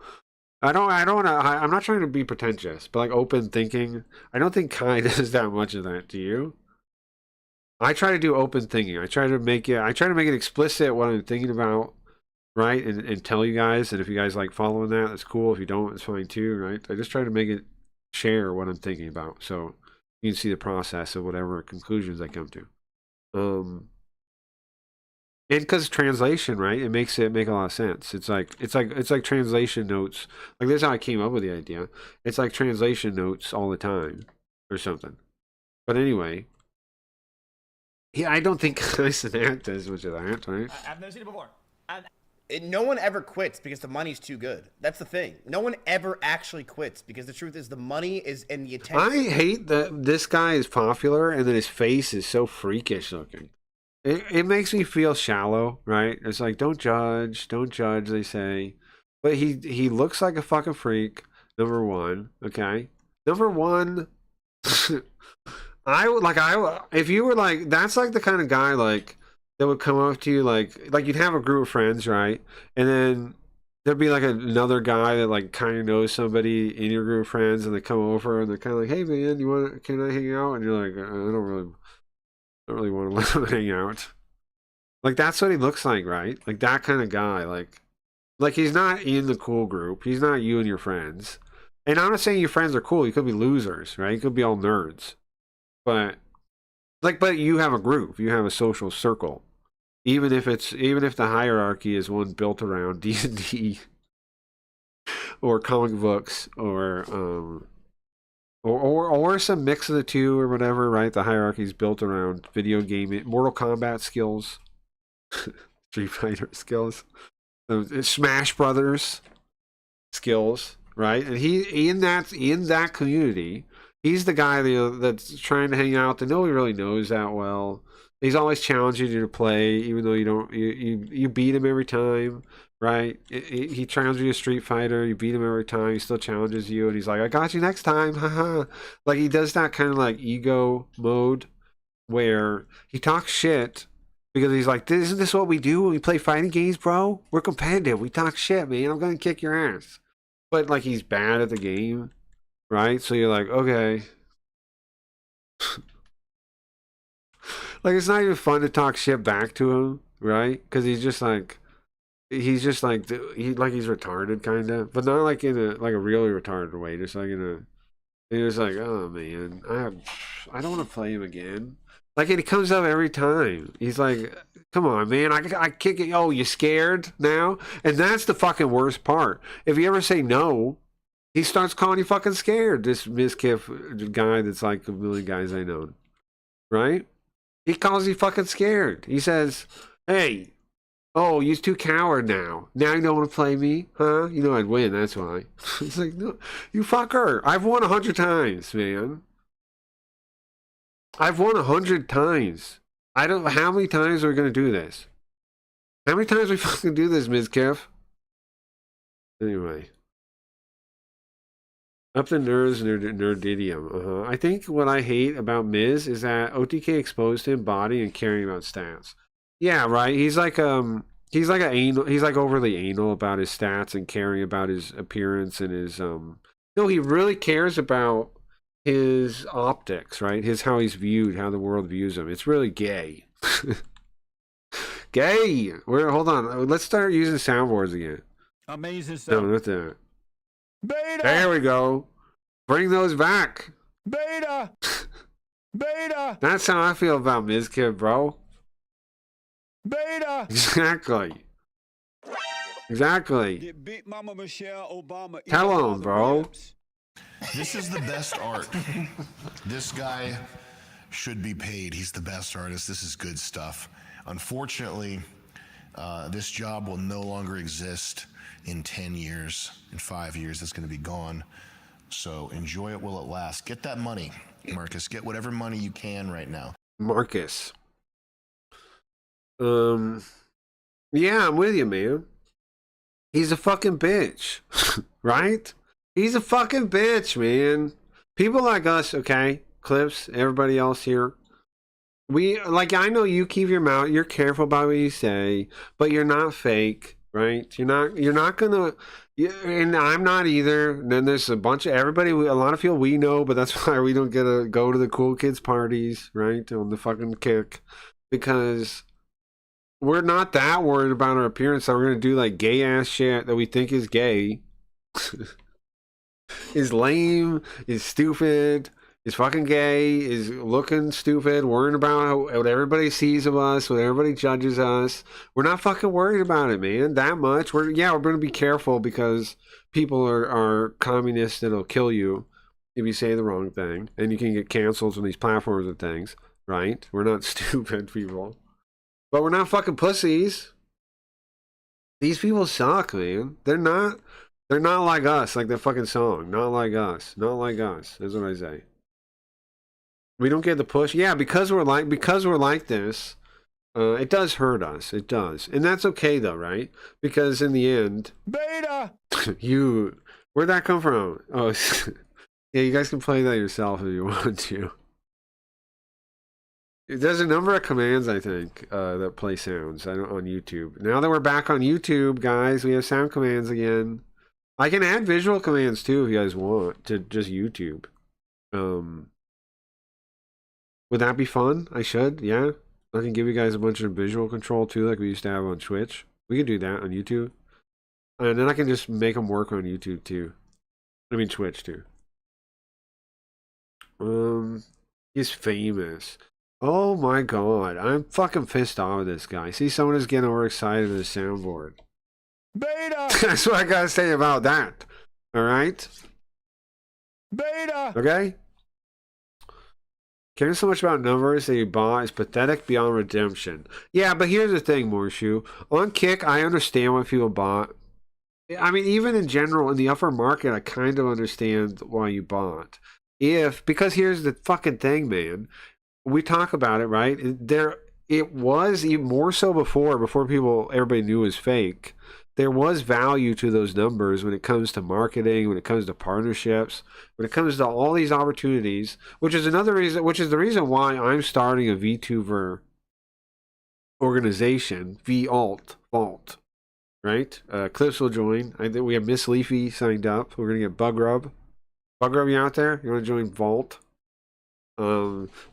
I'm not trying to be pretentious, but like open thinking. I don't think Kai does that much of that. Do you? I try to do open thinking. I try to make it explicit what I'm thinking about, right? And tell you guys. And if you guys like following that, that's cool. If you don't, it's fine too, right? I just try to make it share what I'm thinking about, so you can see the process of whatever conclusions I come to. And because translation, right? It makes it make a lot of sense. It's like translation notes. Like this is how I came up with the idea. It's like translation notes all the time, or something. But anyway, yeah, I don't think Snap does much of that, right? I've never seen it before. No one ever quits because the money's too good. That's the thing. No one ever actually quits because the truth is the money is in the attention. I hate that this guy is popular and then his face is so freakish looking. It makes me feel shallow, right? It's like, don't judge, they say. But he looks like a fucking freak, number one, okay? Number one, if you were like, that's like the kind of guy like, that would come up to you like you'd have a group of friends, right? And then there'd be like another guy that like kind of knows somebody in your group of friends, and they come over and they're kind of like, "Hey man, can I hang out?" And you're like, "I don't really want to let him hang out." Like that's what he looks like, right? Like that kind of guy. Like he's not in the cool group. He's not you and your friends. And I'm not saying your friends are cool. You could be losers, right? You could be all nerds, but you have a group. You have a social circle. Even if the hierarchy is one built around D&D or comic books or some mix of the two or whatever, right? The hierarchy is built around video game, Mortal Kombat skills, Street Fighter skills, Smash Brothers skills, right? And he in that community, he's the guy that's trying to hang out that nobody really knows that well. He's always challenging you to play, even though you beat him every time, right? He challenges you to Street Fighter, you beat him every time, he still challenges you, and he's like, I got you next time, haha. Like, he does that kind of like ego mode where he talks shit because he's like, isn't this what we do when we play fighting games, bro? We're competitive, we talk shit, man, I'm gonna kick your ass. But like, he's bad at the game, right? So you're like, okay. Like, it's not even fun to talk shit back to him, right? Because he's just like he's retarded, kind of, but not like in a really retarded way. Just like he's like, oh man, I don't want to play him again. Like, and it comes up every time. He's like, come on, man, I kick it. Oh, you scared now? And that's the fucking worst part. If you ever say no, he starts calling you fucking scared. This Miskiff guy that's like a million guys I know, right? He calls you fucking scared. He says, hey, oh, you're too coward now. Now you don't want to play me? Huh? You know I'd win, that's why. It's like, no, you fucker. I've won 100 times, man. I've won 100 times. I don't, how many times are we going to do this? How many times we fucking do this, Ms. Kev? Anyway. Up the nerds, nerdidium. I think what I hate about Miz is that OTK exposed him body and caring about stats. Yeah, right. He's like overly anal about his stats and caring about his appearance and his no, he really cares about his optics, right? How he's viewed, how the world views him. It's really gay. Gay. Hold on. Let's start using soundboards again. Amazing stuff. No, not that. Beta. There we go. Bring those back. Beta. Beta. That's how I feel about Mizkit, bro. Beta. Exactly. Exactly. Did Big Mama Michelle Obama eat Tell all him, the bro. ribs? This is the best art. This guy should be paid. He's the best artist. This is good stuff. Unfortunately, this job will no longer exist in 10 years. In 5 years, it's going to be gone. So enjoy it while it lasts. Get that money, Marcus. Get whatever money you can right now. Marcus. Yeah, I'm with you, man. He's a fucking bitch. Right? He's a fucking bitch, man. People like us, okay? Clips, everybody else here. I know you keep your mouth, you're careful about what you say, but you're not fake, right? You're not gonna, and I'm not either. And then there's a bunch of everybody, a lot of people we know, but that's why we don't get to go to the cool kids parties, right? On the fucking kick, because we're not that worried about our appearance that we're gonna do like gay ass shit that we think is gay, is lame, is stupid, is fucking gay, is looking stupid, worrying about what everybody sees of us, what everybody judges us. We're not fucking worried about it, man, that much. We're gonna be careful because people are communists that'll kill you if you say the wrong thing, and you can get canceled from these platforms and things, right? We're not stupid people. But we're not fucking pussies. These people suck, man. They're not like us, like the fucking song. Not like us. Not like us. That's what I say. We don't get the push. Yeah, because we're like this, it does hurt us. It does. And that's okay though, right? Because in the end, Beta. Where'd that come from? Oh, yeah, you guys can play that yourself if you want to. There's a number of commands, I think, that play sounds on YouTube. Now that we're back on YouTube, guys, we have sound commands again. I can add visual commands too if you guys want to just YouTube. Would that be fun? I should, yeah. I can give you guys a bunch of visual control too, like we used to have on Twitch. We could do that on YouTube. And then I can just make them work on YouTube too. I mean Twitch too. He's famous. Oh my god, I'm fucking pissed off with this guy. See, someone is getting overexcited with the soundboard. Beta. That's what I gotta say about that. Alright? Beta. Okay? Caring so much about numbers that you bought is pathetic beyond redemption. Yeah, but here's the thing, Morshu. On Kick, I understand what people bought. I mean, even in general, in the upper market, I kind of understand why you bought. Because here's the fucking thing, man. We talk about it, right? It was even more so before everybody knew it was fake. There was value to those numbers when it comes to marketing, when it comes to partnerships, when it comes to all these opportunities, which is the reason why I'm starting a VTuber organization, Vault, right? Clips will join. I think we have Miss Leafy signed up. We're gonna get Bug Rub, you out there? You want to join Vault?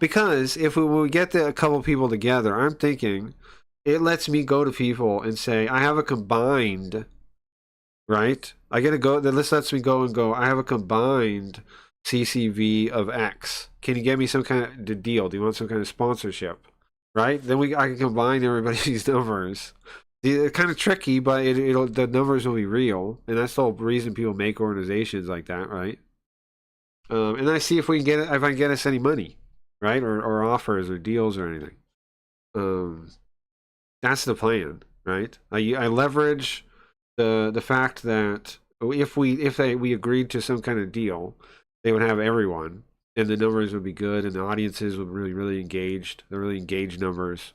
Because if we get a couple people together, I'm thinking it lets me go to people and say, I have a combined, right? I get to go, this lets me go and go, I have a combined CCV of X. Can you get me some kind of deal? Do you want some kind of sponsorship? Right? Then I can combine everybody's numbers. It's kind of tricky, but the numbers will be real. And that's the whole reason people make organizations like that, right? And I see if I can get us any money, right? Or offers or deals or anything. That's the plan, right? I leverage the fact that if we agreed to some kind of deal, they would have everyone, and the numbers would be good, and the audiences would really, really engaged. They're really engaged numbers.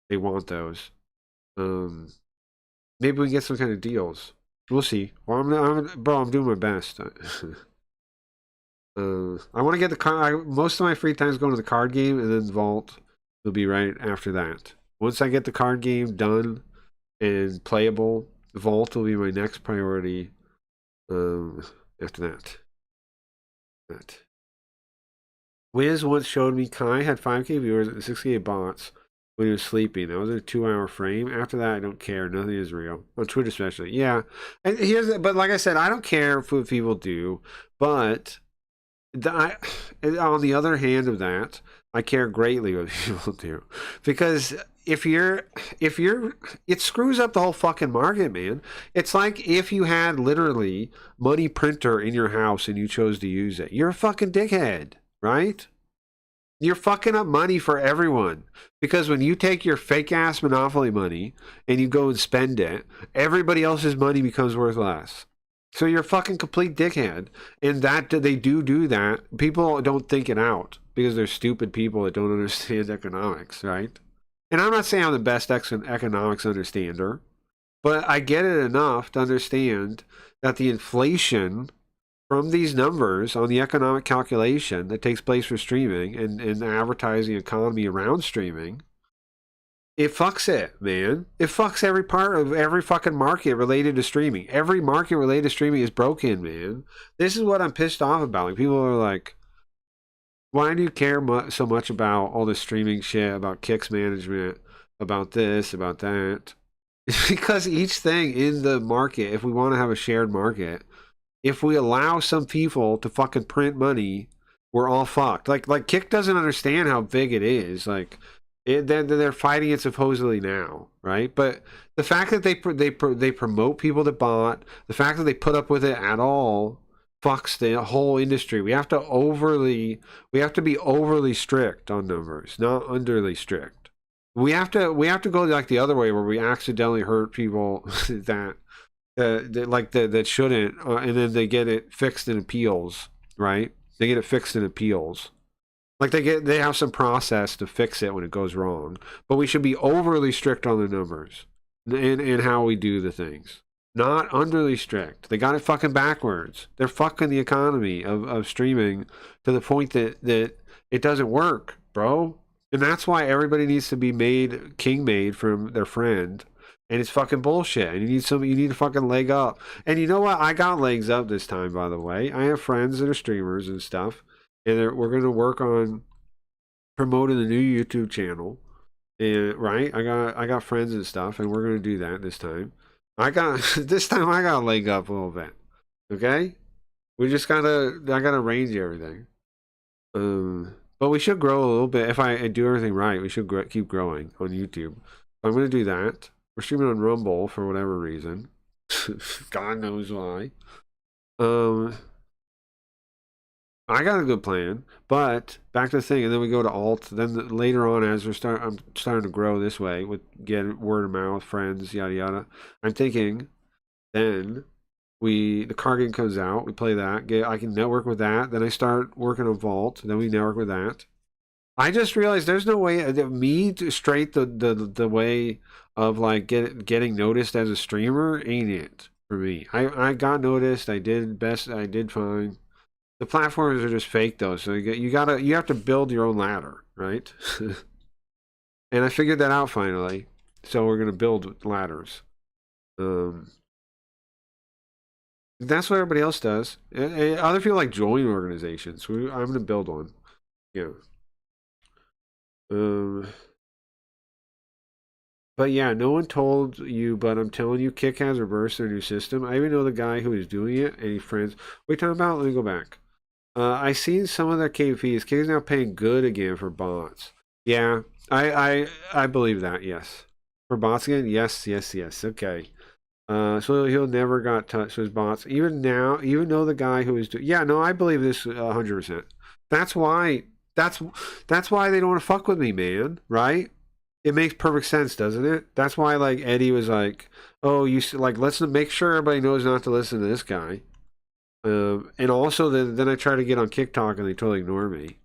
They want those. Maybe we can get some kind of deals. We'll see. Well, I'm doing my best. I want to get the card. Most of my free time is going to the card game, and then Vault will be right after that. Once I get the card game done and playable, Vault will be my next priority. After that. Wiz once showed me Kai had 5K viewers and 6K bots. when he was sleeping. That was a 2-hour frame. After that, I don't care. Nothing is real. On Twitch especially. Yeah. And but like I said, I don't care what people do. But on the other hand of that, I care greatly what people do. Because if you're, it screws up the whole fucking market, man. It's like if you had literally money printer in your house and you chose to use it. You're a fucking dickhead, right? You're fucking up money for everyone. Because when you take your fake ass Monopoly money and you go and spend it, everybody else's money becomes worth less. So you're a fucking complete dickhead. And that they do that. People don't think it out because they're stupid people that don't understand economics, right? And I'm not saying I'm the best economics understander, but I get it enough to understand that the inflation from these numbers on the economic calculation that takes place for streaming and the advertising economy around streaming, it fucks it, man. It fucks every part of every fucking market related to streaming. Every market related to streaming is broken, man. This is what I'm pissed off about. Like, people are like, why do you care so much about all this streaming shit, about kicks management, about this, about that? Because each thing in the market, if we want to have a shared market, if we allow some people to fucking print money, we're all fucked. Like Kick doesn't understand how big it is. Like, they're fighting it supposedly now, right? But the fact that they promote people that bought, the fact that they put up with it at all, fucks the whole industry. We have to be overly strict on numbers, not underly strict. We have to go like the other way, where we accidentally hurt people that shouldn't, and then they get it fixed in appeals, right? They get it fixed in appeals. Like they have some process to fix it when it goes wrong. But we should be overly strict on the numbers and how we do the things. Not underly strict. They got it fucking backwards. They're fucking the economy of streaming to the point that it doesn't work, bro. And that's why everybody needs to be made from their friend. And it's fucking bullshit. And you need a fucking leg up. And you know what? I got legs up this time, by the way. I have friends that are streamers and stuff. And we're going to work on promoting the new YouTube channel. And right? I got friends and stuff, and we're going to do that this time. This time I got a leg up a little bit. Okay? I gotta arrange everything. But we should grow a little bit. If I do everything right, we should keep growing on YouTube. I'm going to do that. We're streaming on Rumble for whatever reason. God knows why. I got a good plan, but back to the thing, and then we go to alt. Then later on, as I'm starting to grow this way with get word of mouth, friends, yada yada. I'm thinking, then the card game comes out, we play that. I can network with that. Then I start working on Vault. Then we network with that. I just realized there's no way me to straight the way of like getting noticed as a streamer ain't it for me. I got noticed. I did best. I did fine. The platforms are just fake though, so you have to build your own ladder, right? And I figured that out finally. So we're gonna build ladders. That's what everybody else does. Other people like join organizations. I'm gonna build one. Yeah. But yeah, no one told you, but I'm telling you, Kick has reversed their new system. I even know the guy who is doing it, and he's friends. What are you talking about? Let me go back. I seen some of their KPs. Kick is now paying good again for bots. Yeah, I believe that. Yes, for bots again. Yes. Okay. So he'll never got touched with bots. Even now, even though the guy who is doing. Yeah, no, I believe this 100%. That's why they don't want to fuck with me, man. Right? It makes perfect sense, doesn't it? That's why, like, Eddie was like, "Oh, let's make sure everybody knows not to listen to this guy." And also, then I try to get on TikTok and they totally ignore me,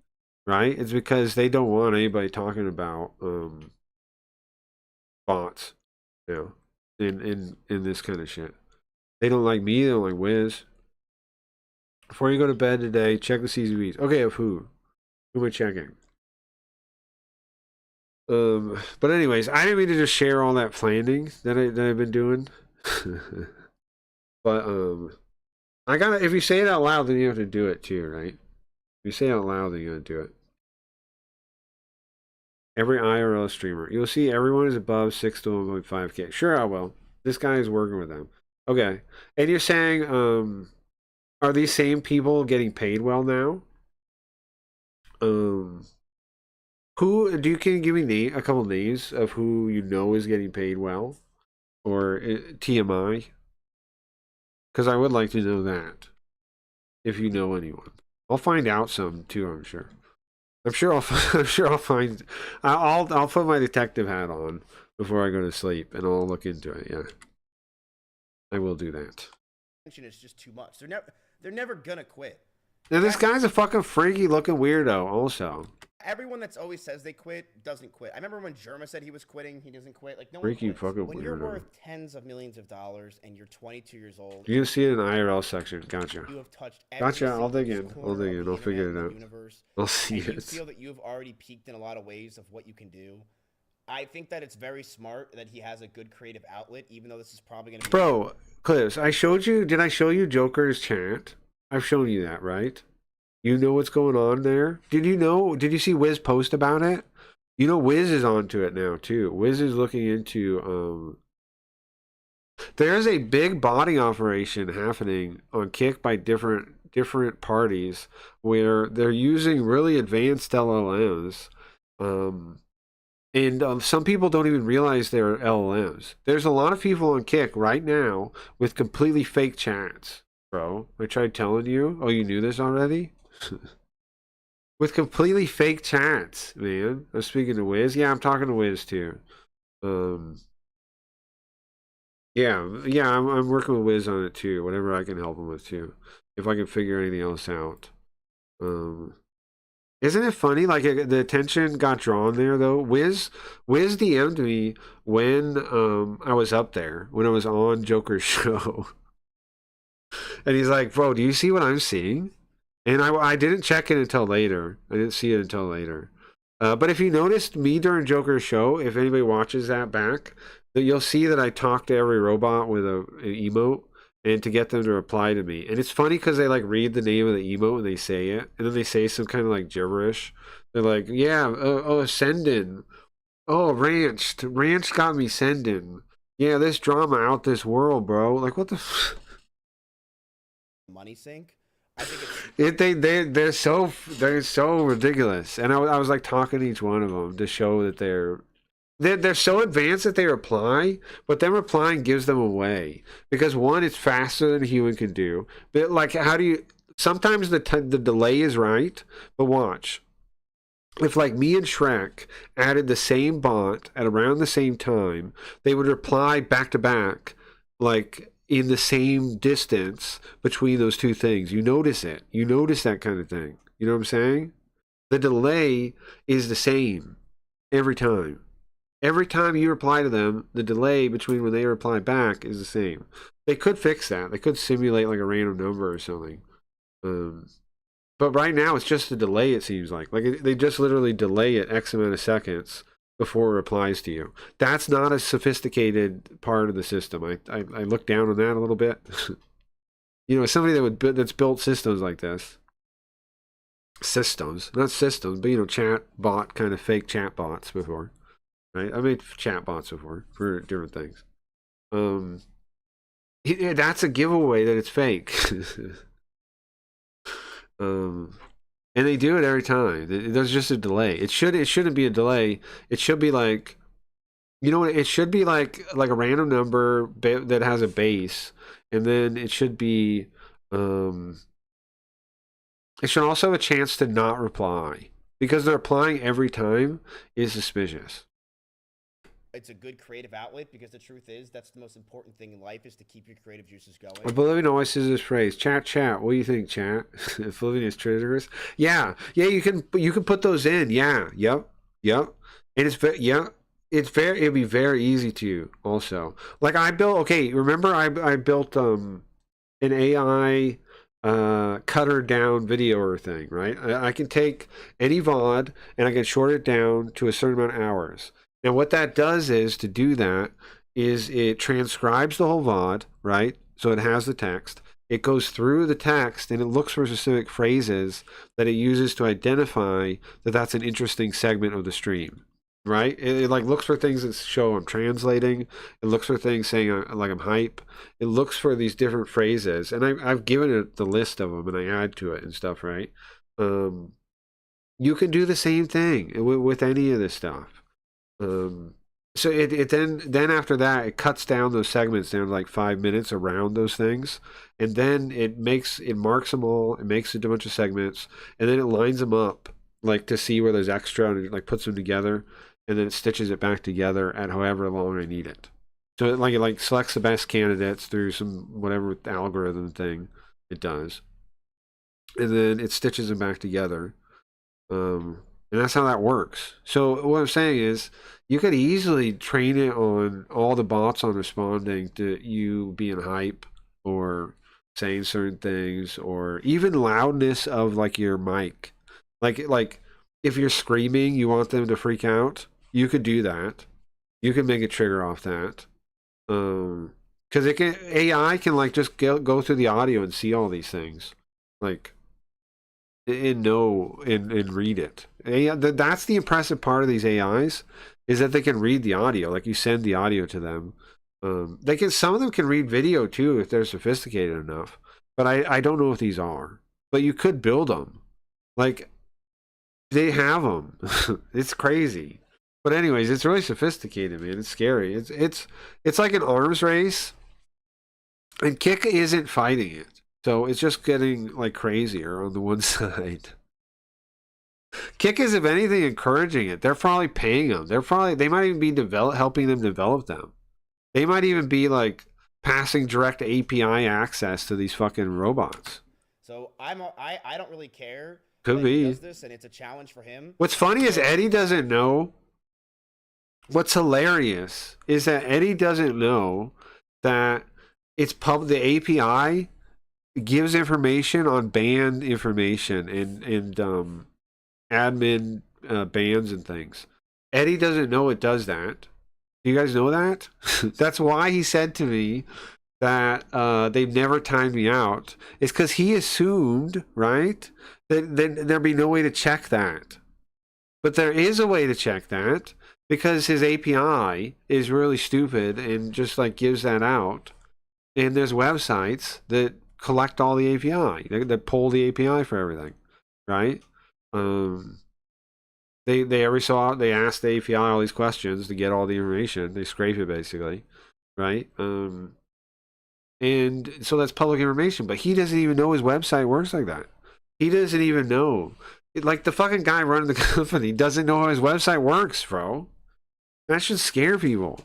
right? It's because they don't want anybody talking about bots, you know, in this kind of shit. They don't like me. They don't like Wiz. Before you go to bed today, check the CCVs. Okay, of who? Who am I checking? But anyways, I didn't mean to just share all that planning that I've been doing. But if you say it out loud, then you have to do it too, right? If you say it out loud, then you gotta do it. Every IRL streamer. You'll see everyone is above 6 to 1.5K. Sure, I will. This guy is working with them. Okay. And you're saying, are these same people getting paid well now? Who do you can give me a couple names of who you know is getting paid well, or TMI? Because I would like to know that. If you know anyone, I'll find out some too. I'm sure. I'm sure I'll find. I'll put my detective hat on before I go to sleep, and I'll look into it. Yeah, I will do that. It's just too much. They're never gonna quit. Now this guy's a fucking freaky looking weirdo. Also, everyone that's always says they quit doesn't quit. I remember when Germa said he was quitting, he doesn't quit. Like no freaky one quits. fucking when weirdo. you're worth tens of millions of dollars and you're 22 years old, you can see it in the IRL section. Gotcha. You have touched gotcha. I'll dig in. I'll figure it out. Universe, I'll see and it. You feel that you've already peaked in a lot of ways of what you can do. I think that it's very smart that he has a good creative outlet, even though this is probably going to be. Bro, Clips, I showed you. Did I show you Joker's chat? I've shown you that, right? You know what's going on there? Did you know? Did you see Wiz post about it? You know Wiz is onto it now too. Wiz is looking into there's a big botting operation happening on Kick by different parties where they're using really advanced LLMs. And some people don't even realize they're LLMs. There's a lot of people on Kick right now with completely fake chats, bro. I tried telling you. Oh, you knew this already? With completely fake chats, man. I'm speaking to Wiz. Yeah, I'm talking to Wiz too. Yeah, I'm working with Wiz on it too. Whatever I can help him with too, if I can figure anything else out. Isn't it funny? Like the attention got drawn there though. Wiz DM'd me when I was up there, when I was on Joker's show, and he's like, "Bro, do you see what I'm seeing?" And I didn't check it until later. I didn't see it until later. But if you noticed me during Joker's show, if anybody watches that back, that you'll see that I talk to every robot with an emote and to get them to reply to me. And it's funny because they like read the name of the emote and they say it, and then they say some kind of like gibberish. They're like, "Yeah, sending. Oh, ranched got me sending. Yeah, this drama out this world, bro. Like what the." Money sink. I think they're so ridiculous, and I was like talking to each one of them to show that they're so advanced that they reply, but then replying gives them away because one, it's faster than a human can do. But like, how do you? Sometimes the delay is right, but watch. If like me and Shrek added the same bot at around the same time, they would reply back to back, like in the same distance between those two things. You notice it. You notice that kind of thing. You know what I'm saying? The delay is the same every time. Every time you reply to them, the delay between when they reply back is the same. They could fix that. They could simulate like a random number or something. But right now it's just a delay, it seems like. Like they just literally delay it X amount of seconds before it replies to you. That's not a sophisticated part of the system. I look down on that a little bit. You know, somebody that's built systems like this. Systems, not systems, but you know, chat bot kind of fake chat bots before, right? I made chat bots before for different things. That's a giveaway that it's fake. And they do it every time. There's just a delay. It shouldn't be a delay. It should be like, you know what? It should be like a random number that has a base, and then it should be. It should also have a chance to not reply because they're replying every time is suspicious. It's a good creative outlet because the truth is that's the most important thing in life is to keep your creative juices going. Oblivion always says this phrase, chat. What do you think, chat? Oblivion is triggers. Yeah, you can put those in. Yeah, yep. And it'd be very easy to also. Like I built. Okay, remember I built an AI cutter down videoer thing, right? I can take any VOD and I can short it down to a certain amount of hours. Now, what that does is, to do that, is it transcribes the whole VOD, right? So it has the text. It goes through the text and it looks for specific phrases that it uses to identify that that's an interesting segment of the stream. right? It like looks for things that show I'm translating. It looks for things saying like I'm hype. It looks for these different phrases, and I've given it the list of them, and I add to it and stuff, right? You can do the same thing with any of this stuff. So it then after that it cuts down those segments down to like 5 minutes around those things, and then it marks them all. It makes a bunch of segments, and then it lines them up like to see where there's extra, and it like puts them together, and then it stitches it back together at however long I need it. So it selects the best candidates through some whatever algorithm thing it does, and then it stitches them back together. And that's how that works. So what I'm saying is, you could easily train it on all the bots on responding to you being hype or saying certain things, or even loudness of like your mic. Like if you're screaming, you want them to freak out. You could do that. You can make a trigger off that. Because AI can like just go through the audio and see all these things, like and read it. That's the impressive part of these AIs, is that they can read the audio. Like you send the audio to them. Some of them can read video too if they're sophisticated enough. But I don't know if these are. But you could build them. Like they have them. It's crazy. But anyways, it's really sophisticated, man. It's scary. It's like an arms race, and Kick isn't fighting it. So it's just getting like crazier on the one side. Kick is, if anything, encouraging it. They're probably paying them. They might even be helping them develop them. They might even be like passing direct API access to these fucking robots. So I don't really care. Could be. He does this, and it's a challenge for him. What's funny is Eddie doesn't know. What's hilarious is that Eddie doesn't know that the API gives information on banned information and admin bans and things. Eddie doesn't know it does that. Do you guys know that? That's why he said to me that they've never timed me out. It's because he assumed, right, that there'd be no way to check that. But there is a way to check that, because his API is really stupid and just like gives that out. And there's websites that collect all the API. They pull the API for everything, right? They ask the API all these questions to get all the information. They scrape it basically, right? And so that's public information. But he doesn't even know his website works like that. He doesn't even know. Like the fucking guy running the company doesn't know how his website works, bro. That should scare people.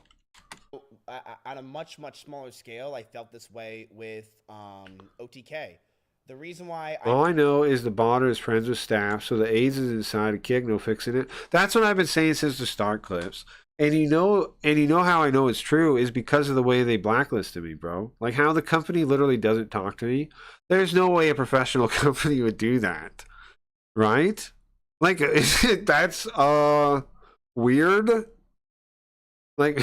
On a much, much smaller scale, I felt this way with OTK. The reason why all I know is the botter is friends with staff, so the AIDS is inside a Kick, no fixing it. That's what I've been saying since the start clips. And you know how I know it's true is because of the way they blacklisted me, bro. Like how the company literally doesn't talk to me. There's no way a professional company would do that, right? Like that's weird. Like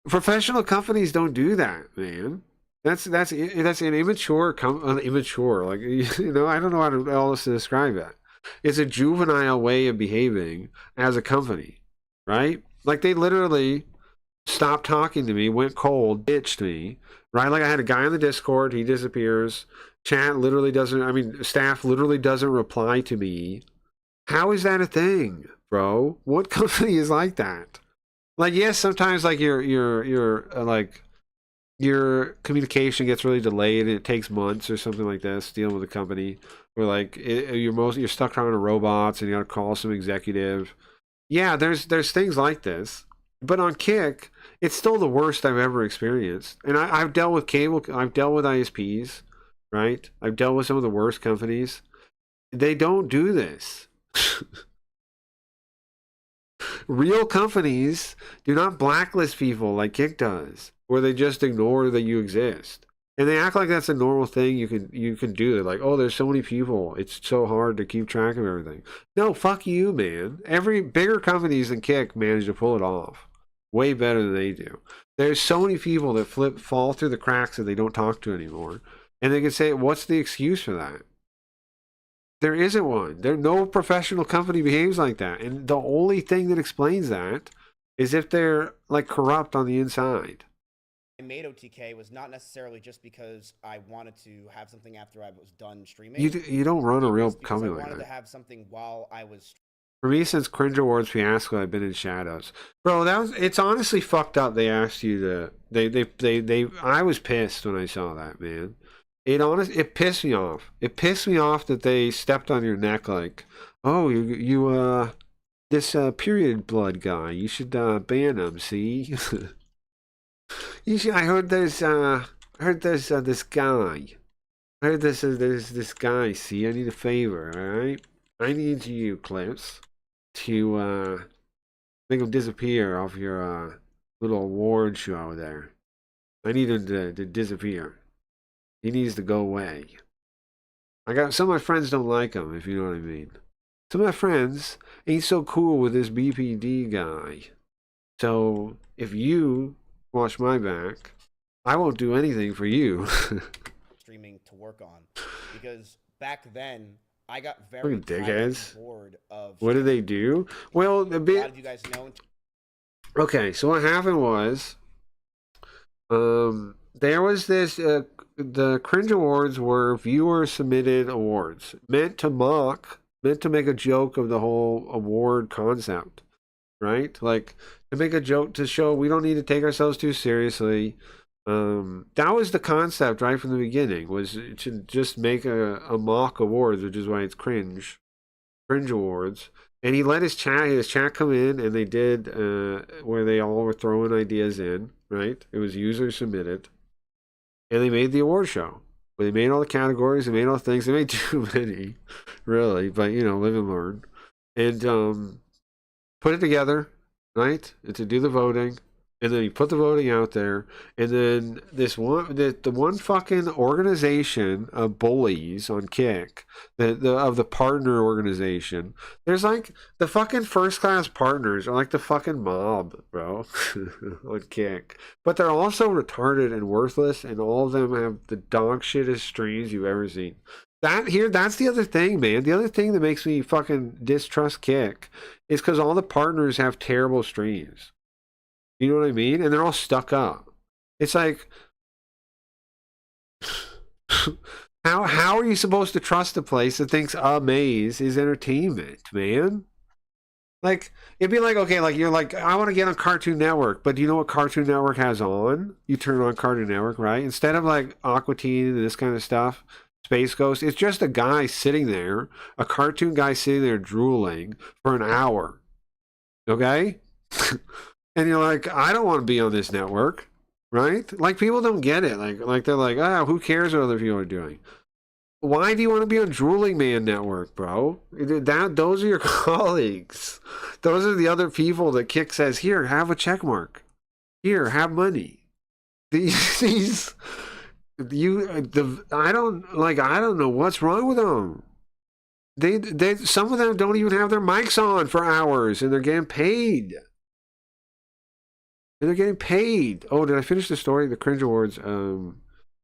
professional companies don't do that, man. That's an immature immature. Like I don't know how else to describe it. It's a juvenile way of behaving as a company, right? Like they literally stopped talking to me, went cold, ditched me, right? Like I had a guy on the Discord, he disappears. Staff literally doesn't reply to me. How is that a thing, bro? What company is like that? Like, yes, sometimes like your communication gets really delayed and it takes months or something like this dealing with a company, where like you're stuck around robots and you gotta call some executive. Yeah, there's things like this, but on Kick, it's still the worst I've ever experienced. And I've dealt with I've dealt with ISPs, right? I've dealt with some of the worst companies. They don't do this. Real companies do not blacklist people like Kick does, where they just ignore that you exist. And they act like that's a normal thing you can do. They're like, oh, there's so many people, it's so hard to keep track of everything. No, fuck you, man. Every bigger companies than Kick manage to pull it off way better than they do. There's so many people that fall through the cracks that they don't talk to anymore. And they can say, what's the excuse for that? There isn't one. No professional company behaves like that. And the only thing that explains that is if they're like corrupt on the inside. I made OTK was not necessarily just because I wanted to have something after I was done streaming. You don't run a real company I like wanted that. to have something while I was. For me, since Cringe Awards fiasco, I've been in shadows, bro. It's honestly fucked up. They asked you to. I was pissed when I saw that, man. It pissed me off. It pissed me off that they stepped on your neck like, oh, this period blood guy. You should ban him. See. I heard there's this guy. I heard there's this guy. See, I need a favor. All right, I need you, Clips, to make him disappear off your little award show there. I need him to disappear. He needs to go away. Some of my friends don't like him, if you know what I mean. Some of my friends ain't so cool with this BPD guy. So if you watch my back, I won't do anything for you. Streaming to work on, because back then I got very dickheads. Bored of. What did they do? Well, a lot of you guys know. Okay, so what happened was, there was this. The Cringe Awards were viewer submitted awards meant to make a joke of the whole award concept, right? Like to make a joke to show we don't need to take ourselves too seriously. That was the concept right from the beginning, was to just make a mock awards, which is why it's Cringe Awards. And he let his chat come in, and they did where they all were throwing ideas in, right? It was user submitted. And they made the award show. They made all the categories, they made all the things. They made too many, really, but live and learn. And put it together, right? And to do the voting. And then you put the voting out there, and then the one fucking organization of bullies on Kick, of the partner organization. There's like the fucking first class partners are like the fucking mob, bro, on Kick. But they're also retarded and worthless, and all of them have the dog shittest streams you've ever seen. That's the other thing, man. The other thing that makes me fucking distrust Kick is because all the partners have terrible streams. You know what I mean? And they're all stuck up. It's like, how are you supposed to trust a place that thinks a maze is entertainment, man? Like, it'd be like, okay, like you're like, I want to get on Cartoon Network, but do you know what Cartoon Network has on? You turn on Cartoon Network, right? Instead of like Aqua Teen and this kind of stuff, Space Ghost, it's just a guy sitting there, a cartoon guy sitting there drooling for an hour. Okay? And you're like, I don't want to be on this network, right? Like, people don't get it. Like they're like, who cares what other people are doing? Why do you want to be on Drooling Man Network, bro? Those are your colleagues. Those are the other people that Kick says, here, have a check mark. Here, have money. I don't know what's wrong with them. Some of them don't even have their mics on for hours, and they're getting paid. And they're getting paid. Oh, did I finish the story? The Cringe Awards.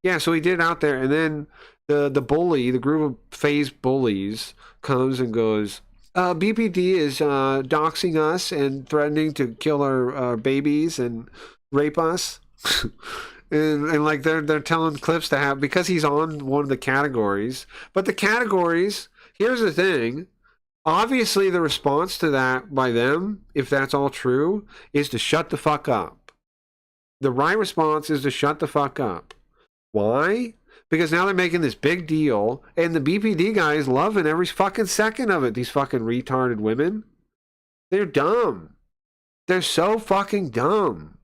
Yeah, so he did it out there, and then the bully, the group of phase bullies, comes and goes, BPD is doxing us and threatening to kill our babies and rape us. and like they're telling Clips to have, because he's on one of the categories. But the categories, here's the thing. Obviously, the response to that by them, if that's all true, is to shut the fuck up. The right response is to shut the fuck up. Why? Because now they're making this big deal, and the BPD guy is loving every fucking second of it. These fucking retarded women. They're dumb. They're so fucking dumb.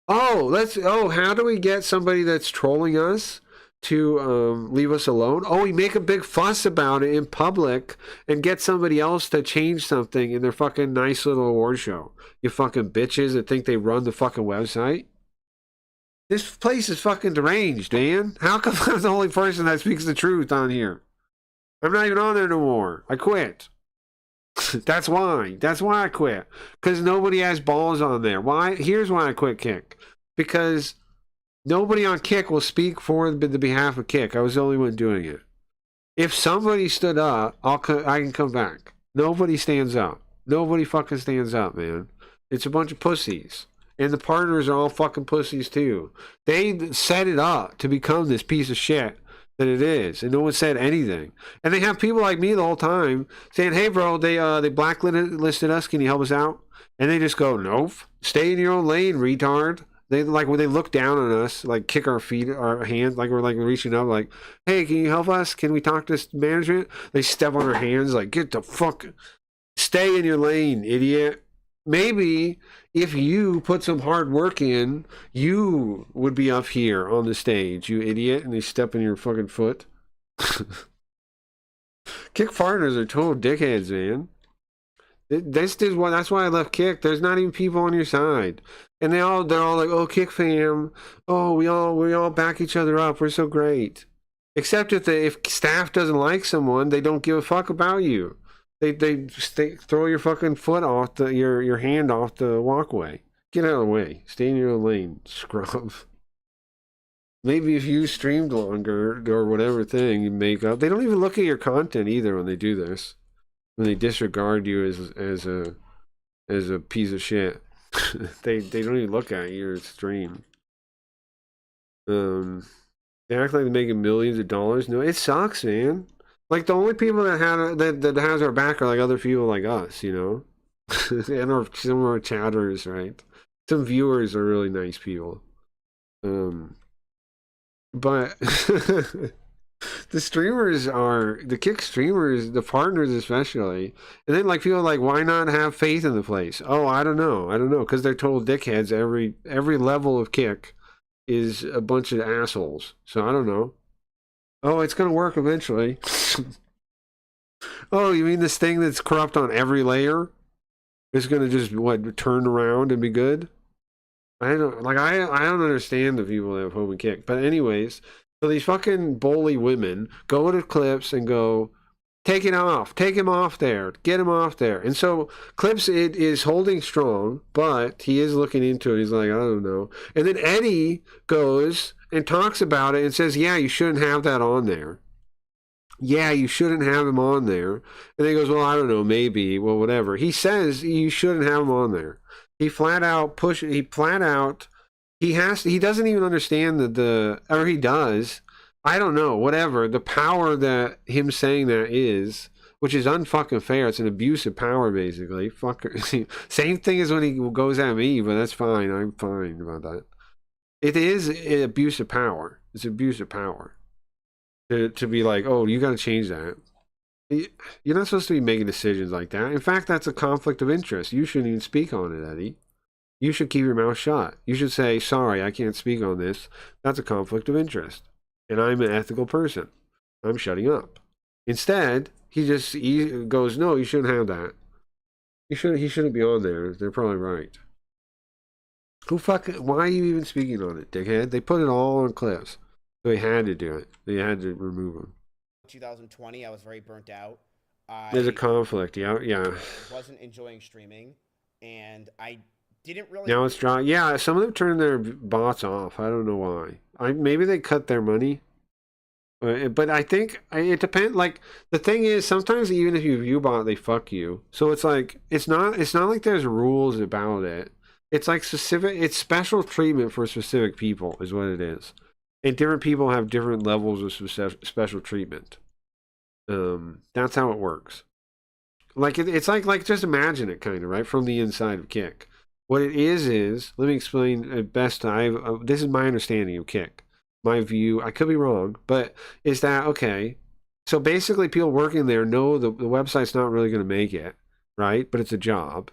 How do we get somebody that's trolling us to leave us alone? Oh, we make a big fuss about it in public and get somebody else to change something in their fucking nice little award show. You fucking bitches that think they run the fucking website. This place is fucking deranged, man. How come I'm the only person that speaks the truth on here? I'm not even on there no more. I quit. That's why. That's why I quit. Because nobody has balls on there. Why? Here's why I quit Kick. Because nobody on Kick will speak for the behalf of Kick. I was the only one doing it. If somebody stood up, I can come back. Nobody stands up. Nobody fucking stands up, man. It's a bunch of pussies. And the partners are all fucking pussies too. They set it up to become this piece of shit that it is, and no one said anything. And they have people like me the whole time saying, "Hey, bro, they blacklisted us. Can you help us out?" And they just go, "Nope, stay in your own lane, retard." They like when they look down on us, like kick our feet, our hands, like we're like reaching up, like, "Hey, can you help us? Can we talk to management?" They step on our hands, like, "Get the fuck, stay in your lane, idiot." Maybe if you put some hard work in, you would be up here on the stage, you idiot, and they step in your fucking foot. Kick partners are total dickheads, man. That's why I left Kick. There's not even people on your side. And they're all like, "Oh, Kick fam. Oh, we all back each other up. We're so great." Except if staff doesn't like someone, they don't give a fuck about you. They throw your fucking foot off your hand off the walkway. Get out of the way. Stay in your own lane, scrub. Maybe if you streamed longer or whatever thing you make up, they don't even look at your content either when they do this. When they disregard you as a piece of shit, they don't even look at your stream. They act like they're making millions of dollars. No, it sucks, man. Like the only people that has our back are like other people like us, you know, and some of our chatters, right? Some viewers are really nice people, but the streamers are the Kick streamers, the partners especially, and then like people are like, why not have faith in the place? Oh, I don't know, because they're total dickheads. Every level of Kick is a bunch of assholes. So I don't know. Oh, it's gonna work eventually. Oh, you mean this thing that's corrupt on every layer is gonna just turn around and be good? I don't understand the people that have Hope and Kick. But anyways, so these fucking bully women go to Clips and go, take him off there, get him off there. And so Clips it is holding strong, but he is looking into it. He's like, I don't know. And then Eddie goes and talks about it and says, yeah, you shouldn't have that on there. Yeah, you shouldn't have him on there. And then he goes, well, I don't know, maybe, well, whatever. He says you shouldn't have him on there. He doesn't even understand or he does. I don't know, whatever. The power that him saying that is, which is unfucking fair. It's an abuse of power, basically. Same thing as when he goes at me, but that's fine. I'm fine about that. It is an abuse of power. It's abuse of power. To be like, oh, you got to change that. You're not supposed to be making decisions like that. In fact, that's a conflict of interest. You shouldn't even speak on it, Eddie. You should keep your mouth shut. You should say, sorry, I can't speak on this. That's a conflict of interest. And I'm an ethical person. I'm shutting up. Instead, he goes, no, you shouldn't have that. He shouldn't be on there. They're probably right. Why are you even speaking on it, dickhead? They put it all on Clips. So they had to do it. They had to remove him. 2020, I was very burnt out. There's a conflict, yeah. Wasn't enjoying streaming, and I didn't really. Now it's dry. Yeah, some of them turned their bots off. I don't know why. Maybe they cut their money. But I think it depends. Like the thing is, sometimes even if you view bot, they fuck you. So it's like it's not like there's rules about it. It's like specific. It's special treatment for specific people, is what it is. And different people have different levels of special treatment. That's how it works. Like it's like just imagine it, kind of right from the inside of Kick. What it is let me explain best. This is my understanding of Kick. My view. I could be wrong, but is that okay? So basically, people working there know the website's not really going to make it, right? But it's a job.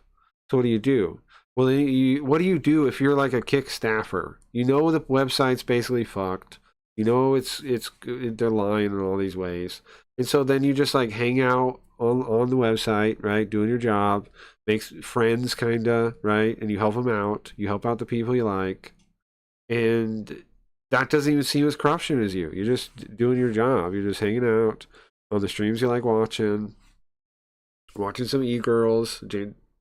So what do? Well, what do you do if you're like a Kick staffer? You know the website's basically fucked. You know they're lying in all these ways, and so then you just like hang out on the website, right? Doing your job, makes friends kinda, right? And you help them out. You help out the people you like, and that doesn't even seem as corruption as you. You're just doing your job. You're just hanging out on the streams you like watching some e-girls,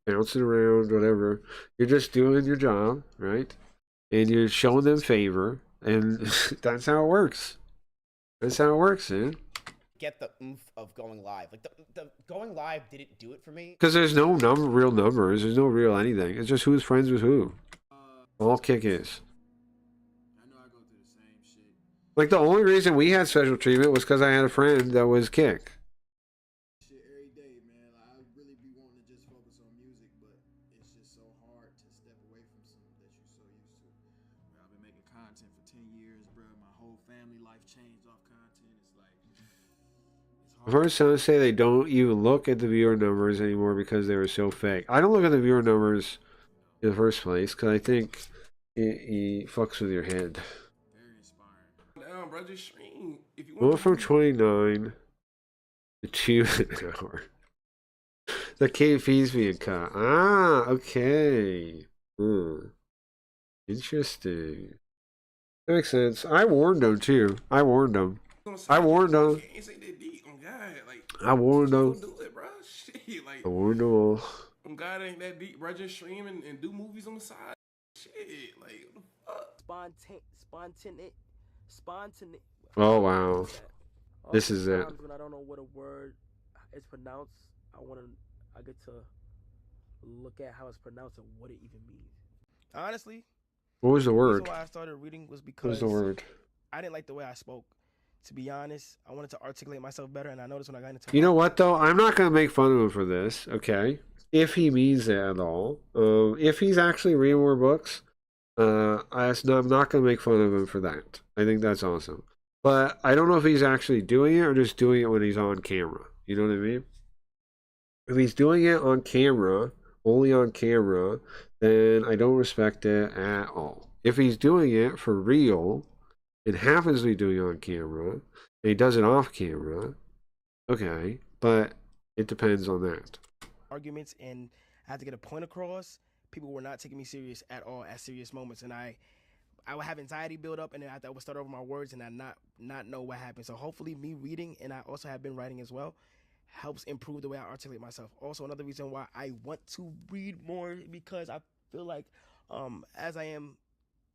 bouncing around, whatever. You're just doing your job, right? And you're showing them favor, and that's how it works. That's how it works, man. get the oomph of going live. Like the going live didn't do it for me. Because there's no real numbers. There's no real anything. It's just who's friends with who. All kick is. Like the only reason we had special treatment was because I had a friend that was kick. Every day, man. I really be wanting to just focus on music, but it's just so hard to step away from something that you're so used to. I've been making content for 10 years, bro. My whole family life changed off content. It's like I've heard some say they don't even look at the viewer numbers anymore because they were so fake. I don't look at the viewer numbers in the first place because I think it fucks with your head. Down, bro. Just stream. If you Well, from 29 to 2 an hour. The KP's being cut. Ah, okay. Interesting. That makes sense. I warned them too. I warned them. I warned them. I warned them. I warned them all. God ain't that deep, bro. Just stream and do movies on the side. Shit, like what the fuck? Spontaneous. Oh wow. This is it. When I don't know what a word is pronounced, I get to look at how it's pronounced and what it even means. Honestly, What was the the word? reason why I started reading was What because was the word? I didn't like the way I spoke. To be honest, I wanted to articulate myself better, and I noticed when I got into You know what though? I'm not gonna make fun of him for this, okay? If he means it at all. If he's actually reading more books, I'm not gonna make fun of him for that. I think that's awesome. But I don't know if he's actually doing it or just doing it when he's on camera. You know what I mean? If he's doing it on camera, only on camera, then I don't respect it at all. If he's doing it for real, and happens to be doing it on camera, and he does it off camera, okay, but it depends on that. arguments, and I had to get a point across. People were not taking me serious at all at serious moments, and I would have anxiety build up, and then I would start over my words, and I not know what happened. So hopefully, me reading, and I also have been writing as well, helps improve the way I articulate myself. Also, another reason why I want to read more, because I feel like as I am.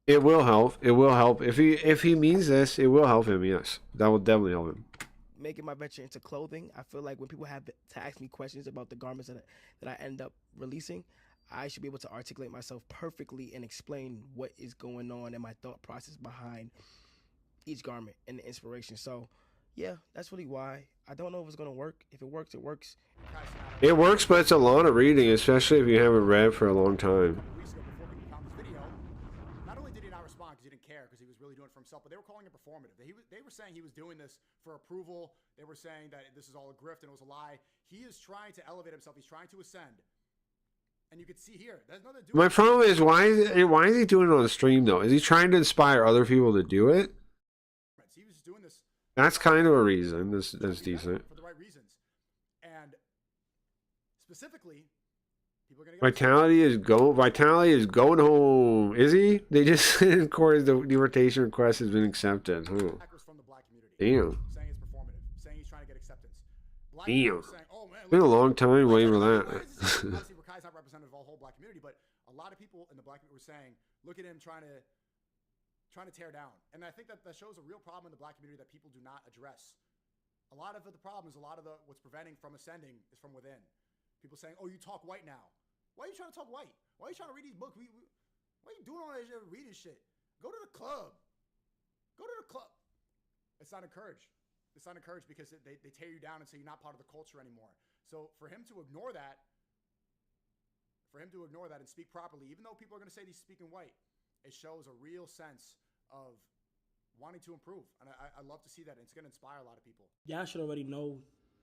It will help. It will help. If he means this, it will help him, yes. That will definitely help him. Making my venture into clothing, I feel like when people have to ask me questions about the garments that I end up releasing, I should be able to articulate myself perfectly and explain what is going on and my thought process behind each garment and the inspiration. So, yeah, that's really why. I don't know if it's going to work. If it works, it works. It works, but it's a lot of reading, especially if you haven't read for a long time. Not only did he not respond because he didn't care, because he was really doing it for himself, but they were calling it performative. They were saying he was doing this for approval. They were saying that this is all a grift and it was a lie. He is trying to elevate himself. He's trying to ascend. And you can see here, there's nothing to do. My problem is why is he doing it on the stream though? Is he trying to inspire other people to do it? He was doing this. That's kind of a reason. That's decent. For the right reasons. And specifically, people are going to Vitality is going home. Is he? They just of course the deportation request has been accepted. Huh. Damn. saying it's performative, saying he's trying to get acceptance. Black Damn. people are saying, oh man, It's been a long time waiting for that. obviously Rakai's not representative of the whole black community, but a lot of people in the black community were saying, look at him trying to tear down. And I think that shows a real problem in the black community that people do not address. A lot of the problems, a lot of what's preventing from ascending is from within. People saying, oh, you talk white now. Why are you trying to talk white? Why are you trying to read these books? Why are you doing all that shit, reading shit? Go to the club. Go to the club. It's not encouraged. It's not encouraged because they tear you down and say you're not part of the culture anymore. So for him to ignore that, and speak properly, even though people are going to say he's speaking white, it shows a real sense of wanting to improve. And I love to see that. And it's going to inspire a lot of people. Y'all should already know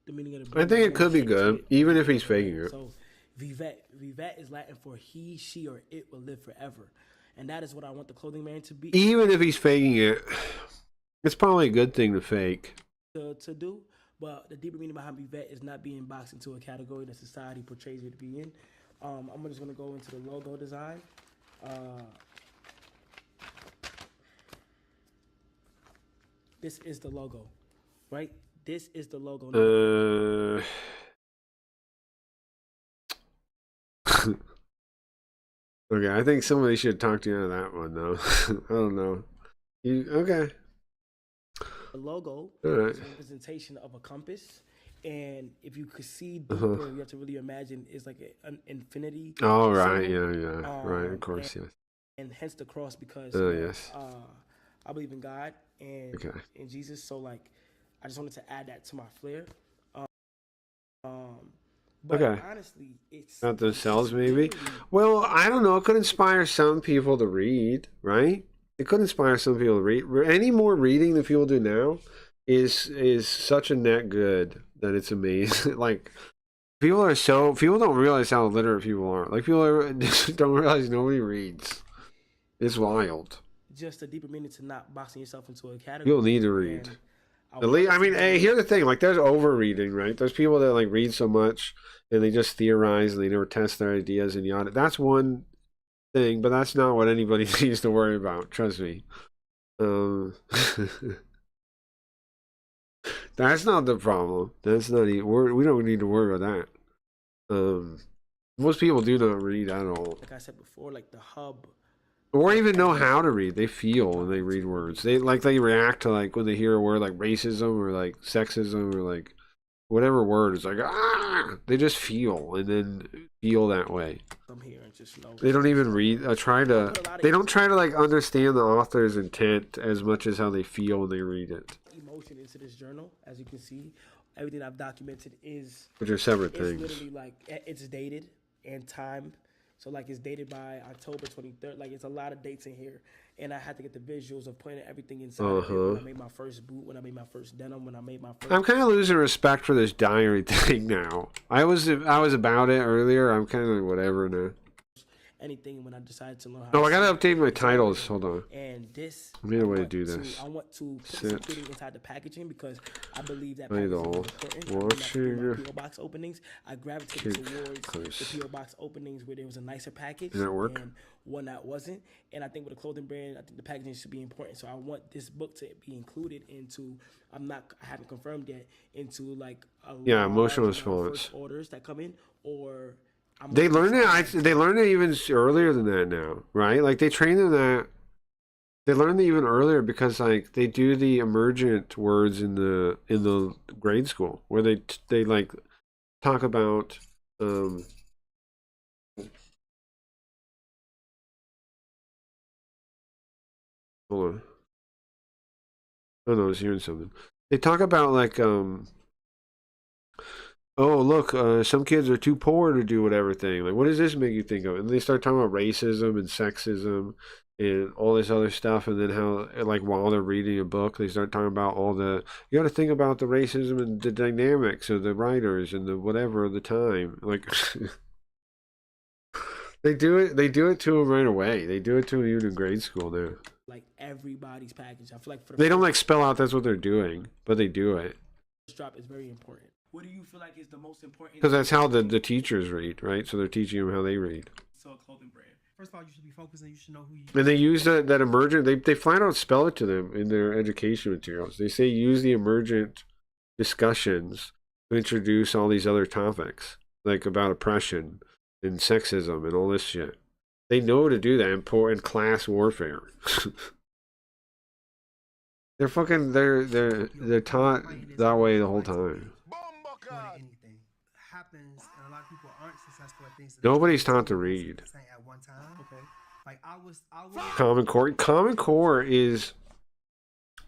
the meaning of the I think it could be good, even if he's faking it. So Vivet is Latin for he, she, or it will live forever. And that is what I want the clothing man to be. Even if he's faking it, it's probably a good thing to fake. To do, but the deeper meaning behind Vivet is not being boxed into a category that society portrays you to be in. I'm just gonna go into the logo design. This is the logo, right? This is the logo. Okay, I think somebody should talk to you on that one though. I don't know. Okay. The logo Alright. is a representation of a compass. And if you could see deeper, you have to really imagine it's like an infinity. Oh, right. symbol. Yeah. Right. Of course. Yes. And hence the cross because Yes. I believe in God and in Jesus. So like, I just wanted to add that to my flair. But honestly, it's not themselves, maybe. Well, I don't know. It could inspire some people to read, right? It could inspire some people to read. Any more reading than people do now is such a net good that it's amazing. Like people don't realize how illiterate people are. Like people don't realize nobody reads. It's wild. Just a deeper meaning to not boxing yourself into a category. You don't need to read. I mean, hey, here's the thing. Like, there's over reading, right? There's people that like read so much and they just theorize and they never test their ideas and yada. That's one thing, but that's not what anybody needs to worry about. Trust me. That's not the problem. That's not even. We don't need to worry about that. Most people do not read at all. Like I said before, like the hub. Or even know how to read. They feel when they read words. They react to like when they hear a word like racism or like sexism or like whatever word. It's like they just feel and then feel that way. I'm here and just know. They don't even read. They don't try to like understand the author's intent as much as how they feel when they read it. Emotion into this journal, as you can see, everything I've documented is. Which are separate things. Literally like it's dated and timed. So like it's dated by October 23rd. Like it's a lot of dates in here, and I had to get the visuals of putting everything inside of it. When I made my first boot, when I made my first denim, when I made my first. I'm kind of losing respect for this diary thing now. I was about it earlier. I'm kind of like whatever now. Anything when I decided to learn how. Oh, I gotta update my titles. Hold on. And this. I need a way to do this. I want to put something inside the packaging because I believe that packaging is important. Watching. PO box openings. I gravitated towards the PO box openings where there was a nicer package. Does that work? And one that wasn't. And I think with a clothing brand, I think the packaging should be important. So I want this book to be included into. I haven't confirmed yet into like emotional response orders that come in or. They learn it. They learn it even earlier than that now, right? Like they train them that. They learn it even earlier because like they do the emergent words in the grade school where they like talk about. Hold on. Oh no, I was hearing something. They talk about like oh, look, some kids are too poor to do whatever thing. Like, what does this make you think of? And they start talking about racism and sexism and all this other stuff. And then how, like, while they're reading a book, they start talking about you got to think about the racism and the dynamics of the writers and the whatever of the time. Like, they do it to them right away. They do it to them even in grade school now. Like, everybody's package. I feel like they don't, like, spell out that's what they're doing, but they do it. This drop is very important. What do you feel like is the most important? Because that's how the teachers read, right? So they're teaching them how they read. So a clothing brand. First of all, you should be focused and you should know who you. And they use that emergent. They flat out spell it to them in their education materials. They say use the emergent discussions to introduce all these other topics, like about oppression and sexism and all this shit. They know to do that in class warfare. They're taught that way the whole time. Anything happens, and a lot of people aren't successful at things. Nobody's taught to read. At one time, okay. Like I was. Common Core. Common Core is.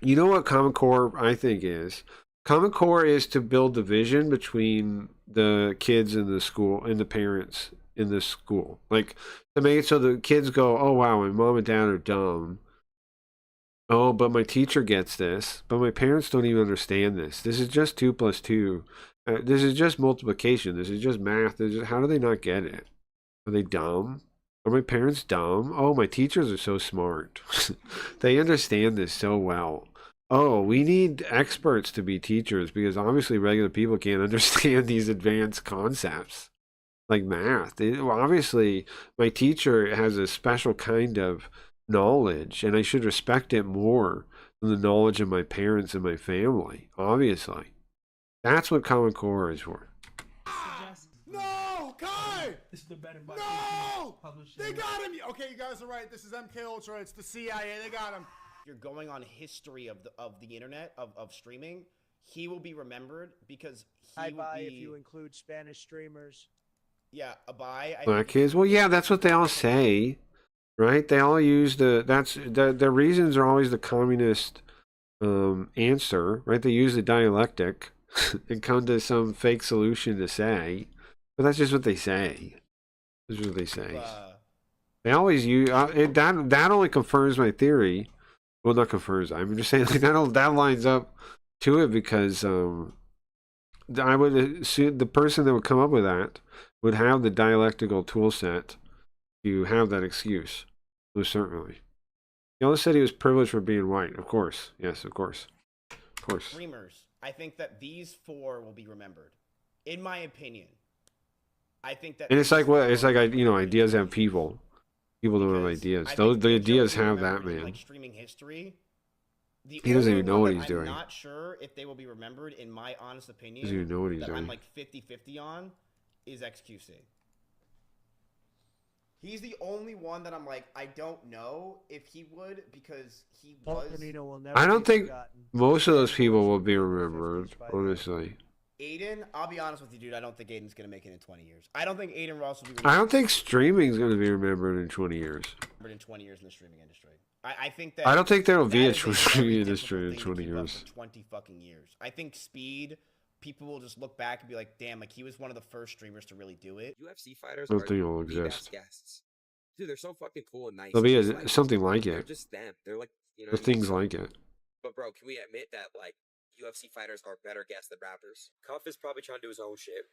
You know what Common Core I think is? Common Core is to build division between the kids in the school and the parents in the school. Like to make it so the kids go, "Oh wow, my mom and dad are dumb." Oh, but my teacher gets this. But my parents don't even understand this. This is just 2 + 2. This is just multiplication. This is just math. How do they not get it? Are they dumb? Are my parents dumb? Oh, my teachers are so smart. They understand this so well. Oh, we need experts to be teachers because obviously regular people can't understand these advanced concepts like math. Obviously, my teacher has a special kind of knowledge and I should respect it more than the knowledge of my parents and my family. Obviously, that's what Common Core is for. No, Kai! This is the better box. No! They got him! Okay, you guys are right. This is MK Ultra. It's the CIA. They got him. you're going on history of the internet of streaming, he will be remembered because he will be. If you include Spanish streamers. Yeah, Abai. Black kids. Well, yeah, that's what they all say, right? They all use the reasons are always the communist answer, right? They use the dialectic and come to some fake solution to say, but that's just what they say. That's what they say. They always use that only confirms my theory. Well, not confirms. I'm just saying like that lines up to it because I would assume the person that would come up with that would have the dialectical tool set to have that excuse. Most certainly. He also said he was privileged for being white. Of course. Yes, of course. Of course. Streamers. I think that these 4 will be remembered. In my opinion. I think that. And it's like what? It's like, ideas have people. People don't have ideas. The ideas have that, man. Like streaming history. He doesn't even know what he's doing. I'm not sure if they will be remembered, in my honest opinion. He doesn't even know what he's doing. I'm like 50-50 on is XQC. He's the only one that I'm like, I don't know if he would because he was. I don't think most of those people will be remembered, honestly. Aiden, I'll be honest with you, dude. I don't think Aiden's gonna make it in 20 years. I don't think Aiden Ross will be. I don't think streaming's gonna be remembered in 20 years. Remembered in 20 years in the streaming industry. I think that. I don't think there will be a streaming industry in 20 years. 20 fucking years. I think Speed. People will just look back and be like, "Damn, like he was one of the first streamers to really do it." UFC fighters. I don't think it'll exist. Guests. Dude, they're so fucking cool and nice. There'll be something like They're it. just them. They're like, There's things like it. But bro, can we admit that like UFC fighters are better guests than rappers? Cuff is probably trying to do his own shit.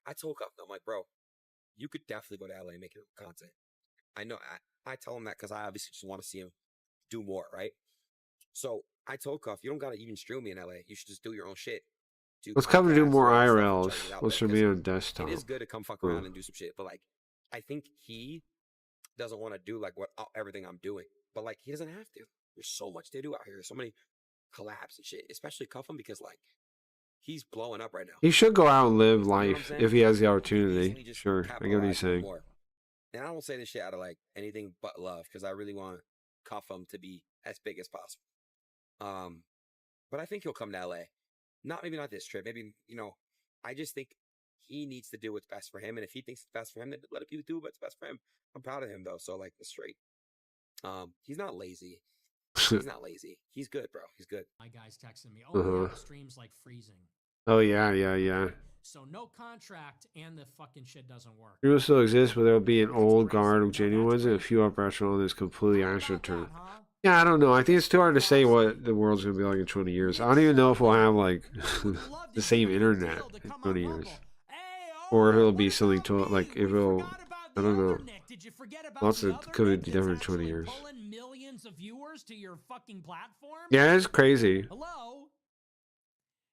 I told Cuff, I'm like, bro, you could definitely go to LA and make your own content. I know. I tell him that because I obviously just want to see him do more, right? So I told Cuff, you don't gotta even stream me in LA. You should just do your own shit. Let's come to do more IRLs. Let's show me on desktop. It is good to come fuck around and do some shit, but like, I think he doesn't want to do like everything I'm doing. But like, he doesn't have to. There's so much to do out here. There's so many collabs and shit. Especially Cuff him because like, he's blowing up right now. He should go out and live life if he has the opportunity. Sure, I get what he's saying. And I don't say this shit out of like anything but love because I really want Cuff him to be as big as possible. But I think he'll come to LA. Maybe not this trip. Maybe, I just think he needs to do what's best for him. And if he thinks it's best for him, then let people do what's best for him. I'm proud of him though. So like, it's straight. He's not lazy. He's not lazy. He's good, bro. He's good. My guy's texting me. Oh, yeah, the stream's like freezing. Oh yeah. So no contract and the fucking shit doesn't work. It will still exist, but there'll be an old guard of genuine ones and a few upper echelon that's completely astroturfed. Yeah, I don't know. I think it's too hard to say what the world's gonna be like in 20 years. I don't even know if we'll have like the same internet in 20 years, or if it'll be something to like if it'll. I don't know. Lots of could be different in 20 years. Millions of viewers to your fucking platform. Yeah, it's crazy. Hello,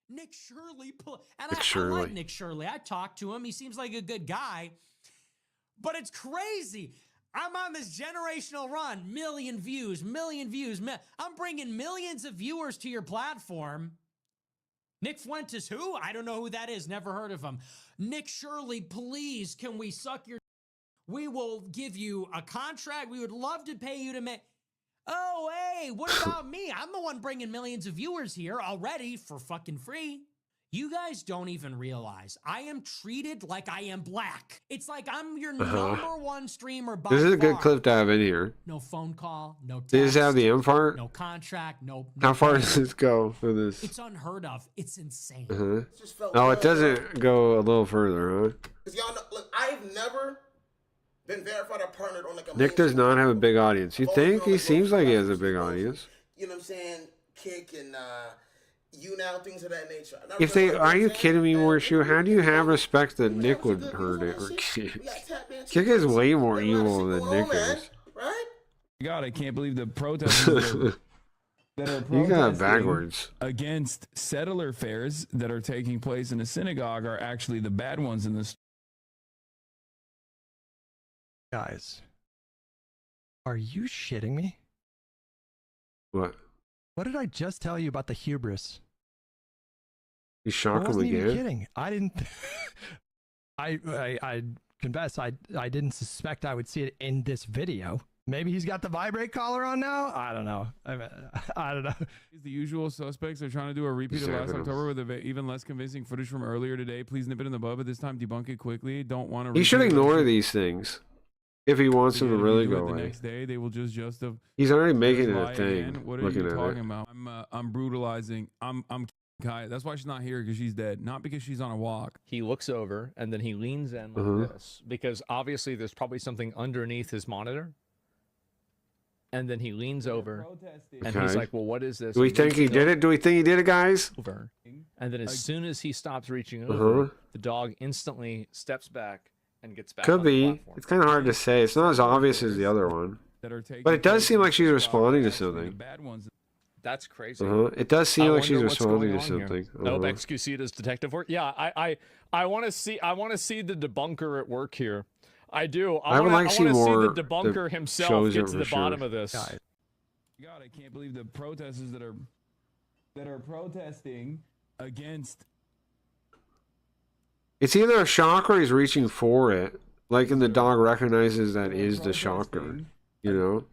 Nick Shirley. And I like Nick Shirley. I talked to him. He seems like a good guy, but it's crazy. I'm on this generational run, million views. I'm bringing millions of viewers to your platform. Nick Fuentes, who? I don't know who that is. Never heard of him. Nick Shirley, please, can we suck your... We will give you a contract. We would love to pay you to make... Oh, hey, what about me? I'm the one bringing millions of viewers here already for fucking free. You guys don't even realize I am treated like I am black. It's like I'm your number one streamer by This is a good far. clip to have in here. No phone call, no text. Does this have the M part? No contract, no. How far does this go for this? It's unheard of. It's insane. Oh, it doesn't go a little further, huh? Because y'all know, look, I've never been verified or partnered on like a Nick does not have a big audience. You think? He seems like he has a big audience. You know what I'm saying? Kick and you now, things of that nature. If they, are you kidding me, Morshu? How do you have respect that Nick would hurt it or Kick? Kick is way more evil than Nick is. God, I can't believe the protesters that are You got it backwards. against settler fairs that are taking place in a synagogue are actually the bad ones in this. Guys, are you shitting me? What? What did I just tell you about the hubris? You shock I him wasn't even again? kidding. I didn't. I confess I didn't suspect I would see it in this video. Maybe he's got the vibrate collar on now. I don't know. I don't know. The usual suspects are trying to do a repeat of last October with even less convincing footage from earlier today. Please nip it in the bud, but this time debunk it quickly. Don't want to. He should ignore these things if he wants them to really go the away. next day, they will just He's already making it a thing. Again. What are Looking you at talking it. about? I'm brutalizing. I'm Kai. That's why she's not here, because she's dead, not because she's on a walk. He looks over and then he leans in like this, because obviously there's probably something underneath his monitor. And then he leans over and he's like, well, what is this? Do we think he did it? Do we think he did it, guys? Over. And then as soon as he stops reaching over, the dog instantly steps back and gets back. Could on the be. platform. It's kind of hard to say. It's not as obvious as the other one. But it does seem like she's responding to something. That's crazy. It does seem like she's wonder what's responding going to on here. something. Nope, XQC does detective work. Yeah, I want to see the debunker at work here. I do. I would like to see more the debunker himself shows get it to for the sure. bottom of this. God, I can't believe the protesters that are protesting against. It's either a shock or he's reaching for it. Like, and the dog recognizes that is the shocker. You know?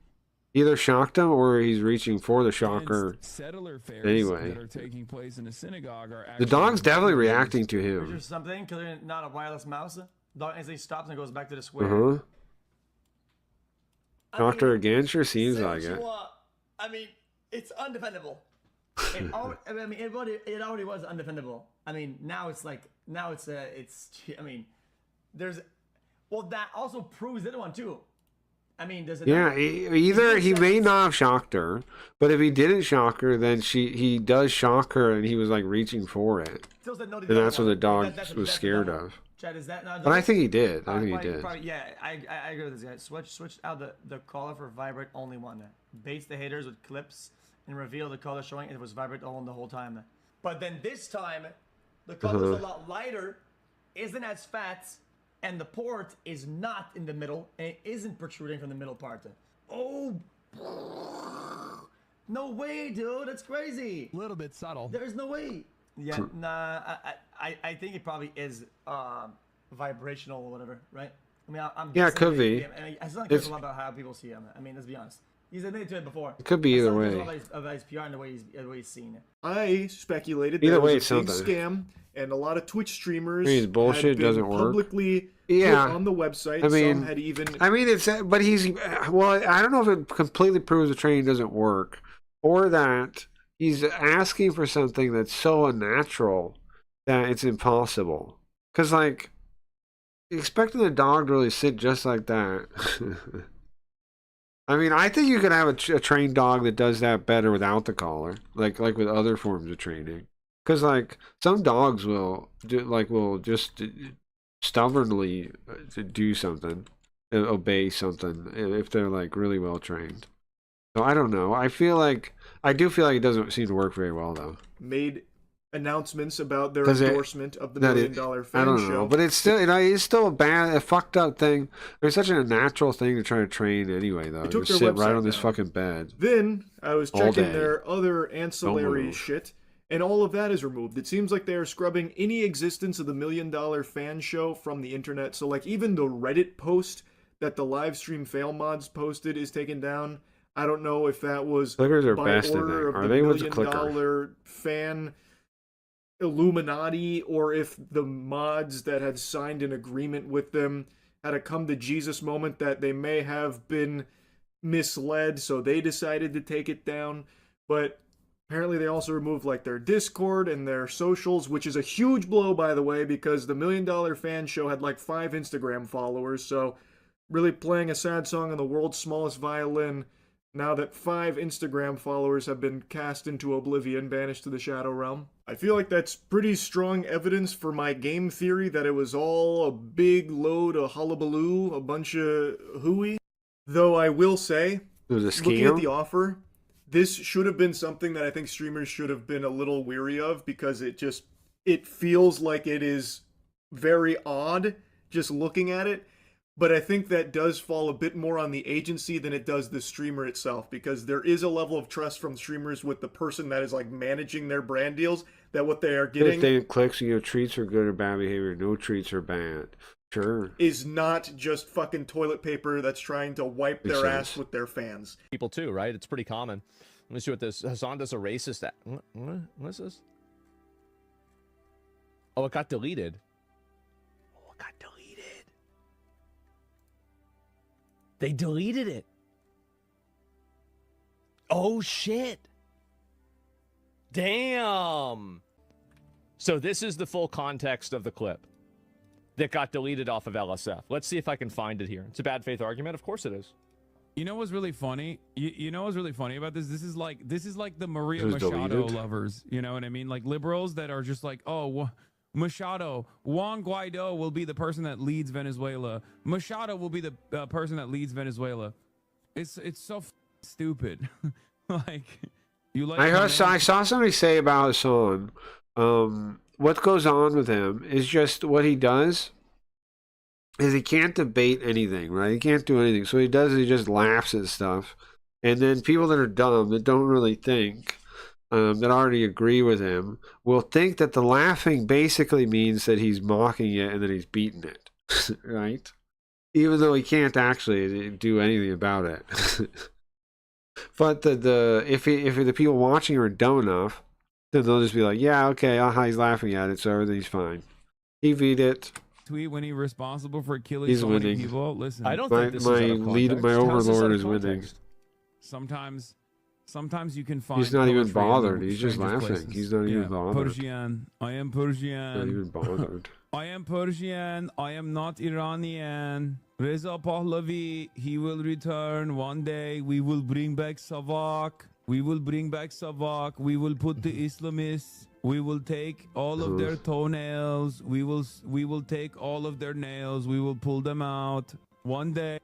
Either shocked him or he's reaching for the shocker. Settler fairs Anyway. that are taking place in a synagogue are The dog's definitely reacting to There's him. just something, because they're not a wireless mouse. Dog instantly stops and goes back to the square. Shocked her again? Sure seems like it. I mean, it's undefendable. It already was undefendable. I mean, now it's like, I mean, that also proves the other one too. I mean, does it? Yeah, either he may not have shocked her, but if he didn't shock her, then he does shock her, and he was like reaching for it, and that's what the dog was scared of. Chad, is that not? But I think he did. I think he did. Yeah, I agree with this guy. Switch out the color for vibrate only one. Baits the haters with clips and reveal the color showing it was vibrate on the whole time. But then this time, the color's a lot lighter, isn't as fat, and the port is not in the middle, and it isn't protruding from the middle part. Oh, no way, dude! That's crazy. A little bit subtle. There's no way. Yeah, nah. I think it probably is vibrational or whatever, right? I mean, I'm Yeah, it could be. I mean, I still think a lot about how people see him. I mean, let's be honest. He's admitted to it before. It could be either way. Of his PR and the way he's seen it. I speculated Either that way, it was a big it's scam, and a lot of Twitch streamers I mean, bullshit had been doesn't work. publicly Yeah. put on the website. I mean, Some had even. I mean, but he's, well, I don't know if it completely proves the training doesn't work, or that he's asking for something that's so unnatural that it's impossible. Because, like, expecting a dog to really sit just like that. I mean, I think you could have a trained dog that does that better without the collar, like with other forms of training. Because, like, some dogs will just stubbornly do something, obey something if they're like really well trained. So I don't know. I do feel like it doesn't seem to work very well though. Made announcements about their endorsement of the $1 Million Fan I don't Show. know, but it's still a fucked up thing. It's such a natural thing to try to train anyway though. took Just their sit right website on this down. fucking bed. Then I was All checking day. their other ancillary move. shit, and all of that is removed. It seems like they are scrubbing any existence of the $1 Million Fan Show from the internet. So, like, even the Reddit post that the live stream fail mods posted is taken down. I don't know if that was Clickers are by best, I order think. of Are the they $1 with the clicker? Million Fan Illuminati, or if the mods that had signed an agreement with them had a come to Jesus moment that they may have been misled, so they decided to take it down. But apparently they also removed like their Discord and their socials, which is a huge blow, by the way, because the $1 Million Fan Show had like 5 Instagram followers, so really playing a sad song on the world's smallest violin now that 5 Instagram followers have been cast into oblivion, banished to the Shadow Realm. I feel like that's pretty strong evidence for my game theory that it was all a big load of hullabaloo, a bunch of hooey. Though I will say, It was a looking at scam. the offer, this should have been something that I think streamers should have been a little weary of, because it feels like it is very odd just looking at it. But I think that does fall a bit more on the agency than it does the streamer itself, because there is a level of trust from streamers with the person that is like managing their brand deals, that what they are If getting. they clicks, treats are good or bad behavior. No treats are bad. Sure. is not just fucking toilet paper that's trying to wipe their ass with their fans. People too, right? It's pretty common. Let me see what this. Hassan does a racist. What's this? Oh, it got deleted. Oh, it got deleted. They deleted it. Oh shit. Damn. So this is the full context of the clip that got deleted off of LSF. Let's see if I can find it here. It's a bad faith argument. Of course it is. You know what's really funny? You know what's really funny about this? This is like the Maria It was Machado deleted? lovers. You know what I mean? Like liberals that are just like, oh, Machado, Juan Guaido will be the person that leads Venezuela. Machado will be the person that leads Venezuela. It's so stupid. Like you like. I saw somebody say about Hassan. What goes on with him is just what he does. Is he can't debate anything, right? He can't do anything. So what he does is he just laughs at stuff, and then people that are dumb that don't really think. That already agree with him will think that the laughing basically means that he's mocking it and that he's beating it, right? Even though he can't actually do anything about it. But if the people watching are dumb enough, then they'll just be like, yeah, okay, he's laughing at it, so everything's fine. He beat it. Tweet when he's responsible for killing He's so winning. many people. Listen, I don't think this is out of context. My How is this out overlord of is winning. context? Sometimes you can find. He's not even poetry in the bothered. He's just strangest laughing. places. He's not even bothered. Persian. I am Persian. Not even bothered. I am Persian. I am not Iranian. Reza Pahlavi. He will return one day. We will bring back Savak. We will bring back Savak. We will put the Islamists. We will take all of their toenails. We will take all of their nails. We will pull them out one day.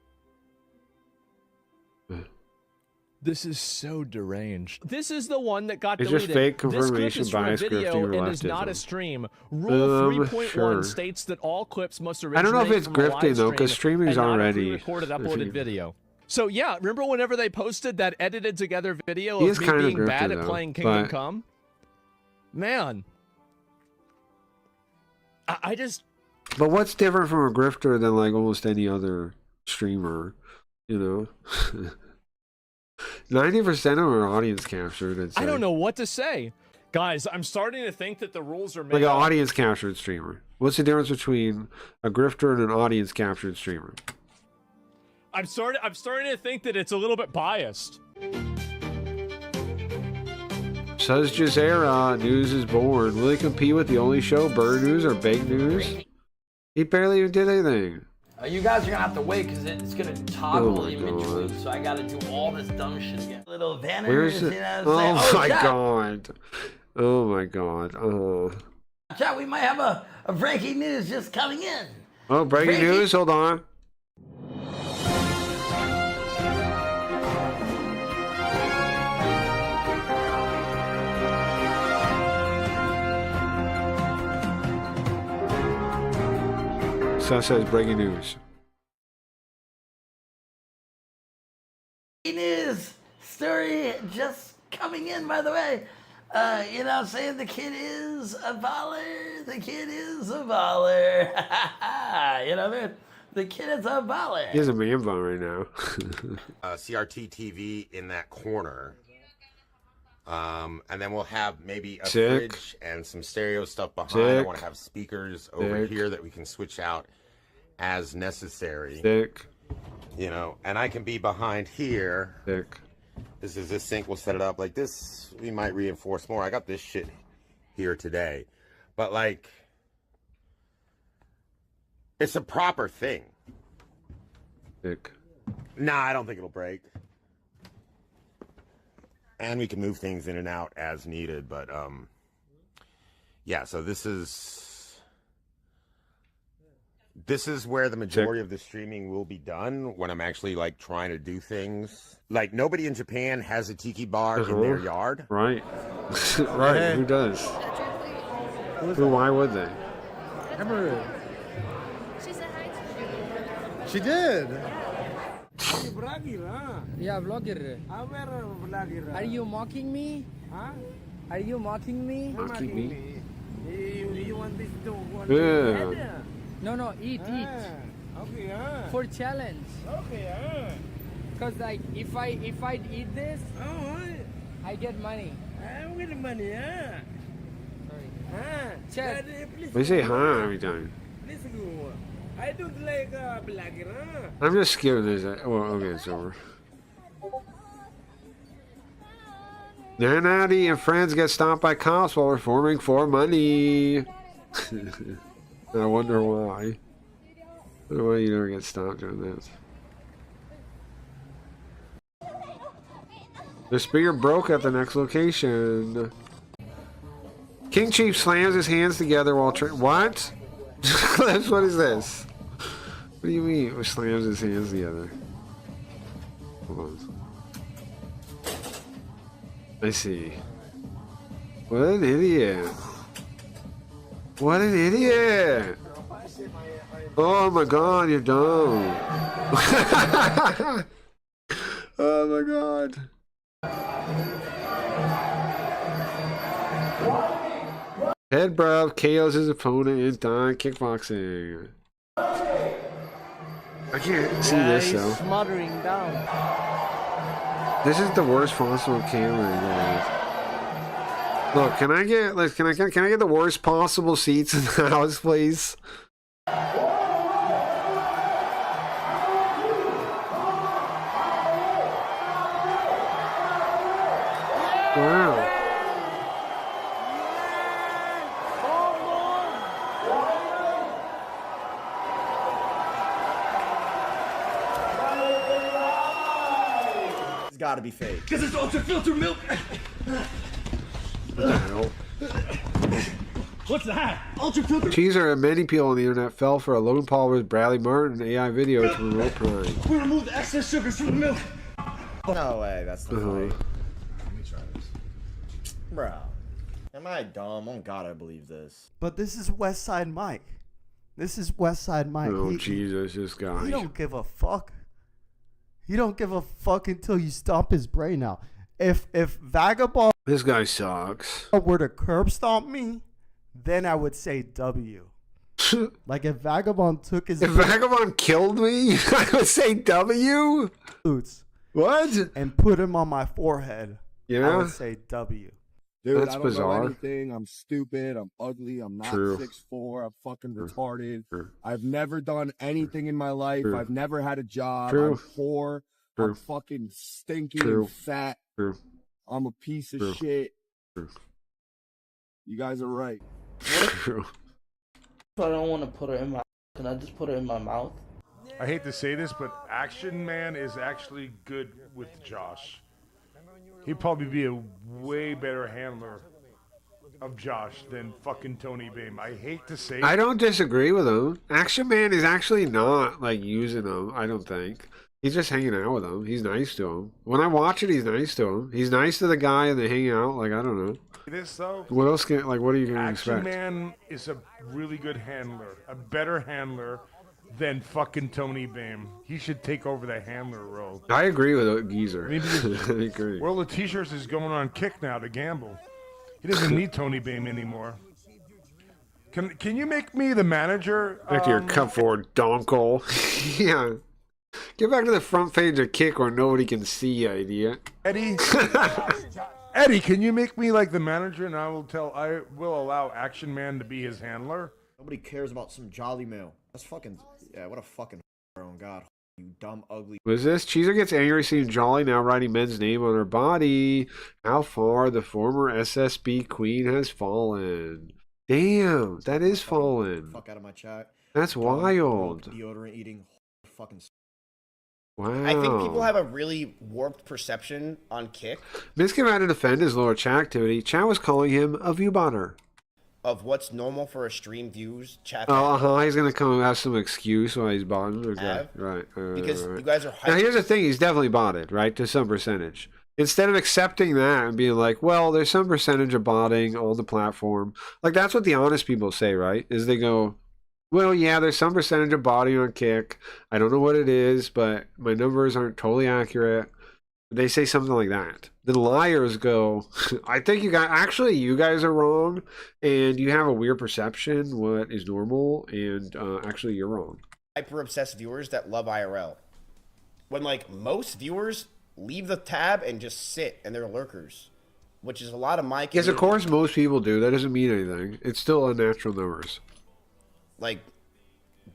This is so deranged. This is the one that got It's deleted. just fake This clip confirmation is from a bias video grifting and is not a leftism. stream. Rule 3.1 Sure. states that all clips must I originate don't know if it's from a live grifting though, because stream streaming's and not a already. pre-recorded uploaded video. So yeah, remember whenever they posted that edited together video He of is me kinda being grifted, bad at though, playing Kingdom but- Come? Man. I just... But what's different from a grifter than like almost any other streamer? You know, 90% of them are audience captured. I don't know what to say. Guys, I'm starting to think that the rules are made Like an up. audience captured streamer. What's the difference between a grifter and an audience captured streamer? I'm starting to think that it's a little bit biased. Says Jazera, news is born. Will he compete with the only show, Bird News or Big News? He barely even did anything. You guys are gonna have to wait because it's gonna toggle Oh my in between, God. so I gotta do all this dumb shit again. Little banners, Where's you it? know what I'm Oh saying? my chat, god. Oh my god. Chat, we might have a breaking news just coming in. Oh, breaking news? Hold on. So says breaking news. Breaking news story just coming in, by the way. You know what I'm saying? The kid is a baller. The kid is a baller. You know what I mean? The kid is a baller. He has a man bun right now. CRT TV in that corner. And then we'll have maybe a Sick. fridge and some stereo stuff behind. I Sick. want to have speakers over Sick. here that we can switch out as necessary. Sick. You know, and I can be behind here. Sick. This is this sink. We'll set it up like this. We might reinforce more. I got this shit here today. But like, it's a proper thing. Sick. Nah, I don't think it'll break. And we can move things in and out as needed, but yeah, so this is where the majority of the streaming will be done when I'm actually like trying to do things. Like nobody in Japan has a tiki bar in their yard. Right. Right. Who does? Why would they? Emma. She said hi to you. She did. Yeah, vlogger. Are you mocking me? Huh? Are you mocking me? Mocking me? You want this to Yeah. No, eat. Okay, For challenge. Okay, Cause like if I eat this, I get money. I don't get the money, Chat. They say hi every time. Listen, I don't like black, I'm just skipping this. Well, okay, it's over. Nanati and friends get stopped by cops while performing for money. I wonder why. I wonder why you never get stopped doing this. The spear broke at the next location. King Chief slams his hands together while what? What is this? What do you mean? He slams his hands together. Hold on. I see. What an idiot. What an idiot. Oh my god, you're dumb. Oh my god. Head bruv KOs his opponent in dime kickboxing. I can't see this though. Smothering down. This is the worst possible camera, guys. Look, can I get the worst possible seats in the house, please? Wow. It's gotta be fake. Because it's ultra filtered milk. What the hell? What's that? Ultra filtered. Teaser and many people on the internet fell for a Logan Paul with Bradley Martin AI video to promote Prime. We removed the excess sugars from the milk. No way, that's the fight. Let me try this. Bro. Am I dumb? Oh god, I believe this. But this is West Side Mike. This is West Side Mike. Oh, Jesus, this guy. He don't give a fuck. He don't give a fuck until you stomp his brain out. If Vagabond This guy sucks. were to curb stomp me, then I would say W. Like if Vagabond took his If Vagabond killed me, I would say W? boots What? and put him on my forehead, I Yeah? would say W. Dude, That's I don't bizarre. know anything. I'm stupid. I'm ugly. I'm not True. 6'4". I'm fucking retarded. True. I've never done anything in my life. True. I've never had a job. True. I'm poor. True. I'm fucking stinky True. and fat. True. I'm a piece of True. shit. True. You guys are right. True. If I don't want to put her in my, can I just put her in my mouth? I hate to say this, but Action Man is actually good with Josh. He'd probably be a way better handler of Josh than fucking Tony Beam. I hate to say I don't disagree with him. Action Man is actually not like using him, I don't think. He's just hanging out with him. He's nice to him. When I watch it, he's nice to him. He's nice to the guy and they hang out. Like, I don't know. this though. What else can, like, what are you going to Action expect? Man is a really good handler, a better handler than fucking Tony Beam. He should take over the handler role. I agree with Geezer. I mean, because I agree. World of T-shirts is going on Kick now to gamble. He doesn't need Tony Beam anymore. Can you make me the manager? Back to your cup forward, donkel. Yeah. Get back to the front page of Kick where nobody can see you, idiot. Eddie? Eddie, can you make me like the manager and I will allow Action Man to be his handler? Nobody cares about some jolly mail. That's fucking, yeah, what a fucking oh god. You dumb, ugly. What is this? Cheezer gets angry seeing Jolly now writing men's name on her body. How far the former SSB queen has fallen. Damn, that is fallen. Fuck out of my chat. That's wild. Deodorant eating fucking. Wow. I think people have a really warped perception on Kick Minskin had to defend his lower chat activity. Chat was calling him a view botter. of what's normal for a stream views chat. Oh, he's gonna come and have some excuse why he's botted. Okay. Have? Right. Because right. you guys are Now here's the thing: he's definitely botted, right, to some percentage. Instead of accepting that and being like, well, there's some percentage of botting on the platform. Like that's what the honest people say, right? Is they go, well, yeah, there's some percentage of botting on Kick. I don't know what it is, but my numbers aren't totally accurate. They say something like that. The liars go, I think you guys are wrong, and you have a weird perception what is normal, and actually you're wrong. Hyper obsessed viewers that love IRL. When like most viewers leave the tab and just sit and they're lurkers, which is a lot of my community. Yes, of course most people do. That doesn't mean anything. It's still unnatural numbers. Like,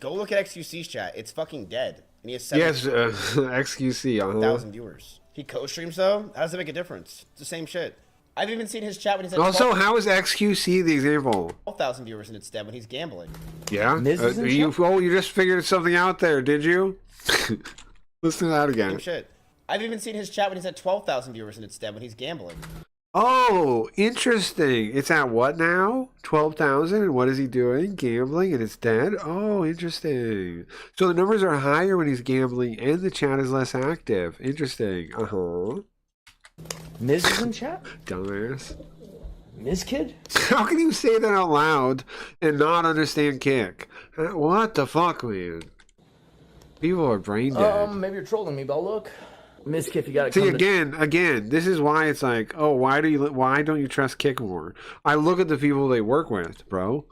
go look at XQC's chat. It's fucking dead. And he has XQC, 7,000 viewers. He co-streams though. How does it make a difference? It's the same shit. I've even seen his chat when he's at Also, how is XQC the example? 12,000 viewers and it's dead when he's gambling. Yeah? You just figured something out there, did you? Listen to that again. Same shit. I've even seen his chat when he's at 12,000 viewers and it's dead when he's gambling. Oh, interesting. It's at what now? 12,000, and what is he doing? Gambling, and it's dead? Oh, interesting. So the numbers are higher when he's gambling, and the chat is less active. Interesting. Uh-huh. Miz is in chat? Dumbass. Miz Kid? How can you say that out loud and not understand kick? What the fuck, man? People are brain dead. Maybe you're trolling me, but look. Miss Kid, you gotta See, come again, this is why it's like, oh, why don't you trust Kick more? I look at the people they work with, bro.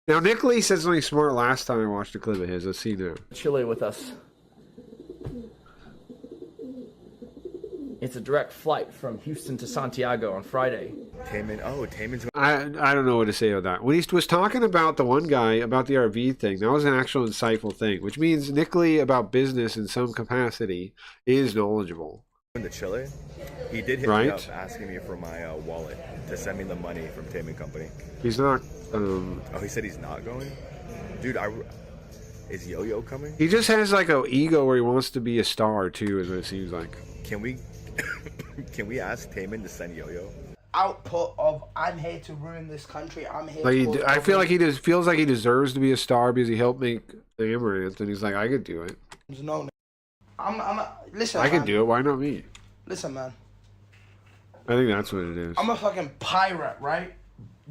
Now, Nick Lee said something smart last time I watched a clip of his. Let's see now. Chile with us. It's a direct flight from Houston to Santiago on Friday. Taman's. I don't know what to say about that. When he was talking about the one guy about the RV thing, that was an actual insightful thing, which means Nick Lee about business in some capacity is knowledgeable. In the Chile, he did hit me up asking me for my wallet to send me the money from Taman Company. He's not. Oh, he said he's not going. Dude, is Yo-Yo coming? He just has like an ego where he wants to be a star too, is what it seems like. Can we ask Taman to send Yo-Yo? Output of I'm here to ruin this country. I'm here. Like I feel like he just feels like he deserves to be a star because he helped make Amaranth, and he's like, I could do it. No, listen. I could do it. Why not me? Listen, man. I think that's what it is. I'm a fucking pirate, right?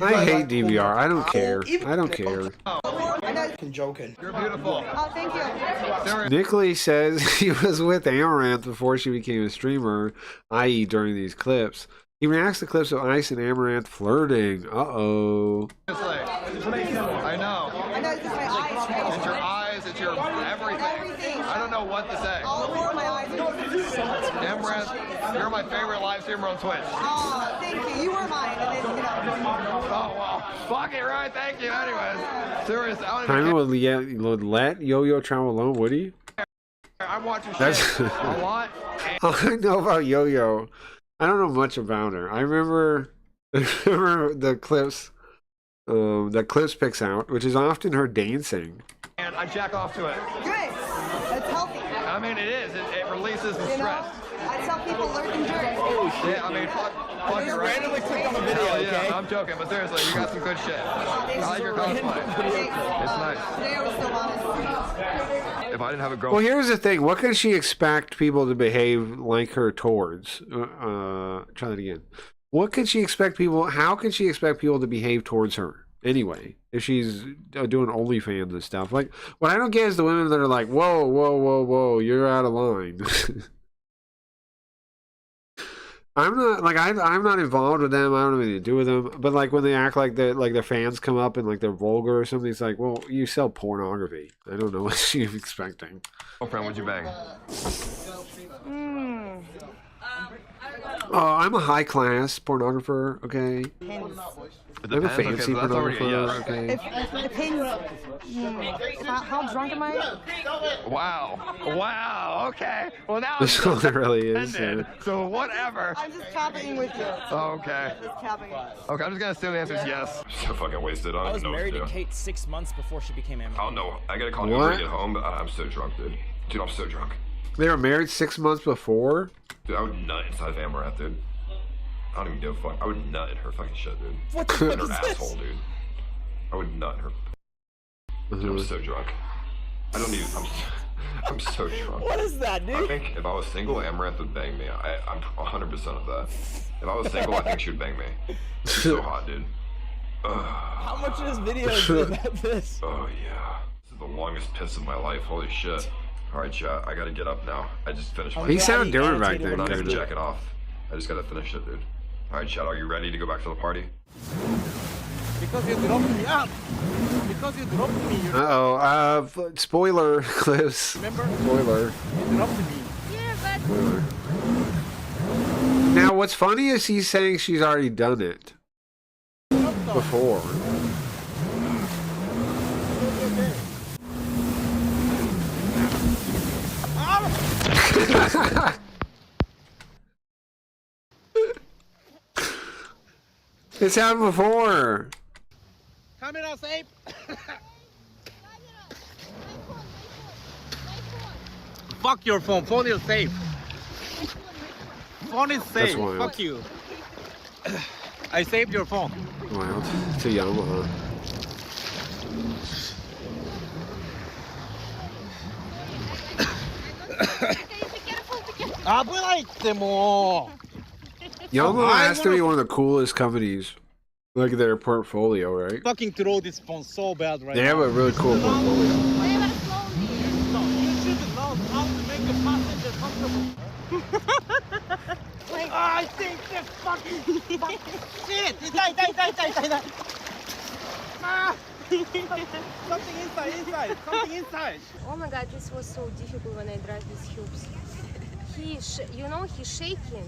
I hate DVR. I don't care. I don't care. I'm joking. You're beautiful. Oh, thank you. Nick Lee says he was with Amaranth before she became a streamer, i.e. during these clips. He reacts to clips of Ice and Amaranth flirting. Uh-oh. I know. It's my eyes. It's your eyes. It's your everything. I don't know what to say. All four of my eyes. Amaranth, you're my favorite live streamer on Twitch. Oh, thank you. You were mine. And then, Oh, well. Fuck it, right? Thank you. Anyways. Serious. Timon would let Yo-Yo travel alone, would he? I'm watching shit a lot. All I know about Yo-Yo, I don't know much about her. I remember the clips that Clips picks out, which is often her dancing. And I jack off to it. Good. That's healthy. I mean, it is. It releases the stress. I tell people lurk and jerk. Oh, shit. I mean, fuck you, right? Randomly clicked on the video, okay? I'm joking, but seriously, you got some good shit. I like your cosplay. It's nice. Today I was so honest. If I didn't have a girl... Well, here's the thing. What can she expect people to behave like her towards? Try that again. What can she expect people... How can she expect people to behave towards her? Anyway, if she's doing OnlyFans and stuff. Like, what I don't get is the women that are like, whoa, whoa, whoa, whoa, you're out of line. I'm not involved with them. I don't have anything to do with them. But like when they act like their fans come up and like they're vulgar or something, it's like, well, you sell pornography. I don't know what she's expecting. Girlfriend, would you bang? Oh, I'm a high class pornographer. Okay. I'm a fancy pornographer. Okay. How drunk am I? Wow. Okay. Well, now This one really is. So whatever. I'm just capping with you. Oh, okay. Just capping. Okay, I'm just gonna assume the answer is yes. So fucking wasted. I was married to Kate 6 months before she became Amaranth. Oh no, I gotta call you when I get home. But I'm so drunk, dude. Dude, I'm so drunk. They were married 6 months before? Dude, I would nut inside of Amaranth, dude. I don't even give a fuck. I would nut in her fucking shit, dude. What the fuck in her is asshole, this? dude. I would nut in her. Dude, I'm so drunk. I don't even. I'm so drunk. What is that, dude? I think if I was single, Amaranth would bang me. I'm 100% of that. If I was single, I think she would bang me. She's so hot, dude. How much of this video is about this? Oh yeah. This is the longest piss of my life. Holy shit. All right, chat. I gotta get up now. I just finished my. He sounded different back then. I'm not even checking off. I just gotta finish it, dude. All right, chat. Are you ready to go back to the party? Because you dropped me up. Because you dropped me. Spoiler, Cliffs. Remember? Spoiler. You dropped me. Yeah, but. Spoiler. Now, what's funny is he's saying she's already done it before. It's happened before. Camera safe. Fuck your phone. Phone is safe. Phone is safe. Wild. Fuck you. I saved your phone. Wild. It's a Yamaha. Yamaha has to be one of the coolest companies. Look at their portfolio, right? Fucking throw this phone so bad right They now. have a really cool portfolio. You should know how to make a passenger comfortable. I think this fucking shit. Die. Ah. Something inside. Something inside. Oh my god, this was so difficult when I drive these hubs. He's shaking.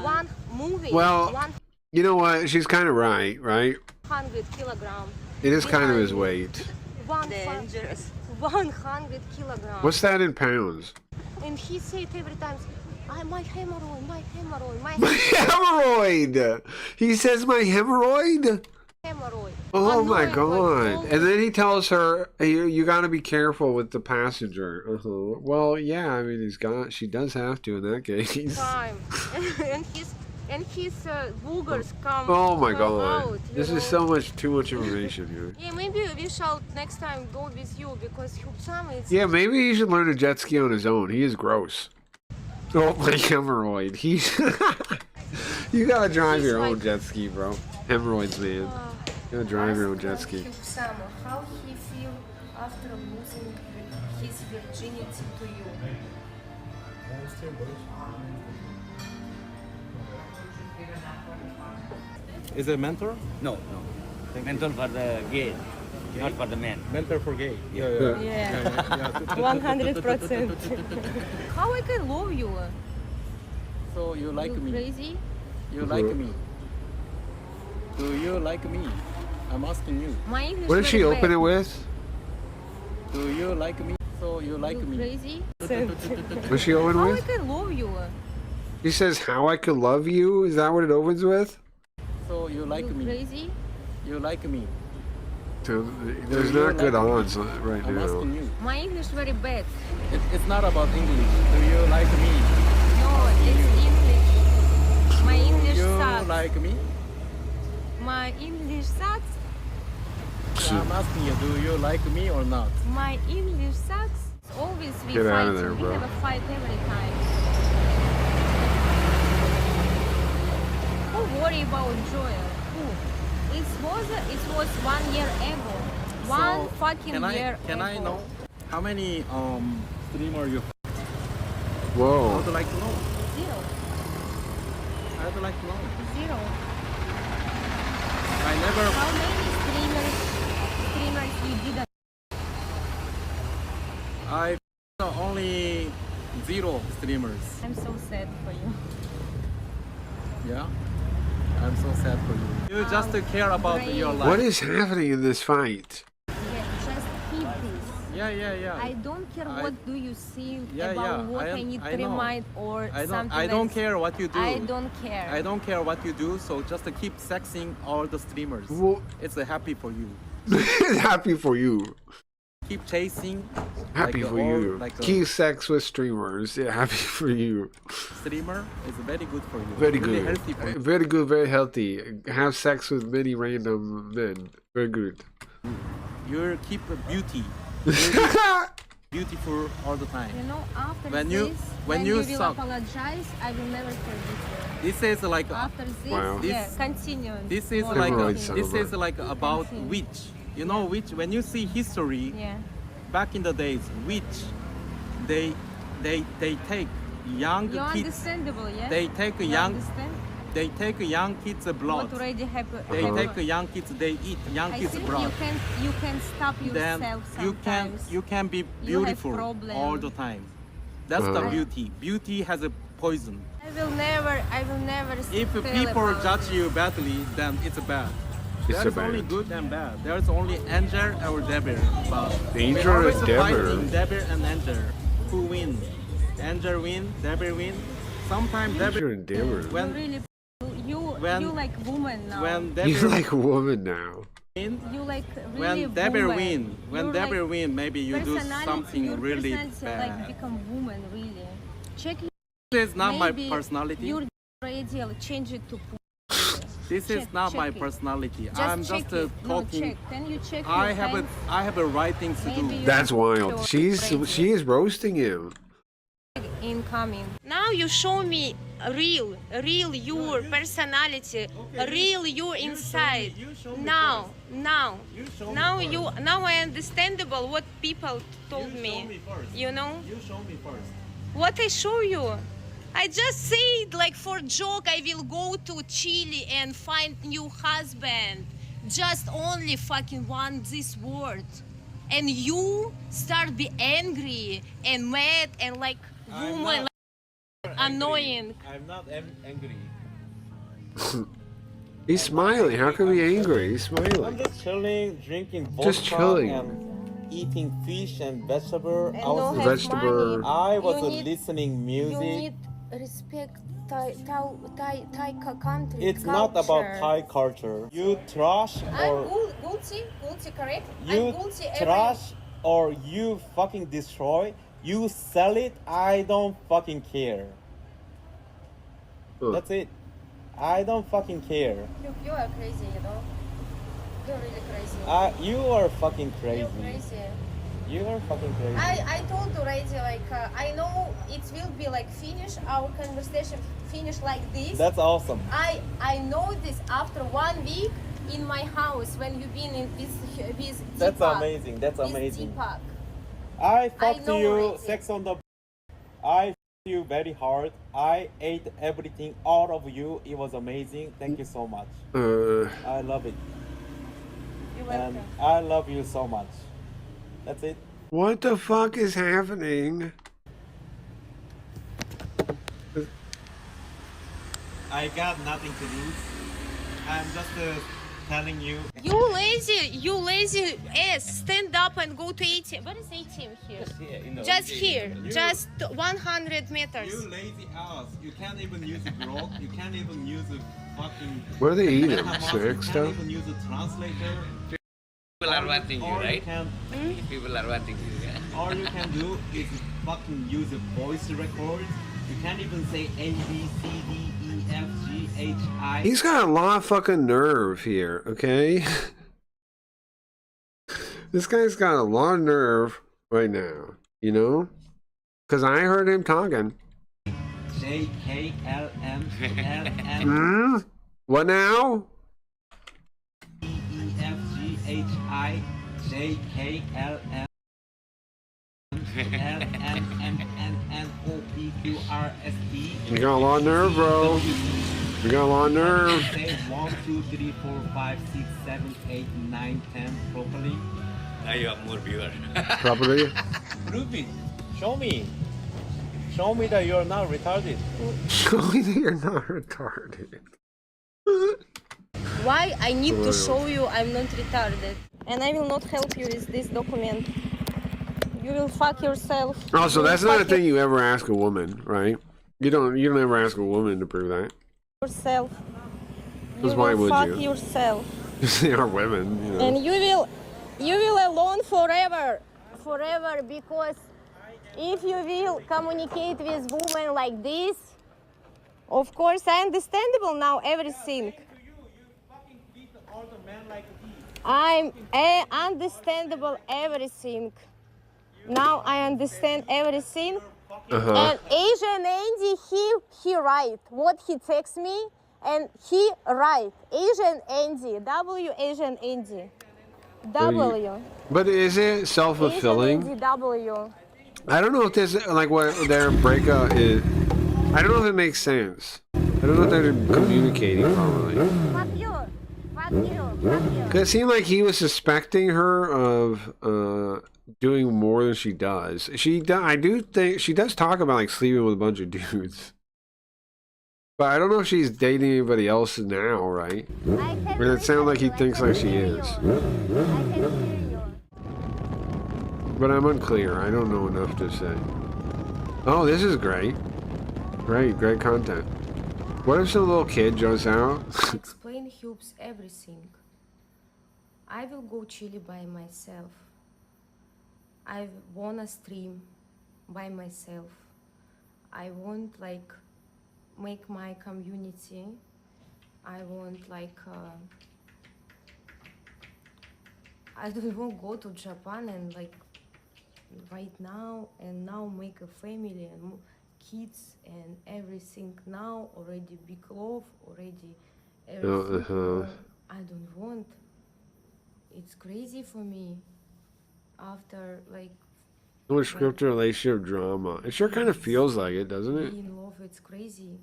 One moving. Well, 100 you know what? She's kind of right? kilogram. It is kind of his weight. Dangerous. 100 kilograms. What's that in pounds? And he said every time, my hemorrhoid. My hemorrhoid! He says my hemorrhoid? Hemorrhoid. Oh my god. And then he tells her, hey, you got to be careful with the passenger. Well, yeah, I mean, she does have to in that case. Time. and his boogers come. Oh my come god. out, This is so much, too much information here. Yeah, maybe we shall next time go with you because it's. Yeah, maybe he should learn to jet ski on his own. He is gross. Oh my hemorrhoid. You gotta drive your own jet ski, bro. Hemorrhoids, man. You gotta drive your own jet ski. How he feel after losing his virginity to you? Is it mentor? No. Mentor for the gay, not for the men. Mentor for gay. Yeah. 100%. How I can love you? So you like me? Crazy? You like me? Do you like me? I'm asking you. My English What did she very open bad. it with? Do you like me? So you like me? Crazy? What's she open How with? I can love you? She says, how I could love you? Is that what it opens with? So you like me? Crazy? You like me? So, there's not good odds right I'm now. asking you. My English very bad. It's not about English. Do you like me? No, it's English. My English You sucks. like me? My English sucks. I'm asking you, do you like me or not? My English sucks. Always we Get fight. out of there, we bro. have a fight every time. Who worry about Joel? Who? It was 1 year ago. One fucking year Can I ago. know how many streamer you? Whoa. I would like to know. Zero. I would like to know. Zero. I never. How many streamers you didn't? I only 0 streamers. I'm so sad for you. Yeah, I'm so sad for you. You just care about your life. What is happening in this fight? Yeah, just keep this. Yeah. I don't care what do you see Yeah, about what I need to know. remind or something. I don't else. care what you do. I don't care. I don't care what you do. So just keep sexing all the streamers. Well, it's happy for you. Happy for you. Keep chasing. Happy for you. Keep sex with streamers. Yeah, happy for you. Streamer is very good for you. Very Really good. healthy for you. Very good, very healthy. Have sex with many random men. Very good. You keep beauty. Beautiful all the time. You know, after when this, when you will suck. apologize, I will never forgive you. This is like After this, Wow. yeah, continue. This is More like continue. this is like about witch. You know witch. When you see history, Yeah. back in the days, witch they take young You're kids. understandable, yeah? They take You young. understand? They take young kids' blood. What already happened? They take young kids. They eat young I kids' think blood. you can stop yourself Then sometimes. you can be You have beautiful problem. all the time. That's the beauty. Beauty has a poison. I will never If tell people about judge it. you badly, then it's bad. It's There's a only bad. good and bad. There's only Angel or Deber. But Angel we're always and Deber. fighting Deber and Angel. Who win? Angel win, Deber win. Sometimes Angel Deber. and Deber. When You like woman now. when Deber You like a woman now. win, you like really when Deber woman. win, when You're Deber like win, maybe you do personality- something your really personality bad. like become woman really. Check. This is not my Maybe personality. You're ideal. Change it to. This is Check- not check my it. personality. Just I'm check just it. No, talking. check. Can you check I your have hands? I have a right thing to Maybe do. you- That's wild. She is roasting him. Incoming. Now you show me real your personality, real you inside. Now I understandable what people told me. You know? You show me first. What I show you? I just said like for joke I will go to Chile and find new husband. Just only fucking want this word. And you start be angry and mad and like woman like, annoying. I'm not angry. He's smiling. How can he be angry? He's I'm smiling. just chilling, drinking vodka Just chilling. and eating fish and vegetable. And I was, no have Vegetable. money. I was You need- listening You music. need respect Thai country. It's not about culture. Thai culture. You trash I'm or guilty, correct? you I'm guilty trash or you fucking destroy. You sell it. I don't fucking care. That's it. I don't fucking care. You are crazy, you know. You're really crazy. You are fucking crazy. You're crazy. You are fucking crazy. I told already, like I know it will be like finish our conversation finish like this. That's awesome. I know this after 1 week in my house when you've been in with That's Deepak. amazing. That's With amazing. Deepak. I fucked know you, already. sex on the. I fucked you very hard. I ate everything out of you. It was amazing. Thank you so much. I love it. You're And welcome. I love you so much. That's it. What the fuck is happening? I got nothing to lose. I'm just telling you. You lazy ass, stand up and go to ATM. Where is ATM here? Just here, just 100 meters. You lazy ass. You can't even use a blog. You can't even use a fucking. What are they eating? MetaMask. Snack You stuff? can't even use a translator. People are watching you, All right? can, People are watching you. Yeah. all you can do is fucking use a voice record. You can't even say A, B, C, D, E, F, G, H, I. He's got a lot of fucking nerve here, okay? This guy's got a lot of nerve right now, you know? Because I heard him talking. J, K, L, M, L, M, Hmm? What now? E, F, G, H, I, J, K, L, M, L, M, N, N, O, P, Q, R, S, T. You got a lot of nerve, bro. You got a lot of nerve. Say 1, 2, 3, 4, 5, 6, 7, 8, 9, 10 properly. Now you have more viewers. Properly? Prove it. Show me. Show me that you're not retarded. Show me that you're not retarded. Why I need to Well. show you I'm not retarded, and I will not help you with this document. You will fuck yourself. Oh, so You will that's not a fuck thing you ever ask a woman, right? You don't ever ask a woman to prove that. yourself. Because You why will would fuck you? yourself, They are women, you know. and you will alone forever, because if you will communicate with women like this, of course I understandable now everything. I'm understandable everything. Now I understand everything. And Asian Andy, he write what he texts me, and he write Asian Andy, W Asian Andy, W. But is it Asian self-fulfilling? Andy, W. I don't know if this, like, what their breakup is. I don't know if it makes sense. I don't know if they're communicating properly. Fuck you. Fuck you. Fuck you. Cause it seemed like he was suspecting her of doing more than she does. I do think she does talk about like sleeping with a bunch of dudes. But I don't know if she's dating anybody else now, right? Or it sounds like he thinks like she is. But I'm unclear. I don't know enough to say. Oh, this is great. Great content. What if some little kid jumps out? Explain Hubes everything. I will go Chile by myself. I wanna stream by myself. I want like make my community. I want like I don't want to go to Japan and like right now and now make a family and kids and everything now already big love already everything. I don't want. It's crazy for me after like So much scripted relationship drama. It sure kind of feels like it, doesn't it? in love. It's crazy.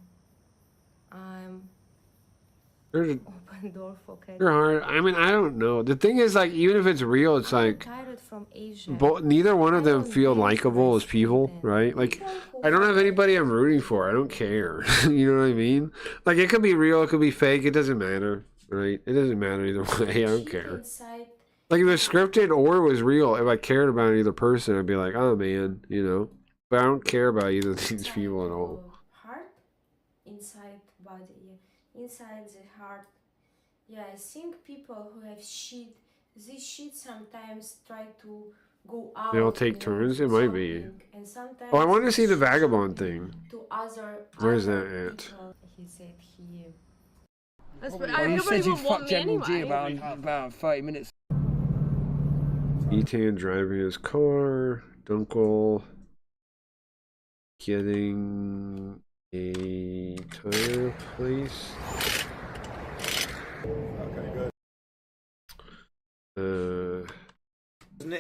There's Open door for They're hard. I mean, I don't know. The thing is, like, even if it's real, it's like tired from Asia. neither one of them feel likable as people, right? Like, I don't have anybody I'm rooting for. I don't care. You know what I mean? Like, it could be real, it could be fake. It doesn't matter, right? It doesn't matter either way. I don't care. Like, if it was scripted or it was real, if I cared about either person, I'd be like, oh man, you know. But I don't care about either of these people at all. Heart, inside body, yeah. Inside the heart. Yeah, I think people who have shit, this shit sometimes try to go out. They all take turns? It might be. And sometimes Oh, I want to see the vagabond thing. to other. Where's that at? People. He said he. You said you'd fuck General G about 30 minutes. Ethan driving his car. Dunkel getting a tire place. Okay, good.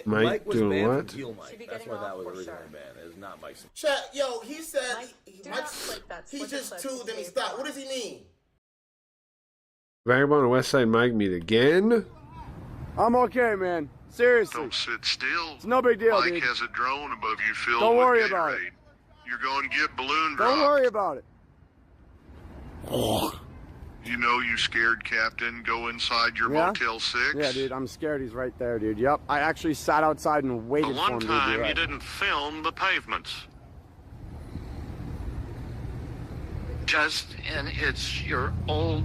Mike was doing banned what? from Deal Mike. That's why that was originally banned. It's not Mike's. Chat, yo, he said he's just two, then he stopped. What does he mean? Vagabond and Westside Mike meet again. I'm okay, man. Seriously. Don't sit still. It's no big deal, Mike dude. has a drone above you filled Don't with worry Gatorade. about it. You're going to get balloon Don't dropped. worry about it. You know you scared Captain. Go inside your Motel 6. Yeah, dude, I'm scared he's right there, dude. Yep. I actually sat outside and waited for him to be right. you didn't film the pavements. Justin, it's your old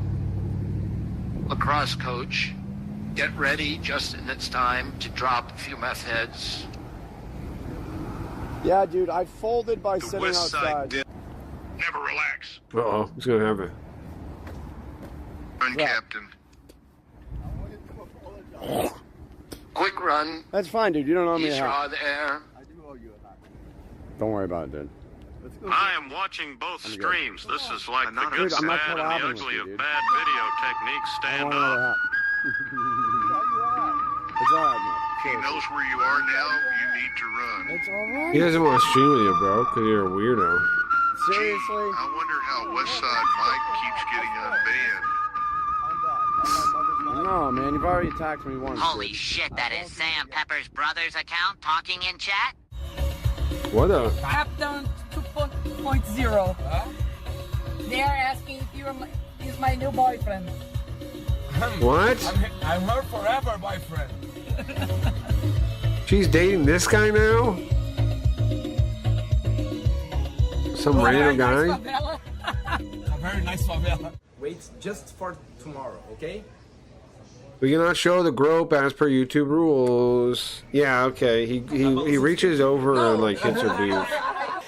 lacrosse coach. Get ready, Justin. It's time to drop a few meth heads. Yeah, dude, I folded by The sitting West Side outside. did. Never relax. Uh-oh, what's gonna happen? Run, Captain. Quick run. That's fine, dude. You don't owe me a He's hat. raw there. Don't worry about it, dude. I am watching both I'm good. streams. This is like the Dude, good, I'm not bad, and the collabing with ugly you, of dude. bad video techniques. I Stand want another up. hat. It's alright, man. He knows where you are now. You need to run. It's alright. He doesn't want to stream with you, bro, because you're a weirdo. Seriously? I wonder how Westside Mike keeps getting unbanned. No, man, you've already attacked me once. Holy dude. shit, that is Sam Pepper's brother's account talking in chat? What a... Captain 2.0. They are asking if he's my new boyfriend. What? I'm her forever boyfriend. She's dating this guy now? Some random guy? A very nice favela. Wait just for tomorrow, okay? We cannot show the grope as per YouTube rules. Yeah, okay. He reaches over and like hits her boobs.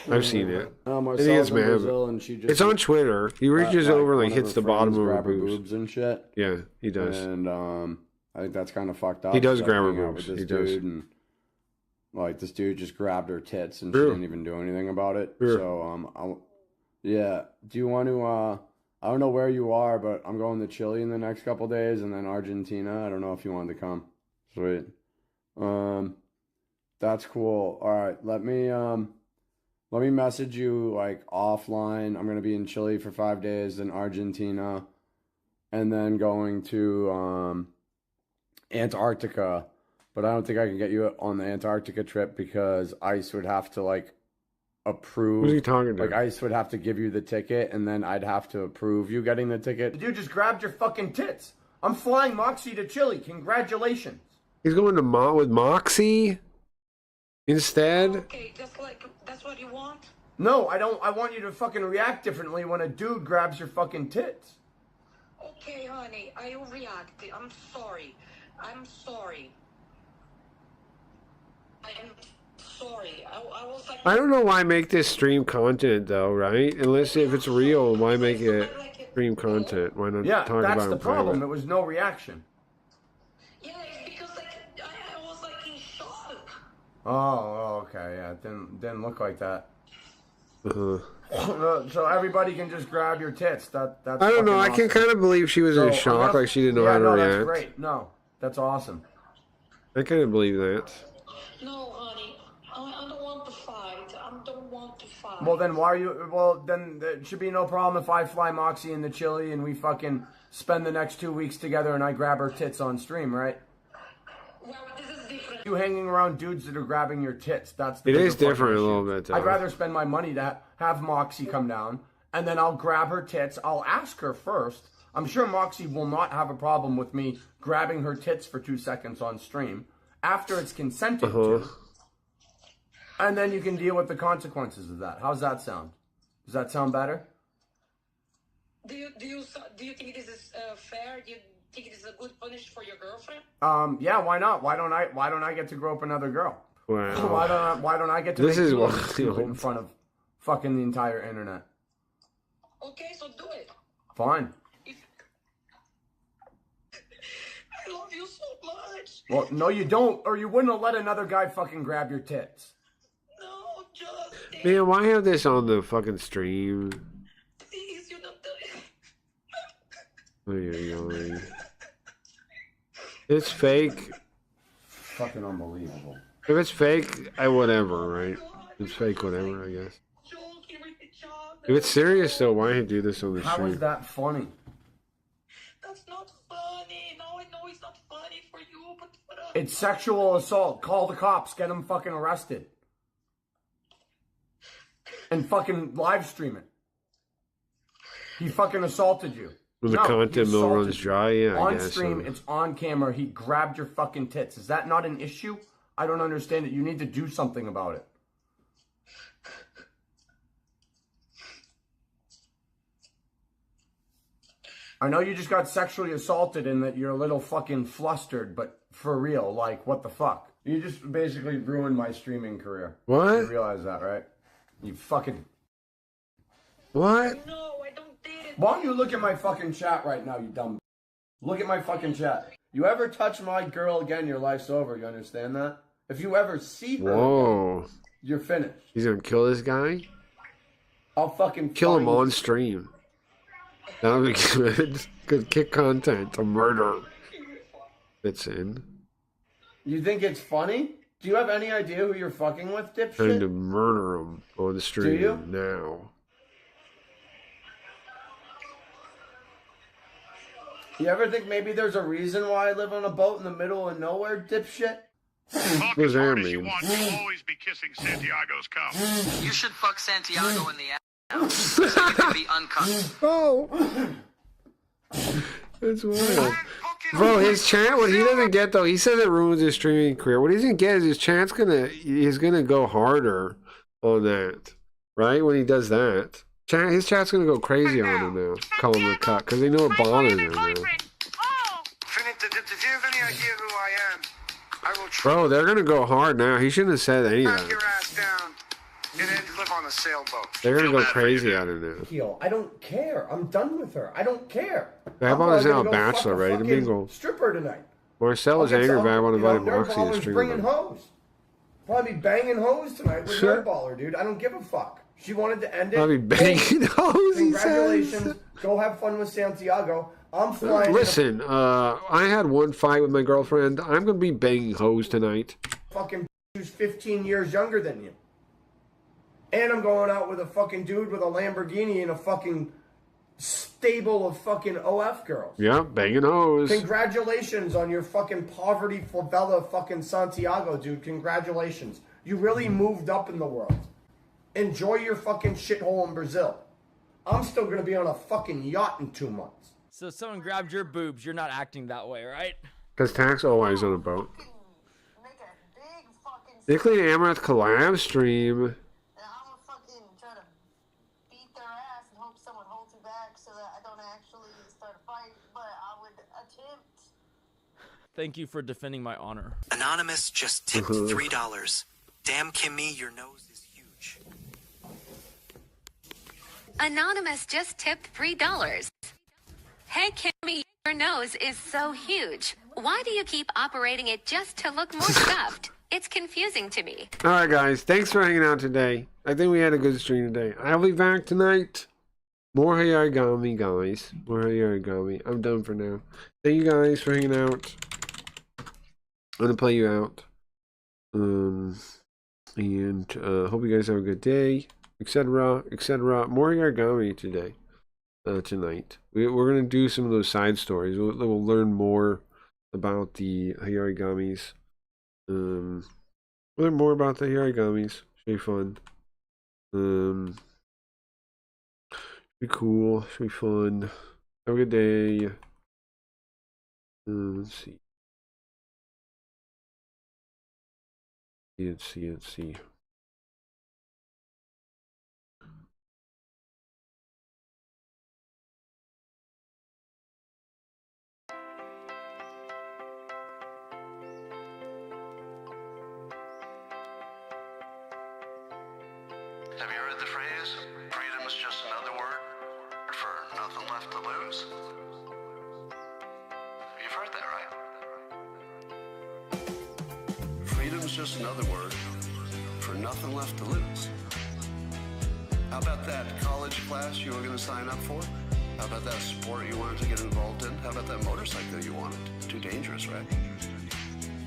I've seen it. I think it's Brazil, and she just It's on Twitter. He reaches over and like one of hits her the bottom of friends her grab her boobs. boobs and shit. Yeah, he does. And I think that's kind of fucked up. He does She's, grab her hanging out boobs. with He this does. dude, and like this dude just grabbed her tits and True. she didn't even do anything about it. True. So yeah. Do you want to? I don't know where you are, but I'm going to Chile in the next couple days, and then Argentina. I don't know if you wanted to come. Sweet. That's cool. All right, let me message you like offline. I'm gonna be in Chile for 5 days, then Argentina, and then going to Antarctica. But I don't think I can get you on the Antarctica trip because ICE would have to like approve. Who's he talking to? Like ICE would have to give you the ticket, and then I'd have to approve you getting the ticket. The dude just grabbed your fucking tits. I'm flying Moxie to Chile. Congratulations. He's going to with Moxie instead. Okay, that's what you want? No, I don't. I want you to fucking react differently when a dude grabs your fucking tits. Okay, honey, I will react. I'm sorry. I'm sorry. I'm sorry. I was like... I don't know why make this stream content though, right? Unless if it's real, why make it stream content? Why not Yeah, talk that's about the it problem. private? There was no reaction. Yeah, it's because like I was like in shock. Oh, okay, yeah. It didn't look like that. Uh-huh. So everybody can just grab your tits. That's I don't know. I fucking can kind of believe she was So, in shock, like she didn't know how to no, react. that's great. No, that's awesome. I kind of believe that. No, honey, I don't want to fight. I don't want to fight. Well, then why are you? Well, then there should be no problem if I fly Moxie into Chile and we fucking spend the next 2 weeks together and I grab her tits on stream, right? Well, this is different. You hanging around dudes that are grabbing your tits. That's the It bigger is fucking different a issue. little bit, though. I'd rather spend my money to have Moxie come down, and then I'll grab her tits. I'll ask her first. I'm sure Moxie will not have a problem with me grabbing her tits for 2 seconds on stream after it's consented to. And then you can deal with the consequences of that. How's that sound? Does that sound better? Do you think this is fair? Do you think it is a good punishment for your girlfriend? Yeah, why not? Why don't I get to grope another girl? Wow. Why don't I get to This make is you look wild. stupid in front of fucking the entire internet? Okay, so do it. Fine. I love you so much. Well, no, you don't, or you wouldn't have let another guy fucking grab your tits. No, just Man, why have this on the fucking stream? please, you don't do it. Ay, ay, ay. It's fake. Fucking unbelievable. If it's fake, whatever, right? It's fake, whatever, I guess. If it's serious, though, why do this on the How stream? is that funny? That's not funny. No, I know it's not funny for you, but It's sexual assault. Call the cops. Get him fucking arrested. And fucking live stream it. He fucking assaulted you. When the No, he content mill assaulted runs you. dry, yeah, I On guess. stream, so. it's on camera. He grabbed your fucking tits. Is that not an issue? I don't understand it. You need to do something about it. I know you just got sexually assaulted and that you're a little fucking flustered, but for real, like, what the fuck? You just basically ruined my streaming career. What? You realize that, right? You fucking... What? No, I don't did it. Why don't you look at my fucking chat right now, you dumb... Look at my fucking chat. You ever touch my girl again, your life's over. You understand that? If you ever see her Whoa. again, you're finished. He's gonna kill this guy? I'll fucking Kill him find- on stream. That would be good. Good kick content. A murder. Fits in. You think it's funny? Do you have any idea who you're fucking with, Trying dipshit? to murder him on the stream you? now. You ever think maybe there's a reason why I live on a boat in the middle of nowhere, dipshit? What does that mean? You'll always be kissing Santiago's cum. You should fuck Santiago in the ass so you can be uncut. Oh! That's wild. Bro, his chat, what he doesn't get though, he says it ruins his streaming career. What he doesn't get is his chat's he's gonna go harder on that. Right? When he does that. His chat's gonna go crazy on him now. Call him a cut, because they know it bothers him now. If you have any idea who I am, I will Bro, they're gonna go hard now. He shouldn't have said any of track your that. ass down and then live on a sailboat. They're gonna go crazy on him now. Heel. I don't care. I'm done with her. I don't care. Vagabond is I'm now a probably gonna go bachelor, fuck a ready to fucking mingle. Stripper tonight. Marcel is I'll get angry. some- Vagabond invited Nerd Moxie to Baller's stream bringing with him. hoes. Probably banging hoes tonight with Sure. Nerd Baller, dude. I don't give a fuck. She wanted to end it. Probably banging hoes, he says. Congratulations. Go have fun with Santiago. I'm flying. Listen, I had one fight with my girlfriend. I'm gonna be banging hoes tonight. Fucking who's 15 years younger than you. And I'm going out with a fucking dude with a Lamborghini and a fucking stable of fucking OF girls. Yeah, banging O's. Congratulations on your fucking poverty favela fucking Santiago, dude. Congratulations. You really moved up in the world. Enjoy your fucking shithole in Brazil. I'm still gonna be on a fucking yacht in 2 months. So someone grabbed your boobs, you're not acting that way, right? Because Tax always on a boat. Nickly and Amaranth collab stream. Thank you for defending my honor. Anonymous just tipped $3. Damn Kimmy, your nose is huge. Anonymous just tipped $3. Hey Kimmy, your nose is so huge. Why do you keep operating it just to look more stuffed? It's confusing to me. Alright guys, thanks for hanging out today. I think we had a good stream today. I'll be back tonight. More Hayarigami, guys. More Hayarigami. I'm done for now. Thank you guys for hanging out. I'm gonna play you out. And hope you guys have a good day, etc., etc. More Hayarigami today, tonight. We're gonna do some of those side stories. We'll learn more about the Hayarigamis. Learn more about the Hayarigamis. Should be fun. Should be cool. Should be fun. Have a good day. Let's see. Let's see. Have you heard the phrase, freedom is just another word for nothing left to lose? You've heard that, right? Freedom's just another word for nothing left to lose. How about that college class you were going to sign up for? How about that sport you wanted to get involved in? How about that motorcycle you wanted? Too dangerous, right?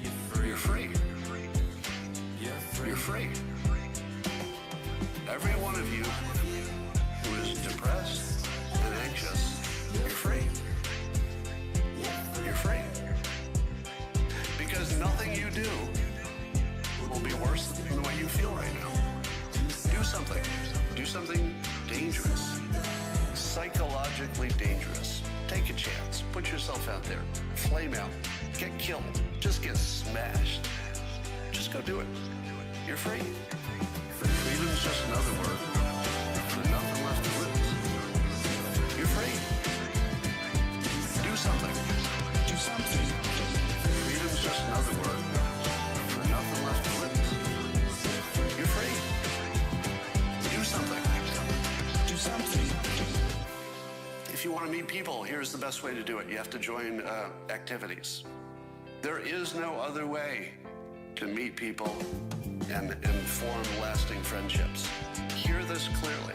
You're free. You're free. Every one of you who is depressed and anxious, you're free. You're free. Because nothing you do will be worse than the way you feel right now. Do something. Do something dangerous. Psychologically dangerous. Take a chance. Put yourself out there. Flame out. Get killed. Just get smashed. Just go do it. You're free. Freedom's just another word for nothing left to lose. You're free. Do something. Do something. Freedom's just another word for nothing left to lose. You're free. Do something. Do something. If you want to meet people, here's the best way to do it. You have to join activities. There is no other way to meet people and form lasting friendships. Hear this clearly.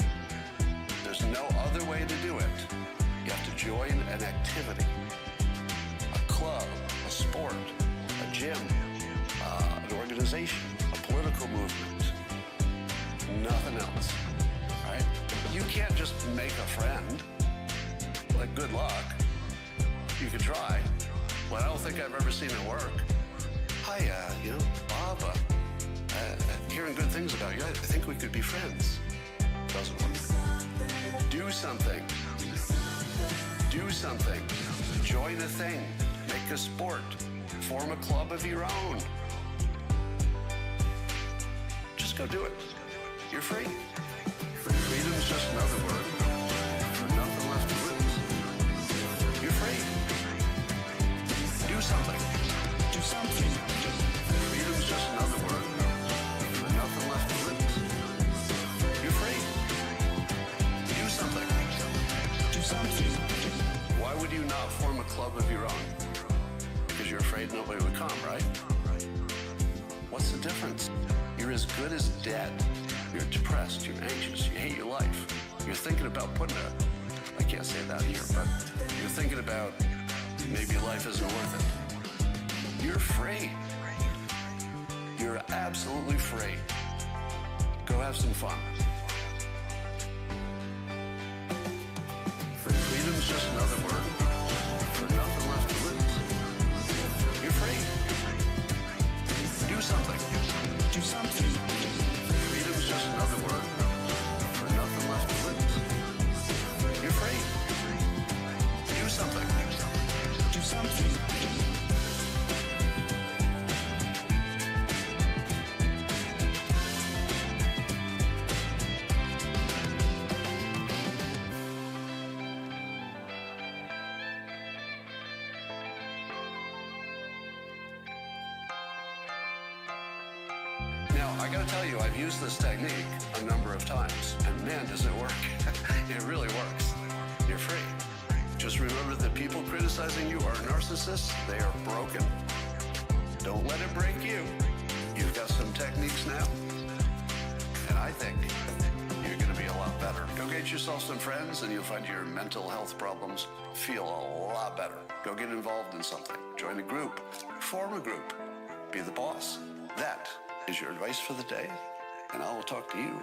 There's no other way to do it. You have to join an activity, a club, a sport, a gym, an organization, a political movement, nothing else, right? You can't just make a friend. Like, good luck. You could try, but I don't think I've ever seen it work. Hi, Bob, hearing good things about you. I think we could be friends. Doesn't work. Do something. Do something. Join a thing. Make a sport. Form a club of your own. Just go do it. You're free. Freedom's just another word for nothing left to lose. You're free. Do something. Do something. Freedom's just another word for nothing left to lose. You're free. Do something. Do something. Why would you not form a club of your own? Because you're afraid nobody would come, right? What's the difference? You're as good as dead. You're depressed, you're anxious, you hate your life. You're thinking about putting I can't say that here, but you're thinking about maybe life isn't worth it. You're free. You're absolutely free. Go have some fun. Freedom's just another word for nothing left to lose. You're free. Do something. Do something. Freedom's just another word for nothing left to lose. You're free. Do something. Do something. Now, I gotta tell you, I've used this technique a number of times, and man, does it work. It really works. You're free. Just remember that people criticizing you are narcissists. They are broken. Don't let it break you. You've got some techniques now, and I think you're gonna be a lot better. Go get yourself some friends, and you'll find your mental health problems feel a lot better. Go get involved in something. Join a group. Form a group. Be the boss. That is your advice for the day, and I will talk to you